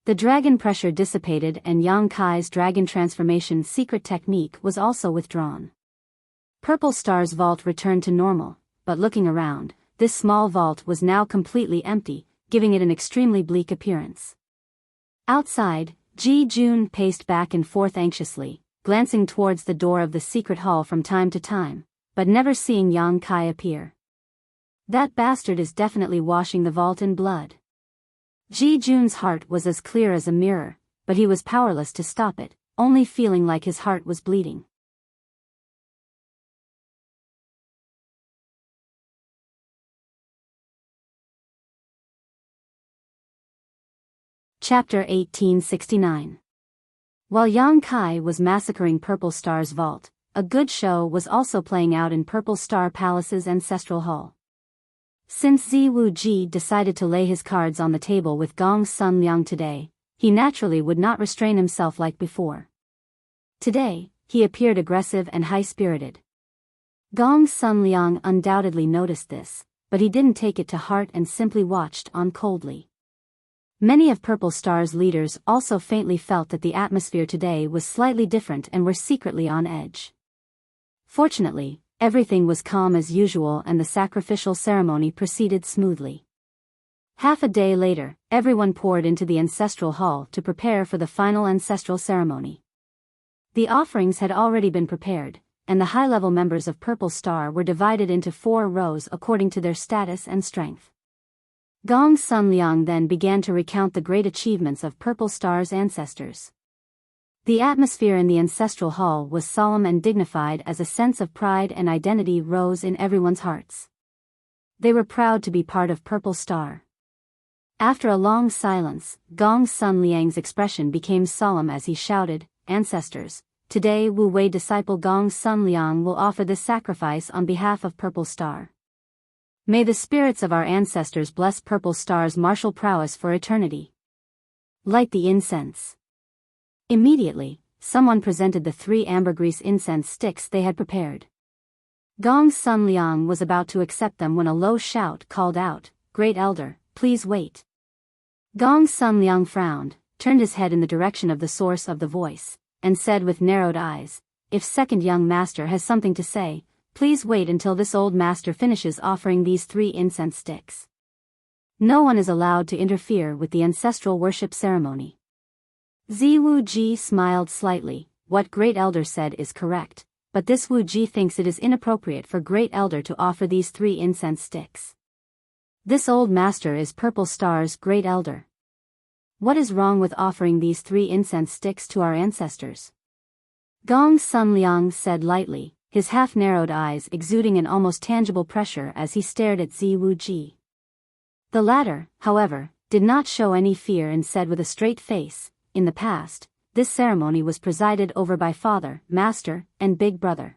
The dragon pressure dissipated and Yang Kai's dragon transformation secret technique was also withdrawn. Purple Star's vault returned to normal, but looking around, this small vault was now completely empty, giving it an extremely bleak appearance. Outside, Ji Jun paced back and forth anxiously, glancing towards the door of the secret hall from time to time, but never seeing Yang Kai appear. That bastard is definitely washing the vault in blood. Ji Jun's heart was as clear as a mirror, but he was powerless to stop it, only feeling like his heart was bleeding. Chapter 1869. While Yang Kai was massacring Purple Star's vault, a good show was also playing out in Purple Star Palace's ancestral hall. Since Ziwu Ji decided to lay his cards on the table with Gong Sun Liang today, he naturally would not restrain himself like before. Today, he appeared aggressive and high-spirited. Gong Sun Liang undoubtedly noticed this, but he didn't take it to heart and simply watched on coldly. Many of Purple Star's leaders also faintly felt that the atmosphere today was slightly different and were secretly on edge. Fortunately, everything was calm as usual and the sacrificial ceremony proceeded smoothly. Half a day later, everyone poured into the ancestral hall to prepare for the final ancestral ceremony. The offerings had already been prepared, and the high-level members of Purple Star were divided into 4 rows according to their status and strength. Gong Sun Liang then began to recount the great achievements of Purple Star's ancestors. The atmosphere in the ancestral hall was solemn and dignified as a sense of pride and identity rose in everyone's hearts. They were proud to be part of Purple Star. After a long silence, Gong Sun Liang's expression became solemn as he shouted, "Ancestors, today Wu Wei disciple Gong Sun Liang will offer this sacrifice on behalf of Purple Star. May the spirits of our ancestors bless Purple Star's martial prowess for eternity. Light the incense." Immediately, someone presented the 3 ambergris incense sticks they had prepared. Gong Sun Liang was about to accept them when a low shout called out, "Great Elder, please wait." Gong Sun Liang frowned, turned his head in the direction of the source of the voice, and said with narrowed eyes, "If second young master has something to say, please wait until this old master finishes offering these 3 incense sticks. No one is allowed to interfere with the ancestral worship ceremony." Ziwu Ji smiled slightly. What Great Elder said is correct, but this Wu Ji thinks it is inappropriate for Great Elder to offer these 3 incense sticks. This old master is Purple Star's Great Elder. What is wrong with offering these 3 incense sticks to our ancestors? Gong Sun Liang said lightly, his half-narrowed eyes exuding an almost tangible pressure as he stared at Ziwu Ji. The latter, however, did not show any fear and said with a straight face, "In the past, this ceremony was presided over by Father, Master, and Big Brother.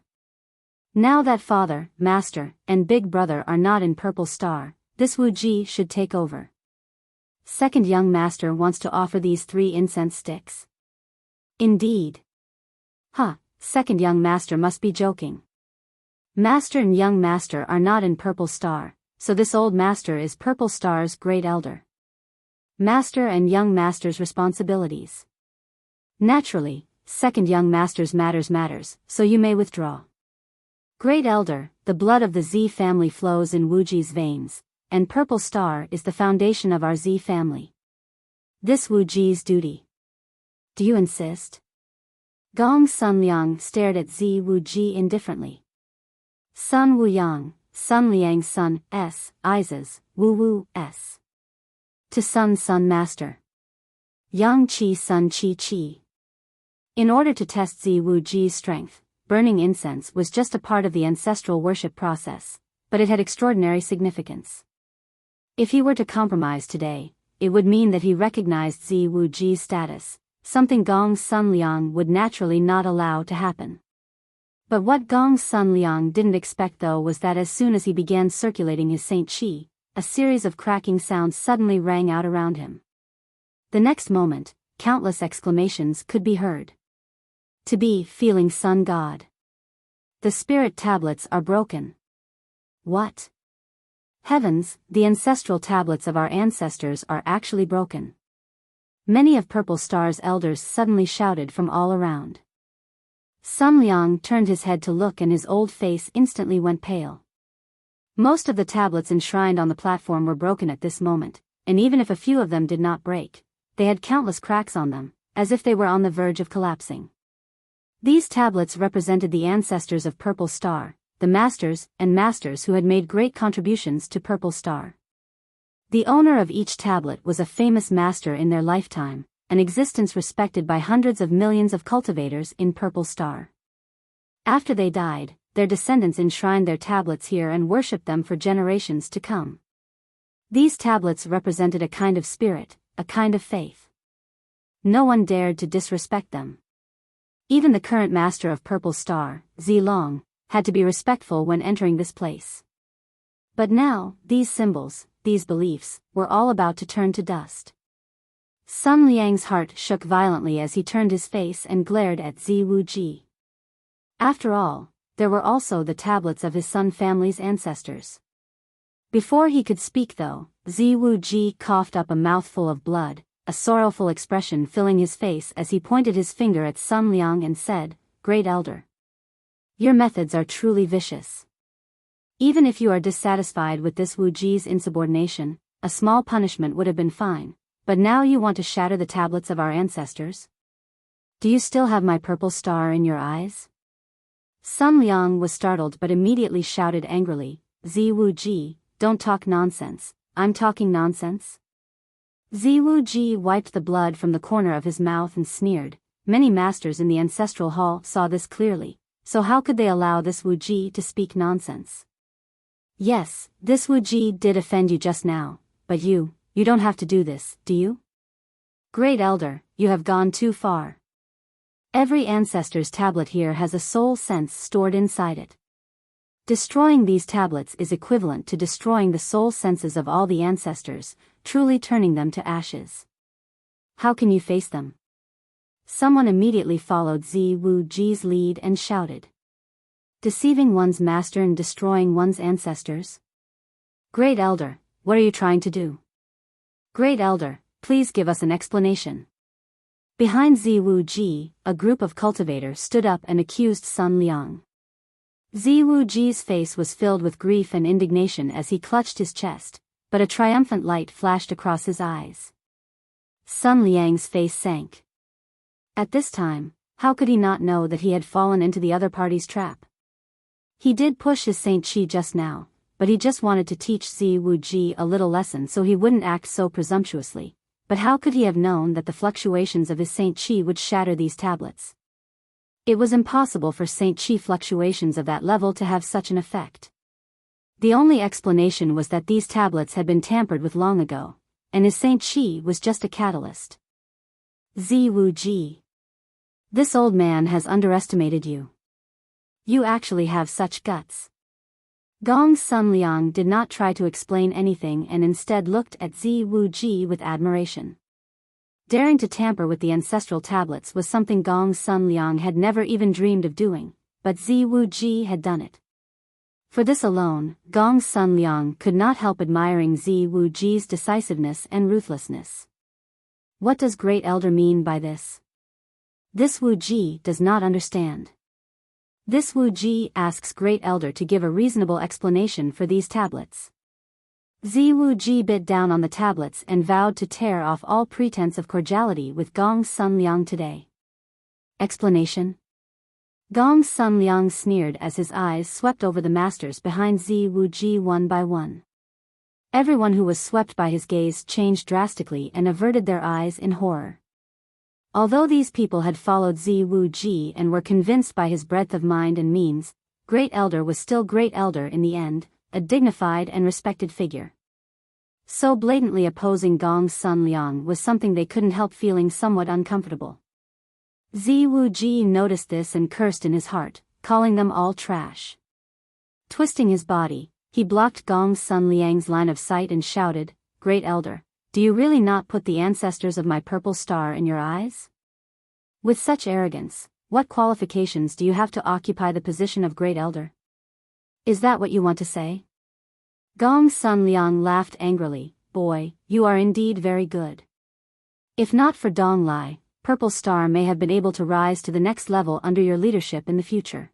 Now that Father, Master, and Big Brother are not in Purple Star, this Wuji should take over. Second young master wants to offer these 3 incense sticks." "Indeed." "Huh, second young master must be joking. Master and young master are not in Purple Star, so this old master is Purple Star's great elder. Master and young master's responsibilities. Naturally, second young master's matters, so you may withdraw. Great elder, the blood of the Z family flows in Wuji's veins, and Purple Star is the foundation of our Z family. This Wuji's duty. Do you insist?" Gong Sun Liang stared at Z Wuji indifferently. Sun Wuyang, Sun Liang's son, Ises, Wu S. To Sun Master. Yang Qi Sun Qi. In order to test Z Wuji's strength, burning incense was just a part of the ancestral worship process, but it had extraordinary significance. If he were to compromise today, it would mean that he recognized Z Wuji's status, something Gong Sun Liang would naturally not allow to happen. But what Gong Sun Liang didn't expect though was that as soon as he began circulating his Saint Qi, a series of cracking sounds suddenly rang out around him. The next moment, countless exclamations could be heard. "To be feeling Sun God. The spirit tablets are broken." "What? Heavens, the ancestral tablets of our ancestors are actually broken." Many of Purple Star's elders suddenly shouted from all around. Sun Liang turned his head to look and his old face instantly went pale. Most of the tablets enshrined on the platform were broken at this moment, and even if a few of them did not break, they had countless cracks on them, as if they were on the verge of collapsing. These tablets represented the ancestors of Purple Star, the masters and masters who had made great contributions to Purple Star. The owner of each tablet was a famous master in their lifetime, an existence respected by hundreds of millions of cultivators in Purple Star. After they died, their descendants enshrined their tablets here and worshipped them for generations to come. These tablets represented a kind of spirit, a kind of faith. No one dared to disrespect them. Even the current master of Purple Star, Zilong, had to be respectful when entering this place. But now, these symbols, these beliefs, were all about to turn to dust. Sun Liang's heart shook violently as he turned his face and glared at Zi Wuji. After all, there were also the tablets of his Sun family's ancestors. Before he could speak though, Zi Wuji coughed up a mouthful of blood, a sorrowful expression filling his face as he pointed his finger at Sun Liang and said, "Great Elder. Your methods are truly vicious. Even if you are dissatisfied with this Wuji's insubordination, a small punishment would have been fine, but now you want to shatter the tablets of our ancestors? Do you still have my purple star in your eyes?" Sun Liang was startled but immediately shouted angrily, "Zi Wuji, don't talk nonsense, I'm talking nonsense?" Zi Wuji wiped the blood from the corner of his mouth and sneered. Many masters in the ancestral hall saw this clearly, so how could they allow this Wuji to speak nonsense? "Yes, this Wuji did offend you just now, but you don't have to do this, do you? Great Elder, you have gone too far. Every ancestor's tablet here has a soul sense stored inside it. Destroying these tablets is equivalent to destroying the soul senses of all the ancestors, truly turning them to ashes. How can you face them?" Someone immediately followed Zi Wuji's lead and shouted. "Deceiving one's master and destroying one's ancestors? Great Elder, what are you trying to do? Great Elder, please give us an explanation." Behind Zi Wuji, a group of cultivators stood up and accused Sun Liang. Zi Wuji's face was filled with grief and indignation as he clutched his chest, but a triumphant light flashed across his eyes. Sun Liang's face sank. At this time, how could he not know that he had fallen into the other party's trap? He did push his Saint Qi just now, but he just wanted to teach Zi Wuji a little lesson so he wouldn't act so presumptuously. But how could he have known that the fluctuations of his Saint Qi would shatter these tablets? It was impossible for Saint Qi fluctuations of that level to have such an effect. The only explanation was that these tablets had been tampered with long ago, and his Saint Chi was just a catalyst. Ziwu-ji. This old man has underestimated you. You actually have such guts. Gong Sun Liang did not try to explain anything and instead looked at Ziwu-ji with admiration. Daring to tamper with the ancestral tablets was something Gong Sun Liang had never even dreamed of doing, but Ziwu-ji had done it. For this alone, Gong Sun Liang could not help admiring Ziwu-ji's decisiveness and ruthlessness. What does Great Elder mean by this? This Wu-ji does not understand. This Wu-ji asks Great Elder to give a reasonable explanation for these tablets. Ziwu-ji bit down on the tablets and vowed to tear off all pretense of cordiality with Gong Sun Liang today. Explanation? Gong Sun Liang sneered as his eyes swept over the masters behind Ziwu-ji one by one. Everyone who was swept by his gaze changed drastically and averted their eyes in horror. Although these people had followed Ziwu-ji and were convinced by his breadth of mind and means, Great Elder was still Great Elder in the end, a dignified and respected figure. So blatantly opposing Gong Sun Liang was something they couldn't help feeling somewhat uncomfortable. Ziwu-ji noticed this and cursed in his heart, calling them all trash. Twisting his body, he blocked Gong Sun Liang's line of sight and shouted, "Great Elder, do you really not put the ancestors of my purple star in your eyes? With such arrogance, what qualifications do you have to occupy the position of Great Elder? Is that what you want to say?" Gong Sun Liang laughed angrily. "Boy, you are indeed very good. If not for Dong Lai, Purple Star may have been able to rise to the next level under your leadership in the future.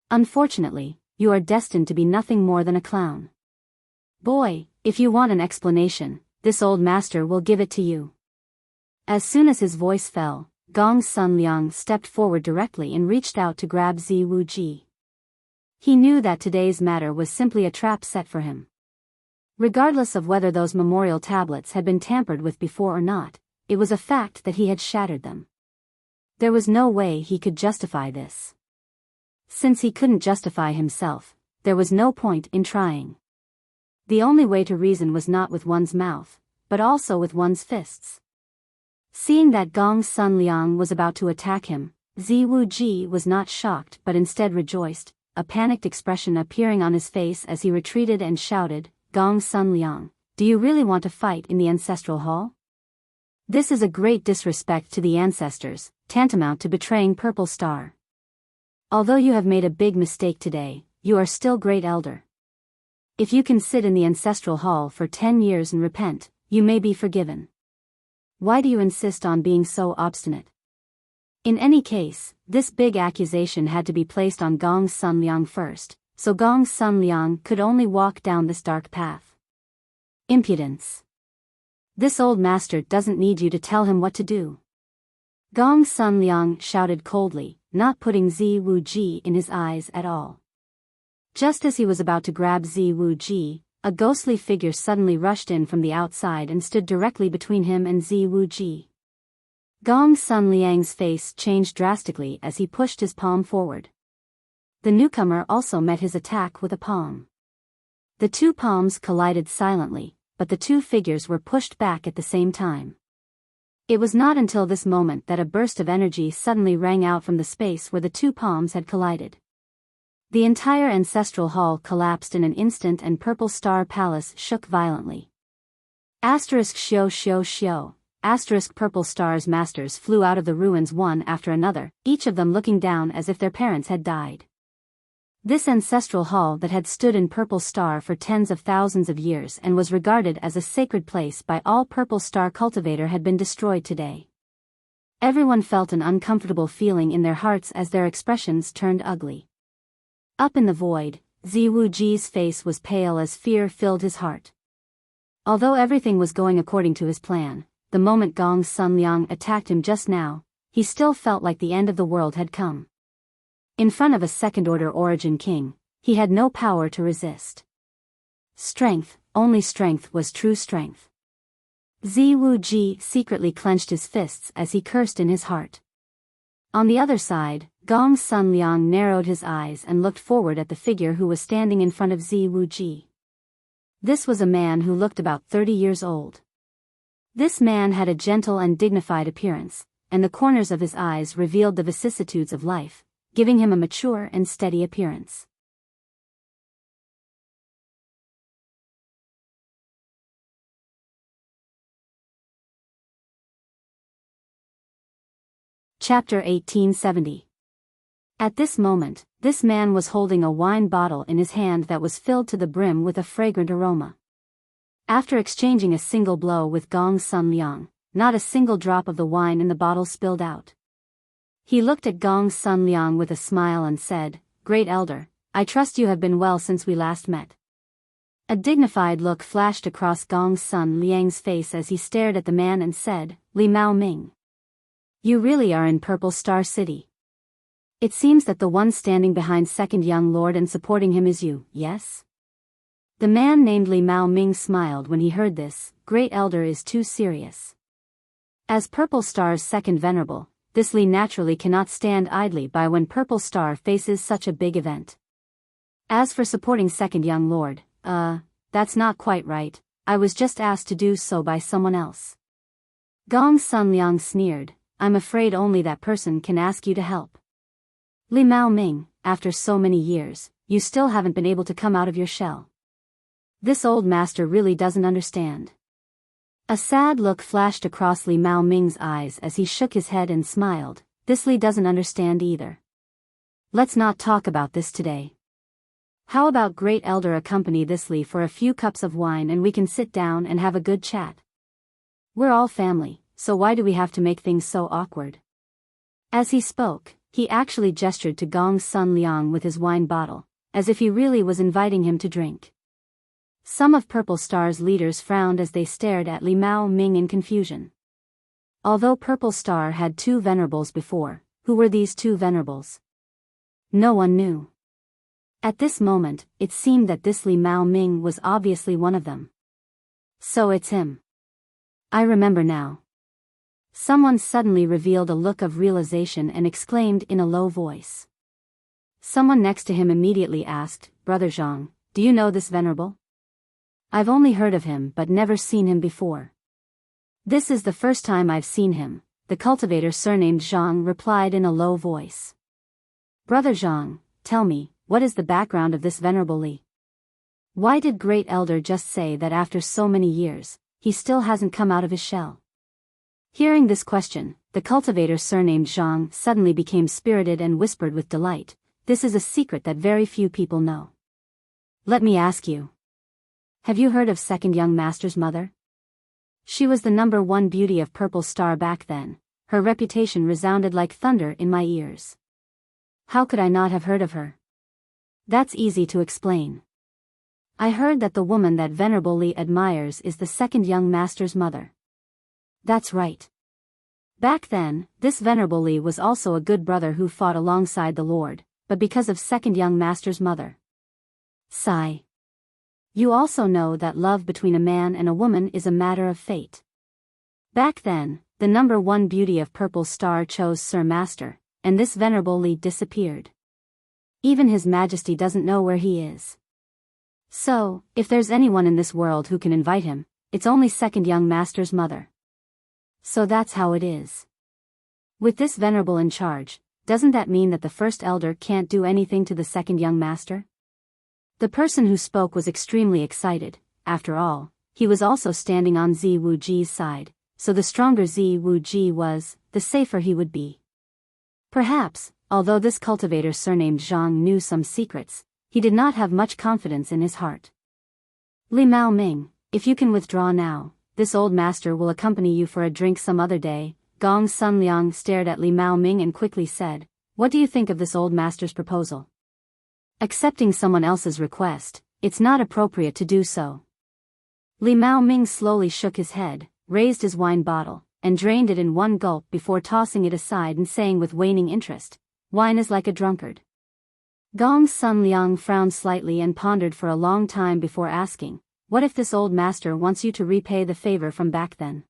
Unfortunately, you are destined to be nothing more than a clown. Boy, if you want an explanation, this old master will give it to you." As soon as his voice fell, Gong Sun Liang stepped forward directly and reached out to grab Ziwu-ji. He knew that today's matter was simply a trap set for him. Regardless of whether those memorial tablets had been tampered with before or not, it was a fact that he had shattered them. There was no way he could justify this. Since he couldn't justify himself, there was no point in trying. The only way to reason was not with one's mouth, but also with one's fists. Seeing that Gong Sun Liang was about to attack him, Ziwu-ji was not shocked but instead rejoiced, a panicked expression appearing on his face as he retreated and shouted, "Gong Sun Liang, do you really want to fight in the ancestral hall? This is a great disrespect to the ancestors, tantamount to betraying Purple Star. Although you have made a big mistake today, you are still Great Elder. If you can sit in the ancestral hall for 10 years and repent, you may be forgiven. Why do you insist on being so obstinate?" In any case, this big accusation had to be placed on Gong Sun Liang first, so Gong Sun Liang could only walk down this dark path. Impudence. This old master doesn't need you to tell him what to do. Gong Sun Liang shouted coldly, not putting Ziwu-ji in his eyes at all. Just as he was about to grab Ziwu-ji, a ghostly figure suddenly rushed in from the outside and stood directly between him and Ziwu-ji. Gong Sun Liang's face changed drastically as he pushed his palm forward. The newcomer also met his attack with a palm. The two palms collided silently, but the two figures were pushed back at the same time. It was not until this moment that a burst of energy suddenly rang out from the space where the two palms had collided. The entire ancestral hall collapsed in an instant and Purple Star Palace shook violently. Asterisk shio shio shio. Asterisk Purple Star's masters flew out of the ruins one after another, each of them looking down as if their parents had died. This ancestral hall that had stood in Purple Star for tens of thousands of years and was regarded as a sacred place by all Purple Star cultivator had been destroyed today. Everyone felt an uncomfortable feeling in their hearts as their expressions turned ugly. Up in the void, Ziwu-ji's face was pale as fear filled his heart. Although everything was going according to his plan, the moment Gong Sun Liang attacked him just now, he still felt like the end of the world had come. In front of a second-order origin king, he had no power to resist. Strength, only strength was true strength. Ziwu-ji secretly clenched his fists as he cursed in his heart. On the other side, Gong's son Liang narrowed his eyes and looked forward at the figure who was standing in front of Zi Wuji. This was a man who looked about 30 years old. This man had a gentle and dignified appearance, and the corners of his eyes revealed the vicissitudes of life, giving him a mature and steady appearance. Chapter 1870. At this moment, this man was holding a wine bottle in his hand that was filled to the brim with a fragrant aroma. After exchanging a single blow with Gong's son Liang, not a single drop of the wine in the bottle spilled out. He looked at Gong's son Liang with a smile and said, "Great elder, I trust you have been well since we last met." A dignified look flashed across Gong's son Liang's face as he stared at the man and said, "Li Mao Ming. You really are in Purple Star City. It seems that the one standing behind second young lord and supporting him is you, yes?" The man named Li Mao Ming smiled when he heard this. "Great elder is too serious." As Purple Star's second venerable, this Li naturally cannot stand idly by when Purple Star faces such a big event. As for supporting second young lord, that's not quite right, I was just asked to do so by someone else. Gong's son Liang sneered, "I'm afraid only that person can ask you to help. Li Mao Ming, after so many years, you still haven't been able to come out of your shell. This old master really doesn't understand." A sad look flashed across Li Mao Ming's eyes as he shook his head and smiled. "This Li doesn't understand either. Let's not talk about this today. How about great elder accompany this Li for a few cups of wine and we can sit down and have a good chat? We're all family, so why do we have to make things so awkward?" As he spoke, he actually gestured to Gong's son Liang with his wine bottle, as if he really was inviting him to drink. Some of Purple Star's leaders frowned as they stared at Li Mao Ming in confusion. Although Purple Star had two venerables before, who were these two venerables? No one knew. At this moment, it seemed that this Li Mao Ming was obviously one of them. So it's him. I remember now. Someone suddenly revealed a look of realization and exclaimed in a low voice. Someone next to him immediately asked, "Brother Zhang, do you know this venerable?" "I've only heard of him but never seen him before." "This is the first time I've seen him," the cultivator surnamed Zhang replied in a low voice. "Brother Zhang, tell me, what is the background of this venerable Li? Why did great elder just say that after so many years, he still hasn't come out of his shell?" Hearing this question, the cultivator surnamed Zhang suddenly became spirited and whispered with delight, "This is a secret that very few people know. Let me ask you. Have you heard of second young master's mother? She was the number one beauty of Purple Star back then. Her reputation resounded like thunder in my ears. How could I not have heard of her? That's easy to explain. I heard that the woman that Venerable Li admires is the second young master's mother." That's right. Back then, this Venerable Li was also a good brother who fought alongside the Lord, but because of second young master's mother. Sigh. You also know that love between a man and a woman is a matter of fate. Back then, the number one beauty of Purple Star chose Sir Master, and this Venerable Li disappeared. Even His Majesty doesn't know where he is. So, if there's anyone in this world who can invite him, it's only second young master's mother. So that's how it is. With this venerable in charge, doesn't that mean that the first elder can't do anything to the second young master? The person who spoke was extremely excited. After all, he was also standing on Zi Wuji's side, so the stronger Zi Wuji was, the safer he would be. Perhaps, although this cultivator surnamed Zhang knew some secrets, he did not have much confidence in his heart. Li Mao Ming, if you can withdraw now, this old master will accompany you for a drink some other day. Gong's son Liang stared at Li Mao Ming and quickly said, "What do you think of this old master's proposal?" Accepting someone else's request, it's not appropriate to do so. Li Mao Ming slowly shook his head, raised his wine bottle, and drained it in one gulp before tossing it aside and saying with waning interest, "Wine is like a drunkard." Gong's son Liang frowned slightly and pondered for a long time before asking, "What if this old master wants you to repay the favor from back then?"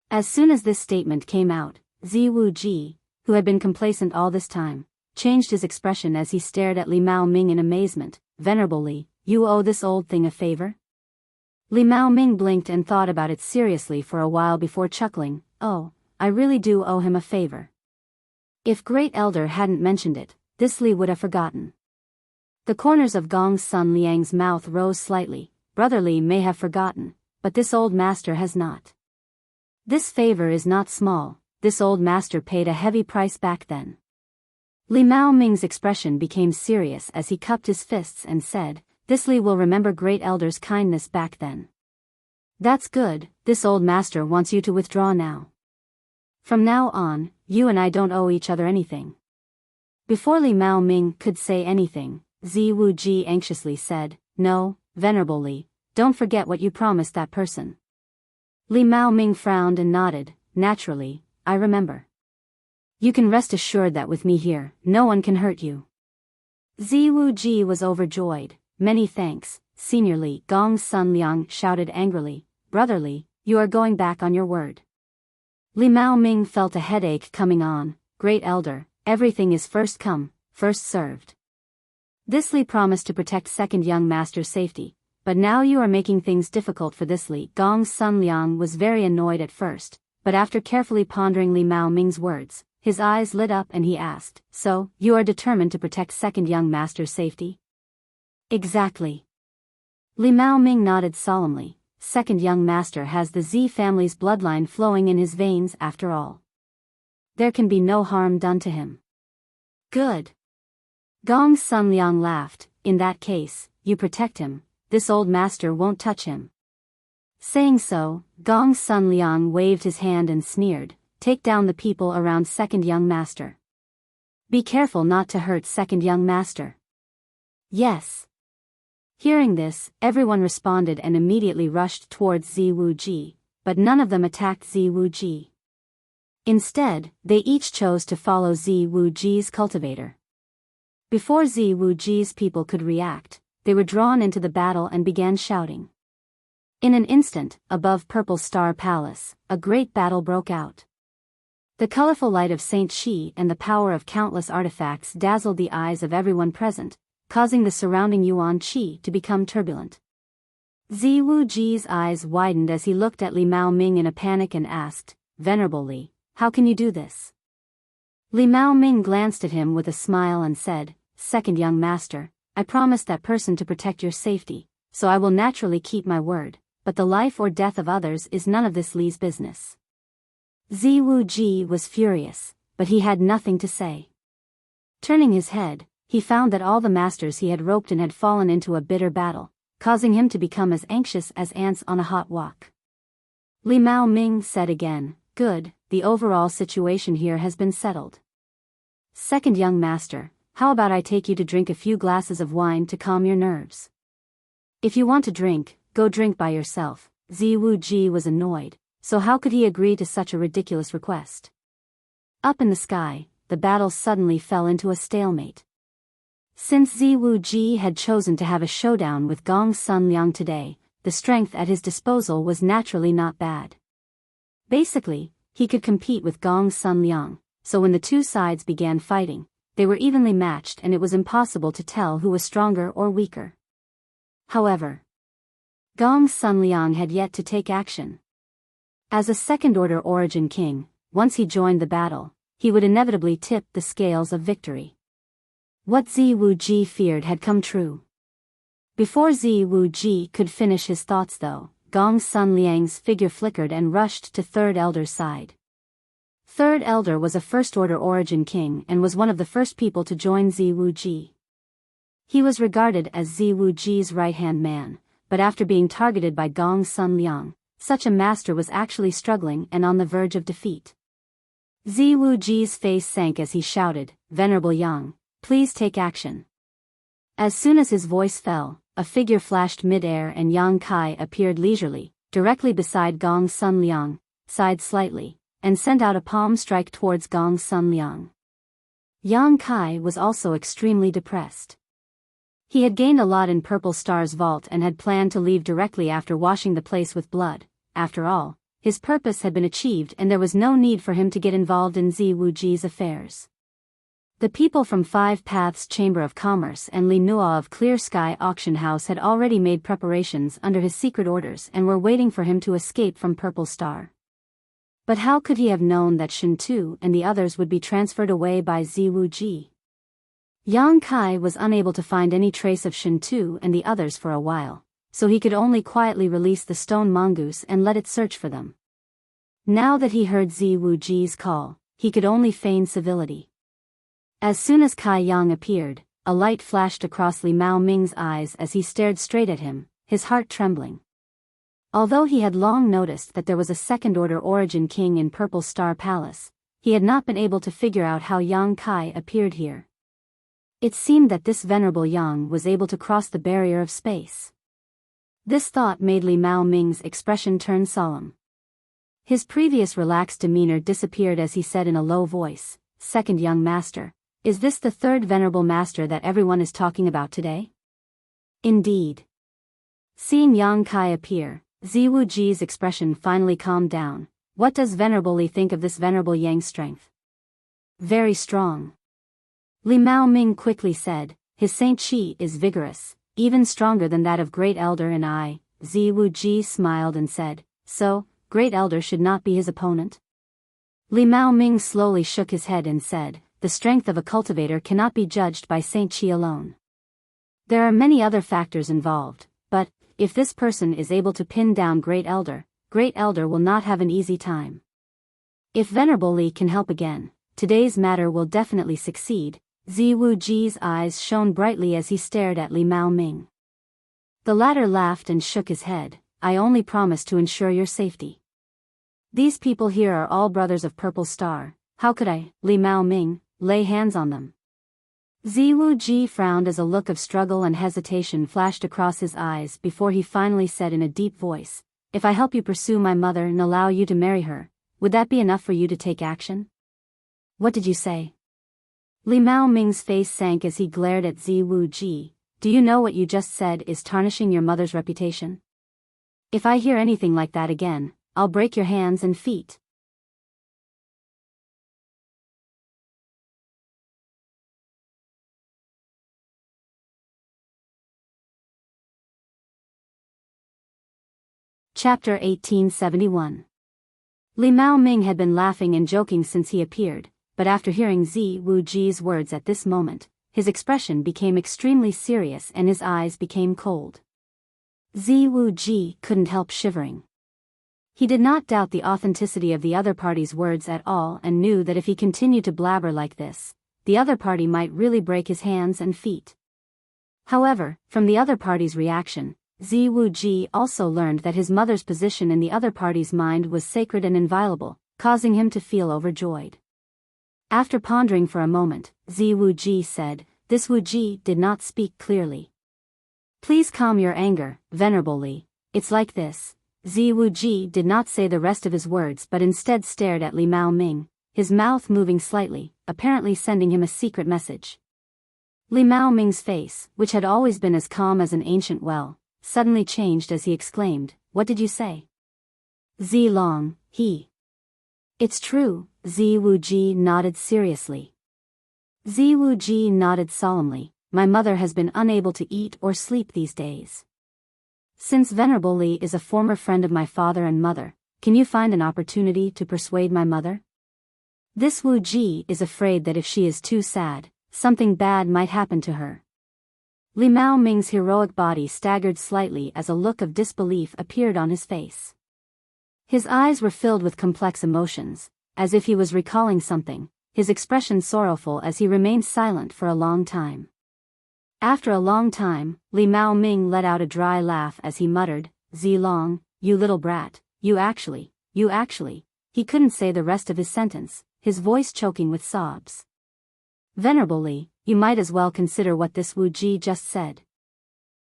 As soon as this statement came out, Zi Wuji, who had been complacent all this time, changed his expression as he stared at Li Mao Ming in amazement. Venerable Li, you owe this old thing a favor? Li Mao Ming blinked and thought about it seriously for a while before chuckling. Oh, I really do owe him a favor. If Great Elder hadn't mentioned it, this Li would have forgotten. The corners of Gong's son Liang's mouth rose slightly. Brother Li may have forgotten, but this old master has not. This favor is not small. This old master paid a heavy price back then. Li Mao Ming's expression became serious as he cupped his fists and said, this Li will remember Great Elder's kindness back then. That's good, this old master wants you to withdraw now. From now on, you and I don't owe each other anything. Before Li Mao Ming could say anything, Zi Wuji anxiously said, no, Venerable Li, don't forget what you promised that person. Li Mao Ming frowned and nodded. Naturally, I remember. You can rest assured that with me here, no one can hurt you. Zi Wuji was overjoyed. Many thanks, Senior Li. Gong's son Liang shouted angrily, Brother Li, you are going back on your word. Li Mao Ming felt a headache coming on. Great Elder, everything is first come, first served. This Li promised to protect second young master's safety, but now you are making things difficult for this Li. Gong's son Liang was very annoyed at first, but after carefully pondering Li Mao Ming's words, his eyes lit up and he asked, so, you are determined to protect second young master's safety? Exactly. Li Mao Ming nodded solemnly. Second young master has the Zi family's bloodline flowing in his veins after all. There can be no harm done to him. Good. Gong's son Liang laughed. In that case, you protect him, this old master won't touch him. Saying so, Gong's son Liang waved his hand and sneered, take down the people around second young master. Be careful not to hurt second young master. Yes. Hearing this, everyone responded and immediately rushed towards Zi Wuji, but none of them attacked Zi Wuji. Instead, they each chose to follow Zi Wuji's cultivator. Before Zi Wuji's people could react, they were drawn into the battle and began shouting. In an instant, above Purple Star Palace, a great battle broke out. The colorful light of Saint Shi and the power of countless artifacts dazzled the eyes of everyone present, causing the surrounding Yuan Qi to become turbulent. Zi Wuji's eyes widened as he looked at Li Mao Ming in a panic and asked, Venerable Li, how can you do this? Li Mao Ming glanced at him with a smile and said, Second young master, I promised that person to protect your safety, so I will naturally keep my word, but the life or death of others is none of this Li's business. Zi Wuji was furious, but he had nothing to say. Turning his head, he found that all the masters he had roped in had fallen into a bitter battle, causing him to become as anxious as ants on a hot wok. Li Mao Ming said again, Good, the overall situation here has been settled. Second young master, how about I take you to drink a few glasses of wine to calm your nerves? If you want to drink, go drink by yourself. Zi Wuji was annoyed, so how could he agree to such a ridiculous request? Up in the sky, the battle suddenly fell into a stalemate. Since Zi Wuji had chosen to have a showdown with Gong's son Liang today, the strength at his disposal was naturally not bad. Basically, he could compete with Gong's son Liang, so when the two sides began fighting, they were evenly matched and it was impossible to tell who was stronger or weaker. However, Gong's son Liang had yet to take action. As a second-order origin king, once he joined the battle, he would inevitably tip the scales of victory. What Zi Wuji feared had come true. Before Zi Wuji could finish his thoughts though, Gong's son Liang's figure flickered and rushed to Third Elder's side. Third Elder was a first-order origin king and was one of the first people to join Zi Wuji. He was regarded as Zi Wuji's right-hand man, but after being targeted by Gong's son Liang, such a master was actually struggling and on the verge of defeat. Zi Wuji's face sank as he shouted, Venerable Yang, please take action. As soon as his voice fell, a figure flashed mid-air and Yang Kai appeared leisurely, directly beside Gong's son Liang, sighed slightly, and sent out a palm strike towards Gong's son Liang. Yang Kai was also extremely depressed. He had gained a lot in Purple Star's vault and had planned to leave directly after washing the place with blood. After all, his purpose had been achieved and there was no need for him to get involved in Zi Wuji's affairs. The people from Five Paths Chamber of Commerce and Li Nua of Clear Sky Auction House had already made preparations under his secret orders and were waiting for him to escape from Purple Star. But how could he have known that Shen Tu and the others would be transferred away by Zi Wuji? Yang Kai was unable to find any trace of Shen Tu and the others for a while, so he could only quietly release the stone mongoose and let it search for them. Now that he heard Zi Wuji's call, he could only feign civility. As soon as Kai Yang appeared, a light flashed across Li Mao Ming's eyes as he stared straight at him, his heart trembling. Although he had long noticed that there was a second-order origin king in Purple Star Palace, he had not been able to figure out how Yang Kai appeared here. It seemed that this venerable Yang was able to cross the barrier of space. This thought made Li Mao Ming's expression turn solemn. His previous relaxed demeanor disappeared as he said in a low voice, "Second young master, is this the third venerable master that everyone is talking about today?" "Indeed." Seeing Yang Kai appear, Zi Wuji's expression finally calmed down. "What does Venerable Li think of this Venerable Yang's strength?" "Very strong." Li Mao Ming quickly said, "His Saint Qi is vigorous, even stronger than that of Great Elder and I." Zi Wuji smiled and said, "So, Great Elder should not be his opponent?" Li Mao Ming slowly shook his head and said, "The strength of a cultivator cannot be judged by Saint Qi alone. There are many other factors involved, but, if this person is able to pin down Great Elder will not have an easy time. If Venerable Li can help again, today's matter will definitely succeed." Zi Wuji's eyes shone brightly as he stared at Li Mao Ming. The latter laughed and shook his head, "I only promise to ensure your safety. These people here are all brothers of Purple Star, how could I, Li Mao Ming, lay hands on them?" Zi Wuji frowned as a look of struggle and hesitation flashed across his eyes before he finally said in a deep voice, "If I help you pursue my mother and allow you to marry her, would that be enough for you to take action?" "What did you say?" Li Mao Ming's face sank as he glared at Zi Wuji. "Do you know what you just said is tarnishing your mother's reputation? If I hear anything like that again, I'll break your hands and feet." Chapter 1871. Li Mao Ming had been laughing and joking since he appeared, but after hearing Zi Wuji's words at this moment, his expression became extremely serious and his eyes became cold. Zi Wuji couldn't help shivering. He did not doubt the authenticity of the other party's words at all and knew that if he continued to blabber like this, the other party might really break his hands and feet. However, from the other party's reaction, Zi Wuji also learned that his mother's position in the other party's mind was sacred and inviolable, causing him to feel overjoyed. After pondering for a moment, Zi Wuji said, "This Wuji did not speak clearly. Please calm your anger, Venerable Li. It's like this." Zi Wuji did not say the rest of his words but instead stared at Li Mao Ming, his mouth moving slightly, apparently sending him a secret message. Li Mao Ming's face, which had always been as calm as an ancient well, suddenly changed as he exclaimed, "What did you say?" "Zi Long, he." "It's true," Zi Wuji nodded seriously. Zi Wuji nodded solemnly, "My mother has been unable to eat or sleep these days. Since Venerable Li is a former friend of my father and mother, can you find an opportunity to persuade my mother? This Wuji is afraid that if she is too sad, something bad might happen to her." Li Mao Ming's heroic body staggered slightly as a look of disbelief appeared on his face. His eyes were filled with complex emotions, as if he was recalling something, his expression sorrowful as he remained silent for a long time. After a long time, Li Mao Ming let out a dry laugh as he muttered, "Zi Long, you little brat, you actually. He couldn't say the rest of his sentence, his voice choking with sobs. "Venerable Li, you might as well consider what this Wuji just said.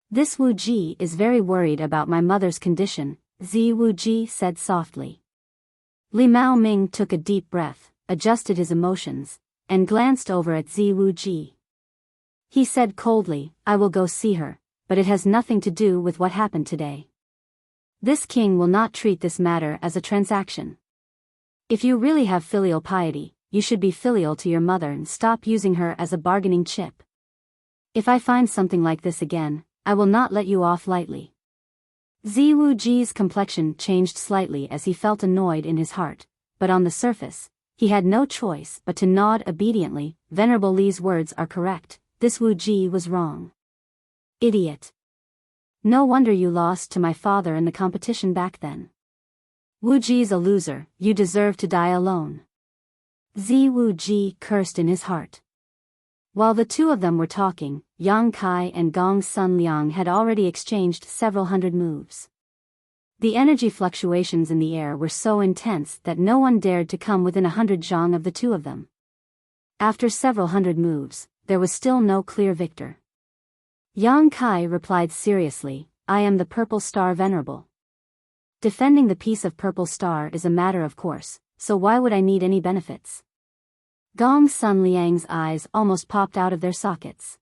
This Wuji is very worried about my mother's condition," Zi Wuji said softly. Li Mao Ming took a deep breath, adjusted his emotions, and glanced over at Zi Wuji. He said coldly, "I will go see her, but it has nothing to do with what happened today." This king will not treat this matter as a transaction. If you really have filial piety, you should be filial to your mother and stop using her as a bargaining chip. If I find something like this again, I will not let you off lightly. Ziwu Ji's complexion changed slightly as he felt annoyed in his heart, but on the surface, he had no choice but to nod obediently. Venerable Li's words are correct, this Wu Ji was wrong. Idiot. No wonder you lost to my father in the competition back then. Wu Ji's a loser, you deserve to die alone. Ziwu Ji cursed in his heart. While the two of them were talking, Yang Kai and Gong Sun Liang had already exchanged several hundred moves. The energy fluctuations in the air were so intense that no one dared to come within 100 zhang of the two of them. After several hundred moves, there was still no clear victor. Yang Kai replied seriously, I am the Purple Star Venerable. Defending the peace of Purple Star is a matter of course, so why would I need any benefits? Gong Sun Liang's eyes almost popped out of their sockets.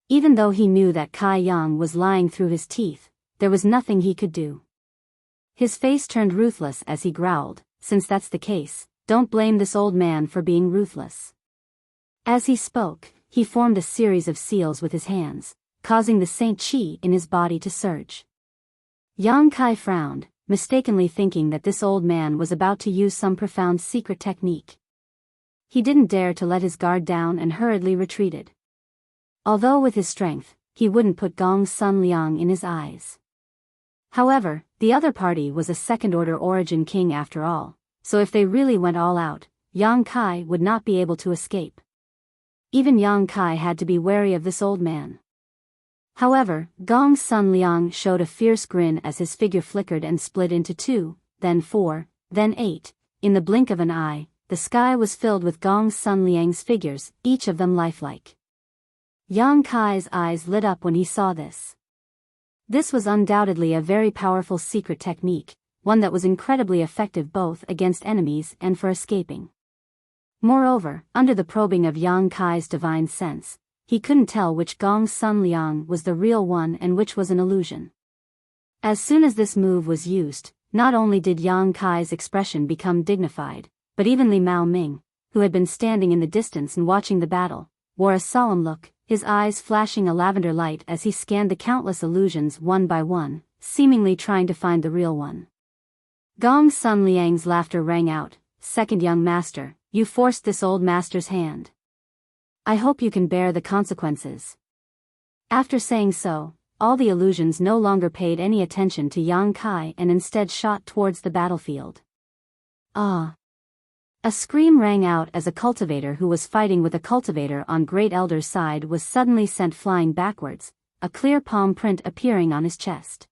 Even though he knew that Kai Yang was lying through his teeth, there was nothing he could do. His face turned ruthless as he growled, since that's the case, don't blame this old man for being ruthless. As he spoke, he formed a series of seals with his hands, causing the Saint Qi in his body to surge. Yang Kai frowned, mistakenly thinking that this old man was about to use some profound secret technique. He didn't dare to let his guard down and hurriedly retreated. Although with his strength, he wouldn't put Gong Sun Liang in his eyes. However, the other party was a second-order origin king after all, so if they really went all out, Yang Kai would not be able to escape. Even Yang Kai had to be wary of this old man. However, Gong Sun Liang showed a fierce grin as his figure flickered and split into 2, then 4, then 8, in the blink of an eye. The sky was filled with Gong Sun Liang's figures, each of them lifelike. Yang Kai's eyes lit up when he saw this. This was undoubtedly a very powerful secret technique, one that was incredibly effective both against enemies and for escaping. Moreover, under the probing of Yang Kai's divine sense, he couldn't tell which Gong Sun Liang was the real one and which was an illusion. As soon as this move was used, not only did Yang Kai's expression become dignified, but even Li Mao Ming, who had been standing in the distance and watching the battle, wore a solemn look, his eyes flashing a lavender light as he scanned the countless illusions one by one, seemingly trying to find the real one. Gong Sun Liang's laughter rang out, second young master, you forced this old master's hand. I hope you can bear the consequences. After saying so, all the illusions no longer paid any attention to Yang Kai and instead shot towards the battlefield. Ah! A scream rang out as a cultivator who was fighting with a cultivator on Great Elder's side was suddenly sent flying backwards, a clear palm print appearing on his chest.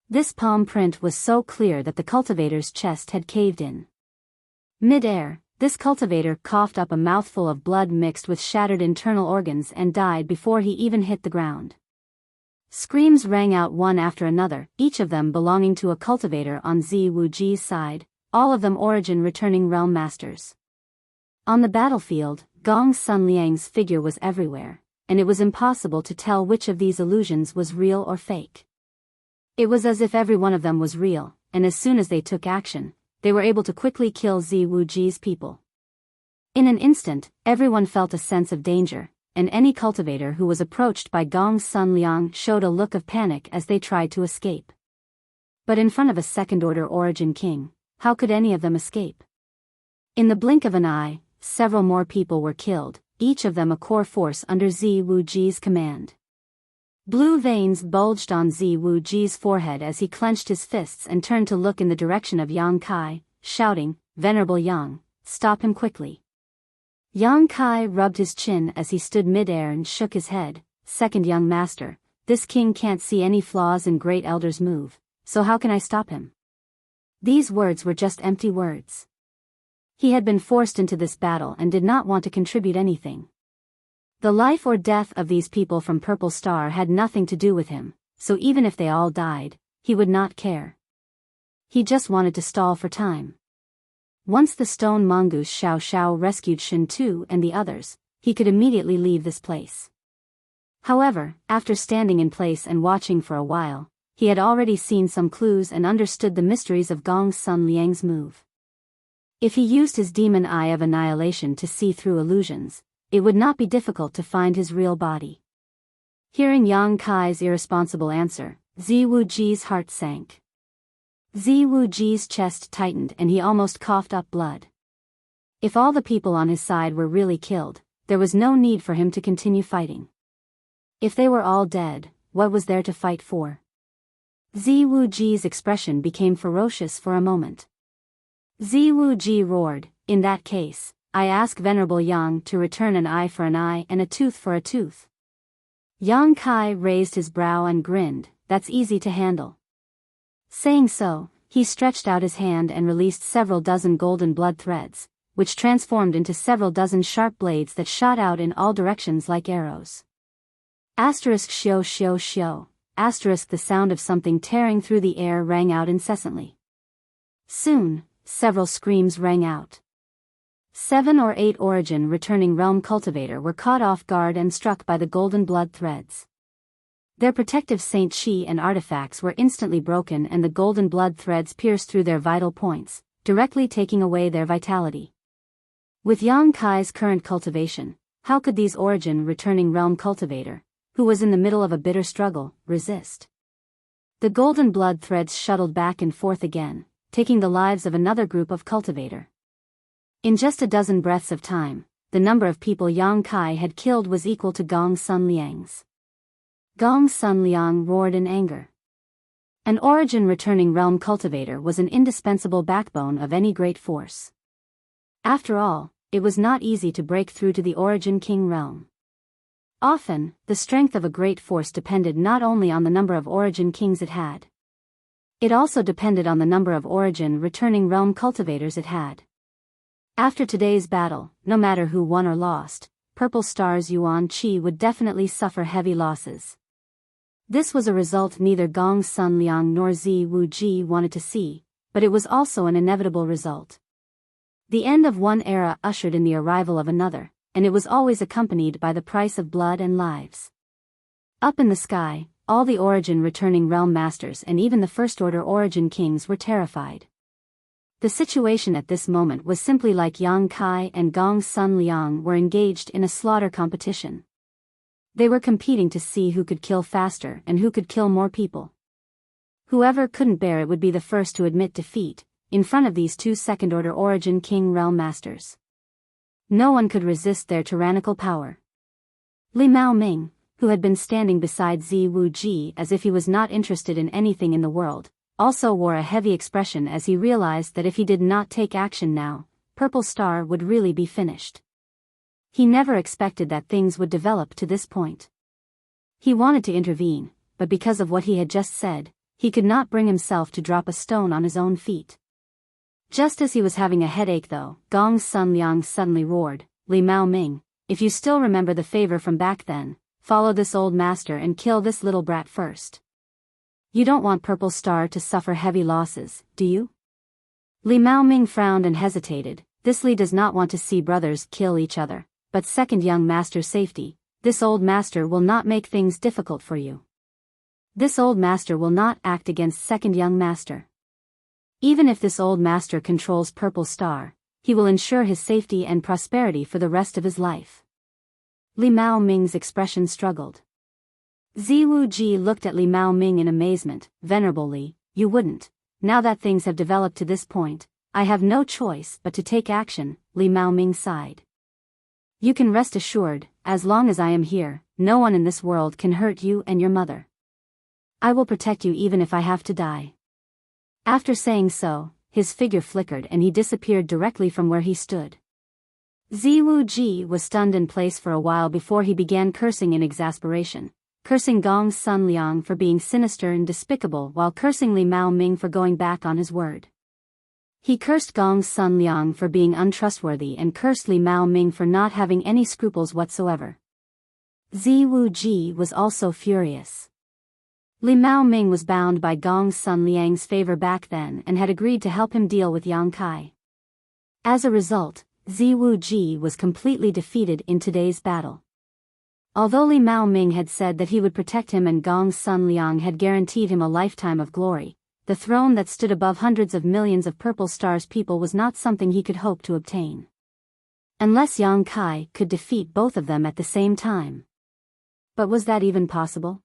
This palm print was so clear that the cultivator's chest had caved in. Mid-air, this cultivator coughed up a mouthful of blood mixed with shattered internal organs and died before he even hit the ground. Screams rang out one after another, each of them belonging to a cultivator on Ziwu Ji's side, all of them origin returning realm masters. On the battlefield, Gong Sun Liang's figure was everywhere, and it was impossible to tell which of these illusions was real or fake. It was as if every one of them was real, and as soon as they took action, they were able to quickly kill Ziwu Ji's people. In an instant, everyone felt a sense of danger, and any cultivator who was approached by Gong Sun Liang showed a look of panic as they tried to escape. But in front of a second-order origin king, how could any of them escape? In the blink of an eye, several more people were killed, each of them a core force under Ziwu Ji's command. Blue veins bulged on Ziwu Ji's forehead as he clenched his fists and turned to look in the direction of Yang Kai, shouting, Venerable Yang, stop him quickly. Yang Kai rubbed his chin as he stood mid-air and shook his head, second young master, this king can't see any flaws in Great Elder's move, so how can I stop him? These words were just empty words. He had been forced into this battle and did not want to contribute anything. The life or death of these people from Purple Star had nothing to do with him, so even if they all died, he would not care. He just wanted to stall for time. Once the stone mongoose Xiao Xiao rescued Shen Tu and the others, he could immediately leave this place. However, after standing in place and watching for a while, he had already seen some clues and understood the mysteries of Gong Sun Liang's move. If he used his demon eye of annihilation to see through illusions, it would not be difficult to find his real body. Hearing Yang Kai's irresponsible answer, Ziwu Ji's heart sank. Ziwu Ji's chest tightened and he almost coughed up blood. If all the people on his side were really killed, there was no need for him to continue fighting. If they were all dead, what was there to fight for? Ziwu Ji's expression became ferocious for a moment. Ziwu Ji roared, "In that case, I ask Venerable Yang to return an eye for an eye and a tooth for a tooth." Yang Kai raised his brow and grinned, "That's easy to handle." Saying so, he stretched out his hand and released several dozen golden blood threads, which transformed into several dozen sharp blades that shot out in all directions like arrows. Asterisk shio shio shio, asterisk the sound of something tearing through the air rang out incessantly. Soon, several screams rang out. 7 or 8 origin returning realm cultivator were caught off guard and struck by the golden blood threads. Their protective Saint Shi and artifacts were instantly broken and the golden blood threads pierced through their vital points, directly taking away their vitality. With Yang Kai's current cultivation, how could these origin returning realm cultivator, who was in the middle of a bitter struggle, resist? The golden blood threads shuttled back and forth again, taking the lives of another group of cultivator. In just a dozen breaths of time, the number of people Yang Kai had killed was equal to Gong Sun Liang's. Gong Sun Liang roared in anger. An origin returning realm cultivator was an indispensable backbone of any great force. After all, it was not easy to break through to the origin king realm. Often, the strength of a great force depended not only on the number of origin kings it had. It also depended on the number of origin returning realm cultivators it had. After today's battle, no matter who won or lost, Purple Star's Yuan Qi would definitely suffer heavy losses. This was a result neither Gong Sun Liang nor Ziwu Ji wanted to see, but it was also an inevitable result. The end of one era ushered in the arrival of another, and it was always accompanied by the price of blood and lives. Up in the sky, all the origin returning realm masters and even the first order origin kings were terrified. The situation at this moment was simply like Yang Kai and Gong Sun Liang were engaged in a slaughter competition. They were competing to see who could kill faster and who could kill more people. Whoever couldn't bear it would be the first to admit defeat, in front of these 2 second-order origin king realm masters. No one could resist their tyrannical power. Li Mao Ming, who had been standing beside Ziwu Ji as if he was not interested in anything in the world, also wore a heavy expression as he realized that if he did not take action now, Purple Star would really be finished. He never expected that things would develop to this point. He wanted to intervene, but because of what he had just said, he could not bring himself to drop a stone on his own feet. Just as he was having a headache though, Gong Sun Liang suddenly roared, "Li Mao Ming, if you still remember the favor from back then, follow this old master and kill this little brat first. You don't want Purple Star to suffer heavy losses, do you?" Li Mao Ming frowned and hesitated. This Li does not want to see brothers kill each other, but second young master's safety, this old master will not make things difficult for you. This old master will not act against second young master. Even if this old master controls Purple Star, he will ensure his safety and prosperity for the rest of his life. Li Mao Ming's expression struggled. Ziwu Ji looked at Li Mao Ming in amazement. "Venerable Li, you wouldn't. Now that things have developed to this point, I have no choice but to take action," Li Mao Ming sighed. "You can rest assured, as long as I am here, no one in this world can hurt you and your mother. I will protect you even if I have to die." After saying so, his figure flickered and he disappeared directly from where he stood. Ziwu Ji was stunned in place for a while before he began cursing in exasperation, cursing Gong Sun Liang for being sinister and despicable while cursing Li Mao Ming for going back on his word. He cursed Gong Sun Liang for being untrustworthy and cursed Li Mao Ming for not having any scruples whatsoever. Ziwu Ji was also furious. Li Mao Ming was bound by Gong Sun Liang's favor back then and had agreed to help him deal with Yang Kai. As a result, Ziwu Ji was completely defeated in today's battle. Although Li Mao Ming had said that he would protect him and Gong Sun Liang had guaranteed him a lifetime of glory, the throne that stood above hundreds of millions of Purple Star's people was not something he could hope to obtain. Unless Yang Kai could defeat both of them at the same time. But was that even possible?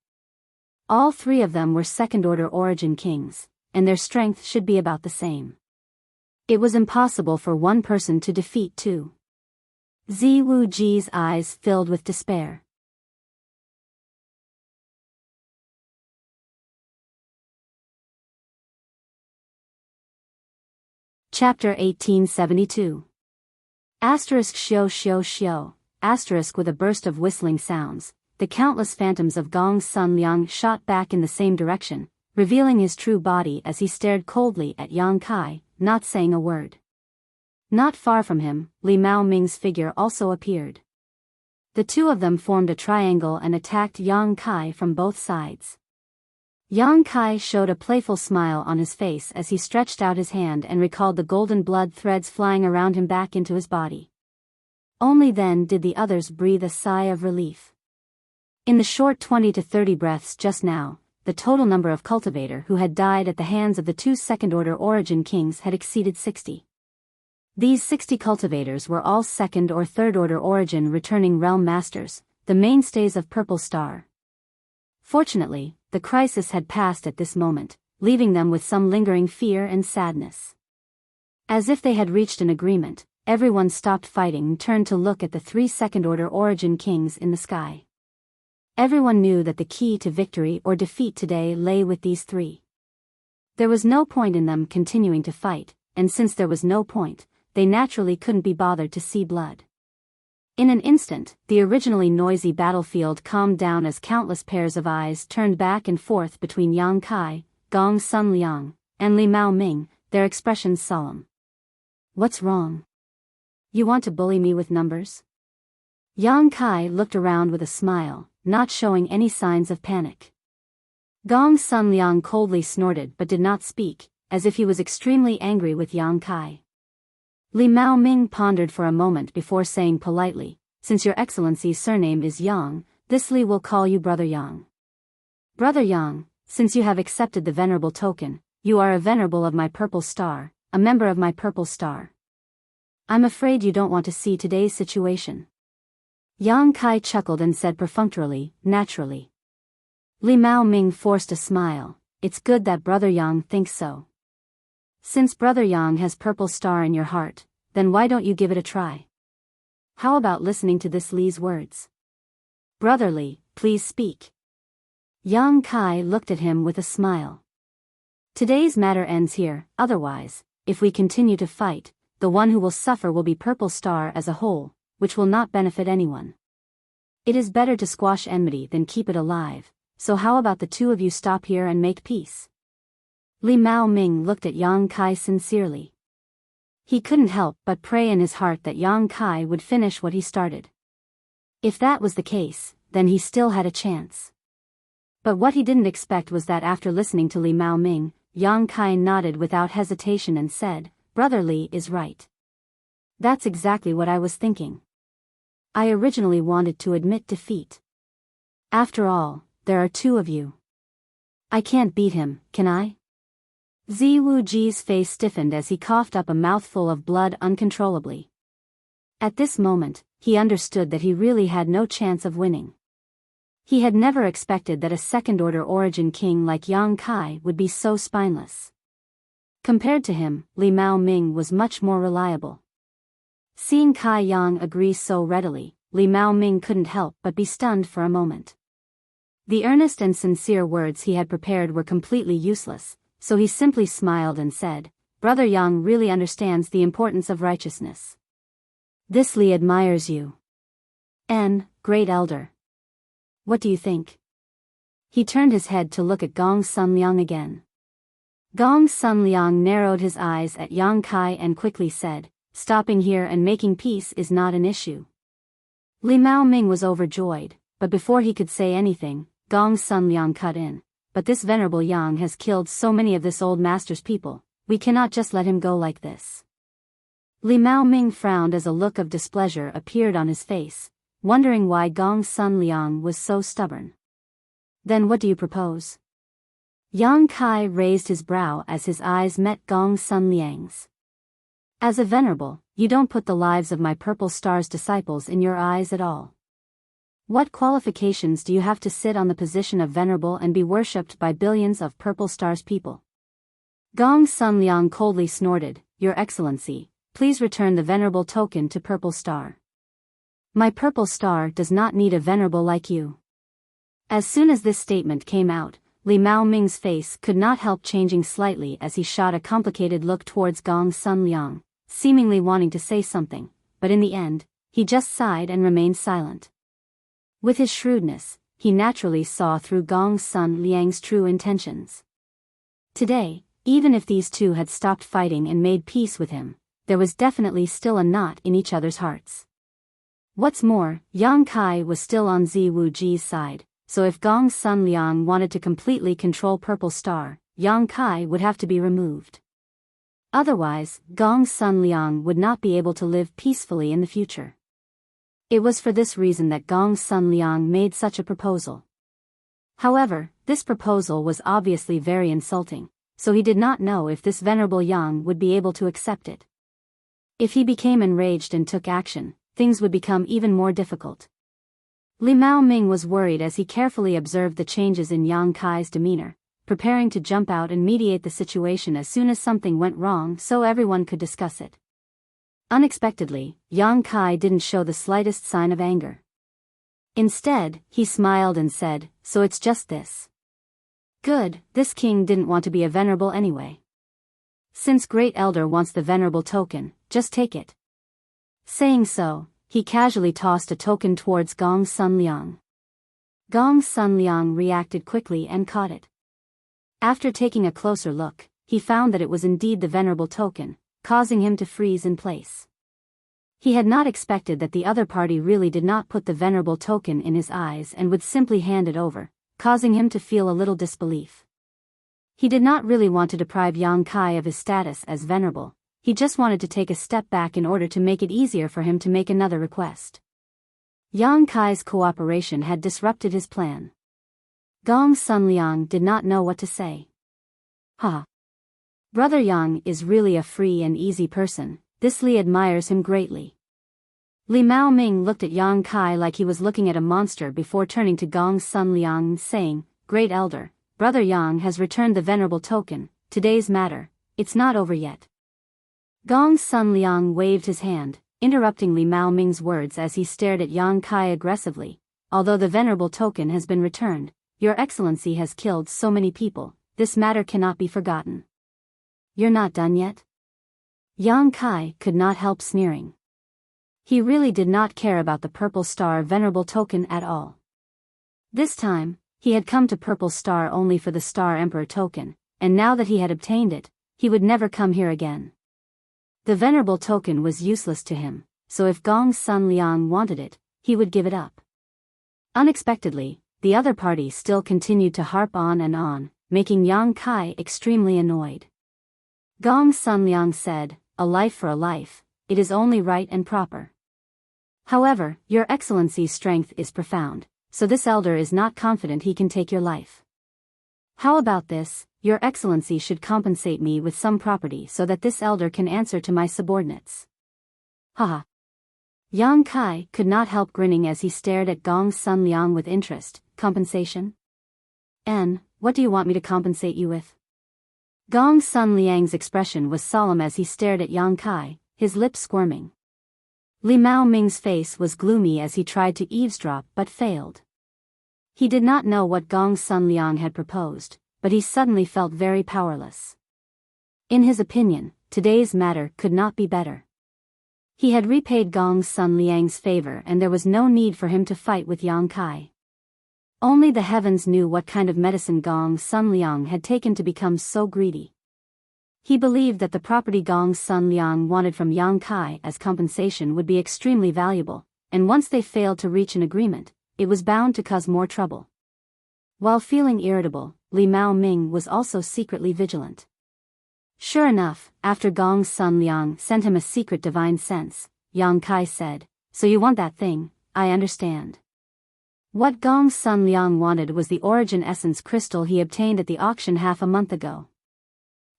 All three of them were second-order origin kings, and their strength should be about the same. It was impossible for one person to defeat two. Ziwu Ji's eyes filled with despair. Chapter 1872. Asterisk Xiao Xiao Xiao, asterisk with a burst of whistling sounds, the countless phantoms of Gong Sun Liang shot back in the same direction, revealing his true body as he stared coldly at Yang Kai, not saying a word. Not far from him, Li Mao Ming's figure also appeared. The two of them formed a triangle and attacked Yang Kai from both sides. Yang Kai showed a playful smile on his face as he stretched out his hand and recalled the golden blood threads flying around him back into his body. Only then did the others breathe a sigh of relief. In the short 20 to 30 breaths just now, the total number of cultivator who had died at the hands of the two second-order origin kings had exceeded 60. These 60 cultivators were all second or third-order origin returning realm masters, the mainstays of Purple Star. Fortunately, the crisis had passed at this moment, leaving them with some lingering fear and sadness. As if they had reached an agreement, everyone stopped fighting and turned to look at the three second-order origin kings in the sky. Everyone knew that the key to victory or defeat today lay with these three. There was no point in them continuing to fight, and since there was no point, they naturally couldn't be bothered to see blood. In an instant, the originally noisy battlefield calmed down as countless pairs of eyes turned back and forth between Yang Kai, Gong Sun Liang, and Li Mao Ming, their expressions solemn. "What's wrong? You want to bully me with numbers?" Yang Kai looked around with a smile, not showing any signs of panic. Gong Sun Liang coldly snorted but did not speak, as if he was extremely angry with Yang Kai. Li Mao Ming pondered for a moment before saying politely, "Since your excellency's surname is Yang, this Li will call you Brother Yang. Brother Yang, since you have accepted the venerable token, you are a venerable of my Purple Star, a member of my Purple Star. I'm afraid you don't want to see today's situation." Yang Kai chuckled and said perfunctorily, "Naturally." Li Mao Ming forced a smile. "It's good that Brother Yang thinks so. Since Brother Yang has Purple Star in your heart, then why don't you give it a try? How about listening to this Li's words? Brother Li, please speak." Yang Kai looked at him with a smile. "Today's matter ends here, otherwise, if we continue to fight, the one who will suffer will be Purple Star as a whole, which will not benefit anyone. It is better to squash enmity than keep it alive, so how about the two of you stop here and make peace?" Li Mao Ming looked at Yang Kai sincerely. He couldn't help but pray in his heart that Yang Kai would finish what he started. If that was the case, then he still had a chance. But what he didn't expect was that after listening to Li Mao Ming, Yang Kai nodded without hesitation and said, "Brother Li is right. That's exactly what I was thinking. I originally wanted to admit defeat. After all, there are two of you. I can't beat him, can I?" Ziwu Ji's face stiffened as he coughed up a mouthful of blood uncontrollably. At this moment, he understood that he really had no chance of winning. He had never expected that a second-order origin king like Yang Kai would be so spineless. Compared to him, Li Mao Ming was much more reliable. Seeing Kai Yang agree so readily, Li Mao Ming couldn't help but be stunned for a moment. The earnest and sincere words he had prepared were completely useless, so he simply smiled and said, "Brother Yang really understands the importance of righteousness. This Li admires you. Great Elder. What do you think?" He turned his head to look at Gong Sun Liang again. Gong Sun Liang narrowed his eyes at Yang Kai and quickly said, "Stopping here and making peace is not an issue." Li Mao Ming was overjoyed, but before he could say anything, Gong Sun Liang cut in. "But this venerable Yang has killed so many of this old master's people, we cannot just let him go like this." Li Mao Ming frowned as a look of displeasure appeared on his face. wondering why Gong's son Liang was so stubborn. Then what do you propose? Yang Kai raised his brow as his eyes met Gong's son Liang's. As a venerable, you don't put the lives of my Purple Star's disciples in your eyes at all. What qualifications do you have to sit on the position of venerable and be worshipped by billions of Purple Star's people? Gong's son Liang coldly snorted, Your Excellency, please return the venerable token to Purple Star. My Purple Star does not need a venerable like you. As soon as this statement came out, Li Mao Ming's face could not help changing slightly as he shot a complicated look towards Gong's son Liang, seemingly wanting to say something, but in the end, he just sighed and remained silent. With his shrewdness, he naturally saw through Gong's son Liang's true intentions. Today, even if these two had stopped fighting and made peace with him, there was definitely still a knot in each other's hearts. What's more, Yang Kai was still on Ziwu Ji's side, so if Gong's son Liang wanted to completely control Purple Star, Yang Kai would have to be removed. Otherwise, Gong's son Liang would not be able to live peacefully in the future. It was for this reason that Gong's son Liang made such a proposal. However, this proposal was obviously very insulting, so he did not know if this venerable Yang would be able to accept it. If he became enraged and took action, things would become even more difficult. Li Mao Ming was worried as he carefully observed the changes in Yang Kai's demeanor, preparing to jump out and mediate the situation as soon as something went wrong so everyone could discuss it. Unexpectedly, Yang Kai didn't show the slightest sign of anger. Instead, he smiled and said, So it's just this. Good, this king didn't want to be a venerable anyway. Since Great Elder wants the venerable token, just take it. Saying so, he casually tossed a token towards Gong's son Liang. Gong's son Liang reacted quickly and caught it. After taking a closer look, he found that it was indeed the venerable token, causing him to freeze in place. He had not expected that the other party really did not put the venerable token in his eyes and would simply hand it over, causing him to feel a little disbelief. He did not really want to deprive Yang Kai of his status as venerable. He just wanted to take a step back in order to make it easier for him to make another request. Yang Kai's cooperation had disrupted his plan. Gong's son Liang did not know what to say. Brother Yang is really a free and easy person, this Li admires him greatly. Li Mao Ming looked at Yang Kai like he was looking at a monster before turning to Gong's son Liang and saying, Great Elder, Brother Yang has returned the venerable token, today's matter, it's not over yet. Gong's son Liang waved his hand, interrupting Li Mao Ming's words as he stared at Yang Kai aggressively. Although the venerable token has been returned, Your Excellency has killed so many people, this matter cannot be forgotten. You're not done yet? Yang Kai could not help sneering. He really did not care about the Purple Star venerable token at all. This time, he had come to Purple Star only for the Star Emperor token, and now that he had obtained it, he would never come here again. The venerable token was useless to him, so if Gong's son Liang wanted it, he would give it up. Unexpectedly, the other party still continued to harp on and on, making Yang Kai extremely annoyed. Gong's son Liang said, A life for a life, it is only right and proper. However, Your Excellency's strength is profound, so this elder is not confident he can take your life. How about this? Your Excellency should compensate me with some property so that this elder can answer to my subordinates. Yang Kai could not help grinning as he stared at Gong's son Liang with interest. Compensation? What do you want me to compensate you with? Gong's son Liang's expression was solemn as he stared at Yang Kai, his lips squirming. Li Mao Ming's face was gloomy as he tried to eavesdrop but failed. He did not know what Gong's son Liang had proposed, but he suddenly felt very powerless. In his opinion, today's matter could not be better. He had repaid Gong's son Liang's favor and there was no need for him to fight with Yang Kai. Only the heavens knew what kind of medicine Gong's son Liang had taken to become so greedy. He believed that the property Gong's son Liang wanted from Yang Kai as compensation would be extremely valuable, and once they failed to reach an agreement, it was bound to cause more trouble. While feeling irritable, Li Mao Ming was also secretly vigilant. Sure enough, after Gong's son Liang sent him a secret divine sense, Yang Kai said, So you want that thing, I understand. What Gong Sun Liang wanted was the origin essence crystal he obtained at the auction half a month ago.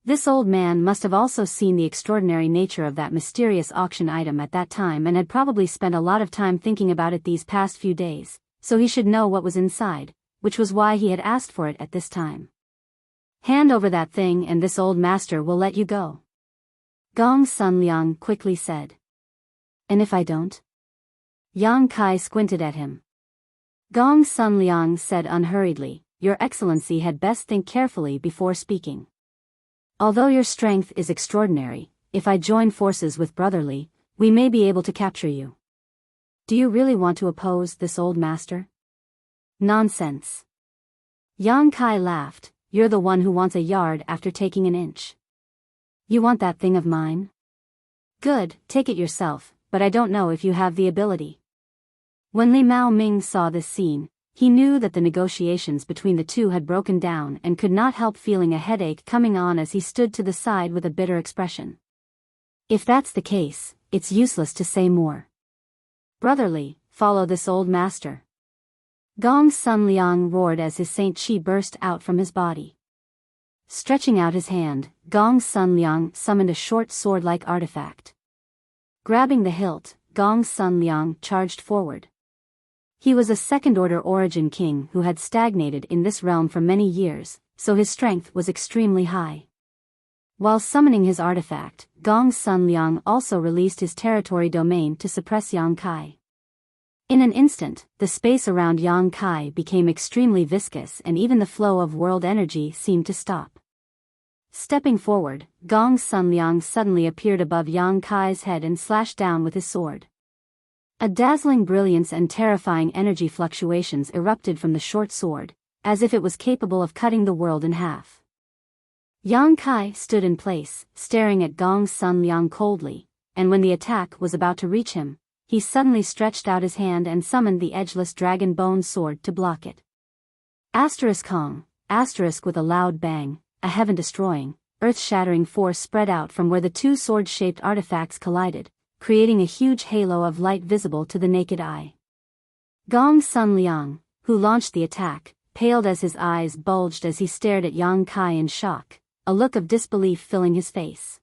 This old man must have also seen the extraordinary nature of that mysterious auction item at that time and had probably spent a lot of time thinking about it these past few days, so he should know what was inside, which was why he had asked for it at this time. Hand over that thing and this old master will let you go. Gong Sun Liang quickly said. And if I don't? Yang Kai squinted at him. Gong Sun Liang said unhurriedly, Your Excellency had best think carefully before speaking. Although your strength is extraordinary, if I join forces with Brotherly, we may be able to capture you. Do you really want to oppose this old master? Nonsense. Yang Kai laughed, You're the one who wants a yard after taking an inch. You want that thing of mine? Good, take it yourself, but I don't know if you have the ability. When Li Mao Ming saw this scene, he knew that the negotiations between the two had broken down and could not help feeling a headache coming on as he stood to the side with a bitter expression. If that's the case, it's useless to say more. Brotherly, follow this old master. Gong Sun Liang roared as his Saint Chi burst out from his body. Stretching out his hand, Gong Sun Liang summoned a short sword-like artifact. Grabbing the hilt, Gong Sun Liang charged forward. He was a second-order origin king who had stagnated in this realm for many years, so his strength was extremely high. While summoning his artifact, Gong Sun Liang also released his territory domain to suppress Yang Kai. In an instant, the space around Yang Kai became extremely viscous and even the flow of world energy seemed to stop. Stepping forward, Gong Sun Liang suddenly appeared above Yang Kai's head and slashed down with his sword. A dazzling brilliance and terrifying energy fluctuations erupted from the short sword, as if it was capable of cutting the world in half. Yang Kai stood in place, staring at Gong Sun Liang coldly, and when the attack was about to reach him, he suddenly stretched out his hand and summoned the edgeless dragon bone sword to block it. Asterisk Kong, asterisk with a loud bang, a heaven-destroying, earth-shattering force spread out from where the two sword-shaped artifacts collided, creating a huge halo of light visible to the naked eye. Gong Sun Liang, who launched the attack, paled as his eyes bulged as he stared at Yang Kai in shock, a look of disbelief filling his face.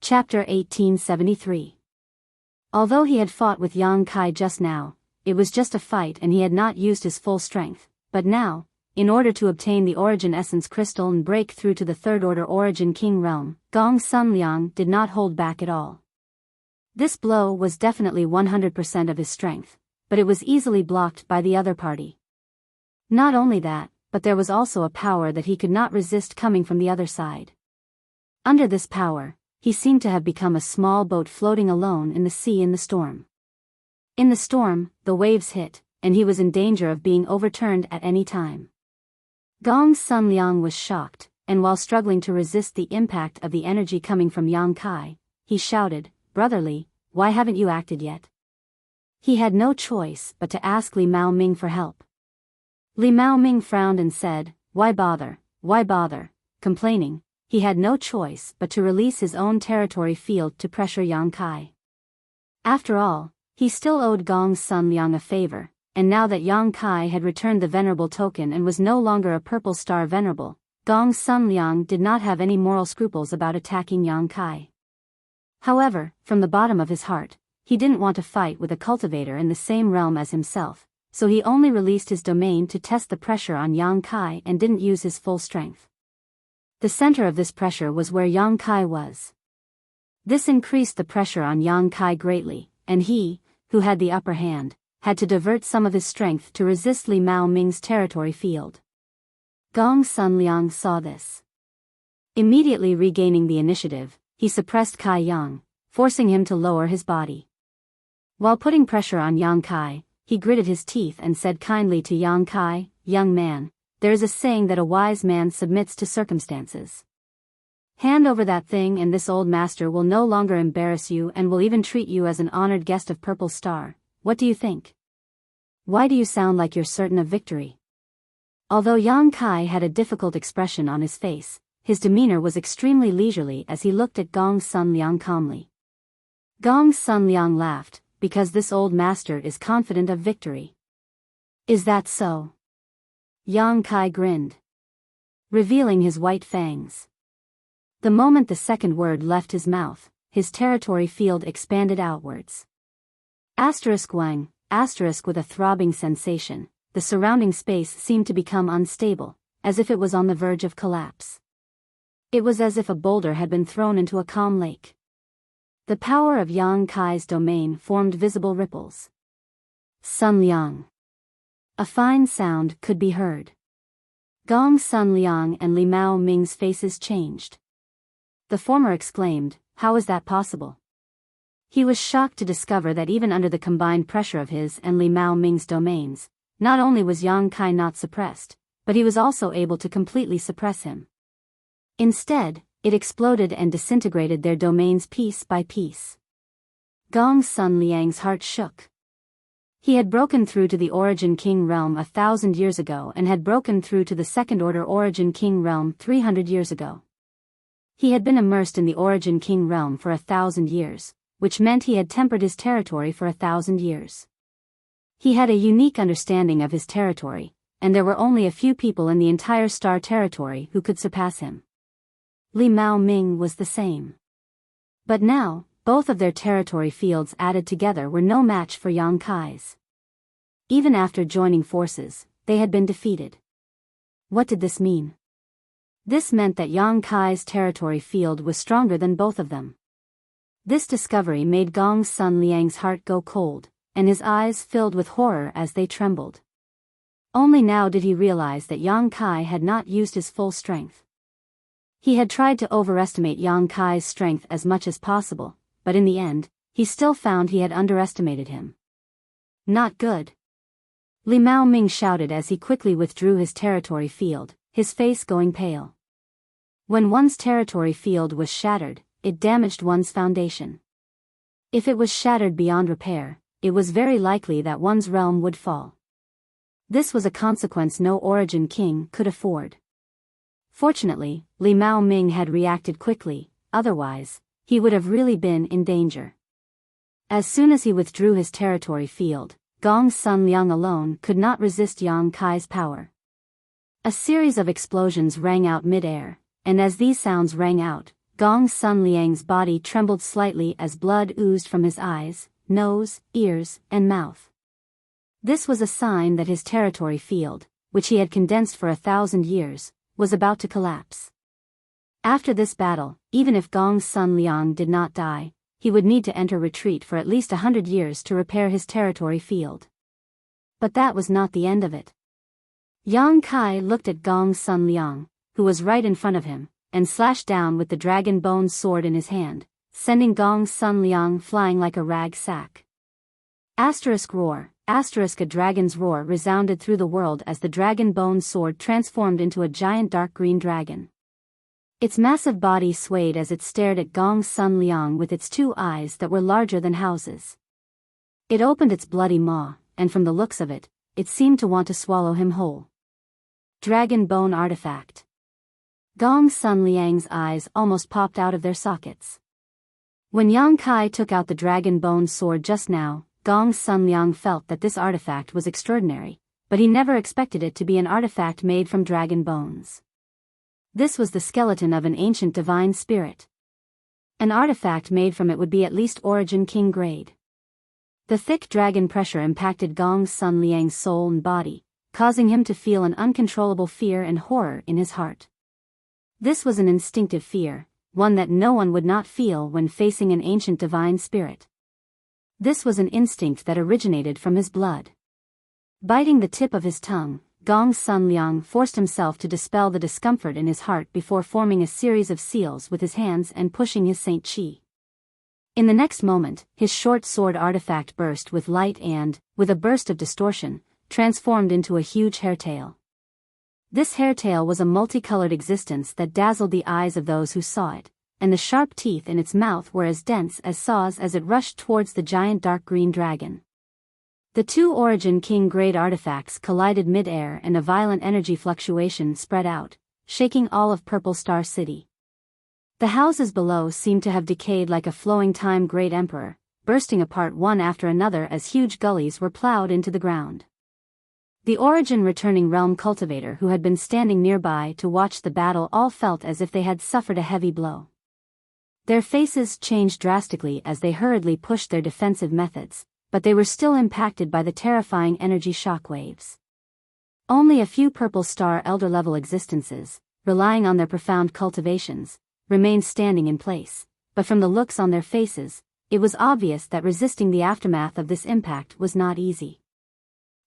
Chapter 1873. Although he had fought with Yang Kai just now, it was just a fight and he had not used his full strength, but now, in order to obtain the origin essence crystal and break through to the third-order origin king realm, Gong Sun Liang did not hold back at all. This blow was definitely 100% of his strength, but it was easily blocked by the other party. Not only that, but there was also a power that he could not resist coming from the other side. Under this power, he seemed to have become a small boat floating alone in the sea in the storm. In the storm, the waves hit, and he was in danger of being overturned at any time. Gong Sun Liang was shocked, and while struggling to resist the impact of the energy coming from Yang Kai, he shouted, Brotherly, why haven't you acted yet? He had no choice but to ask Li Mao Ming for help. Li Mao Ming frowned and said, Why bother, complaining. He had no choice but to release his own territory field to pressure Yang Kai. After all, he still owed Gong Sun Liang a favor, and now that Yang Kai had returned the venerable token and was no longer a purple star venerable, Gong Sun Liang did not have any moral scruples about attacking Yang Kai. However, from the bottom of his heart, he didn't want to fight with a cultivator in the same realm as himself, so he only released his domain to test the pressure on Yang Kai and didn't use his full strength. The center of this pressure was where Yang Kai was. This increased the pressure on Yang Kai greatly, and he, who had the upper hand, had to divert some of his strength to resist Li Mao Ming's territory field. Gong Sun Liang saw this. Immediately regaining the initiative, he suppressed Kai Yang, forcing him to lower his body. While putting pressure on Yang Kai, he gritted his teeth and said kindly to Yang Kai, Young man, there is a saying that a wise man submits to circumstances. Hand over that thing and this old master will no longer embarrass you and will even treat you as an honored guest of Purple Star. What do you think? Why do you sound like you're certain of victory? Although Yang Kai had a difficult expression on his face, his demeanor was extremely leisurely as he looked at Gong Sun Liang calmly. Gong Sun Liang laughed, because this old master is confident of victory. Is that so? Yang Kai grinned, revealing his white fangs. The moment the second word left his mouth, his territory field expanded outwards. Wang, with a throbbing sensation, the surrounding space seemed to become unstable, as if it was on the verge of collapse. It was as if a boulder had been thrown into a calm lake. The power of Yang Kai's domain formed visible ripples. Sun Liang. A fine sound could be heard. Gong Sun Liang and Li Mao Ming's faces changed. The former exclaimed, "How is that possible?" He was shocked to discover that even under the combined pressure of his and Li Mao Ming's domains, not only was Yang Kai not suppressed, but he was also able to completely suppress him. Instead, it exploded and disintegrated their domains piece by piece. Gong Sun Liang's heart shook. He had broken through to the Origin King realm 1,000 years ago and had broken through to the Second Order Origin King realm 300 years ago. He had been immersed in the Origin King realm for 1,000 years, which meant he had tempered his territory for 1,000 years. He had a unique understanding of his territory, and there were only a few people in the entire star territory who could surpass him. Li Mao Ming was the same. But now, both of their territory fields added together were no match for Yang Kai's. Even after joining forces, they had been defeated. What did this mean? This meant that Yang Kai's territory field was stronger than both of them. This discovery made Gong Sun Liang's heart go cold, and his eyes filled with horror as they trembled. Only now did he realize that Yang Kai had not used his full strength. He had tried to overestimate Yang Kai's strength as much as possible, but in the end, he still found he had underestimated him. Not good. Li Mao Ming shouted as he quickly withdrew his territory field, his face going pale. When one's territory field was shattered, it damaged one's foundation. If it was shattered beyond repair, it was very likely that one's realm would fall. This was a consequence no Origin King could afford. Fortunately, Li Mao Ming had reacted quickly, otherwise, he would have really been in danger. As soon as he withdrew his territory field, Gong Sun Liang alone could not resist Yang Kai's power. A series of explosions rang out mid-air, and as these sounds rang out, Gong Sun Liang's body trembled slightly as blood oozed from his eyes, nose, ears, and mouth. This was a sign that his territory field, which he had condensed for 1,000 years, was about to collapse. After this battle, even if Gong Sun Liang did not die, he would need to enter retreat for at least 100 years to repair his territory field. But that was not the end of it. Yang Kai looked at Gong Sun Liang, who was right in front of him, and slashed down with the dragon bone sword in his hand, sending Gong Sun Liang flying like a rag sack. Roar. A dragon's roar resounded through the world as the dragon bone sword transformed into a giant dark green dragon. Its massive body swayed as it stared at Gong Sun Liang with its two eyes that were larger than houses. It opened its bloody maw, and from the looks of it, it seemed to want to swallow him whole. Dragon bone artifact. Gong Sun Liang's eyes almost popped out of their sockets. When Yang Kai took out the dragon bone sword just now, Gong Sun Liang felt that this artifact was extraordinary, but he never expected it to be an artifact made from dragon bones. This was the skeleton of an ancient divine spirit. An artifact made from it would be at least Origin King grade. The thick dragon pressure impacted Gong Sun Liang's soul and body, causing him to feel an uncontrollable fear and horror in his heart. This was an instinctive fear, one that no one would not feel when facing an ancient divine spirit. This was an instinct that originated from his blood. Biting the tip of his tongue, Gong Sun Liang forced himself to dispel the discomfort in his heart before forming a series of seals with his hands and pushing his Saint Chi. In the next moment, his short sword artifact burst with light and, with a burst of distortion, transformed into a huge hairtail. This hairtail was a multicolored existence that dazzled the eyes of those who saw it, and the sharp teeth in its mouth were as dense as saws as it rushed towards the giant dark green dragon. The two Origin King grade artifacts collided mid-air and a violent energy fluctuation spread out, shaking all of Purple Star City. The houses below seemed to have decayed like a flowing time great emperor, bursting apart one after another as huge gullies were plowed into the ground. The Origin returning realm cultivator who had been standing nearby to watch the battle all felt as if they had suffered a heavy blow. Their faces changed drastically as they hurriedly pushed their defensive methods, but they were still impacted by the terrifying energy shockwaves. Only a few Purple Star Elder-level existences, relying on their profound cultivations, remained standing in place, but from the looks on their faces, it was obvious that resisting the aftermath of this impact was not easy.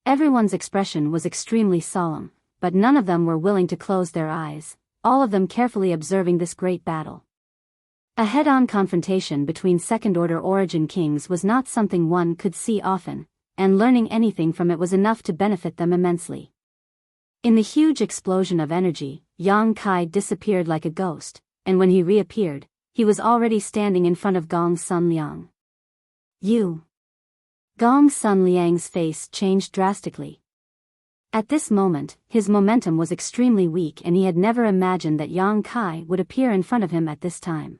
Everyone's expression was extremely solemn, but none of them were willing to close their eyes, all of them carefully observing this great battle. A head-on confrontation between second-order Origin Kings was not something one could see often, and learning anything from it was enough to benefit them immensely. In the huge explosion of energy, Yang Kai disappeared like a ghost, and when he reappeared, he was already standing in front of Gong Sun Liang. You. Gong Sun Liang's face changed drastically. At this moment, his momentum was extremely weak and he had never imagined that Yang Kai would appear in front of him at this time.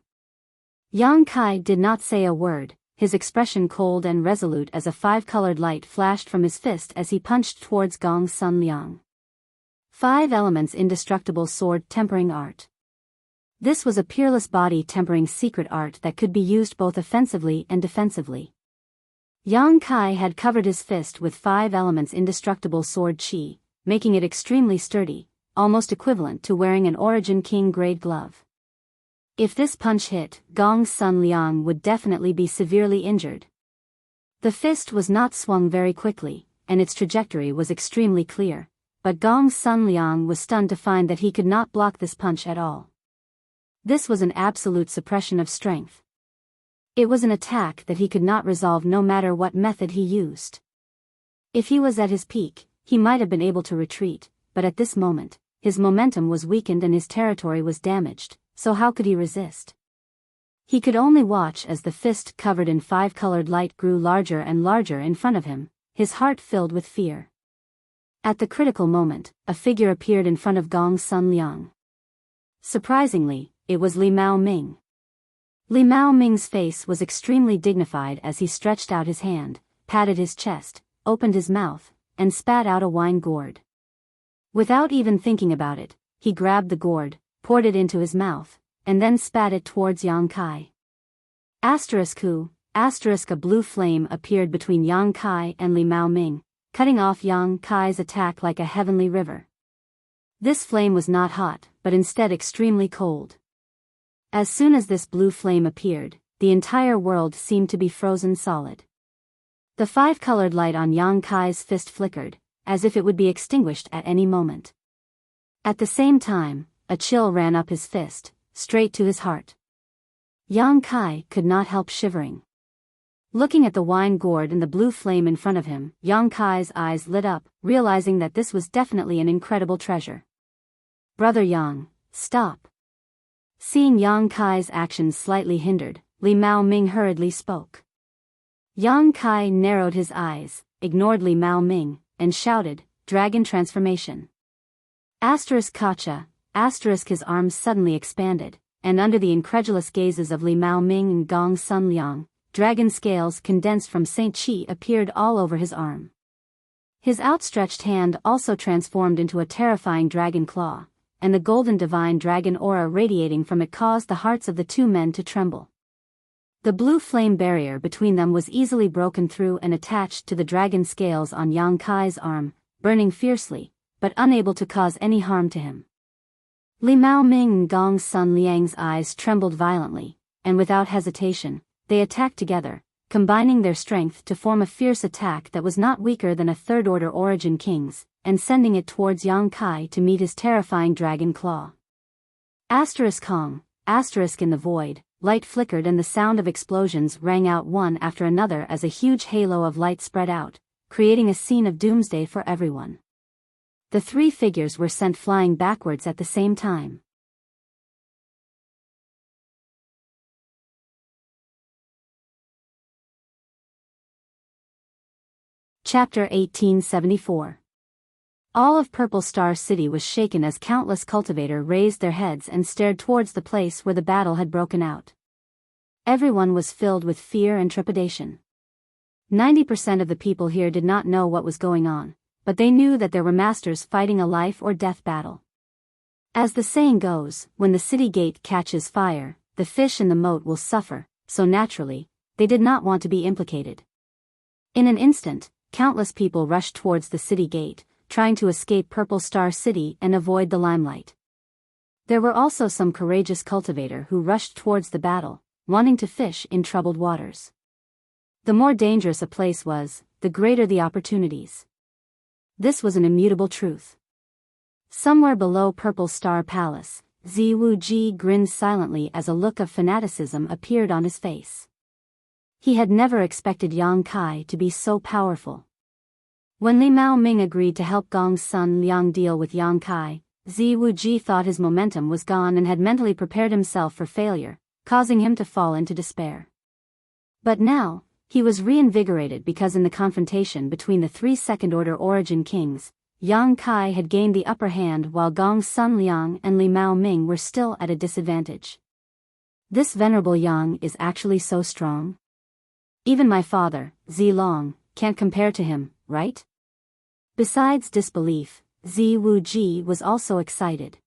Yang Kai did not say a word, his expression cold and resolute as a five-colored light flashed from his fist as he punched towards Gong Sun Liang. 5 elements indestructible sword tempering art. This was a peerless body tempering secret art that could be used both offensively and defensively. Yang Kai had covered his fist with 5 elements indestructible sword chi, making it extremely sturdy, almost equivalent to wearing an Origin King grade glove. If this punch hit, Gong Sun Liang would definitely be severely injured. The fist was not swung very quickly, and its trajectory was extremely clear, but Gong Sun Liang was stunned to find that he could not block this punch at all. This was an absolute suppression of strength. It was an attack that he could not resolve no matter what method he used. If he was at his peak, he might have been able to retreat, but at this moment, his momentum was weakened and his territory was damaged, so how could he resist? He could only watch as the fist covered in 5-colored light grew larger and larger in front of him, his heart filled with fear. At the critical moment, a figure appeared in front of Gong Sun Liang. Surprisingly, it was Li Mao Ming. Li Mao Ming's face was extremely dignified as he stretched out his hand, patted his chest, opened his mouth, and spat out a wine gourd. Without even thinking about it, he grabbed the gourd, poured it into his mouth, and then spat it towards Yang Kai. A blue flame appeared between Yang Kai and Li Mao Ming, cutting off Yang Kai's attack like a heavenly river. This flame was not hot, but instead extremely cold. As soon as this blue flame appeared, the entire world seemed to be frozen solid. The 5-colored light on Yang Kai's fist flickered, as if it would be extinguished at any moment. At the same time, a chill ran up his fist, straight to his heart. Yang Kai could not help shivering. Looking at the wine gourd and the blue flame in front of him, Yang Kai's eyes lit up, realizing that this was definitely an incredible treasure. Brother Yang, stop. Seeing Yang Kai's actions slightly hindered, Li Mao Ming hurriedly spoke. Yang Kai narrowed his eyes, ignored Li Mao Ming, and shouted, "Dragon transformation." Kacha, his arms suddenly expanded, and under the incredulous gazes of Li Mao Ming and Gong Sun Liang, dragon scales condensed from Saint Chi appeared all over his arm. His outstretched hand also transformed into a terrifying dragon claw, and the golden divine dragon aura radiating from it caused the hearts of the two men to tremble. The blue flame barrier between them was easily broken through and attached to the dragon scales on Yang Kai's arm, burning fiercely, but unable to cause any harm to him. Li Mao Ming and Gong Sun Liang's eyes trembled violently, and without hesitation, they attacked together, combining their strength to form a fierce attack that was not weaker than a third-order Origin King's, and sending it towards Yang Kai to meet his terrifying dragon claw. Kong, in the void, light flickered and the sound of explosions rang out one after another as a huge halo of light spread out, creating a scene of doomsday for everyone. The 3 figures were sent flying backwards at the same time. Chapter 1874. All of Purple Star City was shaken as countless cultivators raised their heads and stared towards the place where the battle had broken out. Everyone was filled with fear and trepidation. 90% of the people here did not know what was going on, but they knew that there were masters fighting a life or death battle. As the saying goes, when the city gate catches fire, the fish in the moat will suffer, so naturally, they did not want to be implicated. In an instant, countless people rushed towards the city gate, trying to escape Purple Star City and avoid the limelight. There were also some courageous cultivators who rushed towards the battle, wanting to fish in troubled waters. The more dangerous a place was, the greater the opportunities. This was an immutable truth. Somewhere below Purple Star Palace, Ziwu grinned silently as a look of fanaticism appeared on his face. He had never expected Yang Kai to be so powerful. When Li Mao Ming agreed to help Gong Sun Liang deal with Yang Kai, Ziwu thought his momentum was gone and had mentally prepared himself for failure, causing him to fall into despair. But now, he was reinvigorated because in the confrontation between the three second-order origin kings, Yang Kai had gained the upper hand while Gong Sun Liang and Li Mao Ming were still at a disadvantage. This venerable Yang is actually so strong. Even my father, Zi Long, can't compare to him, right? Besides disbelief, Ziwu was also excited.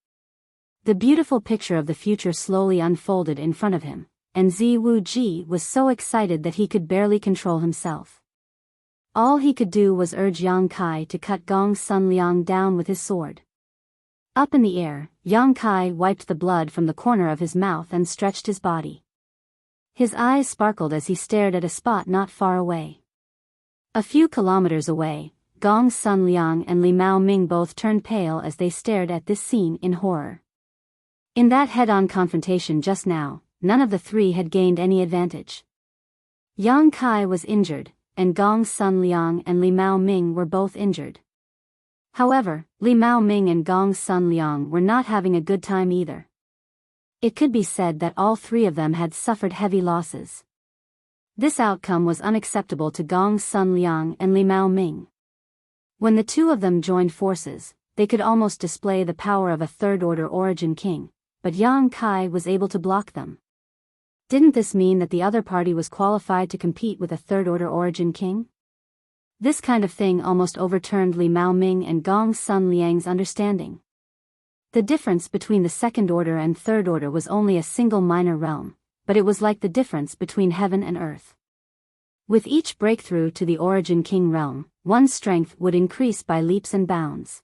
The beautiful picture of the future slowly unfolded in front of him, and Ziwu was so excited that he could barely control himself. All he could do was urge Yang Kai to cut Gong Sun Liang down with his sword. Up in the air, Yang Kai wiped the blood from the corner of his mouth and stretched his body. His eyes sparkled as he stared at a spot not far away. A few kilometers away, Gong Sun Liang and Li Mao Ming both turned pale as they stared at this scene in horror. In that head-on confrontation just now, none of the three had gained any advantage. Yang Kai was injured, and Gong Sun Liang and Li Mao Ming were both injured. However, Li Mao Ming and Gong Sun Liang were not having a good time either. It could be said that all three of them had suffered heavy losses. This outcome was unacceptable to Gong Sun Liang and Li Mao Ming. When the two of them joined forces, they could almost display the power of a third-order origin king, but Yang Kai was able to block them. Didn't this mean that the other party was qualified to compete with a third-order origin king? This kind of thing almost overturned Li Mao Ming and Gong Sun Liang's understanding. The difference between the second order and third order was only a single minor realm, but it was like the difference between heaven and earth. With each breakthrough to the origin king realm, one's strength would increase by leaps and bounds.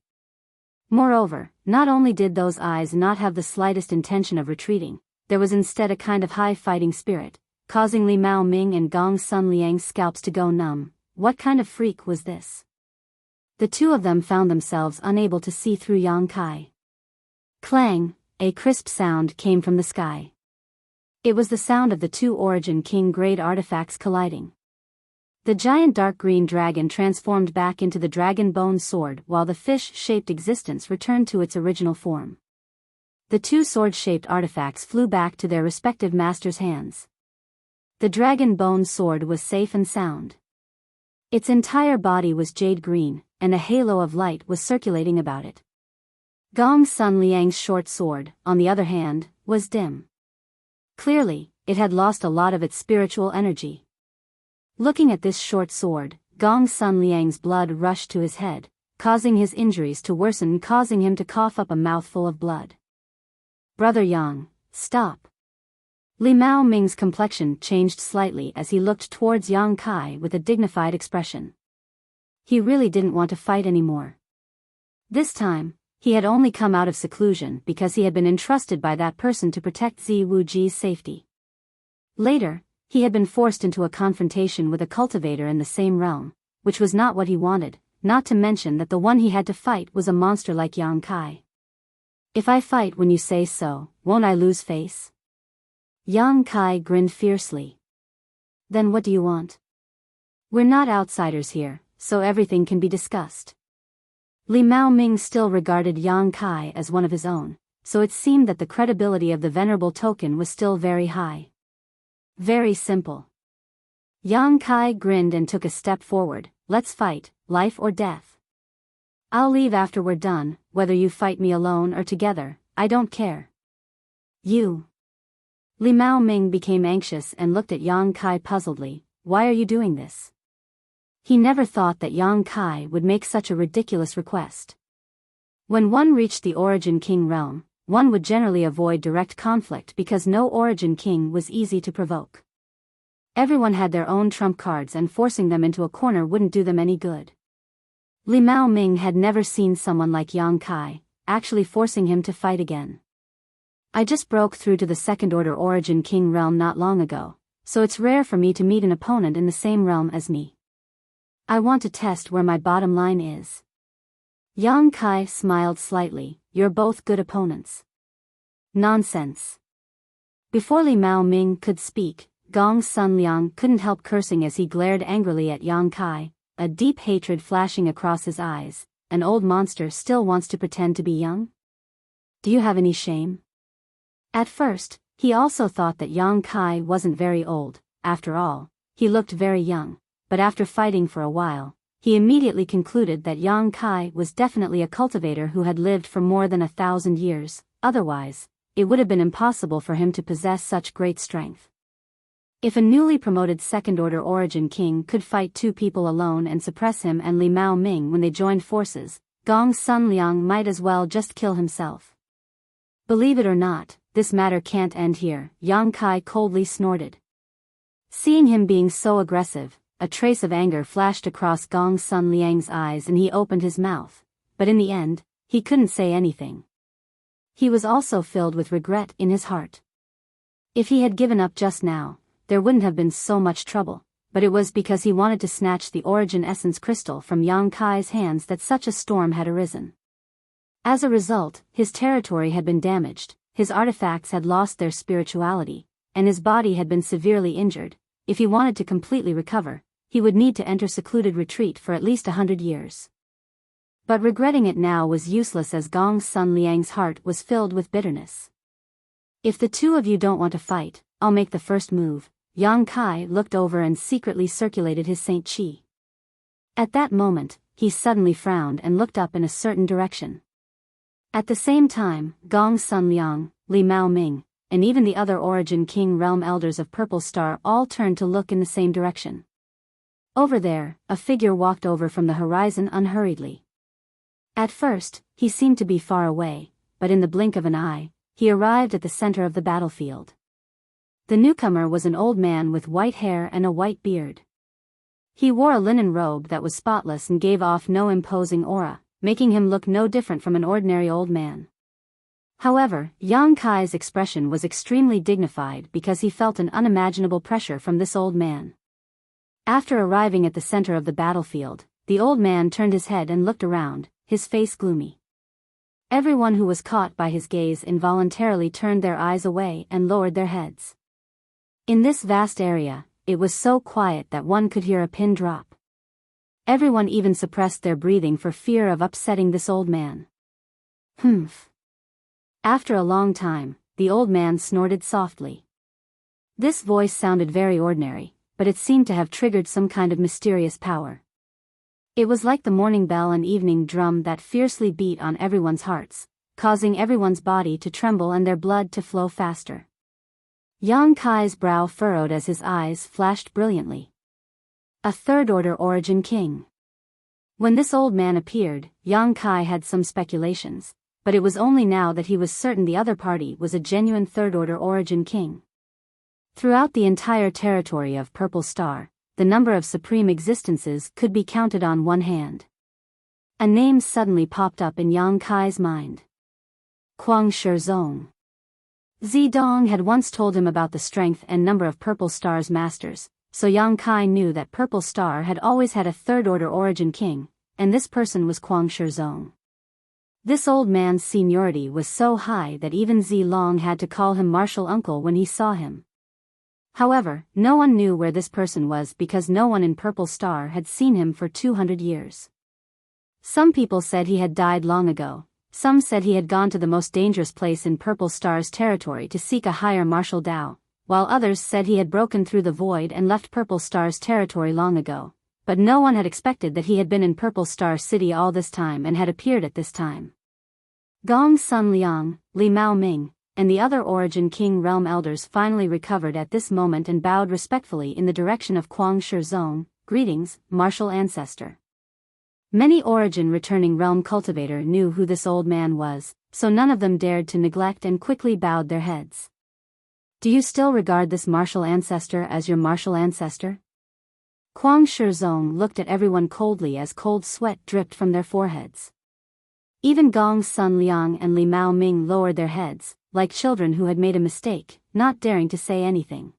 Moreover, not only did those eyes not have the slightest intention of retreating, there was instead a kind of high fighting spirit, causing Li Mao Ming and Gong Sun Liang's scalps to go numb. What kind of freak was this? The two of them found themselves unable to see through Yang Kai. Clang, a crisp sound came from the sky. It was the sound of the two origin king-grade artifacts colliding. The giant dark green dragon transformed back into the dragon bone sword while the fish-shaped existence returned to its original form. The two sword-shaped artifacts flew back to their respective masters' hands. The dragon bone sword was safe and sound. Its entire body was jade green, and a halo of light was circulating about it. Gong Sun Liang's short sword, on the other hand, was dim. Clearly, it had lost a lot of its spiritual energy. Looking at this short sword, Gong Sun Liang's blood rushed to his head, causing his injuries to worsen and causing him to cough up a mouthful of blood. Brother Yang, stop. Li Mao Ming's complexion changed slightly as he looked towards Yang Kai with a dignified expression. He really didn't want to fight anymore. This time, he had only come out of seclusion because he had been entrusted by that person to protect Ziwu safety. Later, he had been forced into a confrontation with a cultivator in the same realm, which was not what he wanted, not to mention that the one he had to fight was a monster like Yang Kai. If I fight when you say so, won't I lose face? Yang Kai grinned fiercely. Then what do you want? We're not outsiders here, so everything can be discussed. Li Mao Ming still regarded Yang Kai as one of his own, so it seemed that the credibility of the venerable token was still very high. Very simple. Yang Kai grinned and took a step forward, let's fight, life or death. I'll leave after we're done, whether you fight me alone or together, I don't care. You. Li Mao Ming became anxious and looked at Yang Kai puzzledly. Why are you doing this? He never thought that Yang Kai would make such a ridiculous request. When one reached the Origin King realm, one would generally avoid direct conflict because no Origin King was easy to provoke. Everyone had their own trump cards and forcing them into a corner wouldn't do them any good. Li Mao Ming had never seen someone like Yang Kai, actually forcing him to fight again. I just broke through to the Second Order Origin King realm not long ago, so it's rare for me to meet an opponent in the same realm as me. I want to test where my bottom line is. Yang Kai smiled slightly. You're both good opponents. Nonsense. Before Li Mao Ming could speak, Gong Sun Liang couldn't help cursing as he glared angrily at Yang Kai, a deep hatred flashing across his eyes. An old monster still wants to pretend to be young? Do you have any shame? At first, he also thought that Yang Kai wasn't very old. After all, he looked very young, but after fighting for a while, he immediately concluded that Yang Kai was definitely a cultivator who had lived for more than 1,000 years, otherwise, it would have been impossible for him to possess such great strength. If a newly promoted Second Order Origin King could fight two people alone and suppress him and Li Mao Ming when they joined forces, Gong Sun Liang might as well just kill himself. Believe it or not, this matter can't end here, Yang Kai coldly snorted. Seeing him being so aggressive, a trace of anger flashed across Gong Sun Liang's eyes and he opened his mouth, but in the end, he couldn't say anything. He was also filled with regret in his heart. If he had given up just now, there wouldn't have been so much trouble, but it was because he wanted to snatch the Origin Essence Crystal from Yang Kai's hands that such a storm had arisen. As a result, his territory had been damaged, his artifacts had lost their spirituality, and his body had been severely injured. If he wanted to completely recover, he would need to enter secluded retreat for at least 100 years. But regretting it now was useless as Gong Sun Liang's heart was filled with bitterness. If the two of you don't want to fight, I'll make the first move. Yang Kai looked over and secretly circulated his Saint Chi. At that moment, he suddenly frowned and looked up in a certain direction. At the same time, Gong Sun Liang, Li Mao Ming, and even the other Origin King realm elders of Purple Star all turned to look in the same direction. Over there, a figure walked over from the horizon unhurriedly. At first, he seemed to be far away, but in the blink of an eye, he arrived at the center of the battlefield. The newcomer was an old man with white hair and a white beard. He wore a linen robe that was spotless and gave off no imposing aura, making him look no different from an ordinary old man. However, Yang Kai's expression was extremely dignified because he felt an unimaginable pressure from this old man. After arriving at the center of the battlefield, the old man turned his head and looked around, his face gloomy. Everyone who was caught by his gaze involuntarily turned their eyes away and lowered their heads. In this vast area, it was so quiet that one could hear a pin drop. Everyone even suppressed their breathing for fear of upsetting this old man. Humph. After a long time, the old man snorted softly. This voice sounded very ordinary, but it seemed to have triggered some kind of mysterious power. It was like the morning bell and evening drum that fiercely beat on everyone's hearts, causing everyone's body to tremble and their blood to flow faster. Yang Kai's brow furrowed as his eyes flashed brilliantly. A Third Order Origin King. When this old man appeared, Yang Kai had some speculations, but it was only now that he was certain the other party was a genuine Third Order Origin King. Throughout the entire territory of Purple Star, the number of supreme existences could be counted on one hand. A name suddenly popped up in Yang Kai's mind. Kuang Shizong. Zidong had once told him about the strength and number of Purple Star's masters, so Yang Kai knew that Purple Star had always had a Third Order Origin King, and this person was Kuang Shizong. This old man's seniority was so high that even Zilong had to call him Martial Uncle when he saw him. However, no one knew where this person was because no one in Purple Star had seen him for 200 years. Some people said he had died long ago, some said he had gone to the most dangerous place in Purple Star's territory to seek a higher martial Dao, while others said he had broken through the void and left Purple Star's territory long ago, but no one had expected that he had been in Purple Star City all this time and had appeared at this time. Gong Sun Liang, Li Mao Ming, and the other Origin King Realm elders finally recovered at this moment and bowed respectfully in the direction of Kuang Shizong. Greetings, martial ancestor. Many Origin returning realm cultivator knew who this old man was, so none of them dared to neglect and quickly bowed their heads. Do you still regard this martial ancestor as your martial ancestor? Kuang Shizong looked at everyone coldly as cold sweat dripped from their foreheads. Even Gong Sun Liang and Li Mao Ming lowered their heads, like children who had made a mistake, not daring to say anything.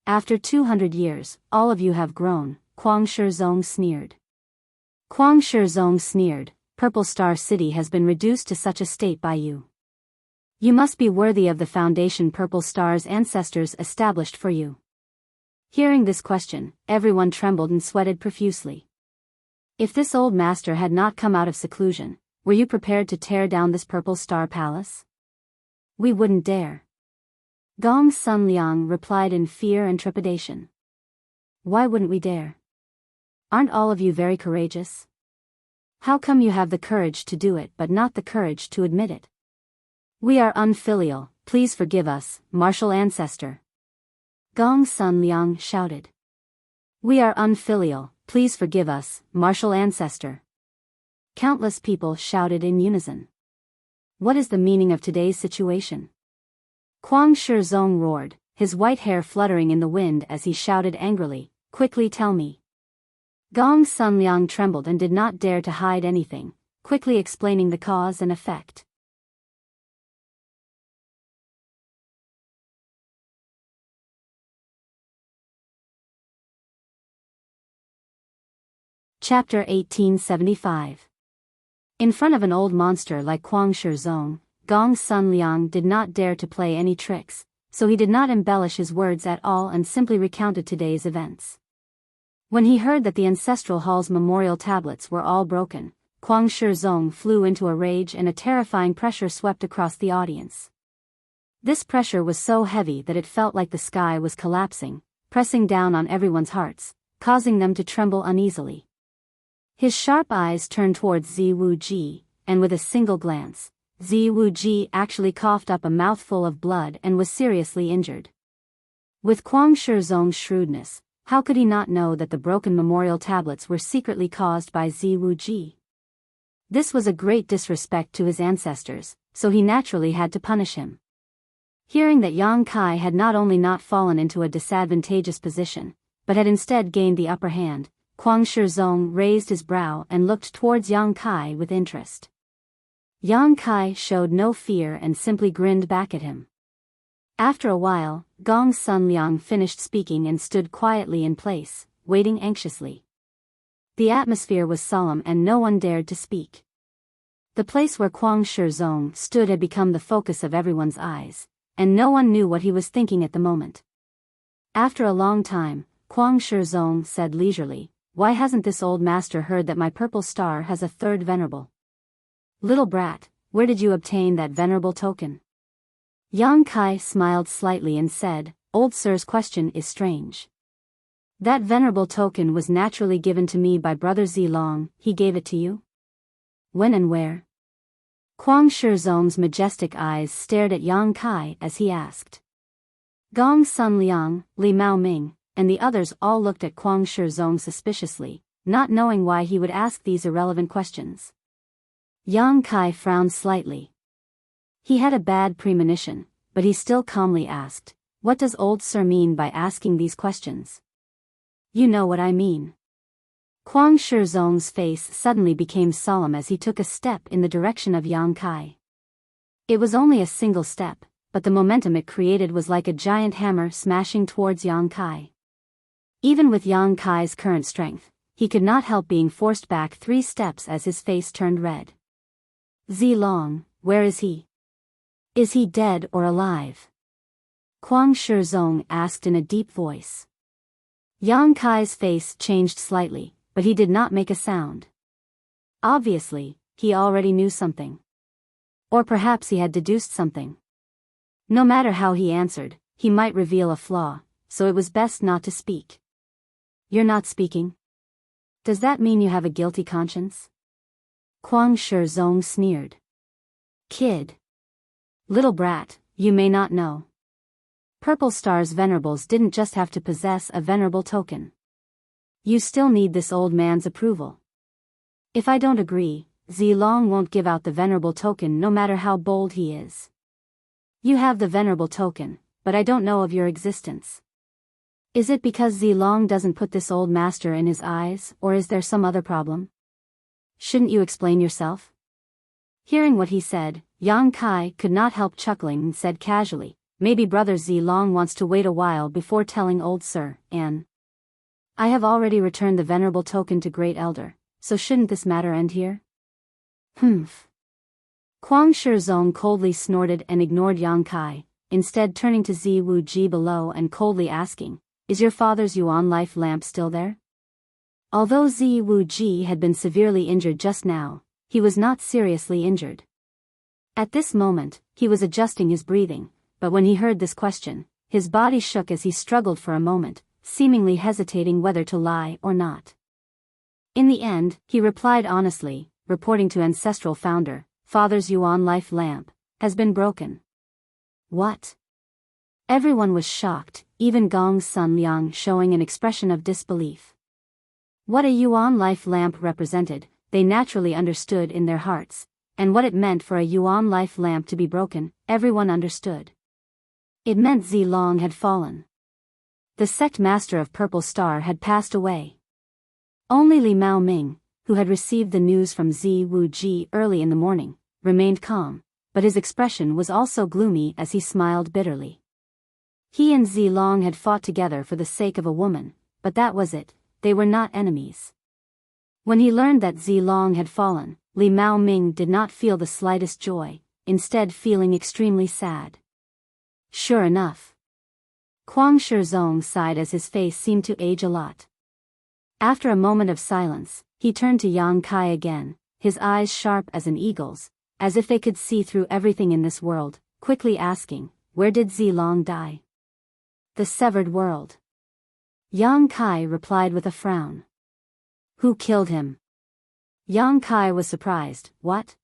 After 200 years, all of you have grown, Kuang Shizong sneered. Kuang Shizong sneered, Purple Star City has been reduced to such a state by you. You must be worthy of the foundation Purple Star's ancestors established for you. Hearing this question, everyone trembled and sweated profusely. If this old master had not come out of seclusion, were you prepared to tear down this Purple Star Palace? We wouldn't dare. Gong Sun Liang replied in fear and trepidation. Why wouldn't we dare? Aren't all of you very courageous? How come you have the courage to do it but not the courage to admit it? We are unfilial, please forgive us, martial ancestor. Gong Sun Liang shouted. We are unfilial, please forgive us, martial ancestor. Countless people shouted in unison. What is the meaning of today's situation? Kuang Shizong roared, his white hair fluttering in the wind as he shouted angrily, quickly tell me. Gong Sun Liang trembled and did not dare to hide anything, quickly explaining the cause and effect. Chapter 1875. In front of an old monster like Kuang Shizong, Gong Sun Liang did not dare to play any tricks, so he did not embellish his words at all and simply recounted today's events. When he heard that the ancestral hall's memorial tablets were all broken, Kuang Shizong flew into a rage and a terrifying pressure swept across the audience. This pressure was so heavy that it felt like the sky was collapsing, pressing down on everyone's hearts, causing them to tremble uneasily. His sharp eyes turned towards Ziwu Ji, and with a single glance, Ziwu Ji actually coughed up a mouthful of blood and was seriously injured. With Kuang Shizong's shrewdness, how could he not know that the broken memorial tablets were secretly caused by Ziwu Ji? This was a great disrespect to his ancestors, so he naturally had to punish him. Hearing that Yang Kai had not only not fallen into a disadvantageous position, but had instead gained the upper hand, Kuang Shizong raised his brow and looked towards Yang Kai with interest. Yang Kai showed no fear and simply grinned back at him. After a while, Gong Sun Liang finished speaking and stood quietly in place, waiting anxiously. The atmosphere was solemn and no one dared to speak. The place where Kuang Shizong stood had become the focus of everyone's eyes, and no one knew what he was thinking at the moment. After a long time, Kuang Shizong said leisurely, why hasn't this old master heard that my purple star has a third venerable? Little brat, where did you obtain that venerable token? Yang Kai smiled slightly and said, Old Sir's question is strange. That venerable token was naturally given to me by Brother Zilong. He gave it to you? When and where? Kuang Shizong's majestic eyes stared at Yang Kai as he asked. Gong Sun Liang, Li Mao Ming, and the others all looked at Kuang Shizong suspiciously, not knowing why he would ask these irrelevant questions. Yang Kai frowned slightly. He had a bad premonition, but he still calmly asked, what does Old Sir mean by asking these questions? You know what I mean. Kuang Shizong's face suddenly became solemn as he took a step in the direction of Yang Kai. It was only a single step, but the momentum it created was like a giant hammer smashing towards Yang Kai. Even with Yang Kai's current strength, he could not help being forced back 3 steps as his face turned red. Zilong, where is he? Is he dead or alive? Kuang Shizong asked in a deep voice. Yang Kai's face changed slightly, but he did not make a sound. Obviously, he already knew something. Or perhaps he had deduced something. No matter how he answered, he might reveal a flaw, so it was best not to speak. You're not speaking? Does that mean you have a guilty conscience? Kuang Shizong sneered. Kid. Little brat, you may not know. Purple Star's venerables didn't just have to possess a venerable token. You still need this old man's approval. If I don't agree, Zilong won't give out the venerable token no matter how bold he is. You have the venerable token, but I don't know of your existence. Is it because Zilong doesn't put this old master in his eyes, or is there some other problem? Shouldn't you explain yourself? Hearing what he said, Yang Kai could not help chuckling and said casually, maybe Brother Zilong wants to wait a while before telling old Sir, and I have already returned the venerable token to Great Elder, so shouldn't this matter end here? Humph. Kuang Shizong coldly snorted and ignored Yang Kai, instead turning to Zi Wuji below and coldly asking, is your father's Yuan life lamp still there? Although Zi Wuji had been severely injured just now, he was not seriously injured. At this moment, he was adjusting his breathing, but when he heard this question, his body shook as he struggled for a moment, seemingly hesitating whether to lie or not. In the end, he replied honestly, reporting to Ancestral Founder, Father's Yuan life lamp has been broken. What? Everyone was shocked, even Gong's son Liang showing an expression of disbelief. What a Yuan life lamp represented, they naturally understood in their hearts, and what it meant for a Yuan life lamp to be broken, everyone understood. It meant Zilong had fallen. The sect master of Purple Star had passed away. Only Li Mao Ming, who had received the news from Zi Wuji early in the morning, remained calm, but his expression was also gloomy as he smiled bitterly. He and Zilong had fought together for the sake of a woman, but that was it, they were not enemies. When he learned that Zilong had fallen, Li Mao Ming did not feel the slightest joy, instead feeling extremely sad. Sure enough. Kuang Shizong sighed as his face seemed to age a lot. After a moment of silence, he turned to Yang Kai again, his eyes sharp as an eagle's, as if they could see through everything in this world, quickly asking, where did Zilong die? The severed world. Yang Kai replied with a frown. Who killed him? Yang Kai was surprised. What?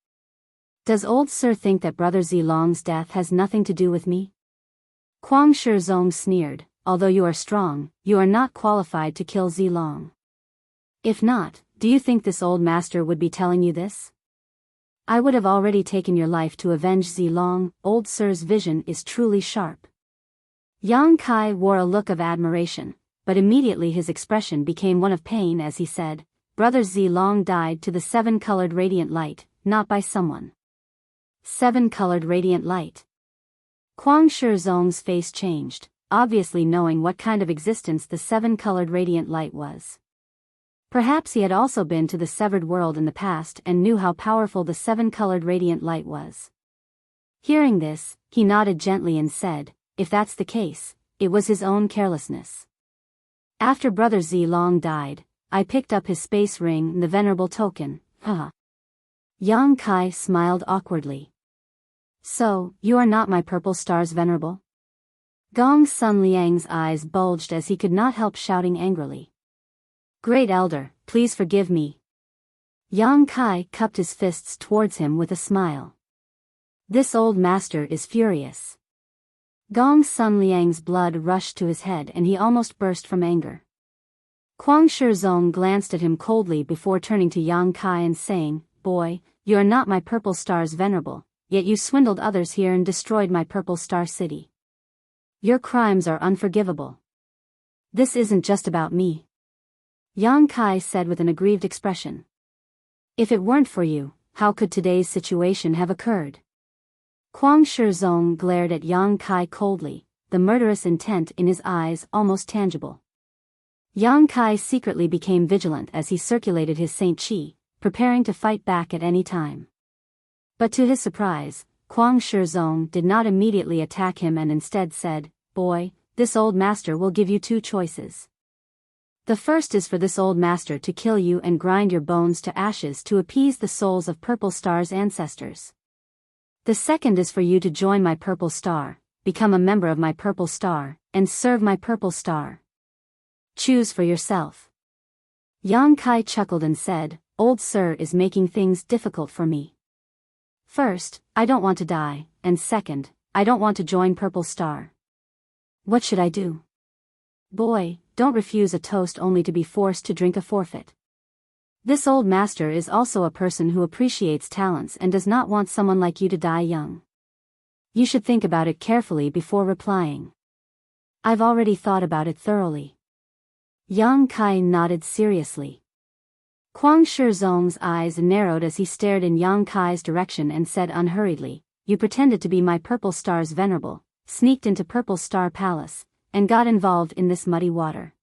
Does old Sir think that Brother Zilong's death has nothing to do with me? Kuang Shizong sneered, although you are strong, you are not qualified to kill Zilong. If not, do you think this old master would be telling you this? I would have already taken your life to avenge Zilong. Old Sir's vision is truly sharp. Yang Kai wore a look of admiration, but immediately his expression became one of pain as he said, Brother Zilong died to the seven-colored radiant light, not by someone. Seven-colored radiant light. Kuang Shizong's face changed, obviously knowing what kind of existence the seven-colored radiant light was. Perhaps he had also been to the severed world in the past and knew how powerful the seven-colored radiant light was. Hearing this, he nodded gently and said, if that's the case, it was his own carelessness. After Brother Zilong died, I picked up his space ring and the venerable token, haha. Yang Kai smiled awkwardly. So, you are not my Purple Star's venerable? Gong's son Liang's eyes bulged as he could not help shouting angrily. Great Elder, please forgive me. Yang Kai cupped his fists towards him with a smile. This old master is furious. Gong's son Liang's blood rushed to his head and he almost burst from anger. Kuang Shizong glanced at him coldly before turning to Yang Kai and saying, Boy, you are not my Purple Star's venerable, yet you swindled others here and destroyed my Purple Star City. Your crimes are unforgivable. This isn't just about me. Yang Kai said with an aggrieved expression. If it weren't for you, how could today's situation have occurred? Kuang Shizong glared at Yang Kai coldly, the murderous intent in his eyes almost tangible. Yang Kai secretly became vigilant as he circulated his Saint Chi, preparing to fight back at any time. But to his surprise, Kuang Shizong did not immediately attack him and instead said, Boy, this old master will give you two choices. The first is for this old master to kill you and grind your bones to ashes to appease the souls of Purple Star's ancestors. The second is for you to join my Purple Star, become a member of my Purple Star, and serve my Purple Star. Choose for yourself. Yang Kai chuckled and said, "Old Sir is making things difficult for me. First, I don't want to die, and second, I don't want to join Purple Star. What should I do?" "Boy, don't refuse a toast only to be forced to drink a forfeit. This old master is also a person who appreciates talents and does not want someone like you to die young. You should think about it carefully before replying." "I've already thought about it thoroughly." Yang Kai nodded seriously. Kwang Shizong's eyes narrowed as he stared in Yang Kai's direction and said unhurriedly, "You pretended to be my Purple Star's venerable, sneaked into Purple Star Palace, and got involved in this muddy water.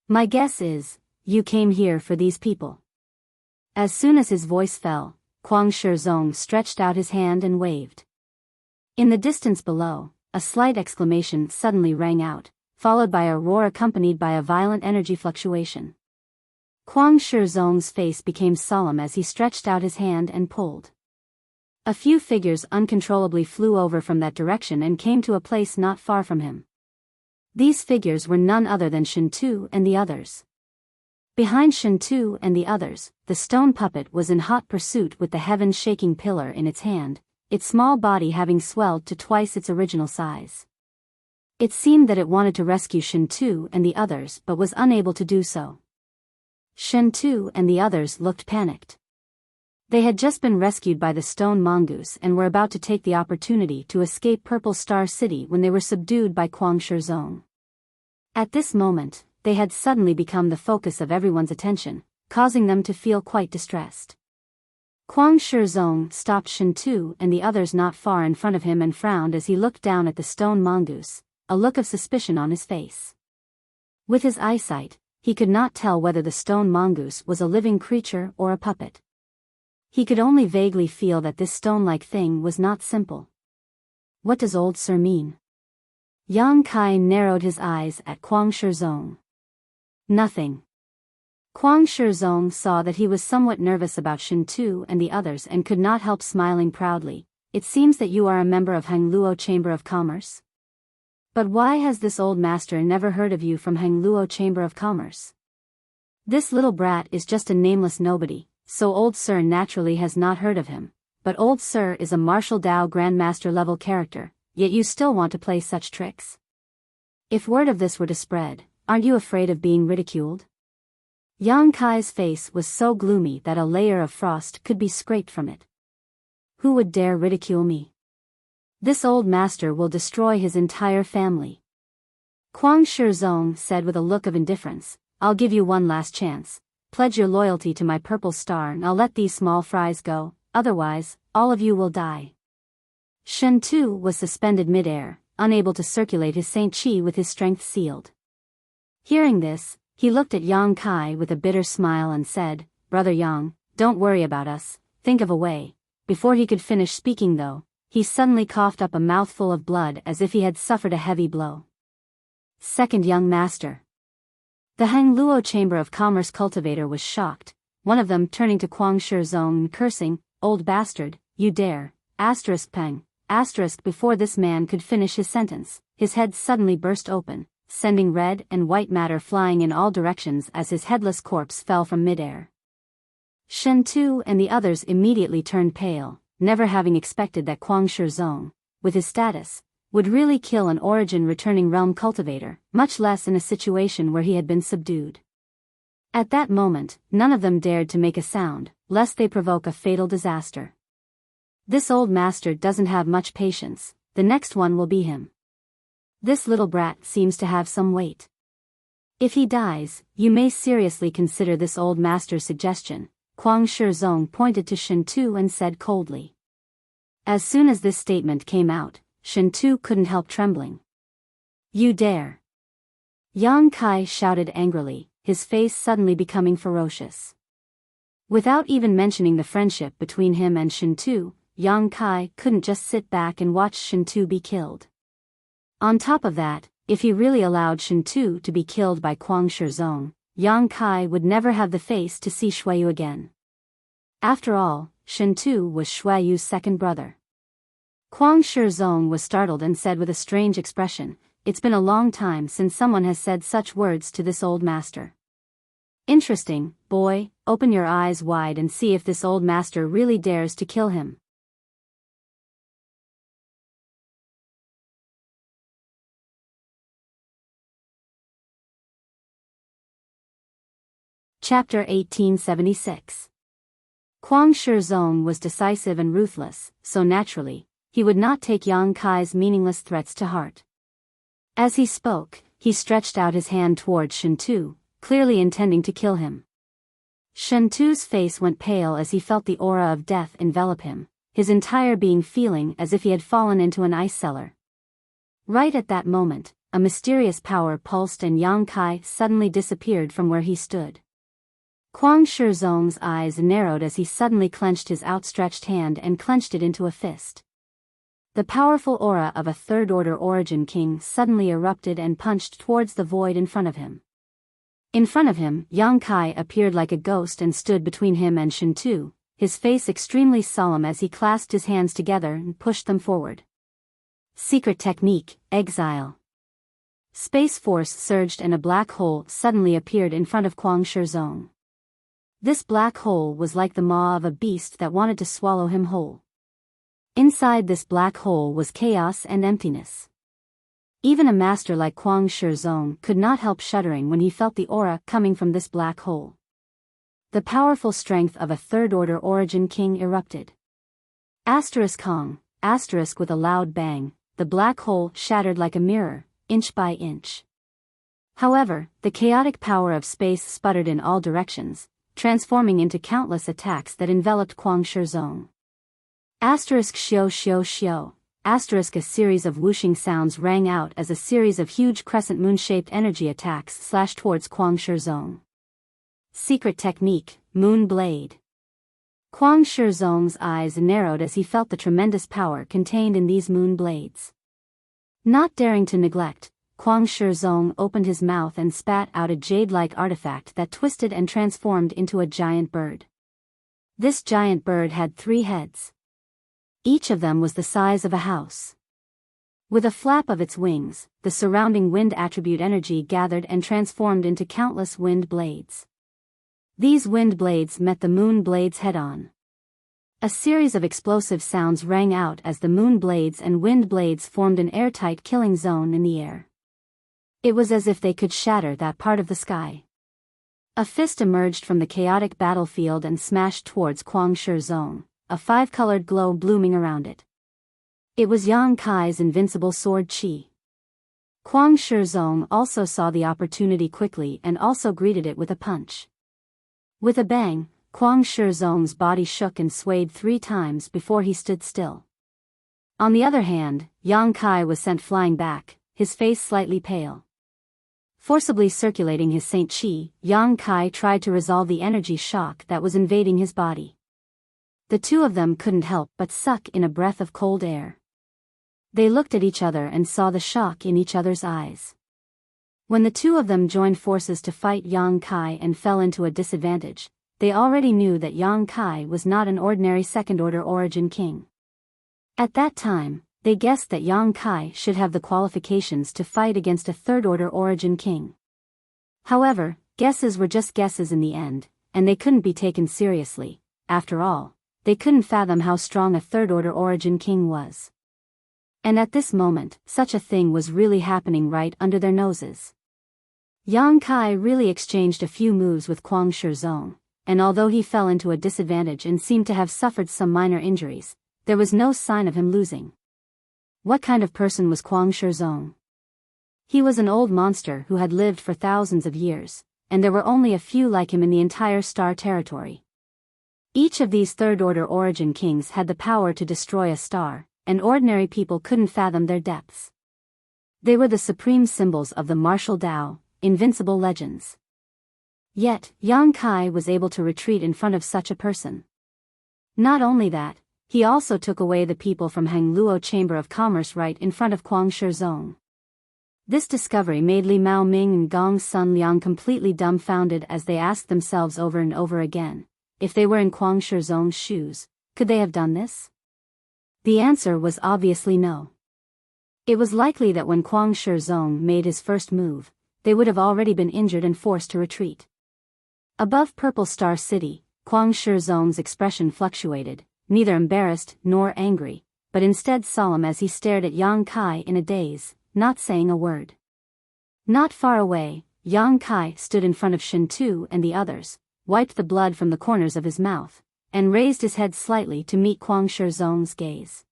My guess is, you came here for these people." As soon as his voice fell, Kwang Shizong stretched out his hand and waved. In the distance below, a slight exclamation suddenly rang out, followed by a roar accompanied by a violent energy fluctuation. Kwang Shizong's face became solemn as he stretched out his hand and pulled. A few figures uncontrollably flew over from that direction and came to a place not far from him. These figures were none other than Shintu and the others. Behind Shintu and the others, the stone puppet was in hot pursuit with the heaven-shaking pillar in its hand, its small body having swelled to twice its original size. It seemed that it wanted to rescue Shintu and the others but was unable to do so. Shintu and the others looked panicked. They had just been rescued by the stone mongoose and were about to take the opportunity to escape Purple Star City when they were subdued by Kwang Shizong. At this moment, they had suddenly become the focus of everyone's attention, causing them to feel quite distressed. Kwang Shizong stopped Shintu and the others not far in front of him and frowned as he looked down at the stone mongoose, a look of suspicion on his face. With his eyesight, he could not tell whether the stone mongoose was a living creature or a puppet. He could only vaguely feel that this stone-like thing was not simple. What does Old Sir mean? Yang Kai narrowed his eyes at Kwang Shizong. Nothing. Kwang Shizong saw that he was somewhat nervous about Shintu and the others and could not help smiling proudly. "It seems that you are a member of Hangluo Chamber of Commerce. But why has this old master never heard of you from Hangluo Chamber of Commerce? This little brat is just a nameless nobody, so Old Sir naturally has not heard of him, but Old Sir is a martial Dao Grandmaster level character, yet you still want to play such tricks? If word of this were to spread, aren't you afraid of being ridiculed?" Yang Kai's face was so gloomy that a layer of frost could be scraped from it. "Who would dare ridicule me? This old master will destroy his entire family." Kwang Shizong said with a look of indifference, "I'll give you one last chance. Pledge your loyalty to my Purple Star and I'll let these small fries go, otherwise, all of you will die." Shintu was suspended mid-air, unable to circulate his Saint Chi with his strength sealed. Hearing this, he looked at Yang Kai with a bitter smile and said, "Brother Yang, don't worry about us, think of a way." Before he could finish speaking though, he suddenly coughed up a mouthful of blood as if he had suffered a heavy blow. Second young master. The Hangluo Chamber of Commerce cultivator was shocked, one of them turning to Kwang Shizong and cursing, "Old bastard, you dare, *peng, before this man could finish his sentence, his head suddenly burst open, sending red and white matter flying in all directions as his headless corpse fell from midair. Shintu and the others immediately turned pale, never having expected that Kwang Shizong, with his status, would really kill an origin-returning realm cultivator, much less in a situation where he had been subdued. At that moment, none of them dared to make a sound, lest they provoke a fatal disaster. This old master doesn't have much patience, the next one will be him. This little brat seems to have some weight. If he dies, you may seriously consider this old master's suggestion." Kwang Shizong pointed to Shintu and said coldly. As soon as this statement came out, Shintu couldn't help trembling. "You dare!" Yang Kai shouted angrily, his face suddenly becoming ferocious. Without even mentioning the friendship between him and Shintu, Yang Kai couldn't just sit back and watch Shintu be killed. On top of that, if he really allowed Shintu to be killed by Kwang Shizong, Yang Kai would never have the face to see Shuayu again. After all, Shintu was Shuayu's second brother. Kwang Shizong was startled and said with a strange expression, "It's been a long time since someone has said such words to this old master." Interesting, boy, open your eyes wide and see if this old master really dares to kill him. Chapter 1876. Kwang Shizong was decisive and ruthless, so naturally, he would not take Yang Kai's meaningless threats to heart. As he spoke, he stretched out his hand toward Shen Tu, clearly intending to kill him. Shen Tu's face went pale as he felt the aura of death envelop him, his entire being feeling as if he had fallen into an ice cellar. Right at that moment, a mysterious power pulsed and Yang Kai suddenly disappeared from where he stood. Kwang Shizong's eyes narrowed as he suddenly clenched his outstretched hand and clenched it into a fist. The powerful aura of a third-order origin king suddenly erupted and punched towards the void in front of him. In front of him, Yang Kai appeared like a ghost and stood between him and Shen Tu, his face extremely solemn as he clasped his hands together and pushed them forward. Secret technique, exile. Space force surged and a black hole suddenly appeared in front of Kwang Shizong. This black hole was like the maw of a beast that wanted to swallow him whole. Inside this black hole was chaos and emptiness. Even a master like Kwang Shizong could not help shuddering when he felt the aura coming from this black hole. The powerful strength of a third-order origin king erupted. Kong, with a loud bang, the black hole shattered like a mirror, inch by inch. However, the chaotic power of space sputtered in all directions, transforming into countless attacks that enveloped Kwang Shizong. Xio xio xio. A series of whooshing sounds rang out as a series of huge crescent moon-shaped energy attacks slashed towards Kwang Shizong. Secret technique, Moon Blade. Kwang Shizong's eyes narrowed as he felt the tremendous power contained in these moon blades. Not daring to neglect, Kwang Shizong opened his mouth and spat out a jade-like artifact that twisted and transformed into a giant bird. This giant bird had 3 heads. Each of them was the size of a house. With a flap of its wings, the surrounding wind attribute energy gathered and transformed into countless wind blades. These wind blades met the moon blades head-on. A series of explosive sounds rang out as the moon blades and wind blades formed an airtight killing zone in the air. It was as if they could shatter that part of the sky. A fist emerged from the chaotic battlefield and smashed towards Kwang Shizong, a 5-colored glow blooming around it. It was Yang Kai's invincible sword Qi. Kwang Shizong also saw the opportunity quickly and also greeted it with a punch. With a bang, Kwang Shizong's body shook and swayed 3 times before he stood still. On the other hand, Yang Kai was sent flying back, his face slightly pale. Forcibly circulating his Saint Qi, Yang Kai tried to resolve the energy shock that was invading his body. The two of them couldn't help but suck in a breath of cold air. They looked at each other and saw the shock in each other's eyes. When the two of them joined forces to fight Yang Kai and fell into a disadvantage, they already knew that Yang Kai was not an ordinary second-order origin king. At that time, they guessed that Yang Kai should have the qualifications to fight against a third-order origin king. However, guesses were just guesses in the end, and they couldn't be taken seriously. After all, they couldn't fathom how strong a third-order origin king was. And at this moment, such a thing was really happening right under their noses. Yang Kai really exchanged a few moves with Kwang Shizong, and although he fell into a disadvantage and seemed to have suffered some minor injuries, there was no sign of him losing. What kind of person was Kwang Shizong? He was an old monster who had lived for thousands of years, and there were only a few like him in the entire star territory. Each of these third-order origin kings had the power to destroy a star, and ordinary people couldn't fathom their depths. They were the supreme symbols of the martial Tao, invincible legends. Yet, Yang Kai was able to retreat in front of such a person. Not only that, he also took away the people from Hangluo Chamber of Commerce right in front of Kwang Shizong. This discovery made Li Mao Ming and Gong Sun Liang completely dumbfounded as they asked themselves over and over again, if they were in Kwang Shizong's shoes, could they have done this? The answer was obviously no. It was likely that when Kwang Shizong made his first move, they would have already been injured and forced to retreat. Above Purple Star City, Kwang Shizong's expression fluctuated, neither embarrassed nor angry, but instead solemn as he stared at Yang Kai in a daze, not saying a word. Not far away, Yang Kai stood in front of Shen Tu and the others, wiped the blood from the corners of his mouth, and raised his head slightly to meet Kwang Shizong's gaze.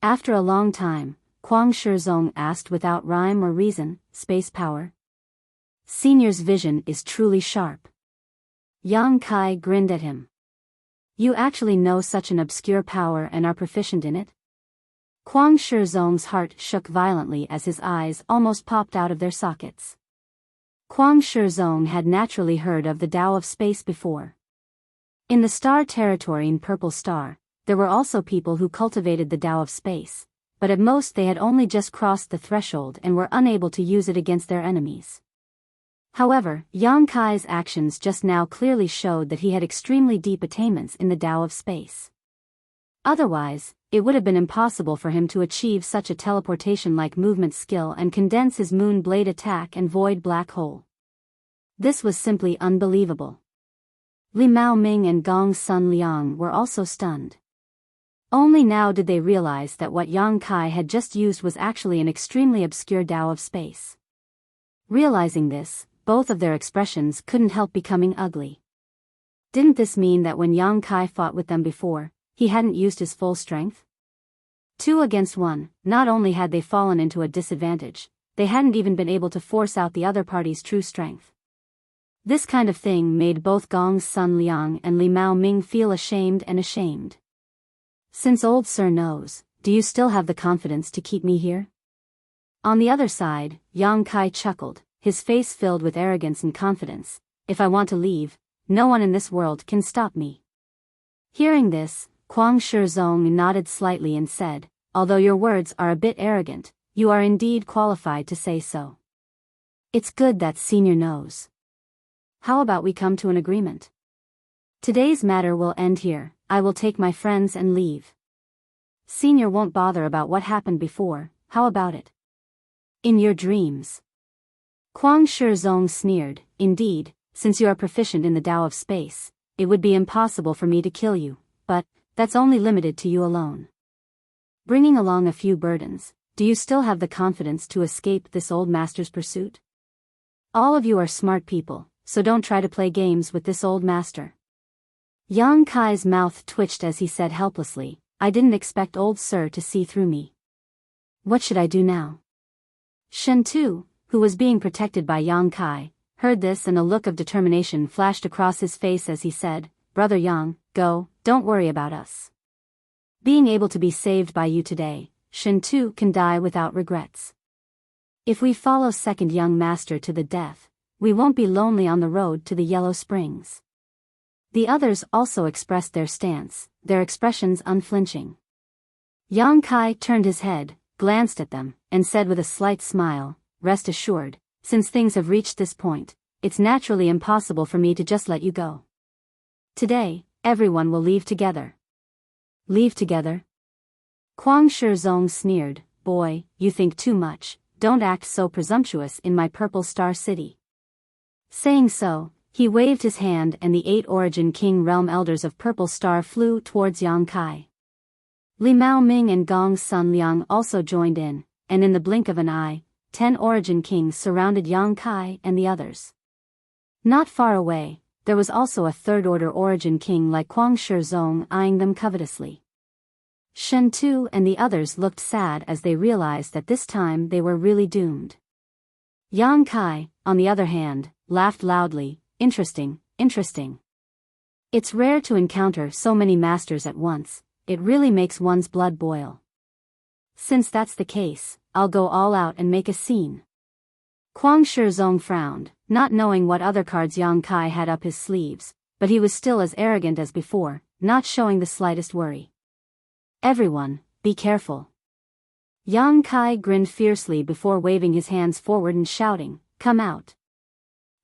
After a long time, Kwang Shizong asked without rhyme or reason, "Space power?" Senior's vision is truly sharp. Yang Kai grinned at him. "You actually know such an obscure power and are proficient in it?" Kwang Shizong's heart shook violently as his eyes almost popped out of their sockets. Kwang Shizong had naturally heard of the Tao of Space before. In the Star Territory in Purple Star, there were also people who cultivated the Tao of Space, but at most they had only just crossed the threshold and were unable to use it against their enemies. However, Yang Kai's actions just now clearly showed that he had extremely deep attainments in the Tao of Space. Otherwise, it would have been impossible for him to achieve such a teleportation-like movement skill and condense his moon blade attack and void black hole. This was simply unbelievable. Li Mao Ming and Gong Sun Liang were also stunned. Only now did they realize that what Yang Kai had just used was actually an extremely obscure Tao of Space. Realizing this, both of their expressions couldn't help becoming ugly. Didn't this mean that when Yang Kai fought with them before, he hadn't used his full strength? 2 against 1, not only had they fallen into a disadvantage, they hadn't even been able to force out the other party's true strength. This kind of thing made both Gong Sun Liang and Li Mao Ming feel ashamed. "Since old Sir knows, do you still have the confidence to keep me here?" On the other side, Yang Kai chuckled, his face filled with arrogance and confidence. "If I want to leave, no one in this world can stop me." Hearing this, Kwang Shizong nodded slightly and said, "Although your words are a bit arrogant, you are indeed qualified to say so. It's good that Senior knows. How about we come to an agreement? Today's matter will end here. I will take my friends and leave. Senior won't bother about what happened before, how about it? In your dreams." Kwang Shizong sneered, "Indeed, since you are proficient in the Tao of Space, it would be impossible for me to kill you, but that's only limited to you alone. Bringing along a few burdens, do you still have the confidence to escape this old master's pursuit? All of you are smart people, so don't try to play games with this old master." Yang Kai's mouth twitched as he said helplessly, "I didn't expect old Sir to see through me. What should I do now?" Shen Tu, who was being protected by Yang Kai, heard this and a look of determination flashed across his face as he said, "Brother Yang, go, don't worry about us. Being able to be saved by you today, Shen Tu can die without regrets. If we follow second young master to the death, we won't be lonely on the road to the Yellow Springs." The others also expressed their stance, their expressions unflinching. Yang Kai turned his head, glanced at them, and said with a slight smile, "Rest assured, since things have reached this point, it's naturally impossible for me to just let you go. Today, everyone will leave together." "Leave together?" Kwang Shizong sneered, "Boy, you think too much, don't act so presumptuous in my Purple Star City." Saying so, he waved his hand and the 8 Origin King Realm Elders of Purple Star flew towards Yang Kai. Li Mao Ming and Gong Sun Liang also joined in, and in the blink of an eye, 10 Origin Kings surrounded Yang Kai and the others. Not far away, there was also a third-order Origin King like Kwang Shizong eyeing them covetously. Shen Tu and the others looked sad as they realized that this time they were really doomed. Yang Kai, on the other hand, laughed loudly, interesting. It's rare to encounter so many masters at once, it really makes one's blood boil. Since that's the case, I'll go all out and make a scene." Kwang Shizong frowned, not knowing what other cards Yang Kai had up his sleeves, but he was still as arrogant as before, not showing the slightest worry. "Everyone, be careful." Yang Kai grinned fiercely before waving his hands forward and shouting, "Come out."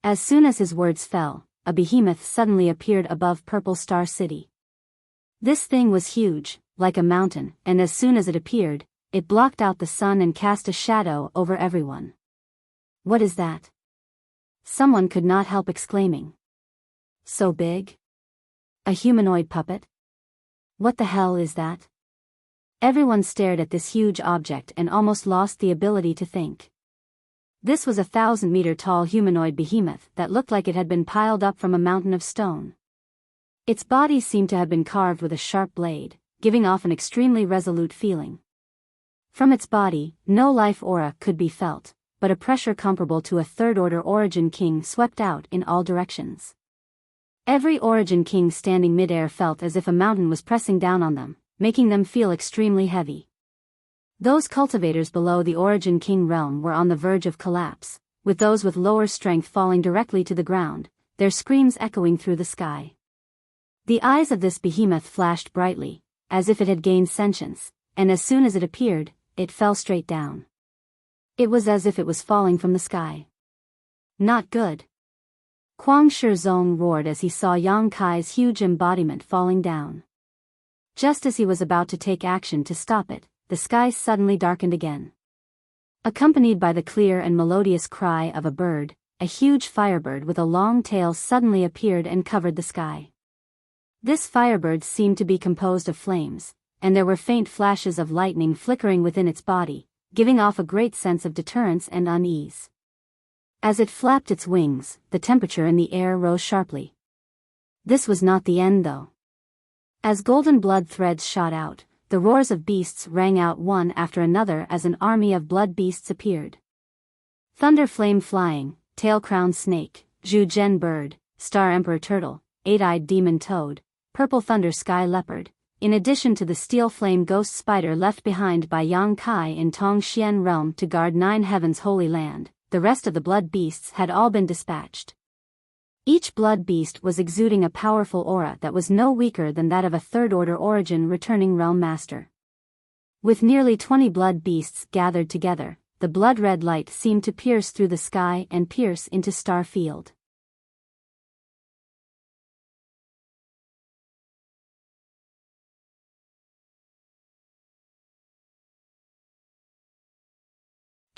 As soon as his words fell, a behemoth suddenly appeared above Purple Star City. This thing was huge, like a mountain, and as soon as it appeared, it blocked out the sun and cast a shadow over everyone. "What is that?" Someone could not help exclaiming. So big? A humanoid puppet? What the hell is that? Everyone stared at this huge object and almost lost the ability to think. This was a 1,000-meter-tall humanoid behemoth that looked like it had been piled up from a mountain of stone. Its body seemed to have been carved with a sharp blade, giving off an extremely resolute feeling. From its body, no life aura could be felt, but a pressure comparable to a third-order Origin King swept out in all directions. Every Origin King standing mid-air felt as if a mountain was pressing down on them, making them feel extremely heavy. Those cultivators below the Origin King realm were on the verge of collapse, with those with lower strength falling directly to the ground, their screams echoing through the sky. The eyes of this behemoth flashed brightly, as if it had gained sentience, and as soon as it appeared, it fell straight down. It was as if it was falling from the sky. Not good. Kwang Shizong roared as he saw Yang Kai's huge embodiment falling down. Just as he was about to take action to stop it, the sky suddenly darkened again. Accompanied by the clear and melodious cry of a bird, a huge firebird with a long tail suddenly appeared and covered the sky. This firebird seemed to be composed of flames, and there were faint flashes of lightning flickering within its body, giving off a great sense of deterrence and unease. As it flapped its wings, the temperature in the air rose sharply. This was not the end though. As golden blood threads shot out, the roars of beasts rang out one after another as an army of blood beasts appeared. Thunder flame flying, tail-crowned snake, Zhu bird, star emperor turtle, eight-eyed demon toad, purple thunder sky leopard, in addition to the steel flame ghost spider left behind by Yang Kai in Tongxian realm to guard Nine Heavens Holy Land. The rest of the blood beasts had all been dispatched. Each blood beast was exuding a powerful aura that was no weaker than that of a third-order Origin returning realm master. With nearly 20 blood beasts gathered together, the blood-red light seemed to pierce through the sky and pierce into Star Field.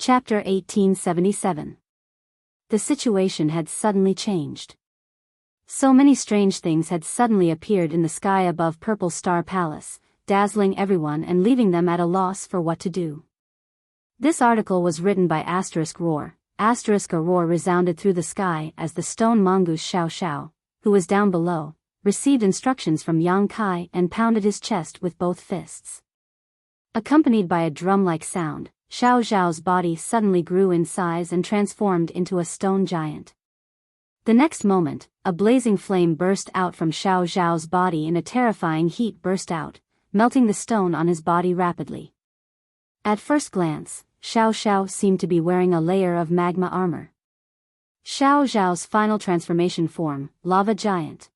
Chapter 1877. The situation had suddenly changed. So many strange things had suddenly appeared in the sky above Purple Star Palace, dazzling everyone and leaving them at a loss for what to do. This article was written by *roar. *A roar resounded through the sky as the stone mongoose Xiao Xiao, who was down below, received instructions from Yang Kai and pounded his chest with both fists. Accompanied by a drum-like sound, Xiao Xiao's body suddenly grew in size and transformed into a stone giant. The next moment, a blazing flame burst out from Xiao Xiao's body and a terrifying heat burst out, melting the stone on his body rapidly. At first glance, Xiao Xiao seemed to be wearing a layer of magma armor. Xiao Xiao's final transformation form, Lava Giant.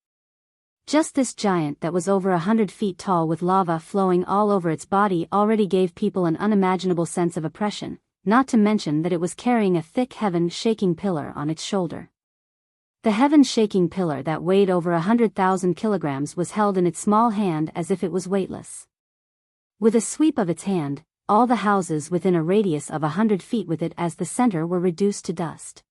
Just this giant that was over 100 feet tall with lava flowing all over its body already gave people an unimaginable sense of oppression, not to mention that it was carrying a thick heaven-shaking pillar on its shoulder. The heaven-shaking pillar that weighed over 100,000 kilograms was held in its small hand as if it was weightless. With a sweep of its hand, all the houses within a radius of 100 feet with it as the center were reduced to dust.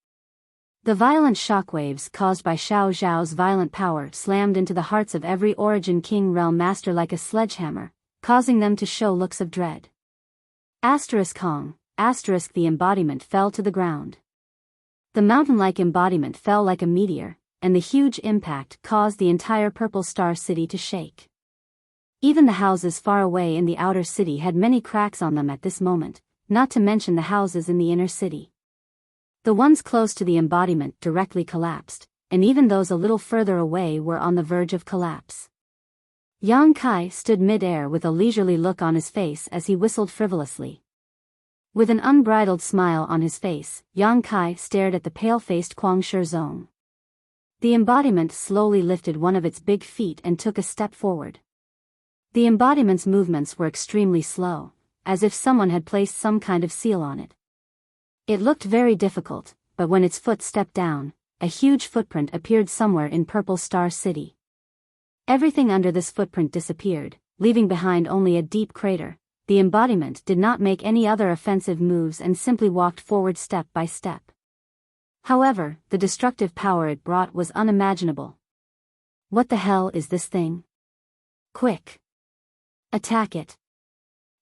The violent shockwaves caused by Xiao Xiao's violent power slammed into the hearts of every Origin King realm master like a sledgehammer, causing them to show looks of dread. Kong, the embodiment fell to the ground. The mountain-like embodiment fell like a meteor, and the huge impact caused the entire Purple Star City to shake. Even the houses far away in the outer city had many cracks on them at this moment, not to mention the houses in the inner city. The ones close to the embodiment directly collapsed, and even those a little further away were on the verge of collapse. Yang Kai stood mid-air with a leisurely look on his face as he whistled frivolously. With an unbridled smile on his face, Yang Kai stared at the pale-faced Kwang Shizong. The embodiment slowly lifted one of its big feet and took a step forward. The embodiment's movements were extremely slow, as if someone had placed some kind of seal on it. It looked very difficult, but when its foot stepped down, a huge footprint appeared somewhere in Purple Star City. Everything under this footprint disappeared, leaving behind only a deep crater. The embodiment did not make any other offensive moves and simply walked forward step by step. However, the destructive power it brought was unimaginable. What the hell is this thing? Quick! Attack it!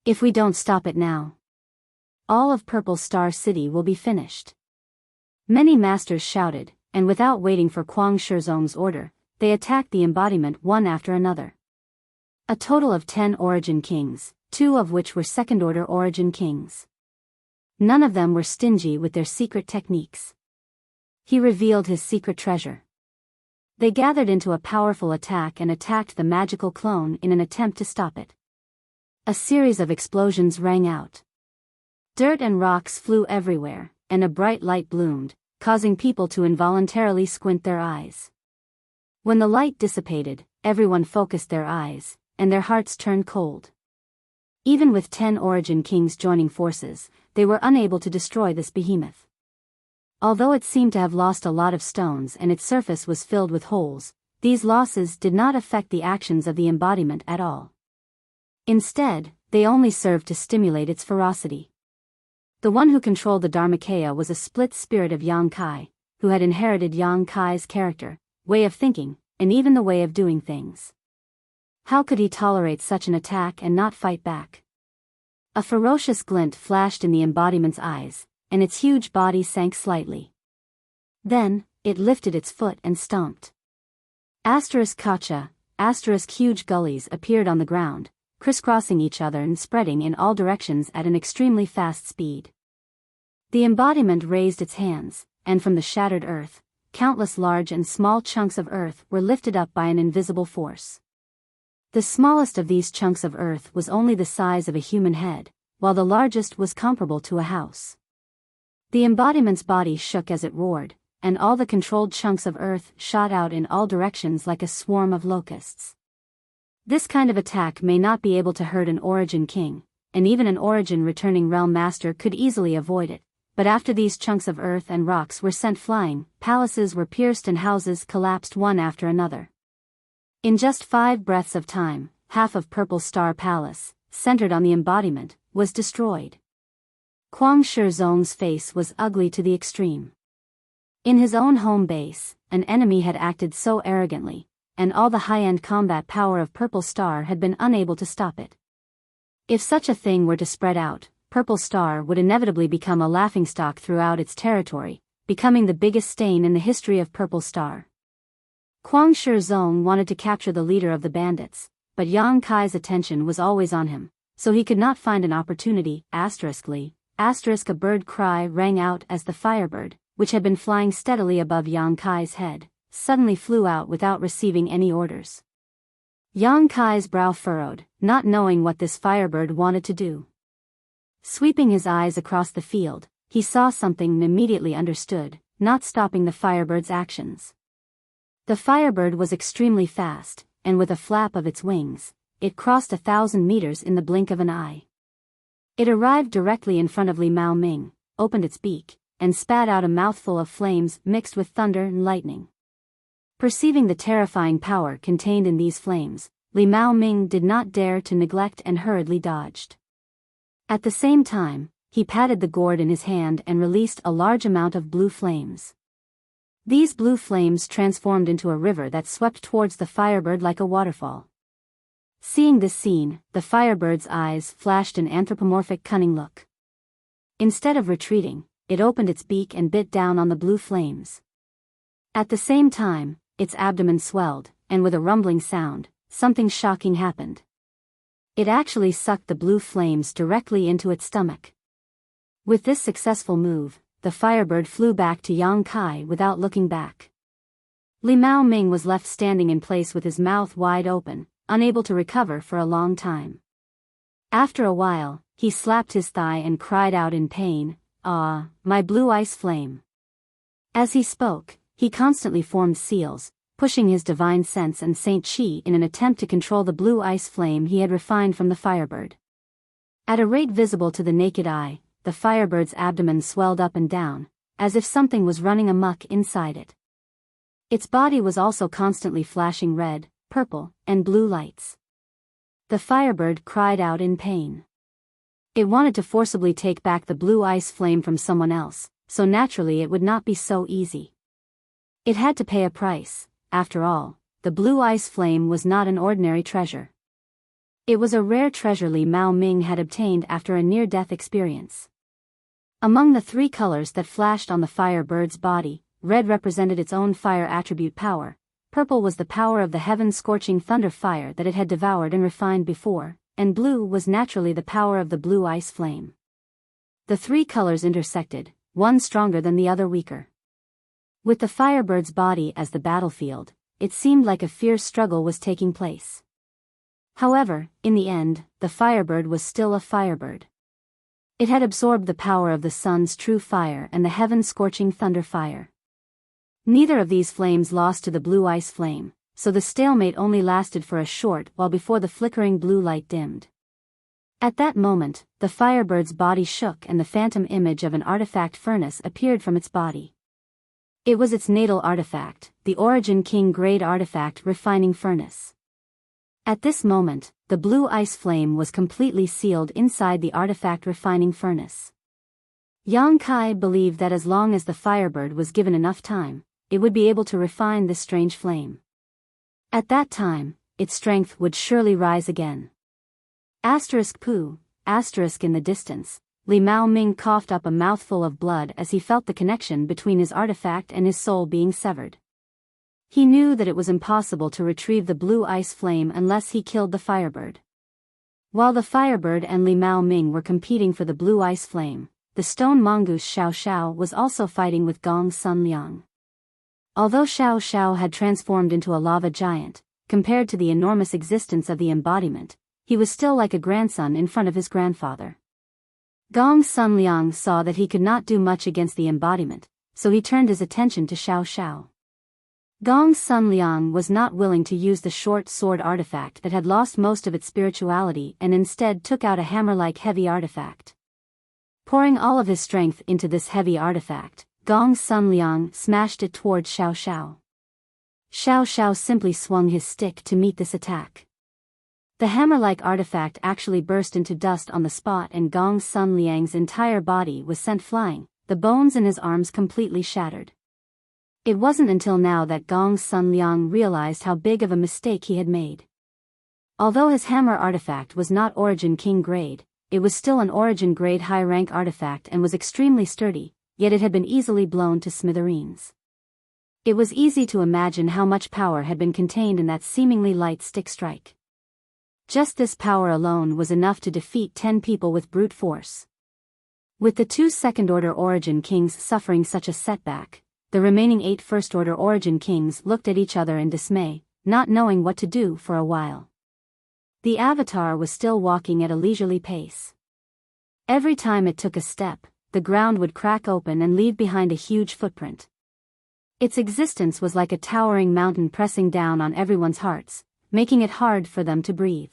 If we don't stop it now, all of Purple Star City will be finished. Many masters shouted, and without waiting for Kuang Shizong's order, they attacked the embodiment one after another. A total of 10 origin kings, 2 of which were second-order origin kings. None of them were stingy with their secret techniques. He revealed his secret treasure. They gathered into a powerful attack and attacked the magical clone in an attempt to stop it. A series of explosions rang out. Dirt and rocks flew everywhere, and a bright light bloomed, causing people to involuntarily squint their eyes. When the light dissipated, everyone focused their eyes, and their hearts turned cold. Even with 10 origin kings joining forces, they were unable to destroy this behemoth. Although it seemed to have lost a lot of stones and its surface was filled with holes, these losses did not affect the actions of the embodiment at all. Instead, they only served to stimulate its ferocity. The one who controlled the Dharmakaya was a split spirit of Yang Kai, who had inherited Yang Kai's character, way of thinking, and even the way of doing things. How could he tolerate such an attack and not fight back? A ferocious glint flashed in the embodiment's eyes, and its huge body sank slightly. Then, it lifted its foot and stomped. Kacha, huge gullies appeared on the ground, crisscrossing each other and spreading in all directions at an extremely fast speed. The embodiment raised its hands, and from the shattered earth, countless large and small chunks of earth were lifted up by an invisible force. The smallest of these chunks of earth was only the size of a human head, while the largest was comparable to a house. The embodiment's body shook as it roared, and all the controlled chunks of earth shot out in all directions like a swarm of locusts. This kind of attack may not be able to hurt an origin king, and even an origin returning realm master could easily avoid it, but after these chunks of earth and rocks were sent flying, palaces were pierced and houses collapsed one after another. In just 5 breaths of time, half of Purple Star Palace, centered on the embodiment, was destroyed. Kuang Shizong's face was ugly to the extreme. In his own home base, an enemy had acted so arrogantly, and all the high-end combat power of Purple Star had been unable to stop it. If such a thing were to spread out, Purple Star would inevitably become a laughingstock throughout its territory, becoming the biggest stain in the history of Purple Star. Kuang Shizong wanted to capture the leader of the bandits, but Yang Kai's attention was always on him, so he could not find an opportunity. A bird cry rang out as the firebird, which had been flying steadily above Yang Kai's head, suddenly flew out without receiving any orders. Yang Kai's brow furrowed, not knowing what this firebird wanted to do. Sweeping his eyes across the field, he saw something and immediately understood, not stopping the firebird's actions. The firebird was extremely fast, and with a flap of its wings, it crossed 1,000 meters in the blink of an eye. It arrived directly in front of Li Mao Ming, opened its beak, and spat out a mouthful of flames mixed with thunder and lightning. Perceiving the terrifying power contained in these flames, Li Mao Ming did not dare to neglect and hurriedly dodged. At the same time, he patted the gourd in his hand and released a large amount of blue flames. These blue flames transformed into a river that swept towards the firebird like a waterfall. Seeing this scene, the firebird's eyes flashed an anthropomorphic cunning look. Instead of retreating, it opened its beak and bit down on the blue flames. At the same time, its abdomen swelled, and with a rumbling sound, something shocking happened. It actually sucked the blue flames directly into its stomach. With this successful move, the firebird flew back to Yang Kai without looking back. Li Mao Ming was left standing in place with his mouth wide open, unable to recover for a long time. After a while, he slapped his thigh and cried out in pain, "Ah, my blue ice flame." As he spoke, he constantly formed seals, pushing his divine sense and Saint Chi in an attempt to control the blue ice flame he had refined from the firebird. At a rate visible to the naked eye, the firebird's abdomen swelled up and down, as if something was running amok inside it. Its body was also constantly flashing red, purple, and blue lights. The firebird cried out in pain. It wanted to forcibly take back the blue ice flame from someone else, so naturally it would not be so easy. It had to pay a price. After all, the blue ice flame was not an ordinary treasure. It was a rare treasure Li Mao Ming had obtained after a near-death experience. Among the three colors that flashed on the fire bird's body, red represented its own fire attribute power, purple was the power of the heaven-scorching thunder fire that it had devoured and refined before, and blue was naturally the power of the blue ice flame. The three colors intersected, one stronger than the other weaker. With the firebird's body as the battlefield, it seemed like a fierce struggle was taking place. However, in the end, the firebird was still a firebird. It had absorbed the power of the sun's true fire and the heaven-scorching thunder fire. Neither of these flames lost to the blue ice flame, so the stalemate only lasted for a short while before the flickering blue light dimmed. At that moment, the firebird's body shook and the phantom image of an artifact furnace appeared from its body. It was its natal artifact, the Origin King grade artifact refining furnace. At this moment, the blue ice flame was completely sealed inside the artifact refining furnace. Yang Kai believed that as long as the firebird was given enough time, it would be able to refine this strange flame. At that time, its strength would surely rise again. Poo, in the distance, Li Mao Ming coughed up a mouthful of blood as he felt the connection between his artifact and his soul being severed. He knew that it was impossible to retrieve the blue ice flame unless he killed the firebird. While the firebird and Li Mao Ming were competing for the blue ice flame, the stone mongoose Xiao Xiao was also fighting with Gong Sun Liang. Although Xiao Xiao had transformed into a lava giant, compared to the enormous existence of the embodiment, he was still like a grandson in front of his grandfather. Gong Sun Liang saw that he could not do much against the embodiment, so he turned his attention to Xiao Xiao. Gong Sun Liang was not willing to use the short sword artifact that had lost most of its spirituality and instead took out a hammer-like heavy artifact. Pouring all of his strength into this heavy artifact, Gong Sun Liang smashed it towards Xiao Xiao. Xiao Xiao simply swung his stick to meet this attack. The hammer-like artifact actually burst into dust on the spot and Gong Sun Liang's entire body was sent flying, the bones in his arms completely shattered. It wasn't until now that Gong Sun Liang realized how big of a mistake he had made. Although his hammer artifact was not Origin King grade, it was still an Origin grade high-rank artifact and was extremely sturdy, yet it had been easily blown to smithereens. It was easy to imagine how much power had been contained in that seemingly light stick strike. Just this power alone was enough to defeat 10 people with brute force. With the 2 second-order Origin Kings suffering such a setback, the remaining 8 first-order Origin Kings looked at each other in dismay, not knowing what to do for a while. The Avatar was still walking at a leisurely pace. Every time it took a step, the ground would crack open and leave behind a huge footprint. Its existence was like a towering mountain pressing down on everyone's hearts, making it hard for them to breathe.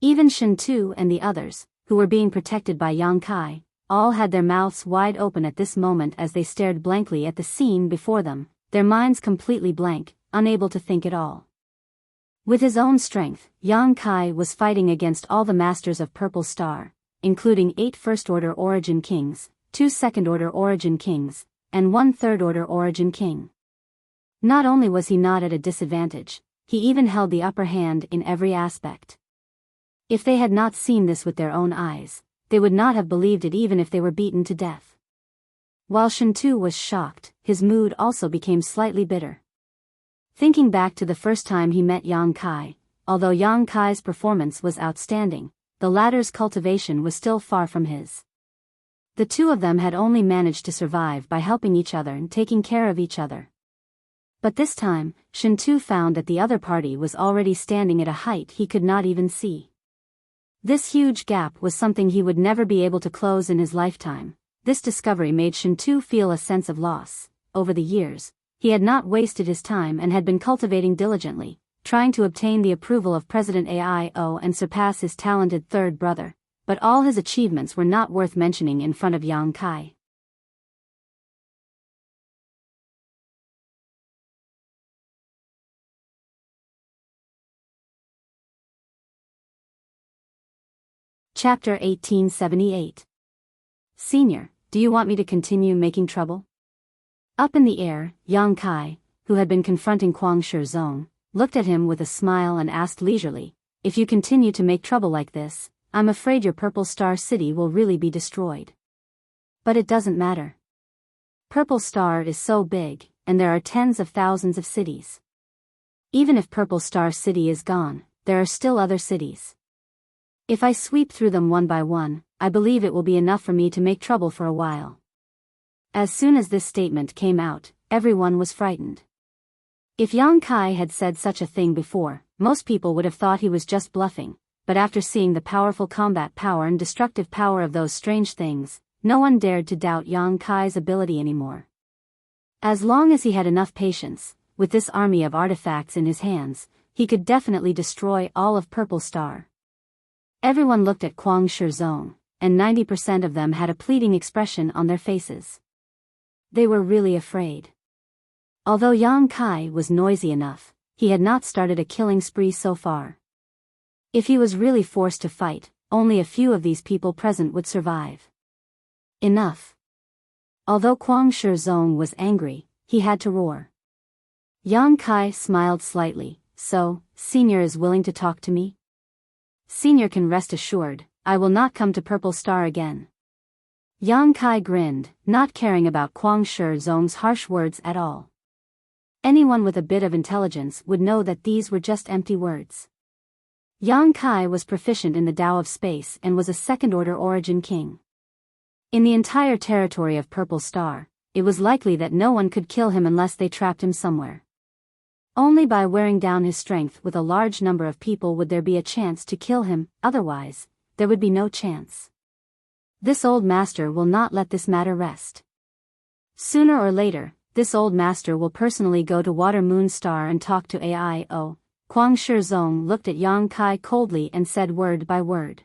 Even Shen Tu and the others, who were being protected by Yang Kai, all had their mouths wide open at this moment as they stared blankly at the scene before them, their minds completely blank, unable to think at all. With his own strength, Yang Kai was fighting against all the masters of Purple Star, including 8 first-order Origin Kings, 2 second-order Origin Kings, and 1 third-order Origin King. Not only was he not at a disadvantage, he even held the upper hand in every aspect. If they had not seen this with their own eyes, they would not have believed it even if they were beaten to death. While Shen Tu was shocked, his mood also became slightly bitter. Thinking back to the first time he met Yang Kai, although Yang Kai's performance was outstanding, the latter's cultivation was still far from his. The two of them had only managed to survive by helping each other and taking care of each other. But this time, Shen Tu found that the other party was already standing at a height he could not even see. This huge gap was something he would never be able to close in his lifetime. This discovery made Shen Tu feel a sense of loss. Over the years, he had not wasted his time and had been cultivating diligently, trying to obtain the approval of President Aio and surpass his talented third brother, but all his achievements were not worth mentioning in front of Yang Kai. Chapter 1878. Senior, do you want me to continue making trouble? Up in the air, Yang Kai, who had been confronting Kwang Shizong, looked at him with a smile and asked leisurely, "If you continue to make trouble like this, I'm afraid your Purple Star City will really be destroyed." "But it doesn't matter. Purple Star is so big, and there are tens of thousands of cities. Even if Purple Star City is gone, there are still other cities. If I sweep through them one by one, I believe it will be enough for me to make trouble for a while." As soon as this statement came out, everyone was frightened. If Yang Kai had said such a thing before, most people would have thought he was just bluffing, but after seeing the powerful combat power and destructive power of those strange things, no one dared to doubt Yang Kai's ability anymore. As long as he had enough patience, with this army of artifacts in his hands, he could definitely destroy all of Purple Star. Everyone looked at Kwang Shizong, and 90% of them had a pleading expression on their faces. They were really afraid. Although Yang Kai was noisy enough, he had not started a killing spree so far. If he was really forced to fight, only a few of these people present would survive. Enough. Although Kwang Shizong was angry, he had to roar. Yang Kai smiled slightly. "So, Senior is willing to talk to me? Senior can rest assured, I will not come to Purple Star again." Yang Kai grinned, not caring about Kwang Shizong's harsh words at all. Anyone with a bit of intelligence would know that these were just empty words. Yang Kai was proficient in the Tao of Space and was a second-order origin king. In the entire territory of Purple Star, it was likely that no one could kill him unless they trapped him somewhere. Only by wearing down his strength with a large number of people would there be a chance to kill him, otherwise, there would be no chance. This old master will not let this matter rest. Sooner or later, this old master will personally go to Water Moon Star and talk to AIO. Kwang Shizong looked at Yang Kai coldly and said word by word.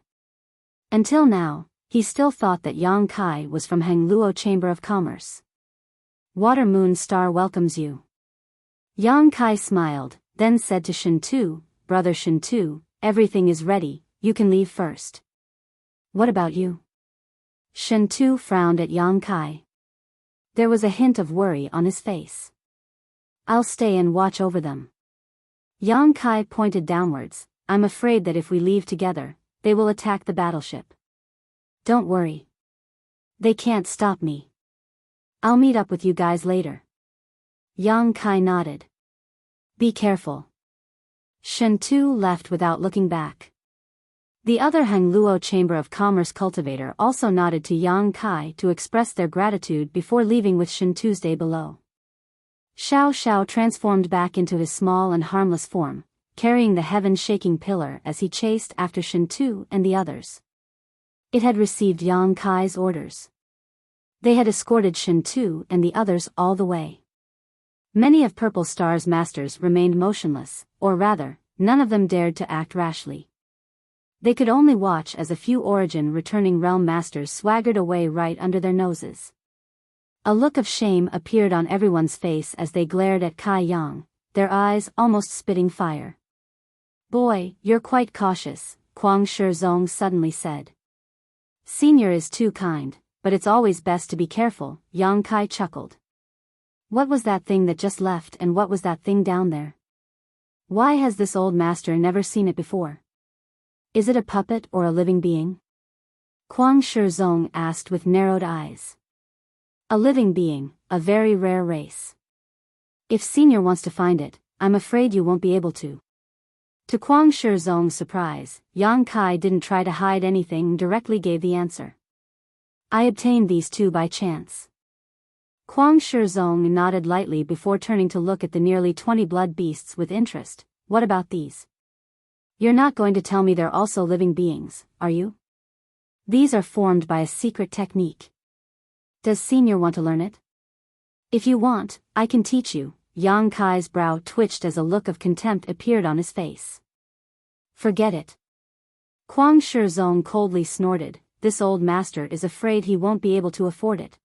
Until now, he still thought that Yang Kai was from Hangluo Chamber of Commerce. "Water Moon Star welcomes you." Yang Kai smiled, then said to Shintu, "Brother Shintu, everything is ready, you can leave first." "What about you?" Shintu frowned at Yang Kai. There was a hint of worry on his face. "I'll stay and watch over them." Yang Kai pointed downwards. "I'm afraid that if we leave together, they will attack the battleship." "Don't worry. They can't stop me. I'll meet up with you guys later." Yang Kai nodded. "Be careful." Shintu left without looking back. The other Hangluo Chamber of Commerce cultivator also nodded to Yang Kai to express their gratitude before leaving with Shintu's day below. Xiao Xiao transformed back into his small and harmless form, carrying the heaven-shaking pillar as he chased after Shintu and the others. It had received Yang Kai's orders. They had escorted Shintu and the others all the way. Many of Purple Star's masters remained motionless, or rather, none of them dared to act rashly. They could only watch as a few origin-returning realm masters swaggered away right under their noses. A look of shame appeared on everyone's face as they glared at Kai Yang, their eyes almost spitting fire. "Boy, you're quite cautious," Kwang Shizong suddenly said. "Senior is too kind, but it's always best to be careful," Yang Kai chuckled. "What was that thing that just left and what was that thing down there? Why has this old master never seen it before? Is it a puppet or a living being?" Kwang Shizong asked with narrowed eyes. "A living being, a very rare race. If Senior wants to find it, I'm afraid you won't be able to." To Kwang Shizong's surprise, Yang Kai didn't try to hide anything and directly gave the answer. "I obtained these two by chance." Kwang Shizong nodded lightly before turning to look at the nearly 20 blood beasts with interest. "What about these? You're not going to tell me they're also living beings, are you? These are formed by a secret technique. Does Senior want to learn it? If you want, I can teach you." Yang Kai's brow twitched as a look of contempt appeared on his face. "Forget it." Kwang Shizong coldly snorted. This old master is afraid he won't be able to afford it.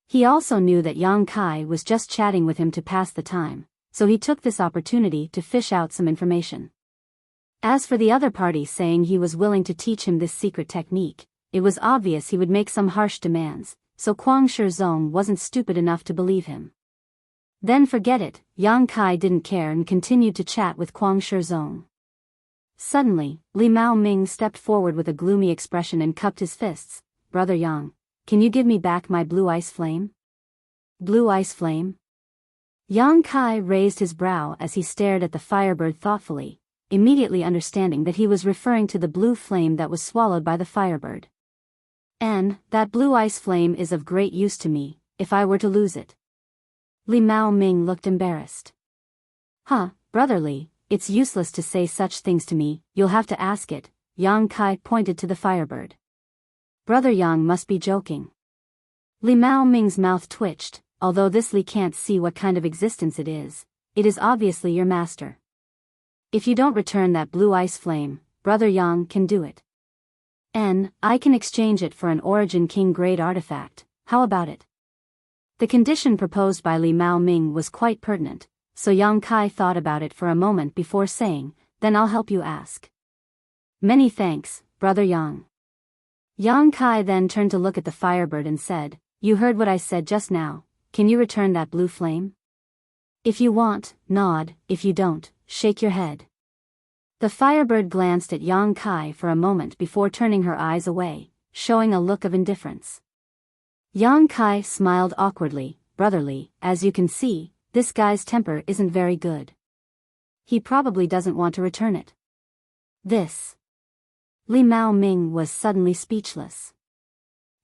He also knew that Yang Kai was just chatting with him to pass the time, so he took this opportunity to fish out some information. As for the other party saying he was willing to teach him this secret technique, it was obvious he would make some harsh demands, so Kwang Shizong wasn't stupid enough to believe him. Then forget it, Yang Kai didn't care and continued to chat with Kwang Shizong. Suddenly, Li Mao Ming stepped forward with a gloomy expression and cupped his fists. Brother Yang, can you give me back my blue ice flame? Blue ice flame? Yang Kai raised his brow as he stared at the firebird thoughtfully, immediately understanding that he was referring to the blue flame that was swallowed by the firebird. And that blue ice flame is of great use to me, if I were to lose it. Li Mao Ming looked embarrassed. Huh, Brother Li, it's useless to say such things to me, you'll have to ask it, Yang Kai pointed to the firebird. Brother Yang must be joking. Li Mao Ming's mouth twitched, although this Li can't see what kind of existence it is obviously your master. If you don't return that blue ice flame, Brother Yang can do it. And I can exchange it for an Origin King grade artifact, how about it? The condition proposed by Li Mao Ming was quite pertinent, so Yang Kai thought about it for a moment before saying, then I'll help you ask. Many thanks, Brother Yang. Yang Kai then turned to look at the firebird and said, you heard what I said just now, can you return that blue flame? If you want, nod, if you don't, shake your head. The firebird glanced at Yang Kai for a moment before turning her eyes away, showing a look of indifference. Yang Kai smiled awkwardly. Brotherly, as you can see, this guy's temper isn't very good. He probably doesn't want to return it. This. Li Mao Ming was suddenly speechless.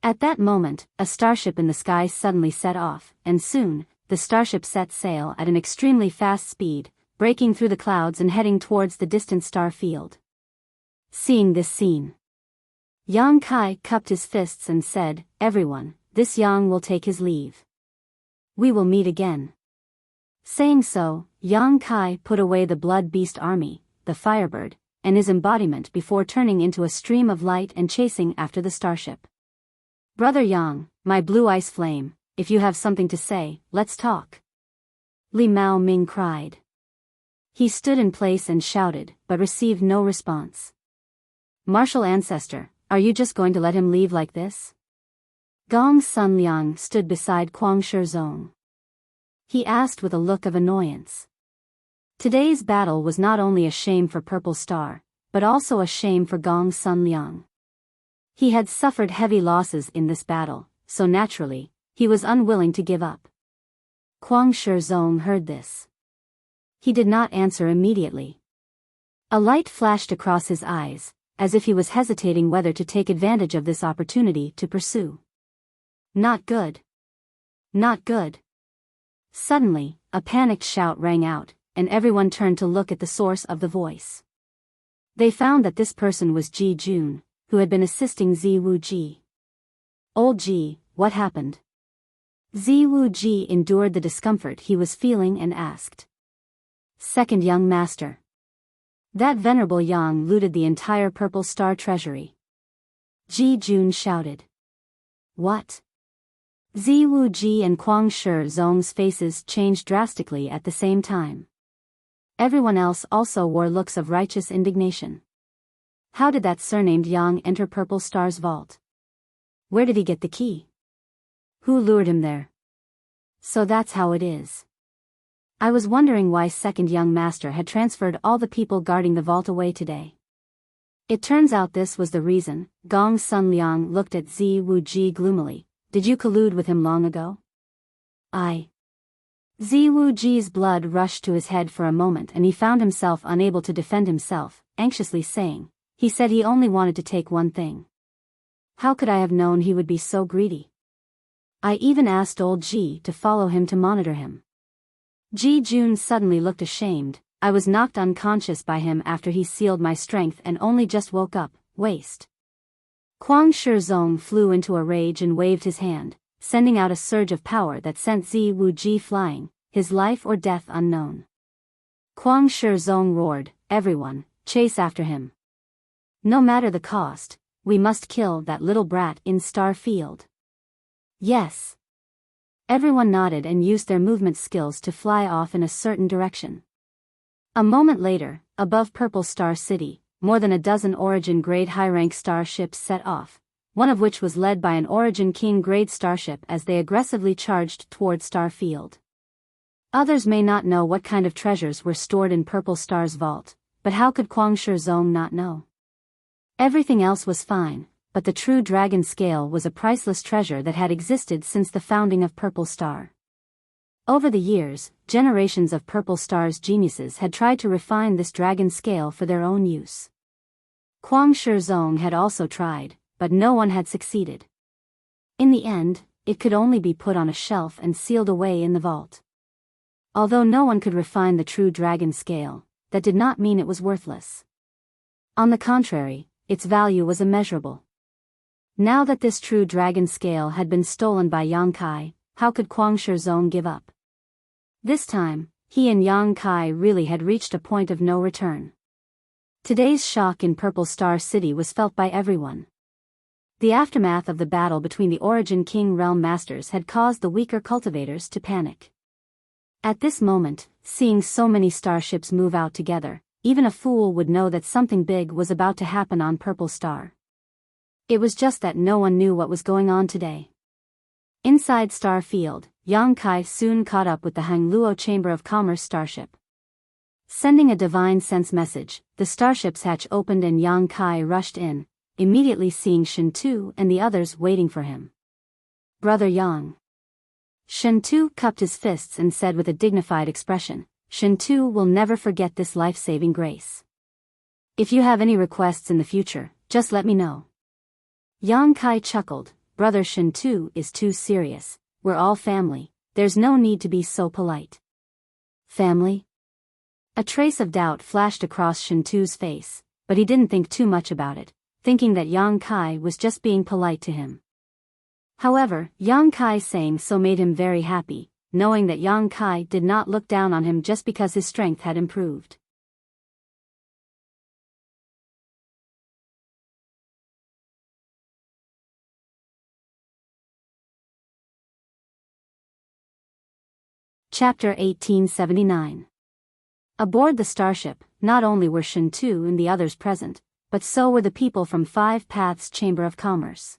At that moment, a starship in the sky suddenly set off, and soon, the starship set sail at an extremely fast speed, breaking through the clouds and heading towards the distant star field. Seeing this scene, Yang Kai cupped his fists and said, everyone, this Yang will take his leave. We will meet again. Saying so, Yang Kai put away the blood beast army, the firebird, and his embodiment before turning into a stream of light and chasing after the starship. Brother Yang, my blue ice flame, if you have something to say, let's talk. Li Mao Ming cried. He stood in place and shouted, but received no response. Martial ancestor, are you just going to let him leave like this? Gong Sun Liang stood beside Kwang Shizong. He asked with a look of annoyance. Today's battle was not only a shame for Purple Star, but also a shame for Gong Sun Liang. He had suffered heavy losses in this battle, so naturally, he was unwilling to give up. Kwang Shizong heard this. He did not answer immediately. A light flashed across his eyes, as if he was hesitating whether to take advantage of this opportunity to pursue. Not good. Not good. Suddenly, a panicked shout rang out, and everyone turned to look at the source of the voice. They found that this person was Ji Jun, who had been assisting Ziwu Ji. Old Ji, what happened? Ziwu Ji endured the discomfort he was feeling and asked. Second young master. That venerable Yang looted the entire Purple Star treasury. Ji Jun shouted. What? Ziwu Ji and Kwang Shizong's faces changed drastically at the same time. Everyone else also wore looks of righteous indignation. How did that surnamed Yang enter Purple Star's vault? Where did he get the key? Who lured him there? So that's how it is. I was wondering why second young master had transferred all the people guarding the vault away today. It turns out this was the reason. Gong Sun Liang looked at Ziwu Ji gloomily. Did you collude with him long ago? Ziwu Ji's blood rushed to his head for a moment and he found himself unable to defend himself, anxiously saying, he said he only wanted to take one thing. How could I have known he would be so greedy? I even asked old Ji to follow him to monitor him. Ji Jun suddenly looked ashamed. I was knocked unconscious by him after he sealed my strength and only just woke up, waste. Kwang Shizong flew into a rage and waved his hand, sending out a surge of power that sent Ziwu Ji flying, his life or death unknown. Kwang Shizong roared, everyone, chase after him. No matter the cost, we must kill that little brat in Star Field. Yes. Everyone nodded and used their movement skills to fly off in a certain direction. A moment later, above Purple Star City, more than a dozen Origin-grade high-rank starships set off, one of which was led by an Origin King-grade starship as they aggressively charged toward Star Field. Others may not know what kind of treasures were stored in Purple Star's vault, but how could Kuang Shizong not know? Everything else was fine, but the true dragon scale was a priceless treasure that had existed since the founding of Purple Star. Over the years, generations of Purple Star's geniuses had tried to refine this dragon scale for their own use. Kuang Shizong had also tried, but no one had succeeded. In the end, it could only be put on a shelf and sealed away in the vault. Although no one could refine the true dragon scale, that did not mean it was worthless. On the contrary, its value was immeasurable. Now that this true dragon scale had been stolen by Yang Kai, how could Kuang Shizong give up? This time, he and Yang Kai really had reached a point of no return. Today's shock in Purple Star City was felt by everyone. The aftermath of the battle between the Origin King Realm Masters had caused the weaker cultivators to panic. At this moment, seeing so many starships move out together, even a fool would know that something big was about to happen on Purple Star. It was just that no one knew what was going on today. Inside Star Field, Yang Kai soon caught up with the Hangluo Chamber of Commerce starship. Sending a divine sense message, the starship's hatch opened and Yang Kai rushed in, immediately seeing Shen-Tu and the others waiting for him. "Brother Yang." Shen-Tu cupped his fists and said with a dignified expression, "Shen-Tu will never forget this life-saving grace. If you have any requests in the future, just let me know." Yang Kai chuckled, "Brother Shen-Tu is too serious, we're all family, there's no need to be so polite." Family? A trace of doubt flashed across Shen-Tu's face, but he didn't think too much about it, thinking that Yang Kai was just being polite to him. However, Yang Kai saying so made him very happy, knowing that Yang Kai did not look down on him just because his strength had improved. Chapter 1879. Aboard the starship, not only were Shen-Tu and the others present, but so were the people from Five Paths Chamber of Commerce.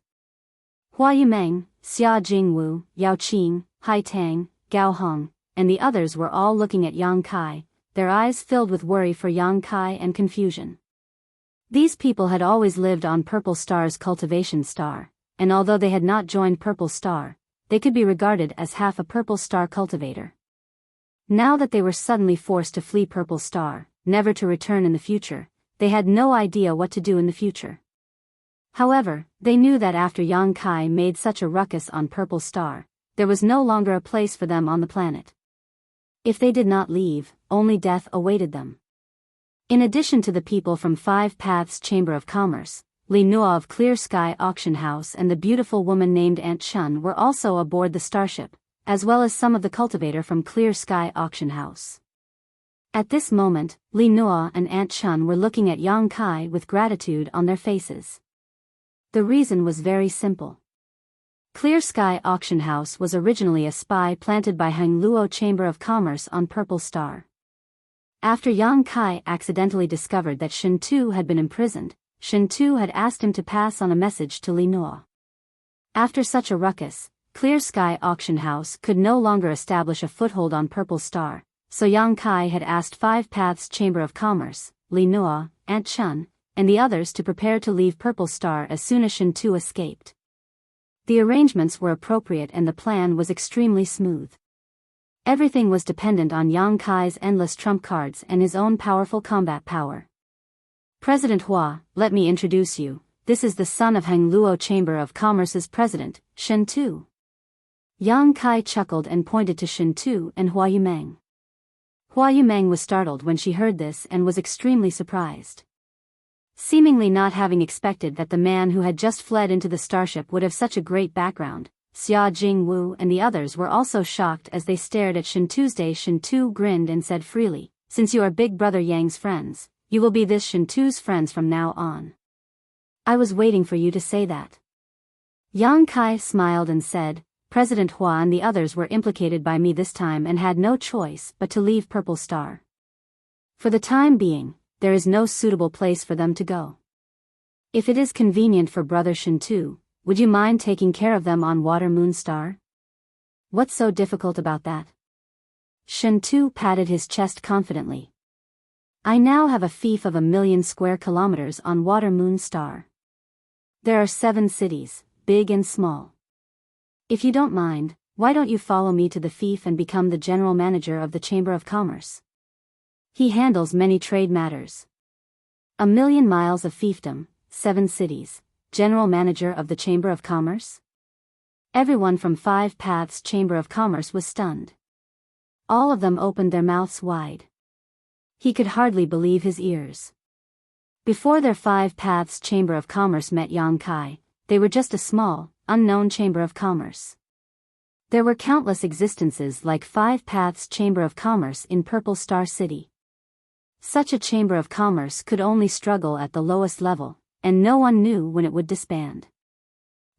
Hua Yimeng, Xia Jingwu, Yao Qing, Hai Tang, Gao Hong, and the others were all looking at Yang Kai, their eyes filled with worry for Yang Kai and confusion. These people had always lived on Purple Star's cultivation star, and although they had not joined Purple Star, they could be regarded as half a Purple Star cultivator. Now that they were suddenly forced to flee Purple Star, never to return in the future, they had no idea what to do in the future. However, they knew that after Yang Kai made such a ruckus on Purple Star, there was no longer a place for them on the planet. If they did not leave, only death awaited them. In addition to the people from Five Paths Chamber of Commerce, Li Nua of Clear Sky Auction House and the beautiful woman named Aunt Chun were also aboard the starship, as well as some of the cultivator from Clear Sky Auction House. At this moment, Li Nua and Aunt Chun were looking at Yang Kai with gratitude on their faces. The reason was very simple. Clear Sky Auction House was originally a spy planted by Hangluo Chamber of Commerce on Purple Star. After Yang Kai accidentally discovered that Shen-Tu had been imprisoned, Shen-Tu had asked him to pass on a message to Li Nua. After such a ruckus, Clear Sky Auction House could no longer establish a foothold on Purple Star, so Yang Kai had asked Five Paths Chamber of Commerce, Li Nua, Aunt Chun, and the others to prepare to leave Purple Star as soon as Shen-Tu escaped. The arrangements were appropriate and the plan was extremely smooth. Everything was dependent on Yang Kai's endless trump cards and his own powerful combat power. "President Hua, let me introduce you, this is the son of Hangluo Chamber of Commerce's president, Shen-Tu." Yang Kai chuckled and pointed to Shen-Tu and Hua Yimeng. Hua Yimeng was startled when she heard this and was extremely surprised. Seemingly not having expected that the man who had just fled into the starship would have such a great background, Xia Jingwu and the others were also shocked as they stared at Shen-Tu's day. Shen-Tu grinned and said freely, "Since you are Big Brother Yang's friends, you will be this Shen-Tu's friends from now on." "I was waiting for you to say that." Yang Kai smiled and said, "President Hua and the others were implicated by me this time and had no choice but to leave Purple Star. For the time being, there is no suitable place for them to go. If it is convenient for Brother Shen-Tu, would you mind taking care of them on Water Moon Star?" "What's so difficult about that?" Shen Tu patted his chest confidently. I now have a fief of 1,000,000 square kilometers on Water Moon Star. There are 7 cities, big and small. If you don't mind, why don't you follow me to the fief and become the general manager of the Chamber of Commerce? He handles many trade matters. 1,000,000 miles of fiefdom, 7 cities, general manager of the Chamber of Commerce? Everyone from 5 Paths Chamber of Commerce was stunned. All of them opened their mouths wide. He could hardly believe his ears. Before their 5 Paths Chamber of Commerce met Yang Kai, they were just a small, unknown Chamber of Commerce. There were countless existences like 5 Paths Chamber of Commerce in Purple Star City. Such a Chamber of Commerce could only struggle at the lowest level, and no one knew when it would disband.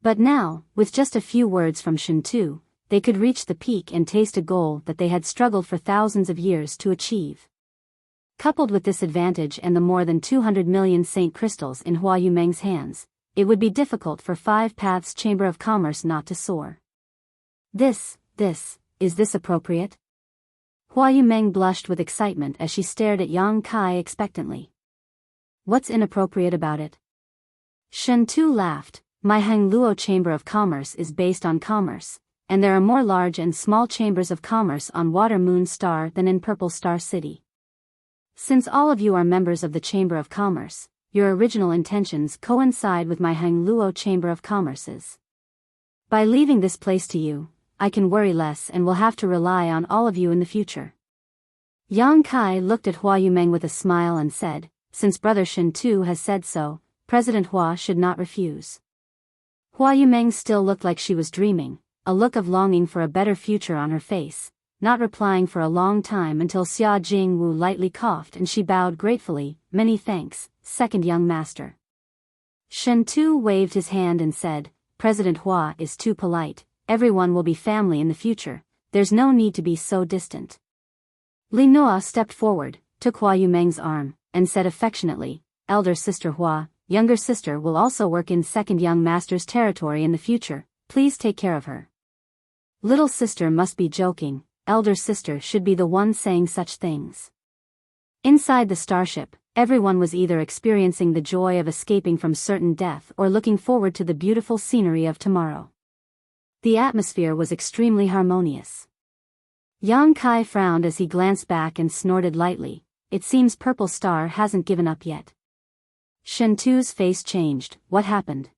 But now, with just a few words from Shen Tu, they could reach the peak and taste a goal that they had struggled for thousands of years to achieve. Coupled with this advantage and the more than 200 million Saint crystals in Hua Yumeng's hands, it would be difficult for 5 Paths Chamber of Commerce not to soar. Is this appropriate? Hua Yumeng blushed with excitement as she stared at Yang Kai expectantly. What's inappropriate about it? Shen Tu laughed. My Hangluo Chamber of Commerce is based on commerce, and there are more large and small chambers of commerce on Water Moon Star than in Purple Star City. Since all of you are members of the Chamber of Commerce, your original intentions coincide with my Hangluo Chamber of Commerce's. By leaving this place to you, I can worry less and will have to rely on all of you in the future. Yang Kai looked at Hua Yumeng with a smile and said, since Brother Shen Tu has said so, President Hua should not refuse. Hua Yumeng still looked like she was dreaming, a look of longing for a better future on her face, not replying for a long time until Xia Jingwu lightly coughed and she bowed gratefully, many thanks, second young master. Shen Tu waved his hand and said, President Hua is too polite, everyone will be family in the future, there's no need to be so distant. Li Noa stepped forward, took Hua Yumeng's arm, and said affectionately, Elder sister Hua, younger sister will also work in second young master's territory in the future, please take care of her. Little sister must be joking, elder sister should be the one saying such things. Inside the starship, everyone was either experiencing the joy of escaping from certain death or looking forward to the beautiful scenery of tomorrow. The atmosphere was extremely harmonious. Yang Kai frowned as he glanced back and snorted lightly, it seems Purple Star hasn't given up yet. Shen Tu's face changed, what happened?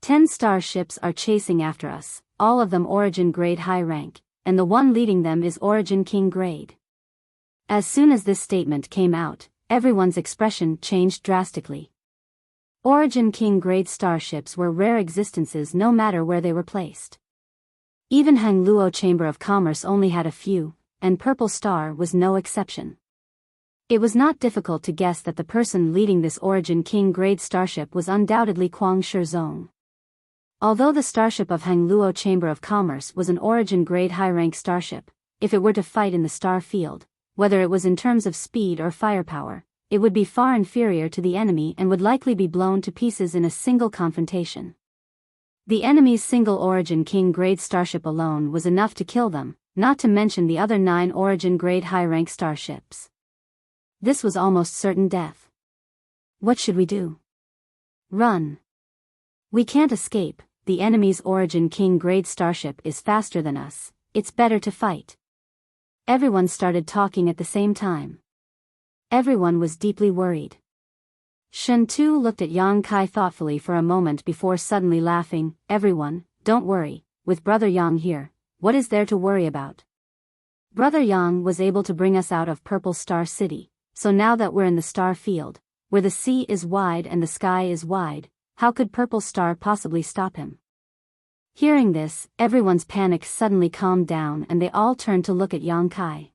10 starships are chasing after us, all of them Origin Grade high rank, and the one leading them is Origin King Grade. As soon as this statement came out, everyone's expression changed drastically. Origin King Grade starships were rare existences no matter where they were placed. Even Hangluo Chamber of Commerce only had a few, and Purple Star was no exception. It was not difficult to guess that the person leading this Origin King Grade starship was undoubtedly Kuang Shizong. Although the starship of Hangluo Chamber of Commerce was an Origin Grade high-rank starship, if it were to fight in the star field, whether it was in terms of speed or firepower, it would be far inferior to the enemy and would likely be blown to pieces in a single confrontation. The enemy's single Origin King Grade starship alone was enough to kill them, not to mention the other 9 Origin Grade high-rank starships. This was almost certain death. What should we do? Run. We can't escape, the enemy's Origin King Grade starship is faster than us, it's better to fight. Everyone started talking at the same time. Everyone was deeply worried. Shen Tu looked at Yang Kai thoughtfully for a moment before suddenly laughing, everyone, don't worry, with Brother Yang here, what is there to worry about? Brother Yang was able to bring us out of Purple Star City, so now that we're in the star field, where the sea is wide and the sky is wide, how could Purple Star possibly stop him? Hearing this, everyone's panic suddenly calmed down and they all turned to look at Yang Kai.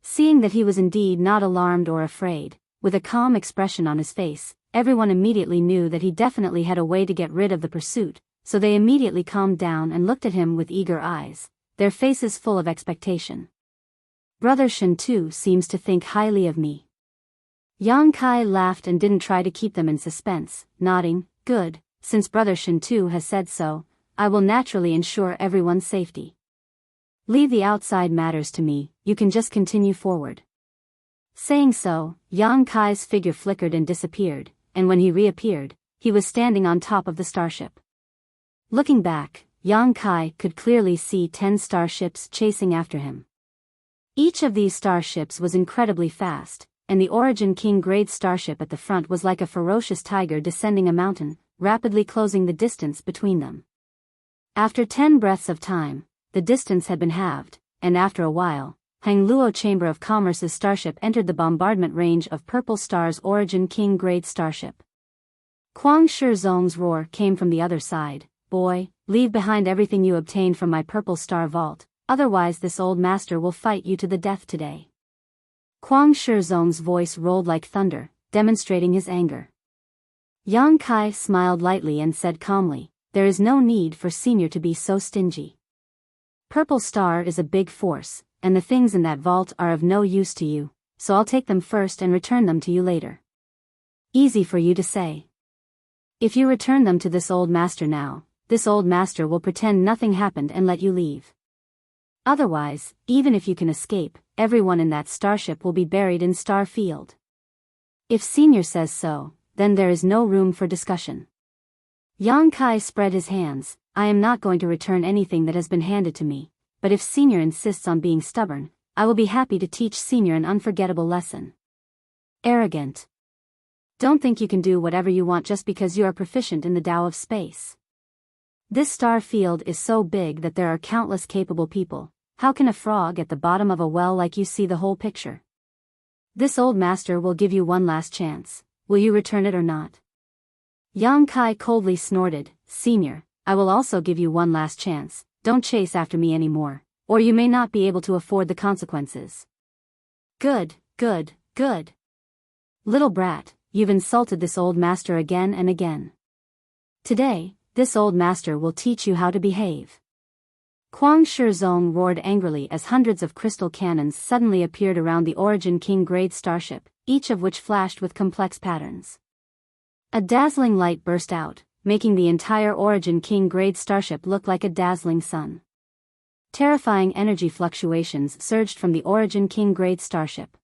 Seeing that he was indeed not alarmed or afraid, with a calm expression on his face, everyone immediately knew that he definitely had a way to get rid of the pursuit, so they immediately calmed down and looked at him with eager eyes, their faces full of expectation. Brother Shen Tu seems to think highly of me. Yang Kai laughed and didn't try to keep them in suspense, nodding, good, since Brother Shen Tu has said so, I will naturally ensure everyone's safety. Leave the outside matters to me, you can just continue forward. Saying so, Yang Kai's figure flickered and disappeared, and when he reappeared, he was standing on top of the starship. Looking back, Yang Kai could clearly see 10 starships chasing after him. Each of these starships was incredibly fast, and the Origin King grade starship at the front was like a ferocious tiger descending a mountain, rapidly closing the distance between them. After 10 breaths of time, the distance had been halved, and after a while, Hangluo Chamber of Commerce's starship entered the bombardment range of Purple Star's Origin King grade starship. Kuang Shizong's roar came from the other side. Boy, leave behind everything you obtained from my Purple Star vault, otherwise this old master will fight you to the death today. Kuang Shizong's voice rolled like thunder, demonstrating his anger. Yang Kai smiled lightly and said calmly, there is no need for Senior to be so stingy. Purple Star is a big force, and the things in that vault are of no use to you, so I'll take them first and return them to you later. Easy for you to say. If you return them to this old master now, this old master will pretend nothing happened and let you leave. Otherwise, even if you can escape, everyone in that starship will be buried in Star Field. If Senior says so, then there is no room for discussion. Yang Kai spread his hands. I am not going to return anything that has been handed to me, but if Senior insists on being stubborn, I will be happy to teach Senior an unforgettable lesson. Arrogant. Don't think you can do whatever you want just because you are proficient in the Tao of space. This star field is so big that there are countless capable people. How can a frog at the bottom of a well like you see the whole picture? This old master will give you one last chance. Will you return it or not? Yang Kai coldly snorted, Senior, I will also give you one last chance. Don't chase after me anymore, or you may not be able to afford the consequences. Good, good, good. Little brat, you've insulted this old master again and again. Today, this old master will teach you how to behave. Kuang Shizong roared angrily as hundreds of crystal cannons suddenly appeared around the Origin King grade starship, each of which flashed with complex patterns. A dazzling light burst out, making the entire Origin King grade starship look like a dazzling sun. Terrifying energy fluctuations surged from the Origin King grade starship.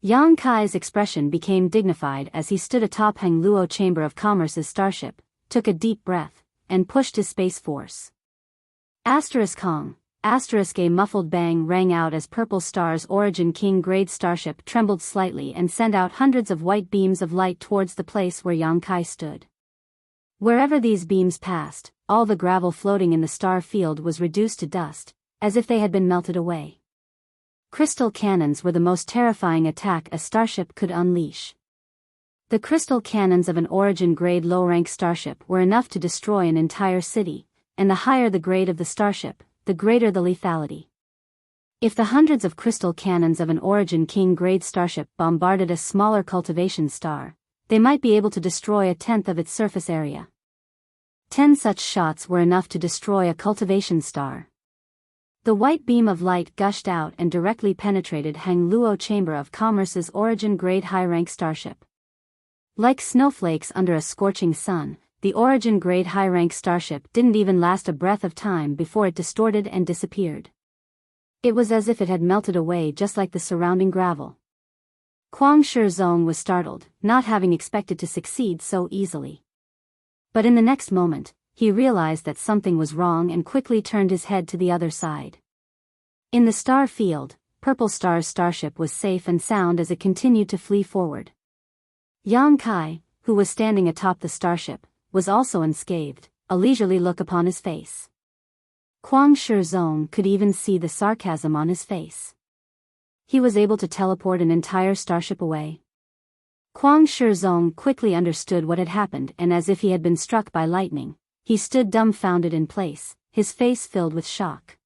Yang Kai's expression became dignified as he stood atop Hangluo Chamber of Commerce's starship, took a deep breath, and pushed his space force. Kong, a muffled bang rang out as Purple Star's Origin King grade starship trembled slightly and sent out hundreds of white beams of light towards the place where Yang Kai stood. Wherever these beams passed, all the gravel floating in the star field was reduced to dust, as if they had been melted away. Crystal cannons were the most terrifying attack a starship could unleash. The crystal cannons of an Origin-grade low-rank starship were enough to destroy an entire city, and the higher the grade of the starship, the greater the lethality. If the hundreds of crystal cannons of an Origin King-grade starship bombarded a smaller cultivation star, they might be able to destroy a tenth of its surface area. 10 such shots were enough to destroy a cultivation star. The white beam of light gushed out and directly penetrated Hangluo Chamber of Commerce's Origin-grade high-rank starship. Like snowflakes under a scorching sun, the Origin-grade high-rank starship didn't even last a breath of time before it distorted and disappeared. It was as if it had melted away just like the surrounding gravel. Kuang Shizong was startled, not having expected to succeed so easily. But in the next moment, he realized that something was wrong and quickly turned his head to the other side. In the star field, Purple Star's starship was safe and sound as it continued to flee forward. Yang Kai, who was standing atop the starship, was also unscathed, a leisurely look upon his face. Kuang Shizong could even see the sarcasm on his face. He was able to teleport an entire starship away. Kuang Shizong quickly understood what had happened, and as if he had been struck by lightning, he stood dumbfounded in place, his face filled with shock.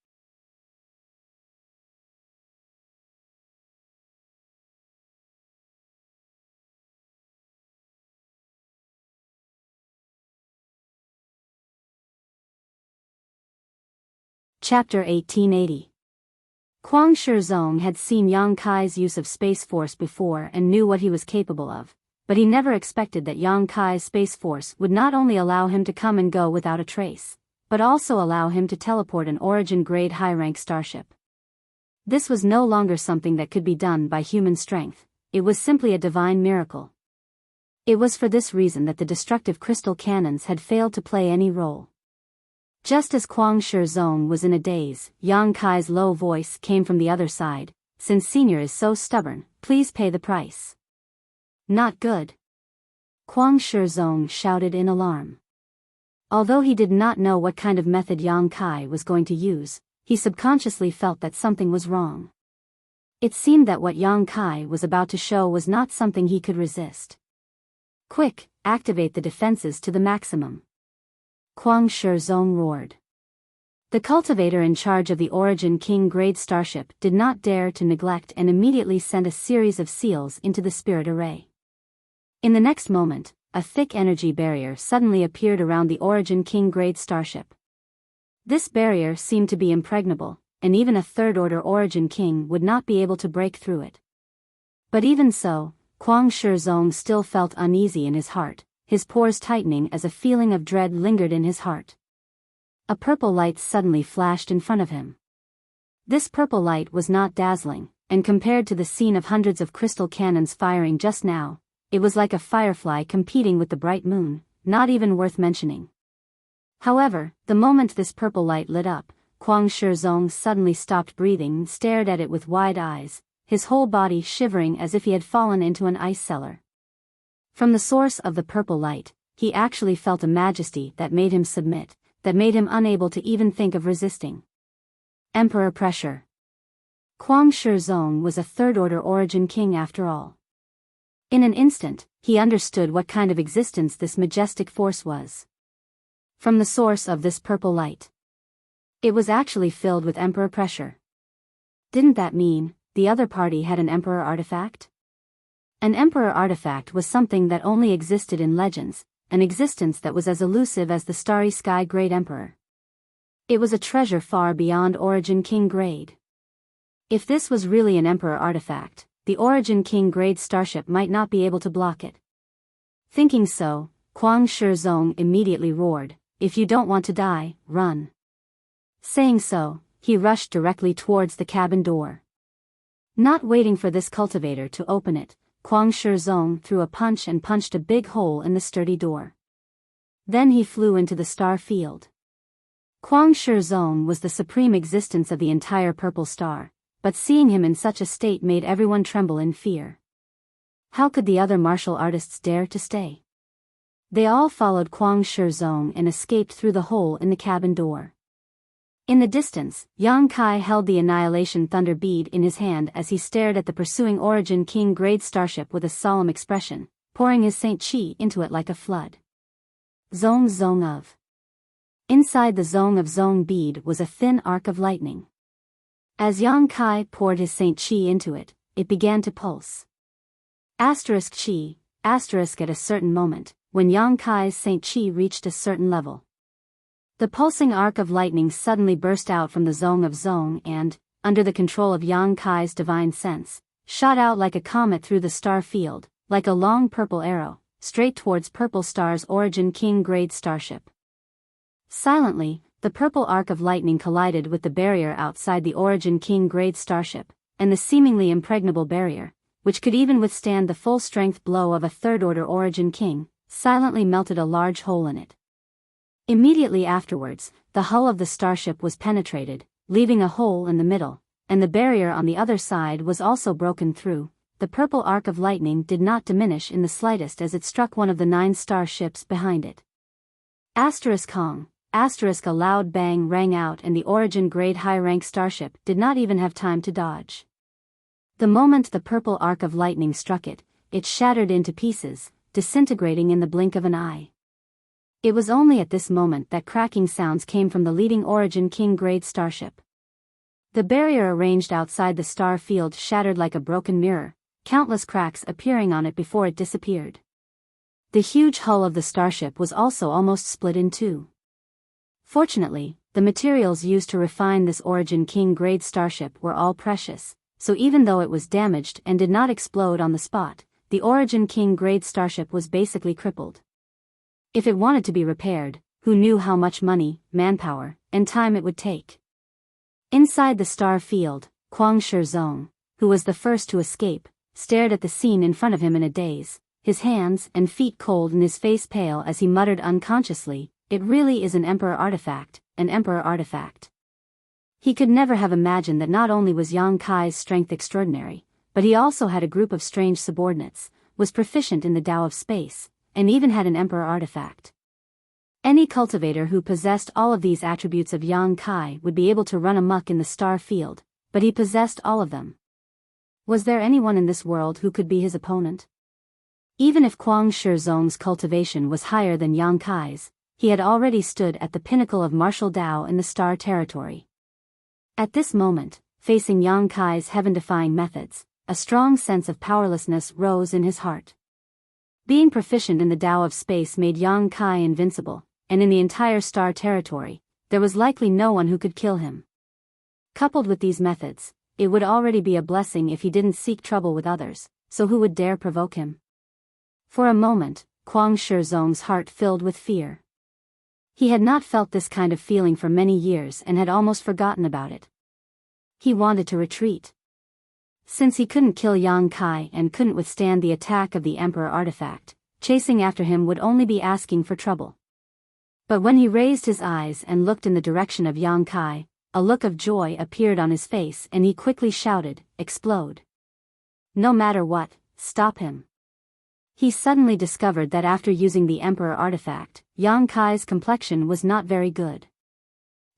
Chapter 1880. Kuang Shizong had seen Yang Kai's use of Space Force before and knew what he was capable of, but he never expected that Yang Kai's Space Force would not only allow him to come and go without a trace, but also allow him to teleport an Origin-grade high-rank starship. This was no longer something that could be done by human strength, it was simply a divine miracle. It was for this reason that the destructive crystal cannons had failed to play any role. Just as Kwang Shizong was in a daze, Yang Kai's low voice came from the other side, "Since Senior is so stubborn, please pay the price." "Not good." Kwang Shizong shouted in alarm. Although he did not know what kind of method Yang Kai was going to use, he subconsciously felt that something was wrong. It seemed that what Yang Kai was about to show was not something he could resist. "Quick, activate the defenses to the maximum." Kwang Shizong roared. The cultivator in charge of the Origin King-grade starship did not dare to neglect and immediately sent a series of seals into the spirit array. In the next moment, a thick energy barrier suddenly appeared around the Origin King-grade starship. This barrier seemed to be impregnable, and even a third-order Origin King would not be able to break through it. But even so, Kwang Shizong still felt uneasy in his heart, his pores tightening as a feeling of dread lingered in his heart. A purple light suddenly flashed in front of him. This purple light was not dazzling, and compared to the scene of hundreds of crystal cannons firing just now, it was like a firefly competing with the bright moon, not even worth mentioning. However, the moment this purple light lit up, Kwang Shizong suddenly stopped breathing and stared at it with wide eyes, his whole body shivering as if he had fallen into an ice cellar. From the source of the purple light, he actually felt a majesty that made him submit, that made him unable to even think of resisting. Emperor pressure. Kwang Shizong was a third-order Origin King after all. In an instant, he understood what kind of existence this majestic force was. From the source of this purple light, it was actually filled with Emperor pressure. Didn't that mean the other party had an Emperor artifact? An Emperor artifact was something that only existed in legends, an existence that was as elusive as the starry sky Great Emperor. It was a treasure far beyond Origin King grade. If this was really an Emperor artifact, the Origin King grade starship might not be able to block it. Thinking so, Kwang Shizong immediately roared, "If you don't want to die, run." Saying so, he rushed directly towards the cabin door. Not waiting for this cultivator to open it, Kwang Shizong threw a punch and punched a big hole in the sturdy door. Then he flew into the star field. Kwang Shizong was the supreme existence of the entire purple star, but seeing him in such a state made everyone tremble in fear. How could the other martial artists dare to stay? They all followed Kwang Shizong and escaped through the hole in the cabin door. In the distance, Yang Kai held the Annihilation Thunder bead in his hand as he stared at the pursuing Origin King grade starship with a solemn expression, pouring his Saint Chi into it like a flood. Zong Zong of. Inside the Zong of Zong bead was a thin arc of lightning. As Yang Kai poured his Saint Chi into it, it began to pulse. Asterisk Chi, asterisk at a certain moment, when Yang Kai's Saint Chi reached a certain level. The pulsing arc of lightning suddenly burst out from the Zong of Zong and, under the control of Yang Kai's divine sense, shot out like a comet through the star field, like a long purple arrow, straight towards Purple Star's Origin King grade starship. Silently, the purple arc of lightning collided with the barrier outside the Origin King grade starship, and the seemingly impregnable barrier, which could even withstand the full-strength blow of a third-order Origin King, silently melted a large hole in it. Immediately afterwards, the hull of the starship was penetrated, leaving a hole in the middle, and the barrier on the other side was also broken through. The purple arc of lightning did not diminish in the slightest as it struck one of the 9 starships behind it. Asterisk Hong, asterisk a loud bang rang out and the Origin grade high-rank starship did not even have time to dodge. The moment the purple arc of lightning struck it, it shattered into pieces, disintegrating in the blink of an eye. It was only at this moment that cracking sounds came from the leading Origin King grade starship. The barrier arranged outside the star field shattered like a broken mirror, countless cracks appearing on it before it disappeared. The huge hull of the starship was also almost split in two. Fortunately, the materials used to refine this Origin King grade starship were all precious, so even though it was damaged and did not explode on the spot, the Origin King grade starship was basically crippled. If it wanted to be repaired, who knew how much money, manpower, and time it would take. Inside the star field, Kwang Shizong, who was the first to escape, stared at the scene in front of him in a daze, his hands and feet cold and his face pale as he muttered unconsciously, "It really is an emperor artifact, an emperor artifact." He could never have imagined that not only was Yang Kai's strength extraordinary, but he also had a group of strange subordinates, was proficient in the Tao of space, and even had an emperor artifact. Any cultivator who possessed all of these attributes of Yang Kai would be able to run amok in the star field, but he possessed all of them. Was there anyone in this world who could be his opponent? Even if Kwang Shizong's cultivation was higher than Yang Kai's, he had already stood at the pinnacle of martial Tao in the star territory. At this moment, facing Yang Kai's heaven-defying methods, a strong sense of powerlessness rose in his heart. Being proficient in the Tao of space made Yang Kai invincible, and in the entire star territory, there was likely no one who could kill him. Coupled with these methods, it would already be a blessing if he didn't seek trouble with others, so who would dare provoke him? For a moment, Kwang Shizong's heart filled with fear. He had not felt this kind of feeling for many years and had almost forgotten about it. He wanted to retreat. Since he couldn't kill Yang Kai and couldn't withstand the attack of the Emperor artifact, chasing after him would only be asking for trouble. But when he raised his eyes and looked in the direction of Yang Kai, a look of joy appeared on his face and he quickly shouted, "Explode! No matter what, stop him." He suddenly discovered that after using the Emperor artifact, Yang Kai's complexion was not very good.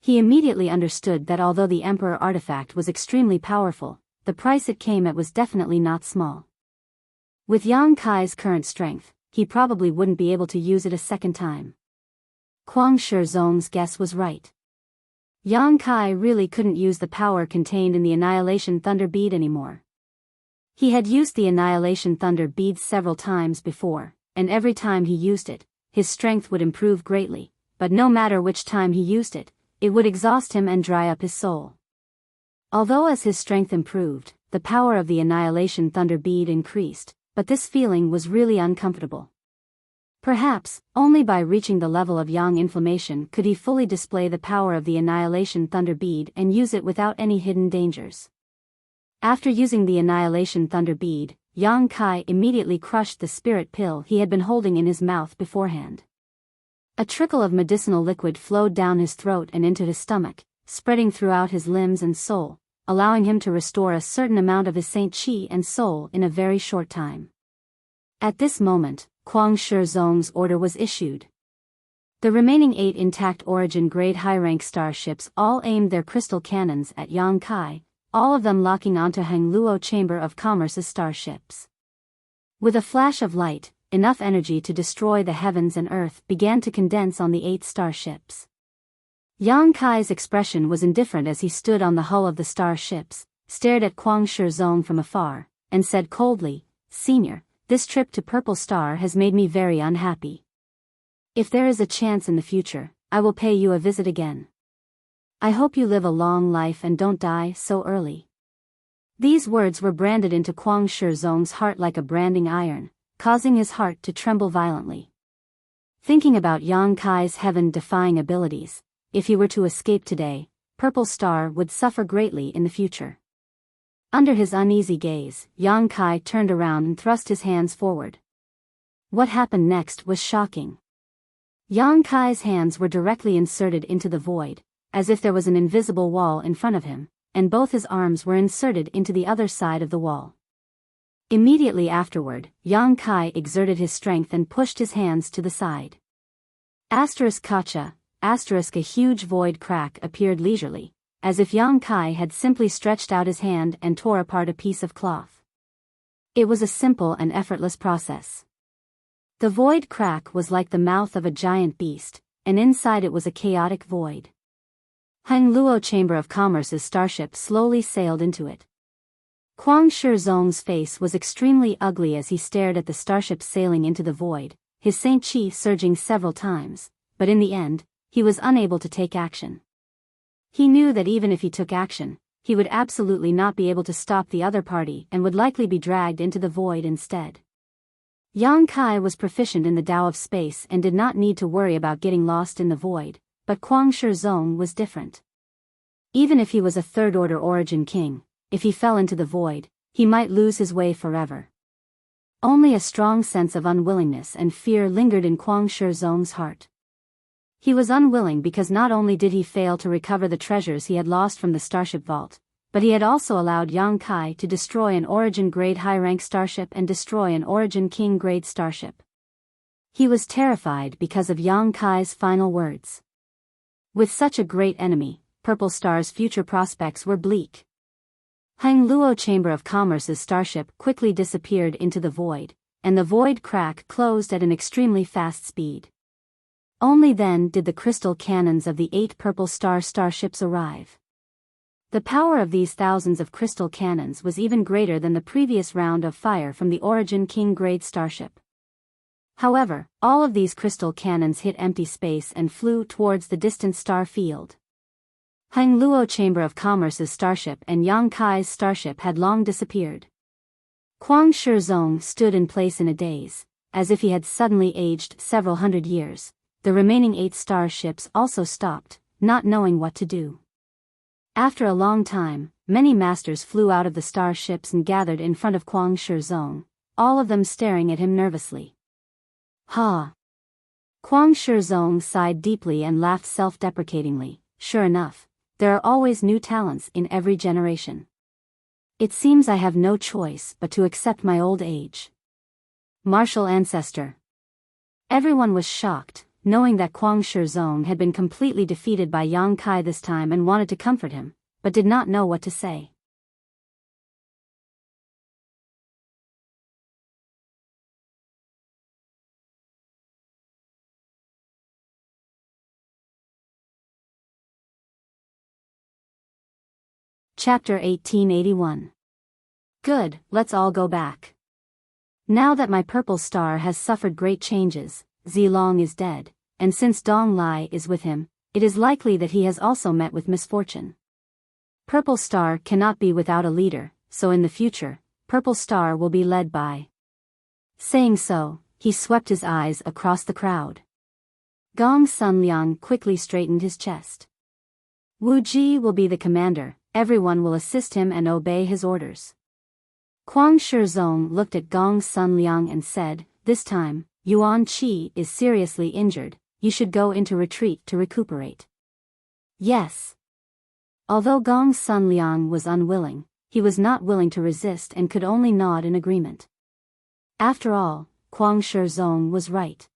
He immediately understood that although the Emperor artifact was extremely powerful, the price it came at was definitely not small. With Yang Kai's current strength, he probably wouldn't be able to use it a second time. Kwang Shizong's guess was right. Yang Kai really couldn't use the power contained in the Annihilation Thunder Bead anymore. He had used the Annihilation Thunder Bead several times before, and every time he used it, his strength would improve greatly, but no matter which time he used it, it would exhaust him and dry up his soul. Although as his strength improved, the power of the Annihilation Thunder Bead increased, but this feeling was really uncomfortable. Perhaps, only by reaching the level of Yang Inflammation could he fully display the power of the Annihilation Thunder Bead and use it without any hidden dangers. After using the Annihilation Thunder Bead, Yang Kai immediately crushed the spirit pill he had been holding in his mouth beforehand. A trickle of medicinal liquid flowed down his throat and into his stomach, spreading throughout his limbs and soul, allowing him to restore a certain amount of his Saint Chi and soul in a very short time. At this moment, Kwang Shizong's order was issued. The remaining 8 intact Origin-grade high-rank starships all aimed their crystal cannons at Yang Kai, all of them locking onto Hangluo Chamber of Commerce's starships. With a flash of light, enough energy to destroy the heavens and earth began to condense on the 8 starships. Yang Kai's expression was indifferent as he stood on the hull of the starships, stared at Kwang Shizong from afar, and said coldly, "Senior, this trip to Purple Star has made me very unhappy. If there is a chance in the future, I will pay you a visit again. I hope you live a long life and don't die so early." These words were branded into Kwang Shizong's heart like a branding iron, causing his heart to tremble violently. Thinking about Yang Kai's heaven-defying abilities, if he were to escape today, Purple Star would suffer greatly in the future. Under his uneasy gaze, Yang Kai turned around and thrust his hands forward. What happened next was shocking. Yang Kai's hands were directly inserted into the void, as if there was an invisible wall in front of him, and both his arms were inserted into the other side of the wall. Immediately afterward, Yang Kai exerted his strength and pushed his hands to the side. Kacha, a huge void crack appeared leisurely, as if Yang Kai had simply stretched out his hand and tore apart a piece of cloth. It was a simple and effortless process. The void crack was like the mouth of a giant beast, and inside it was a chaotic void. Hangluo Chamber of Commerce's starship slowly sailed into it. Kwang Shizong's face was extremely ugly as he stared at the starship sailing into the void, his Saint Chi surging several times, but in the end, he was unable to take action. He knew that even if he took action, he would absolutely not be able to stop the other party and would likely be dragged into the void instead. Yang Kai was proficient in the Tao of space and did not need to worry about getting lost in the void, but Kuang Shizong was different. Even if he was a third-order origin king, if he fell into the void, he might lose his way forever. Only a strong sense of unwillingness and fear lingered in Kuang Shizong's heart. He was unwilling because not only did he fail to recover the treasures he had lost from the starship vault, but he had also allowed Yang Kai to destroy an origin-grade high-rank starship and destroy an origin king-grade starship. He was terrified because of Yang Kai's final words. With such a great enemy, Purple Star's future prospects were bleak. Hang Luo Chamber of Commerce's starship quickly disappeared into the void, and the void crack closed at an extremely fast speed. Only then did the crystal cannons of the 8 Purple Star starships arrive. The power of these thousands of crystal cannons was even greater than the previous round of fire from the Origin King-grade starship. However, all of these crystal cannons hit empty space and flew towards the distant star field. Hang Luo Chamber of Commerce's starship and Yang Kai's starship had long disappeared. Kuang Shizong stood in place in a daze, as if he had suddenly aged several hundred years. The remaining 8 starships also stopped, not knowing what to do. After a long time, many masters flew out of the starships and gathered in front of Kuang Shizong, all of them staring at him nervously. Ha! Kuang Shizong sighed deeply and laughed self-deprecatingly. Sure enough, there are always new talents in every generation. It seems I have no choice but to accept my old age. Martial ancestor. Everyone was shocked, knowing that Kuang Shizong had been completely defeated by Yang Kai this time and wanted to comfort him, but did not know what to say. Chapter 1881. Good, let's all go back. Now that my purple star has suffered great changes, Zilong is dead, and since Dong Lai is with him, it is likely that he has also met with misfortune. Purple Star cannot be without a leader, so in the future, Purple Star will be led by. Saying so, he swept his eyes across the crowd. Gong Sunliang quickly straightened his chest. Wu Ji will be the commander, everyone will assist him and obey his orders. Kuang Shizong looked at Gong Sunliang and said, this time, Yuan Qi is seriously injured, you should go into retreat to recuperate. Yes. Although Gong Sunliang was unwilling, he was not willing to resist and could only nod in agreement. After all, Kuang Shizong was right.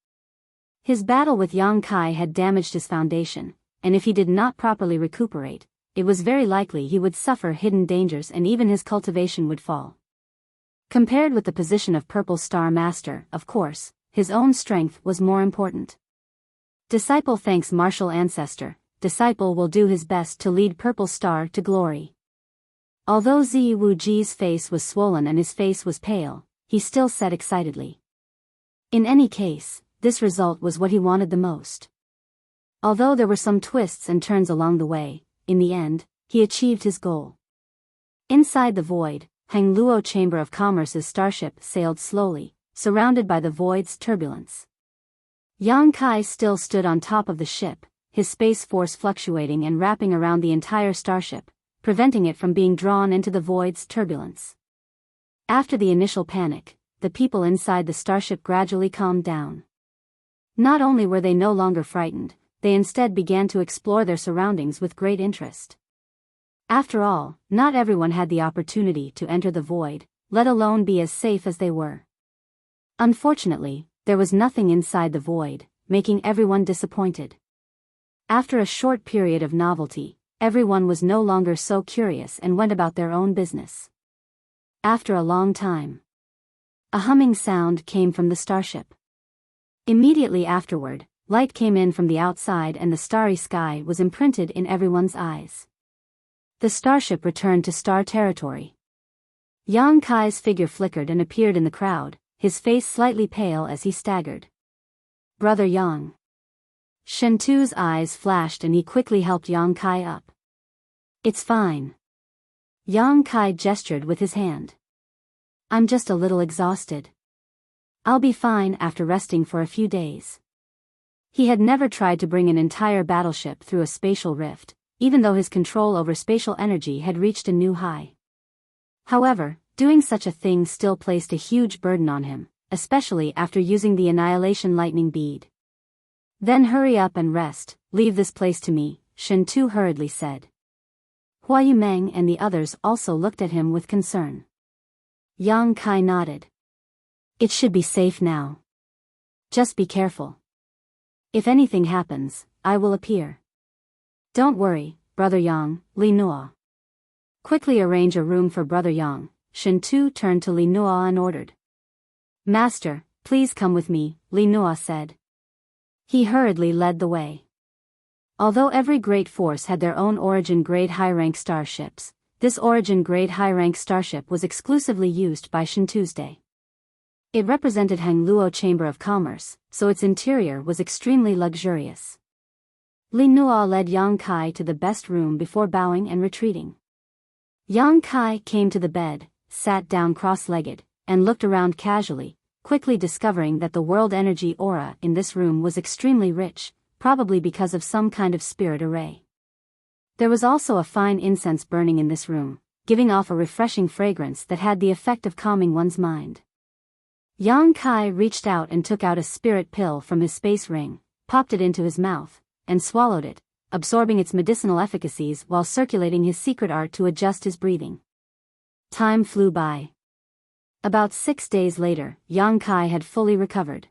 His battle with Yang Kai had damaged his foundation, and if he did not properly recuperate, it was very likely he would suffer hidden dangers and even his cultivation would fall. Compared with the position of Purple Star Master, of course, his own strength was more important. Disciple thanks martial ancestor, disciple will do his best to lead Purple Star to glory. Although Zi Wuji's face was swollen and his face was pale, he still said excitedly. In any case, this result was what he wanted the most. Although there were some twists and turns along the way, in the end, he achieved his goal. Inside the void, Hang Luo Chamber of Commerce's starship sailed slowly, surrounded by the void's turbulence. Yang Kai still stood on top of the ship, his space force fluctuating and wrapping around the entire starship, preventing it from being drawn into the void's turbulence. After the initial panic, the people inside the starship gradually calmed down. Not only were they no longer frightened, they instead began to explore their surroundings with great interest. After all, not everyone had the opportunity to enter the void, let alone be as safe as they were. Unfortunately, there was nothing inside the void, making everyone disappointed. After a short period of novelty, everyone was no longer so curious and went about their own business. After a long time, a humming sound came from the starship. Immediately afterward, light came in from the outside and the starry sky was imprinted in everyone's eyes. The starship returned to star territory. Yang Kai's figure flickered and appeared in the crowd, his face slightly pale as he staggered. Brother Yang. Shentu's eyes flashed and he quickly helped Yang Kai up. It's fine. Yang Kai gestured with his hand. I'm just a little exhausted. I'll be fine after resting for a few days. He had never tried to bring an entire battleship through a spatial rift, even though his control over spatial energy had reached a new high. However, doing such a thing still placed a huge burden on him, especially after using the Annihilation Lightning Bead. Then hurry up and rest, leave this place to me, Shen Tu hurriedly said. Hua Yumeng and the others also looked at him with concern. Yang Kai nodded. It should be safe now. Just be careful. If anything happens, I will appear. Don't worry, Brother Yang, Li Nua. Quickly arrange a room for Brother Yang. Shen Tu turned to Li Nua and ordered. Master, please come with me, Li Nua said. He hurriedly led the way. Although every great force had their own origin grade high-rank starships, this origin grade high-rank starship was exclusively used by Shen Tu's day. It represented Hangluo Chamber of Commerce, so its interior was extremely luxurious. Li Nua led Yang Kai to the best room before bowing and retreating. Yang Kai came to the bed, sat down cross-legged, and looked around casually, quickly discovering that the world energy aura in this room was extremely rich, probably because of some kind of spirit array. There was also a fine incense burning in this room, giving off a refreshing fragrance that had the effect of calming one's mind. Yang Kai reached out and took out a spirit pill from his space ring, popped it into his mouth, and swallowed it, absorbing its medicinal efficacies while circulating his secret art to adjust his breathing. Time flew by. About 6 days later, Yang Kai had fully recovered.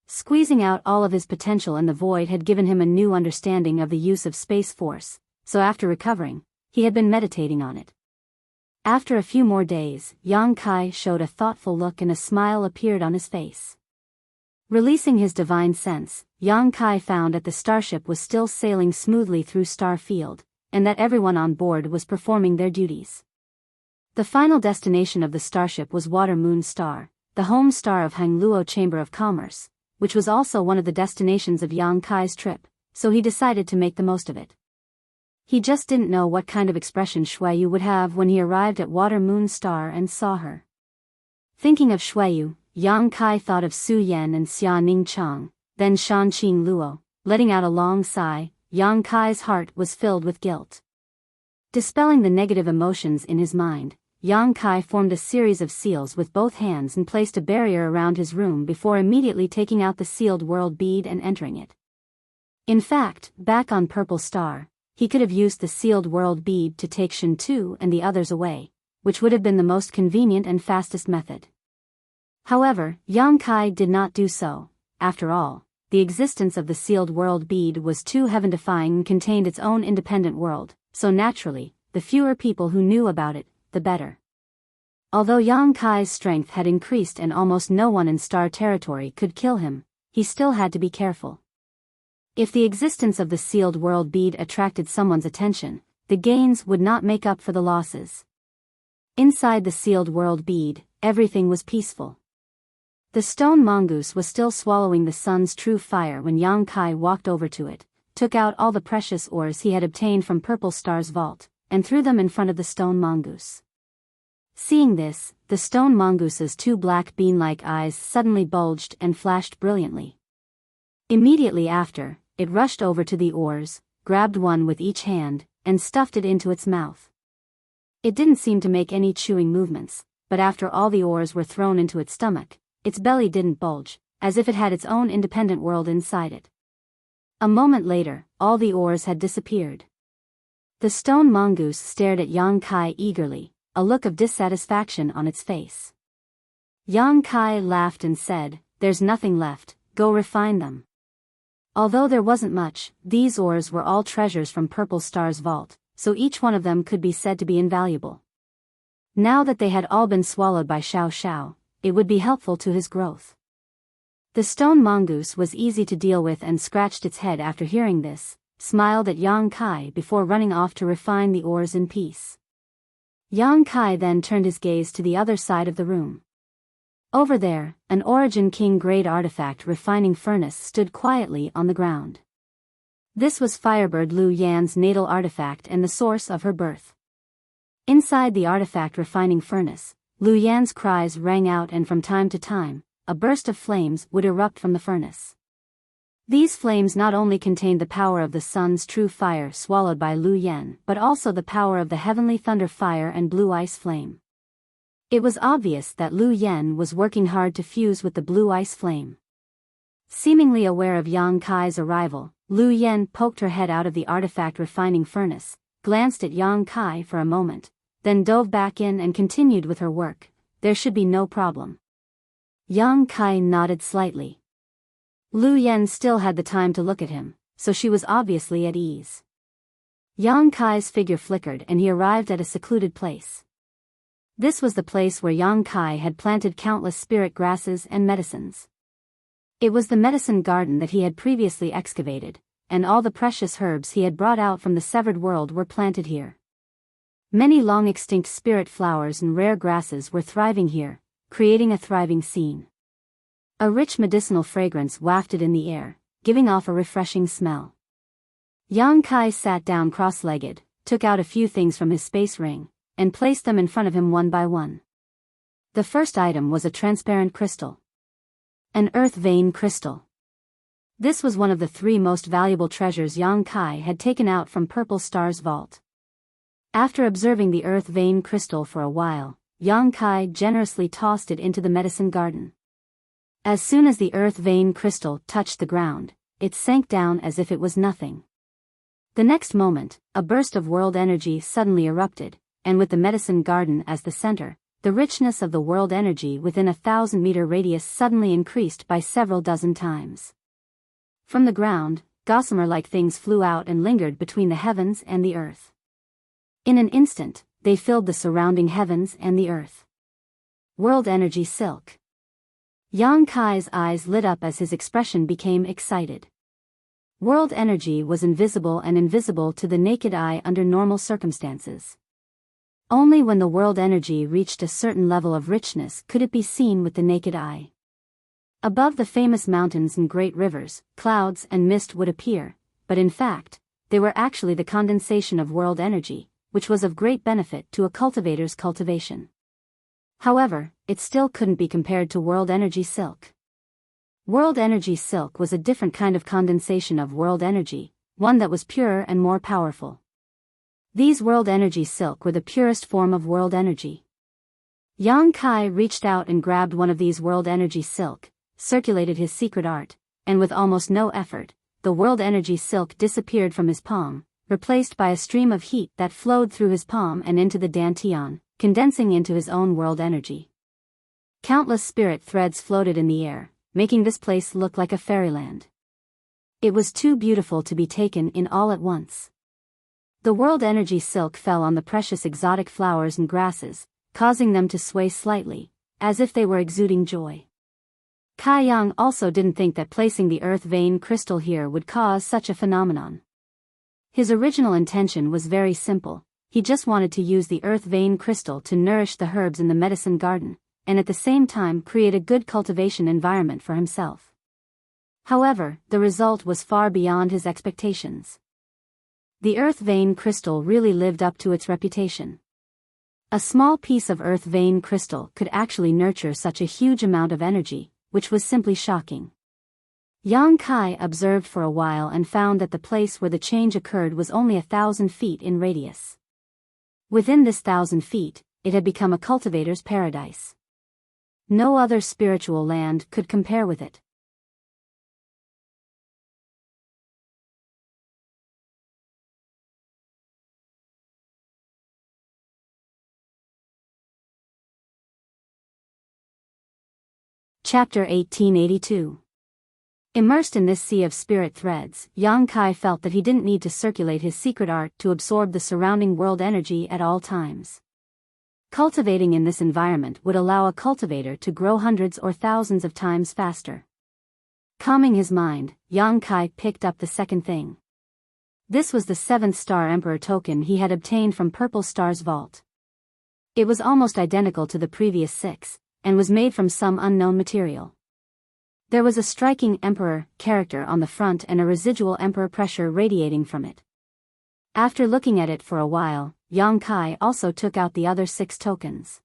Squeezing out all of his potential in the void had given him a new understanding of the use of space force, so after recovering, he had been meditating on it. After a few more days, Yang Kai showed a thoughtful look and a smile appeared on his face. Releasing his divine sense, Yang Kai found that the starship was still sailing smoothly through Star Field, and that everyone on board was performing their duties. The final destination of the starship was Water Moon Star, the home star of Hangluo Chamber of Commerce, which was also one of the destinations of Yang Kai's trip, so he decided to make the most of it. He just didn't know what kind of expression Shuaiyu would have when he arrived at Water Moon Star and saw her. Thinking of Shuaiyu, Yang Kai thought of Su Yan and Xia Ning Chang, then Shan Qing Luo. Letting out a long sigh, Yang Kai's heart was filled with guilt. Dispelling the negative emotions in his mind, Yang Kai formed a series of seals with both hands and placed a barrier around his room before immediately taking out the sealed world bead and entering it. In fact, back on Purple Star, he could have used the sealed world bead to take Shen Tu and the others away, which would have been the most convenient and fastest method. However, Yang Kai did not do so. After all, the existence of the sealed world bead was too heaven-defying and contained its own independent world, so naturally, the fewer people who knew about it, the better. Although Yang Kai's strength had increased and almost no one in Star Territory could kill him, he still had to be careful. If the existence of the sealed world bead attracted someone's attention, the gains would not make up for the losses. Inside the sealed world bead, everything was peaceful. The stone mongoose was still swallowing the sun's true fire when Yang Kai walked over to it, took out all the precious ores he had obtained from Purple Star's vault, and threw them in front of the stone mongoose. Seeing this, the stone mongoose's two black bean-like eyes suddenly bulged and flashed brilliantly. Immediately after, it rushed over to the ores, grabbed one with each hand, and stuffed it into its mouth. It didn't seem to make any chewing movements, but after all the ores were thrown into its stomach, its belly didn't bulge, as if it had its own independent world inside it. A moment later, all the ores had disappeared. The stone mongoose stared at Yang Kai eagerly, a look of dissatisfaction on its face. Yang Kai laughed and said, "There's nothing left, go refine them." Although there wasn't much, these ores were all treasures from Purple Star's vault, so each one of them could be said to be invaluable. Now that they had all been swallowed by Xiao Xiao, it would be helpful to his growth. The stone mongoose was easy to deal with and scratched its head after hearing this, smiled at Yang Kai before running off to refine the ores in peace. Yang Kai then turned his gaze to the other side of the room. Over there, an Origin King grade artifact refining furnace stood quietly on the ground. This was Firebird Lu Yan's natal artifact and the source of her birth. Inside the artifact refining furnace, Lu Yan's cries rang out, and from time to time, a burst of flames would erupt from the furnace. These flames not only contained the power of the sun's true fire swallowed by Lu Yen, but also the power of the heavenly thunder fire and blue ice flame. It was obvious that Lu Yen was working hard to fuse with the blue ice flame. Seemingly aware of Yang Kai's arrival, Lu Yen poked her head out of the artifact refining furnace, glanced at Yang Kai for a moment, then dove back in and continued with her work. There should be no problem. Yang Kai nodded slightly. Lu Yen still had the time to look at him, so she was obviously at ease. Yang Kai's figure flickered and he arrived at a secluded place. This was the place where Yang Kai had planted countless spirit grasses and medicines. It was the medicine garden that he had previously excavated, and all the precious herbs he had brought out from the severed world were planted here. Many long-extinct spirit flowers and rare grasses were thriving here, creating a thriving scene. A rich medicinal fragrance wafted in the air, giving off a refreshing smell. Yang Kai sat down cross-legged, took out a few things from his space ring, and placed them in front of him one by one. The first item was a transparent crystal. An earth vein crystal. This was one of the 3 most valuable treasures Yang Kai had taken out from Purple Star's vault. After observing the earth vein crystal for a while, Yang Kai generously tossed it into the medicine garden. As soon as the earth vein crystal touched the ground, it sank down as if it was nothing. The next moment, a burst of world energy suddenly erupted, and with the medicine garden as the center, the richness of the world energy within a 1,000-meter radius suddenly increased by several dozen times. From the ground, gossamer-like things flew out and lingered between the heavens and the earth. In an instant, they filled the surrounding heavens and the earth. World energy silk. Yang Kai's eyes lit up as his expression became excited. World energy was invisible and invisible to the naked eye under normal circumstances. Only when the world energy reached a certain level of richness could it be seen with the naked eye. Above the famous mountains and great rivers, clouds and mist would appear, but in fact, they were actually the condensation of world energy, which was of great benefit to a cultivator's cultivation. However, it still couldn't be compared to world energy silk. World energy silk was a different kind of condensation of world energy, one that was purer and more powerful. These world energy silk were the purest form of world energy. Yang Kai reached out and grabbed one of these world energy silk, circulated his secret art, and with almost no effort, the world energy silk disappeared from his palm, replaced by a stream of heat that flowed through his palm and into the dantian, condensing into his own world energy. Countless spirit threads floated in the air, making this place look like a fairyland. It was too beautiful to be taken in all at once. The world energy silk fell on the precious exotic flowers and grasses, causing them to sway slightly, as if they were exuding joy. Kai Yang also didn't think that placing the earth vein crystal here would cause such a phenomenon. His original intention was very simple. He just wanted to use the earth vein crystal to nourish the herbs in the medicine garden, and at the same time create a good cultivation environment for himself. However, the result was far beyond his expectations. The earth vein crystal really lived up to its reputation. A small piece of earth vein crystal could actually nurture such a huge amount of energy, which was simply shocking. Yang Kai observed for a while and found that the place where the change occurred was only 1,000 feet in radius. Within this 1,000 feet, it had become a cultivator's paradise. No other spiritual land could compare with it. Chapter 1882. Immersed in this sea of spirit threads, Yang Kai felt that he didn't need to circulate his secret art to absorb the surrounding world energy at all times. Cultivating in this environment would allow a cultivator to grow hundreds or thousands of times faster. Calming his mind, Yang Kai picked up the second thing. This was the 7th Star Emperor token he had obtained from Purple Star's vault. It was almost identical to the previous 6, and was made from some unknown material. There was a striking Emperor character on the front and a residual Emperor pressure radiating from it. After looking at it for a while, Yang Kai also took out the other 6 tokens.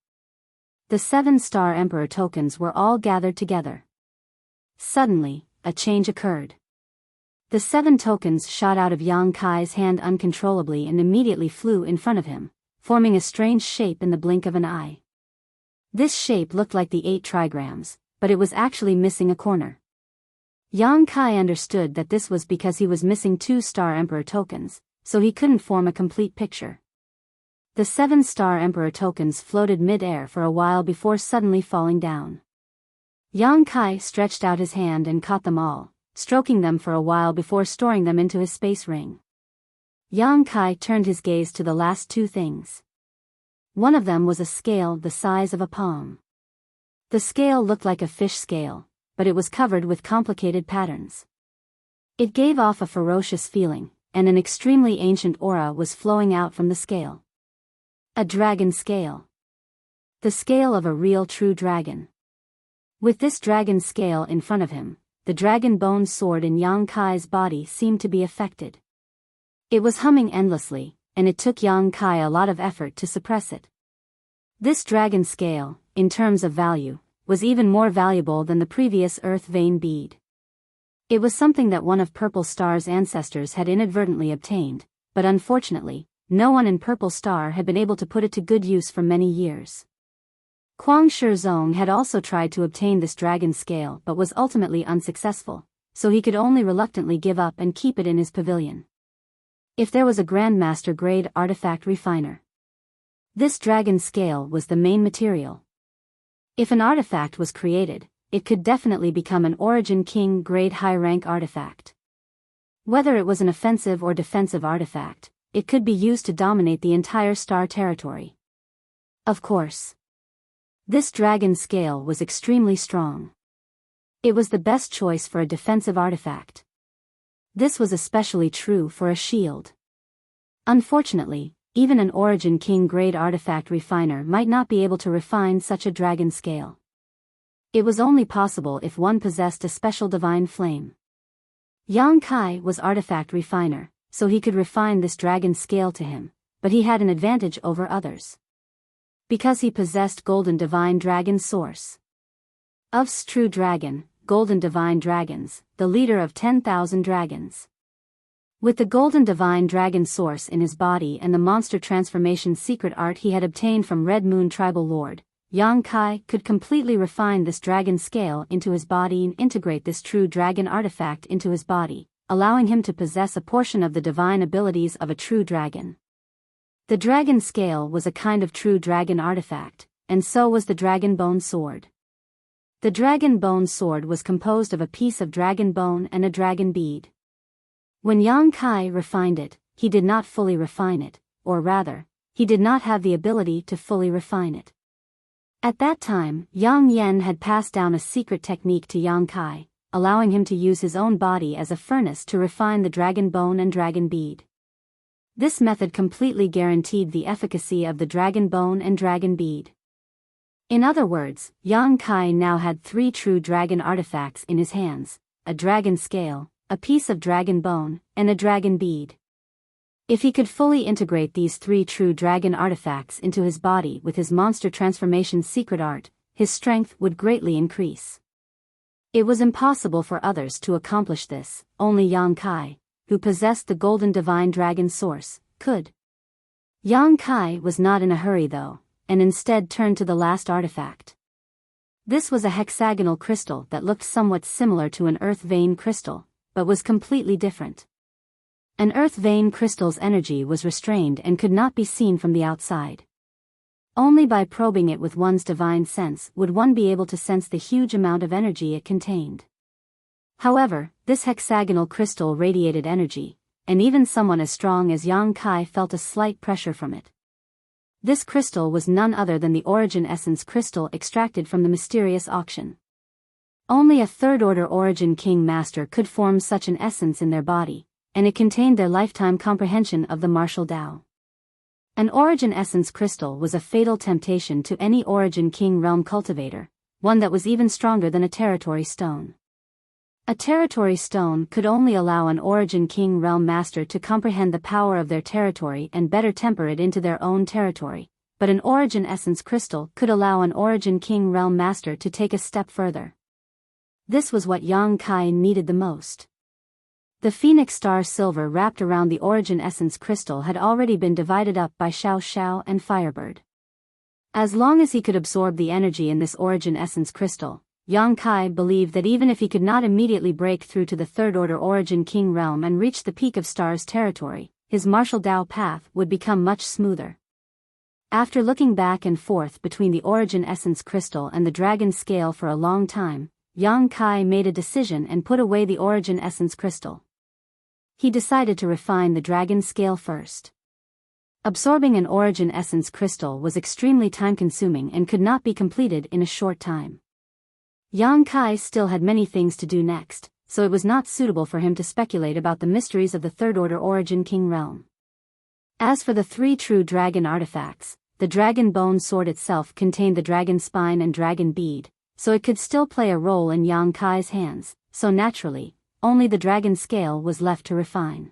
The 7-star Emperor tokens were all gathered together. Suddenly, a change occurred. The 7 tokens shot out of Yang Kai's hand uncontrollably and immediately flew in front of him, forming a strange shape in the blink of an eye. This shape looked like the 8 trigrams, but it was actually missing a corner. Yang Kai understood that this was because he was missing 2-star Emperor tokens, so he couldn't form a complete picture. The 7-star Emperor tokens floated mid-air for a while before suddenly falling down. Yang Kai stretched out his hand and caught them all, stroking them for a while before storing them into his space ring. Yang Kai turned his gaze to the last 2 things. One of them was a scale the size of a palm. The scale looked like a fish scale, but it was covered with complicated patterns. It gave off a ferocious feeling, and an extremely ancient aura was flowing out from the scale. A dragon scale. The scale of a real true dragon. With this dragon scale in front of him, the dragon bone sword in Yang Kai's body seemed to be affected. It was humming endlessly, and it took Yang Kai a lot of effort to suppress it. This dragon scale, in terms of value, was even more valuable than the previous earth vein bead. It was something that one of Purple Star's ancestors had inadvertently obtained, but unfortunately, no one in Purple Star had been able to put it to good use for many years. Kwang Shizong had also tried to obtain this dragon scale but was ultimately unsuccessful, so he could only reluctantly give up and keep it in his pavilion. If there was a Grandmaster grade artifact refiner, this dragon scale was the main material. If an artifact was created, it could definitely become an Origin King grade high rank artifact. Whether it was an offensive or defensive artifact, it could be used to dominate the entire star territory. Of course, this dragon scale was extremely strong. It was the best choice for a defensive artifact. This was especially true for a shield. Unfortunately, even an Origin King grade artifact refiner might not be able to refine such a dragon scale. It was only possible if one possessed a special divine flame. Yang Kai was artifact refiner, so he could refine this dragon scale to him, but he had an advantage over others. Because he possessed Golden Divine Dragon Source. Of true dragon, Golden Divine Dragons, the leader of 10,000 dragons. With the Golden Divine Dragon Source in his body and the monster transformation secret art he had obtained from Red Moon Tribal Lord, Yang Kai could completely refine this dragon scale into his body and integrate this true dragon artifact into his body, allowing him to possess a portion of the divine abilities of a true dragon. The dragon scale was a kind of true dragon artifact, and so was the dragon bone sword. The dragon bone sword was composed of a piece of dragon bone and a dragon bead. When Yang Kai refined it, he did not fully refine it, or rather, he did not have the ability to fully refine it. At that time, Yang Yen had passed down a secret technique to Yang Kai, allowing him to use his own body as a furnace to refine the dragon bone and dragon bead. This method completely guaranteed the efficacy of the dragon bone and dragon bead. In other words, Yang Kai now had 3 true dragon artifacts in his hands, a dragon scale, a piece of dragon bone, and a dragon bead. If he could fully integrate these 3 true dragon artifacts into his body with his monster transformation secret art, his strength would greatly increase. It was impossible for others to accomplish this, only Yang Kai, who possessed the Golden Divine Dragon Source, could. Yang Kai was not in a hurry though, and instead turned to the last artifact. This was a hexagonal crystal that looked somewhat similar to an earth vein crystal, but was completely different. An earth vein crystal's energy was restrained and could not be seen from the outside. Only by probing it with one's divine sense would one be able to sense the huge amount of energy it contained. However, this hexagonal crystal radiated energy, and even someone as strong as Yang Kai felt a slight pressure from it. This crystal was none other than the Origin Essence crystal extracted from the mysterious auction. Only a third-order Origin King Master could form such an essence in their body, and it contained their lifetime comprehension of the martial Tao. An Origin Essence crystal was a fatal temptation to any Origin King realm cultivator, one that was even stronger than a territory stone. A territory stone could only allow an Origin King realm master to comprehend the power of their territory and better temper it into their own territory, but an origin essence crystal could allow an origin king realm master to take a step further. This was what Yang Kai needed the most. The phoenix star silver wrapped around the origin essence crystal had already been divided up by Xiao Xiao and Firebird. As long as he could absorb the energy in this origin essence crystal, Yang Kai believed that even if he could not immediately break through to the third-order origin king realm and reach the peak of stars territory, his martial Dao path would become much smoother. After looking back and forth between the origin essence crystal and the dragon scale for a long time, Yang Kai made a decision and put away the origin essence crystal. He decided to refine the dragon scale first. Absorbing an origin essence crystal was extremely time-consuming and could not be completed in a short time. Yang Kai still had many things to do next, so it was not suitable for him to speculate about the mysteries of the third-order origin king realm. As for the 3 true dragon artifacts, the dragon bone sword itself contained the dragon spine and dragon bead, so it could still play a role in Yang Kai's hands, so naturally, only the dragon scale was left to refine.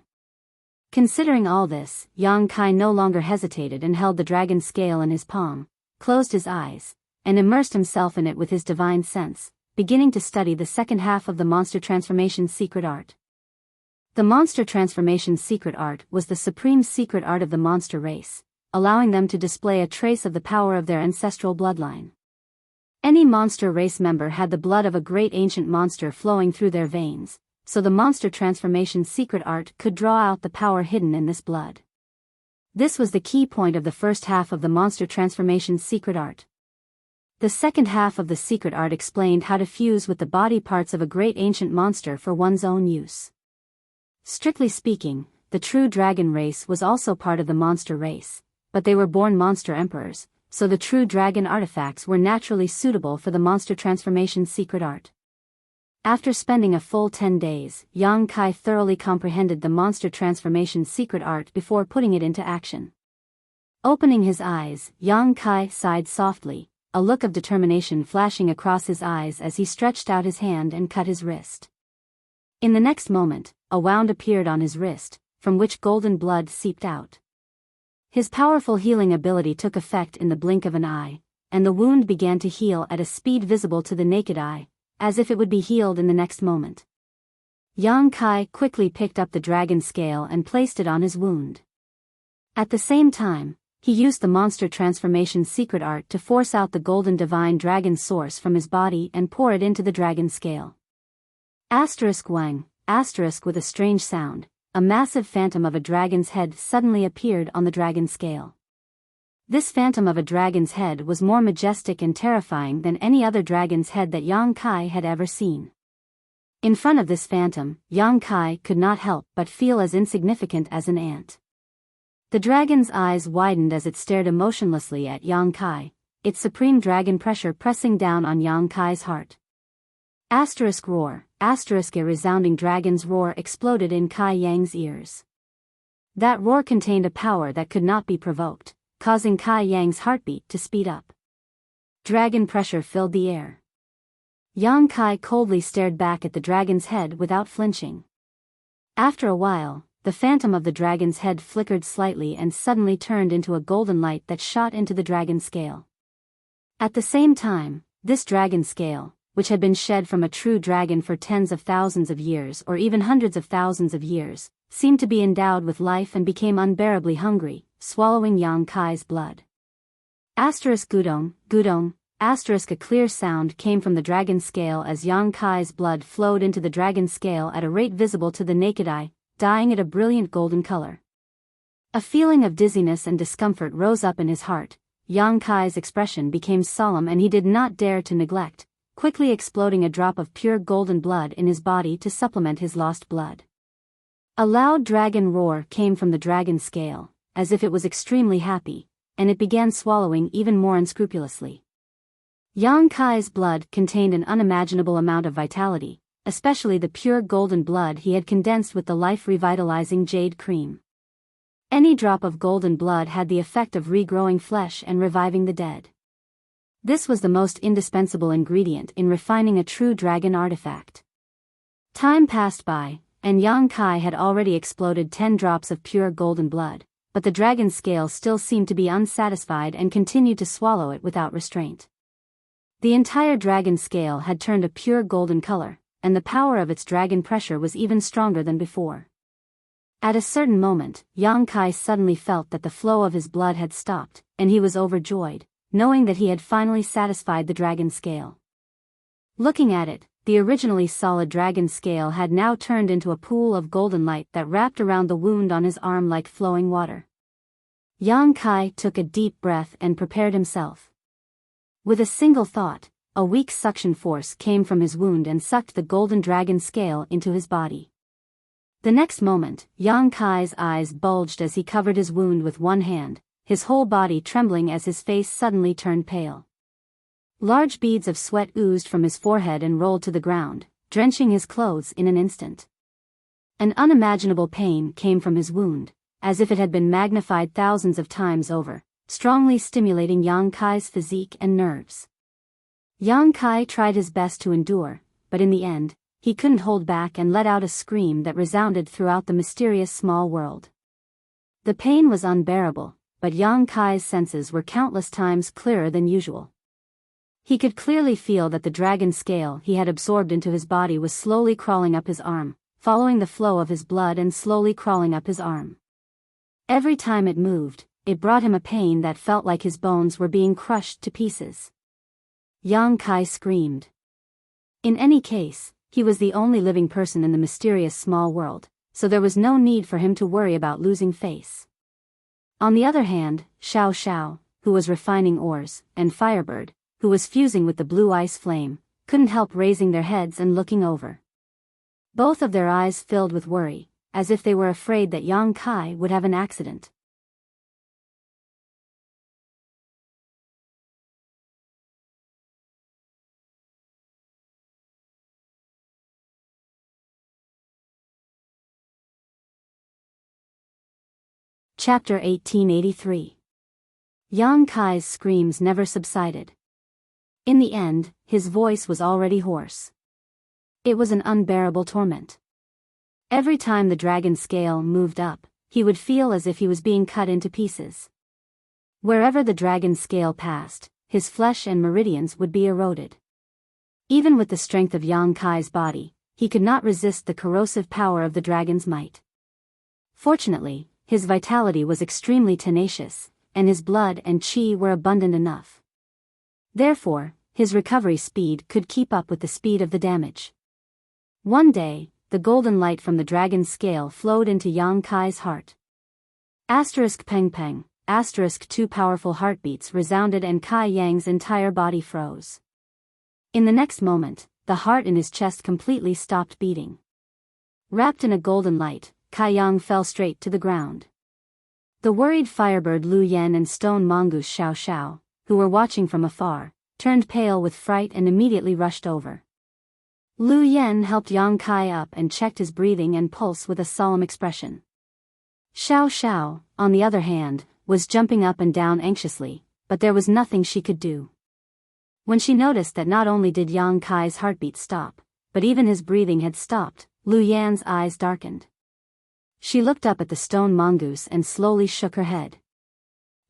Considering all this, Yang Kai no longer hesitated and held the dragon scale in his palm, closed his eyes, and immersed himself in it with his divine sense, beginning to study the second half of the monster transformation secret art. The monster transformation secret art was the supreme secret art of the monster race, allowing them to display a trace of the power of their ancestral bloodline. Any monster race member had the blood of a great ancient monster flowing through their veins, so the monster transformation secret art could draw out the power hidden in this blood. This was the key point of the first half of the monster transformation secret art. The second half of the secret art explained how to fuse with the body parts of a great ancient monster for one's own use. Strictly speaking, the true dragon race was also part of the monster race, but they were born monster emperors, so the true dragon artifacts were naturally suitable for the monster transformation secret art. After spending a full 10 days, Yang Kai thoroughly comprehended the monster transformation secret art before putting it into action. Opening his eyes, Yang Kai sighed softly, a look of determination flashing across his eyes as he stretched out his hand and cut his wrist. In the next moment, a wound appeared on his wrist, from which golden blood seeped out. His powerful healing ability took effect in the blink of an eye, and the wound began to heal at a speed visible to the naked eye, as if it would be healed in the next moment. Yang Kai quickly picked up the dragon scale and placed it on his wound. At the same time, he used the monster transformation secret art to force out the golden divine dragon source from his body and pour it into the dragon scale. Wang, with a strange sound, a massive phantom of a dragon's head suddenly appeared on the dragon scale. This phantom of a dragon's head was more majestic and terrifying than any other dragon's head that Yang Kai had ever seen. In front of this phantom, Yang Kai could not help but feel as insignificant as an ant. The dragon's eyes widened as it stared emotionlessly at Yang Kai, its supreme dragon pressure pressing down on Yang Kai's heart. Roar, a resounding dragon's roar exploded in Kai Yang's ears. That roar contained a power that could not be provoked, causing Kai Yang's heartbeat to speed up. Dragon pressure filled the air. Yang Kai coldly stared back at the dragon's head without flinching. After a while, the phantom of the dragon's head flickered slightly and suddenly turned into a golden light that shot into the dragon scale. At the same time, this dragon scale, which had been shed from a true dragon for tens of thousands of years or even hundreds of thousands of years, seemed to be endowed with life and became unbearably hungry, swallowing Yang Kai's blood. Gudong, a clear sound came from the dragon scale as Yang Kai's blood flowed into the dragon scale at a rate visible to the naked eye, dyeing it a brilliant golden color. A feeling of dizziness and discomfort rose up in his heart. Yang Kai's expression became solemn and he did not dare to neglect, quickly exploding a drop of pure golden blood in his body to supplement his lost blood. A loud dragon roar came from the dragon scale, as if it was extremely happy, and it began swallowing even more unscrupulously. Yang Kai's blood contained an unimaginable amount of vitality, especially the pure golden blood he had condensed with the life-revitalizing jade cream. Any drop of golden blood had the effect of regrowing flesh and reviving the dead. This was the most indispensable ingredient in refining a true dragon artifact. Time passed by, and Yang Kai had already exploded 10 drops of pure golden blood, but the dragon's scale still seemed to be unsatisfied and continued to swallow it without restraint. The entire dragon scale had turned a pure golden color, and the power of its dragon pressure was even stronger than before. At a certain moment, Yang Kai suddenly felt that the flow of his blood had stopped, and he was overjoyed, knowing that he had finally satisfied the dragon scale. Looking at it, the originally solid dragon scale had now turned into a pool of golden light that wrapped around the wound on his arm like flowing water. Yang Kai took a deep breath and prepared himself. With a single thought, a weak suction force came from his wound and sucked the golden dragon scale into his body. The next moment, Yang Kai's eyes bulged as he covered his wound with one hand, his whole body trembling as his face suddenly turned pale. Large beads of sweat oozed from his forehead and rolled to the ground, drenching his clothes in an instant. An unimaginable pain came from his wound, as if it had been magnified thousands of times over, strongly stimulating Yang Kai's physique and nerves. Yang Kai tried his best to endure, but in the end, he couldn't hold back and let out a scream that resounded throughout the mysterious small world. The pain was unbearable, but Yang Kai's senses were countless times clearer than usual. He could clearly feel that the dragon scale he had absorbed into his body was slowly crawling up his arm, following the flow of his blood and slowly crawling up his arm. Every time it moved, it brought him a pain that felt like his bones were being crushed to pieces. Yang Kai screamed. In any case, he was the only living person in the mysterious small world, so there was no need for him to worry about losing face. On the other hand, Xiao Xiao, who was refining ores, and Firebird, who was fusing with the blue ice flame, couldn't help raising their heads and looking over. Both of their eyes filled with worry, as if they were afraid that Yang Kai would have an accident. Chapter 1883. Yang Kai's screams never subsided. In the end, his voice was already hoarse. It was an unbearable torment. Every time the dragon scale moved up, he would feel as if he was being cut into pieces. Wherever the dragon scale passed, his flesh and meridians would be eroded. Even with the strength of Yang Kai's body, he could not resist the corrosive power of the dragon's might. Fortunately, his vitality was extremely tenacious, and his blood and qi were abundant enough. Therefore, his recovery speed could keep up with the speed of the damage. One day, the golden light from the dragon's scale flowed into Yang Kai's heart. Peng peng, two powerful heartbeats resounded and Kai Yang's entire body froze. In the next moment, the heart in his chest completely stopped beating. Wrapped in a golden light, Kai Yang fell straight to the ground. The worried Firebird Lu Yan and stone mongoose Xiao Xiao, who were watching from afar, turned pale with fright and immediately rushed over. Lu Yan helped Yang Kai up and checked his breathing and pulse with a solemn expression. Xiao Xiao, on the other hand, was jumping up and down anxiously, but there was nothing she could do. When she noticed that not only did Yang Kai's heartbeat stop, but even his breathing had stopped, Lu Yan's eyes darkened. She looked up at the stone mongoose and slowly shook her head.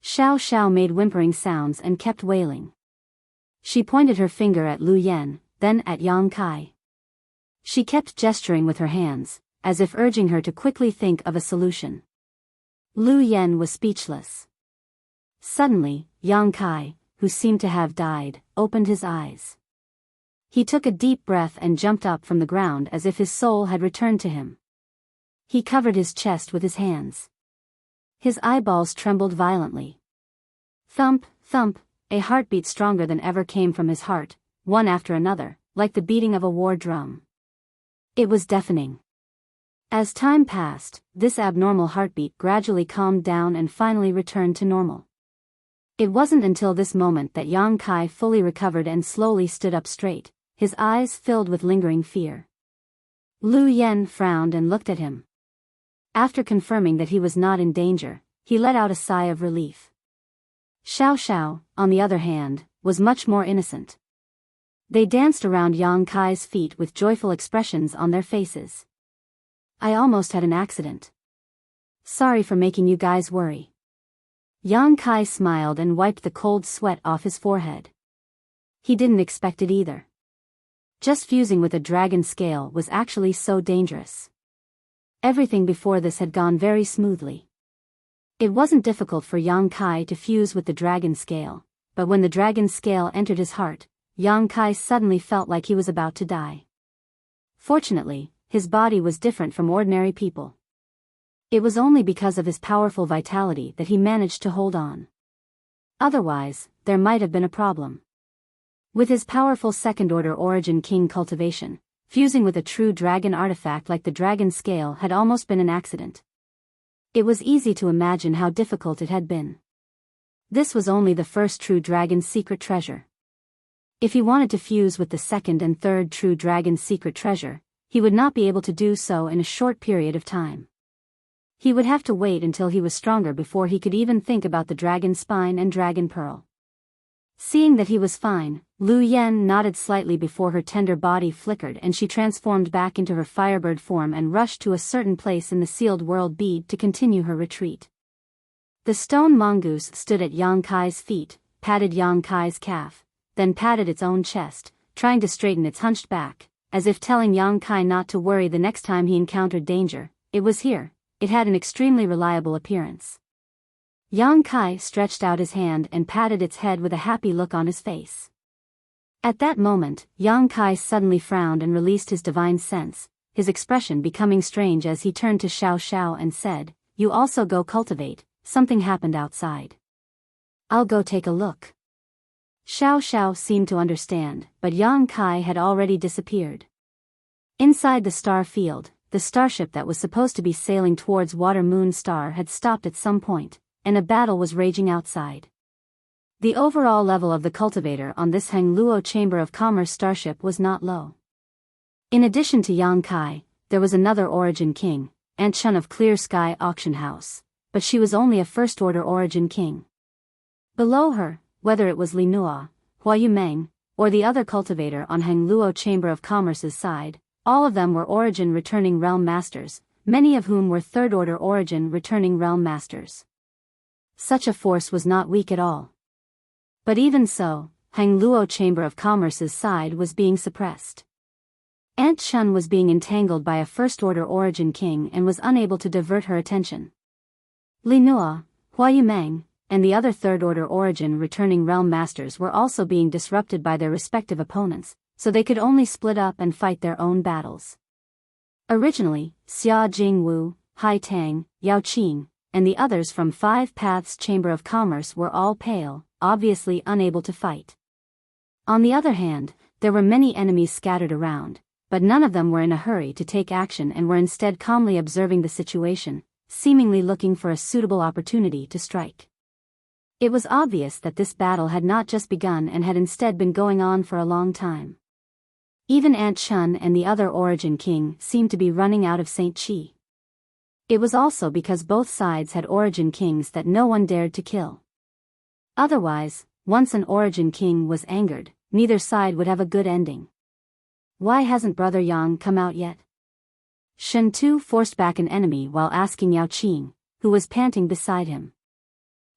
Xiao Xiao made whimpering sounds and kept wailing. She pointed her finger at Lu Yan, then at Yang Kai. She kept gesturing with her hands, as if urging her to quickly think of a solution. Lu Yan was speechless. Suddenly, Yang Kai, who seemed to have died, opened his eyes. He took a deep breath and jumped up from the ground as if his soul had returned to him. He covered his chest with his hands. His eyeballs trembled violently. Thump, thump, a heartbeat stronger than ever came from his heart, one after another, like the beating of a war drum. It was deafening. As time passed, this abnormal heartbeat gradually calmed down and finally returned to normal. It wasn't until this moment that Yang Kai fully recovered and slowly stood up straight, his eyes filled with lingering fear. Lu Yan frowned and looked at him. After confirming that he was not in danger, he let out a sigh of relief. Xiao Xiao, on the other hand, was much more innocent. They danced around Yang Kai's feet with joyful expressions on their faces. I almost had an accident. Sorry for making you guys worry. Yang Kai smiled and wiped the cold sweat off his forehead. He didn't expect it either. Just fusing with a dragon scale was actually so dangerous. Everything before this had gone very smoothly. It wasn't difficult for Yang Kai to fuse with the dragon scale, but when the dragon scale entered his heart, Yang Kai suddenly felt like he was about to die. Fortunately, his body was different from ordinary people. It was only because of his powerful vitality that he managed to hold on. Otherwise, there might have been a problem. With his powerful second-order Origin King cultivation, fusing with a true dragon artifact like the dragon scale had almost been an accident. It was easy to imagine how difficult it had been. This was only the first true dragon's secret treasure. If he wanted to fuse with the second and third true dragon's secret treasure, he would not be able to do so in a short period of time. He would have to wait until he was stronger before he could even think about the dragon spine and dragon pearl. Seeing that he was fine, Lu Yen nodded slightly before her tender body flickered and she transformed back into her firebird form and rushed to a certain place in the sealed world bead to continue her retreat. The stone mongoose stood at Yang Kai's feet, patted Yang Kai's calf, then patted its own chest, trying to straighten its hunched back, as if telling Yang Kai not to worry the next time he encountered danger. It was here. It had an extremely reliable appearance. Yang Kai stretched out his hand and patted its head with a happy look on his face. At that moment, Yang Kai suddenly frowned and released his divine sense, his expression becoming strange as he turned to Xiao Xiao and said, "You also go cultivate, something happened outside. I'll go take a look." Xiao Xiao seemed to understand, but Yang Kai had already disappeared. Inside the star field, the starship that was supposed to be sailing towards Water Moon Star had stopped at some point, and a battle was raging outside. The overall level of the cultivator on this Hangluo Chamber of Commerce starship was not low. In addition to Yang Kai, there was another Origin King, Aunt Chun of Clear Sky Auction House, but she was only a first-order Origin King. Below her, whether it was Li Nua, Hua Yumeng, or the other cultivator on Hangluo Chamber of Commerce's side, all of them were Origin Returning Realm Masters, many of whom were third-order Origin Returning Realm Masters. Such a force was not weak at all. But even so, Hangluo Chamber of Commerce's side was being suppressed. Aunt Chun was being entangled by a first-order Origin King and was unable to divert her attention. Li Nua, Hua Yumeng, and the other third-order Origin Returning Realm Masters were also being disrupted by their respective opponents, so they could only split up and fight their own battles. Originally, Xia Jingwu, Hai Tang, Yao Qing, and the others from Five Paths Chamber of Commerce were all pale, obviously unable to fight. On the other hand, there were many enemies scattered around, but none of them were in a hurry to take action and were instead calmly observing the situation, seemingly looking for a suitable opportunity to strike. It was obvious that this battle had not just begun and had instead been going on for a long time. Even Aunt Chun and the other Origin King seemed to be running out of St. Chi. It was also because both sides had Origin Kings that no one dared to kill. Otherwise, once an Origin King was angered, neither side would have a good ending. Why hasn't Brother Yang come out yet? Shen Tu forced back an enemy while asking Yao Qing, who was panting beside him.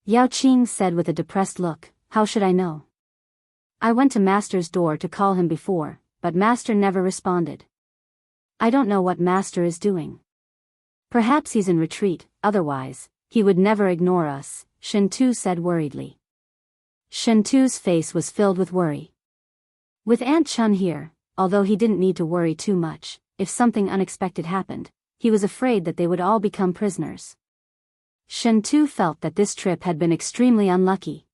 Yao Qing said with a depressed look, "How should I know? I went to Master's door to call him before, but Master never responded. I don't know what Master is doing. Perhaps he's in retreat, otherwise, he would never ignore us," Shen Tu said worriedly. Shen Tu's face was filled with worry. With Aunt Chun here, although he didn't need to worry too much, if something unexpected happened, he was afraid that they would all become prisoners. Shen Tu felt that this trip had been extremely unlucky.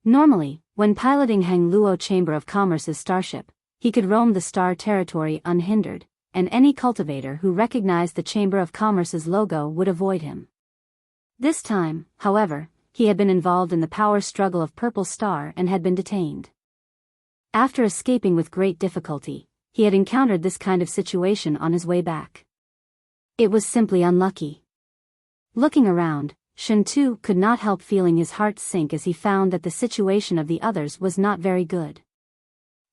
Normally, when piloting Hangluo Chamber of Commerce's starship, he could roam the star territory unhindered, and any cultivator who recognized the Chamber of Commerce's logo would avoid him. This time, however, he had been involved in the power struggle of Purple Star and had been detained. After escaping with great difficulty, he had encountered this kind of situation on his way back. It was simply unlucky. Looking around, Shen Tu could not help feeling his heart sink as he found that the situation of the others was not very good.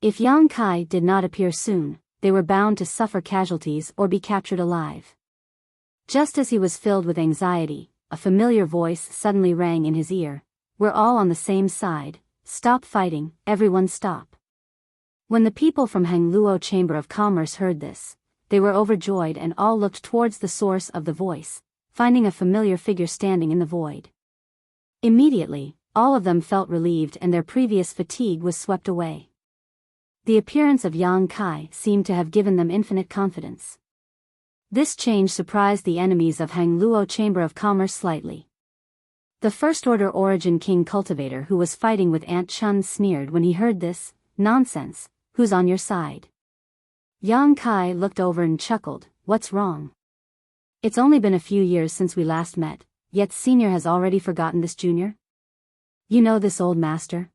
If Yang Kai did not appear soon, they were bound to suffer casualties or be captured alive. Just as he was filled with anxiety, a familiar voice suddenly rang in his ear. We're all on the same side. Stop fighting, everyone stop. When the people from Hangluo Chamber of Commerce heard this, they were overjoyed and all looked towards the source of the voice, finding a familiar figure standing in the void. Immediately, all of them felt relieved and their previous fatigue was swept away. The appearance of Yang Kai seemed to have given them infinite confidence. This change surprised the enemies of Hangluo Chamber of Commerce slightly. The First Order Origin King cultivator who was fighting with Aunt Chun sneered when he heard this. Nonsense, who's on your side? Yang Kai looked over and chuckled, what's wrong? It's only been a few years since we last met, yet Senior has already forgotten this Junior? You know this old master?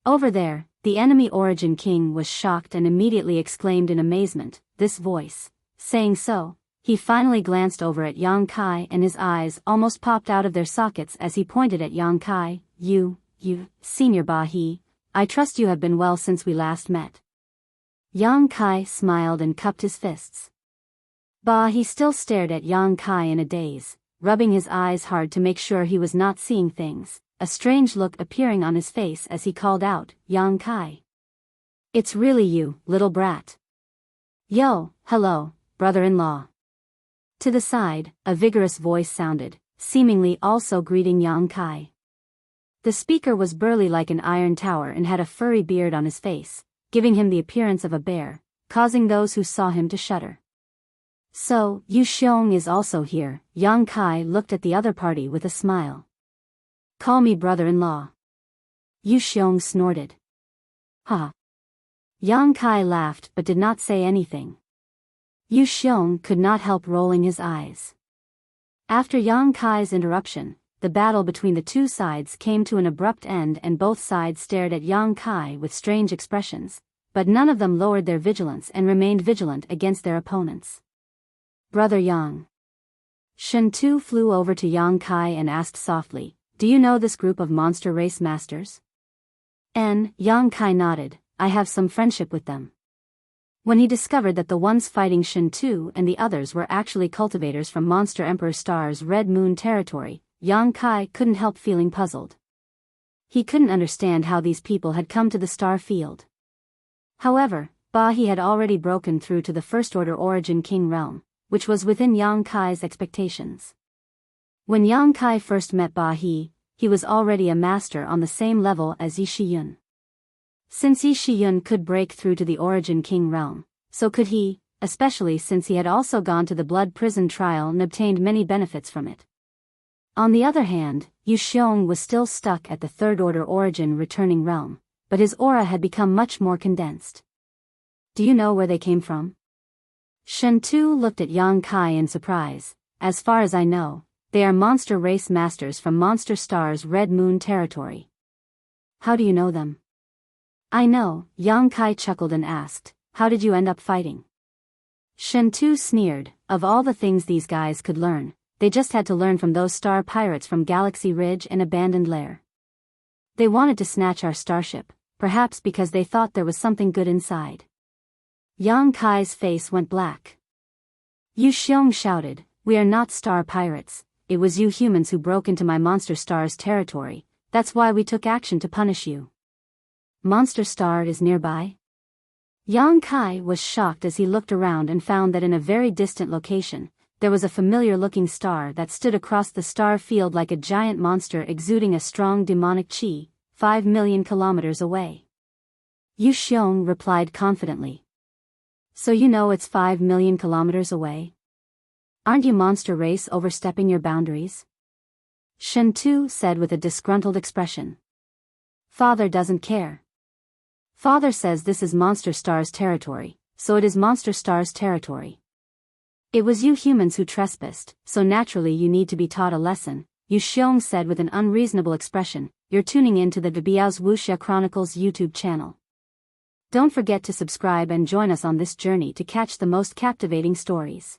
Over there, the enemy Origin King was shocked and immediately exclaimed in amazement, this voice. Saying so, he finally glanced over at Yang Kai and his eyes almost popped out of their sockets as he pointed at Yang Kai. You, Senior Ba He, I trust you have been well since we last met. Yang Kai smiled and cupped his fists. Ba He still stared at Yang Kai in a daze, rubbing his eyes hard to make sure he was not seeing things, a strange look appearing on his face as he called out, Yang Kai. It's really you, little brat. Yo, hello, brother-in-law. To the side, a vigorous voice sounded, seemingly also greeting Yang Kai. The speaker was burly like an iron tower and had a furry beard on his face, giving him the appearance of a bear, causing those who saw him to shudder. So, Yu Xiong is also here. Yang Kai looked at the other party with a smile. Call me brother-in-law. Yu Xiong snorted. Ha. Yang Kai laughed but did not say anything. Yu Xiong could not help rolling his eyes. After Yang Kai's interruption, the battle between the two sides came to an abrupt end and both sides stared at Yang Kai with strange expressions, but none of them lowered their vigilance and remained vigilant against their opponents. Brother Yang. Shen Tu flew over to Yang Kai and asked softly, do you know this group of monster race masters? Yang Kai nodded, I have some friendship with them. When he discovered that the ones fighting Shen Tu and the others were actually cultivators from Monster Emperor Star's Red Moon territory, Yang Kai couldn't help feeling puzzled. He couldn't understand how these people had come to the star field. However, Ba He had already broken through to the First Order Origin King realm, which was within Yang Kai's expectations. When Yang Kai first met Ba He was already a master on the same level as Yi Shiyun. Since Yi Shiyun could break through to the Origin King realm, so could he, especially since he had also gone to the Blood Prison trial and obtained many benefits from it. On the other hand, Yu Xiong was still stuck at the Third Order Origin returning realm, but his aura had become much more condensed. Do you know where they came from? Shen Tu looked at Yang Kai in surprise. As far as I know, they are monster race masters from Monster Star's Red Moon territory. How do you know them? I know, Yang Kai chuckled and asked, how did you end up fighting? Shen Tu sneered, of all the things these guys could learn, they just had to learn from those star pirates from Galaxy Ridge and Abandoned Lair. They wanted to snatch our starship, perhaps because they thought there was something good inside. Yang Kai's face went black. Yu Xiong shouted, we are not star pirates, it was you humans who broke into my Monster Star's territory, that's why we took action to punish you. Monster Star is nearby? Yang Kai was shocked as he looked around and found that in a very distant location, there was a familiar-looking star that stood across the star field like a giant monster exuding a strong demonic chi, 5 million kilometers away. Yu Xiong replied confidently. So you know it's 5 million kilometers away? Aren't you monster race overstepping your boundaries? Shen Tu said with a disgruntled expression. Father doesn't care. Father says this is Monster Star's territory, so it is Monster Star's territory. It was you humans who trespassed, so naturally you need to be taught a lesson, Yu Xiong said with an unreasonable expression. You're tuning in to the Biyao's Wuxia Chronicles YouTube channel. Don't forget to subscribe and join us on this journey to catch the most captivating stories.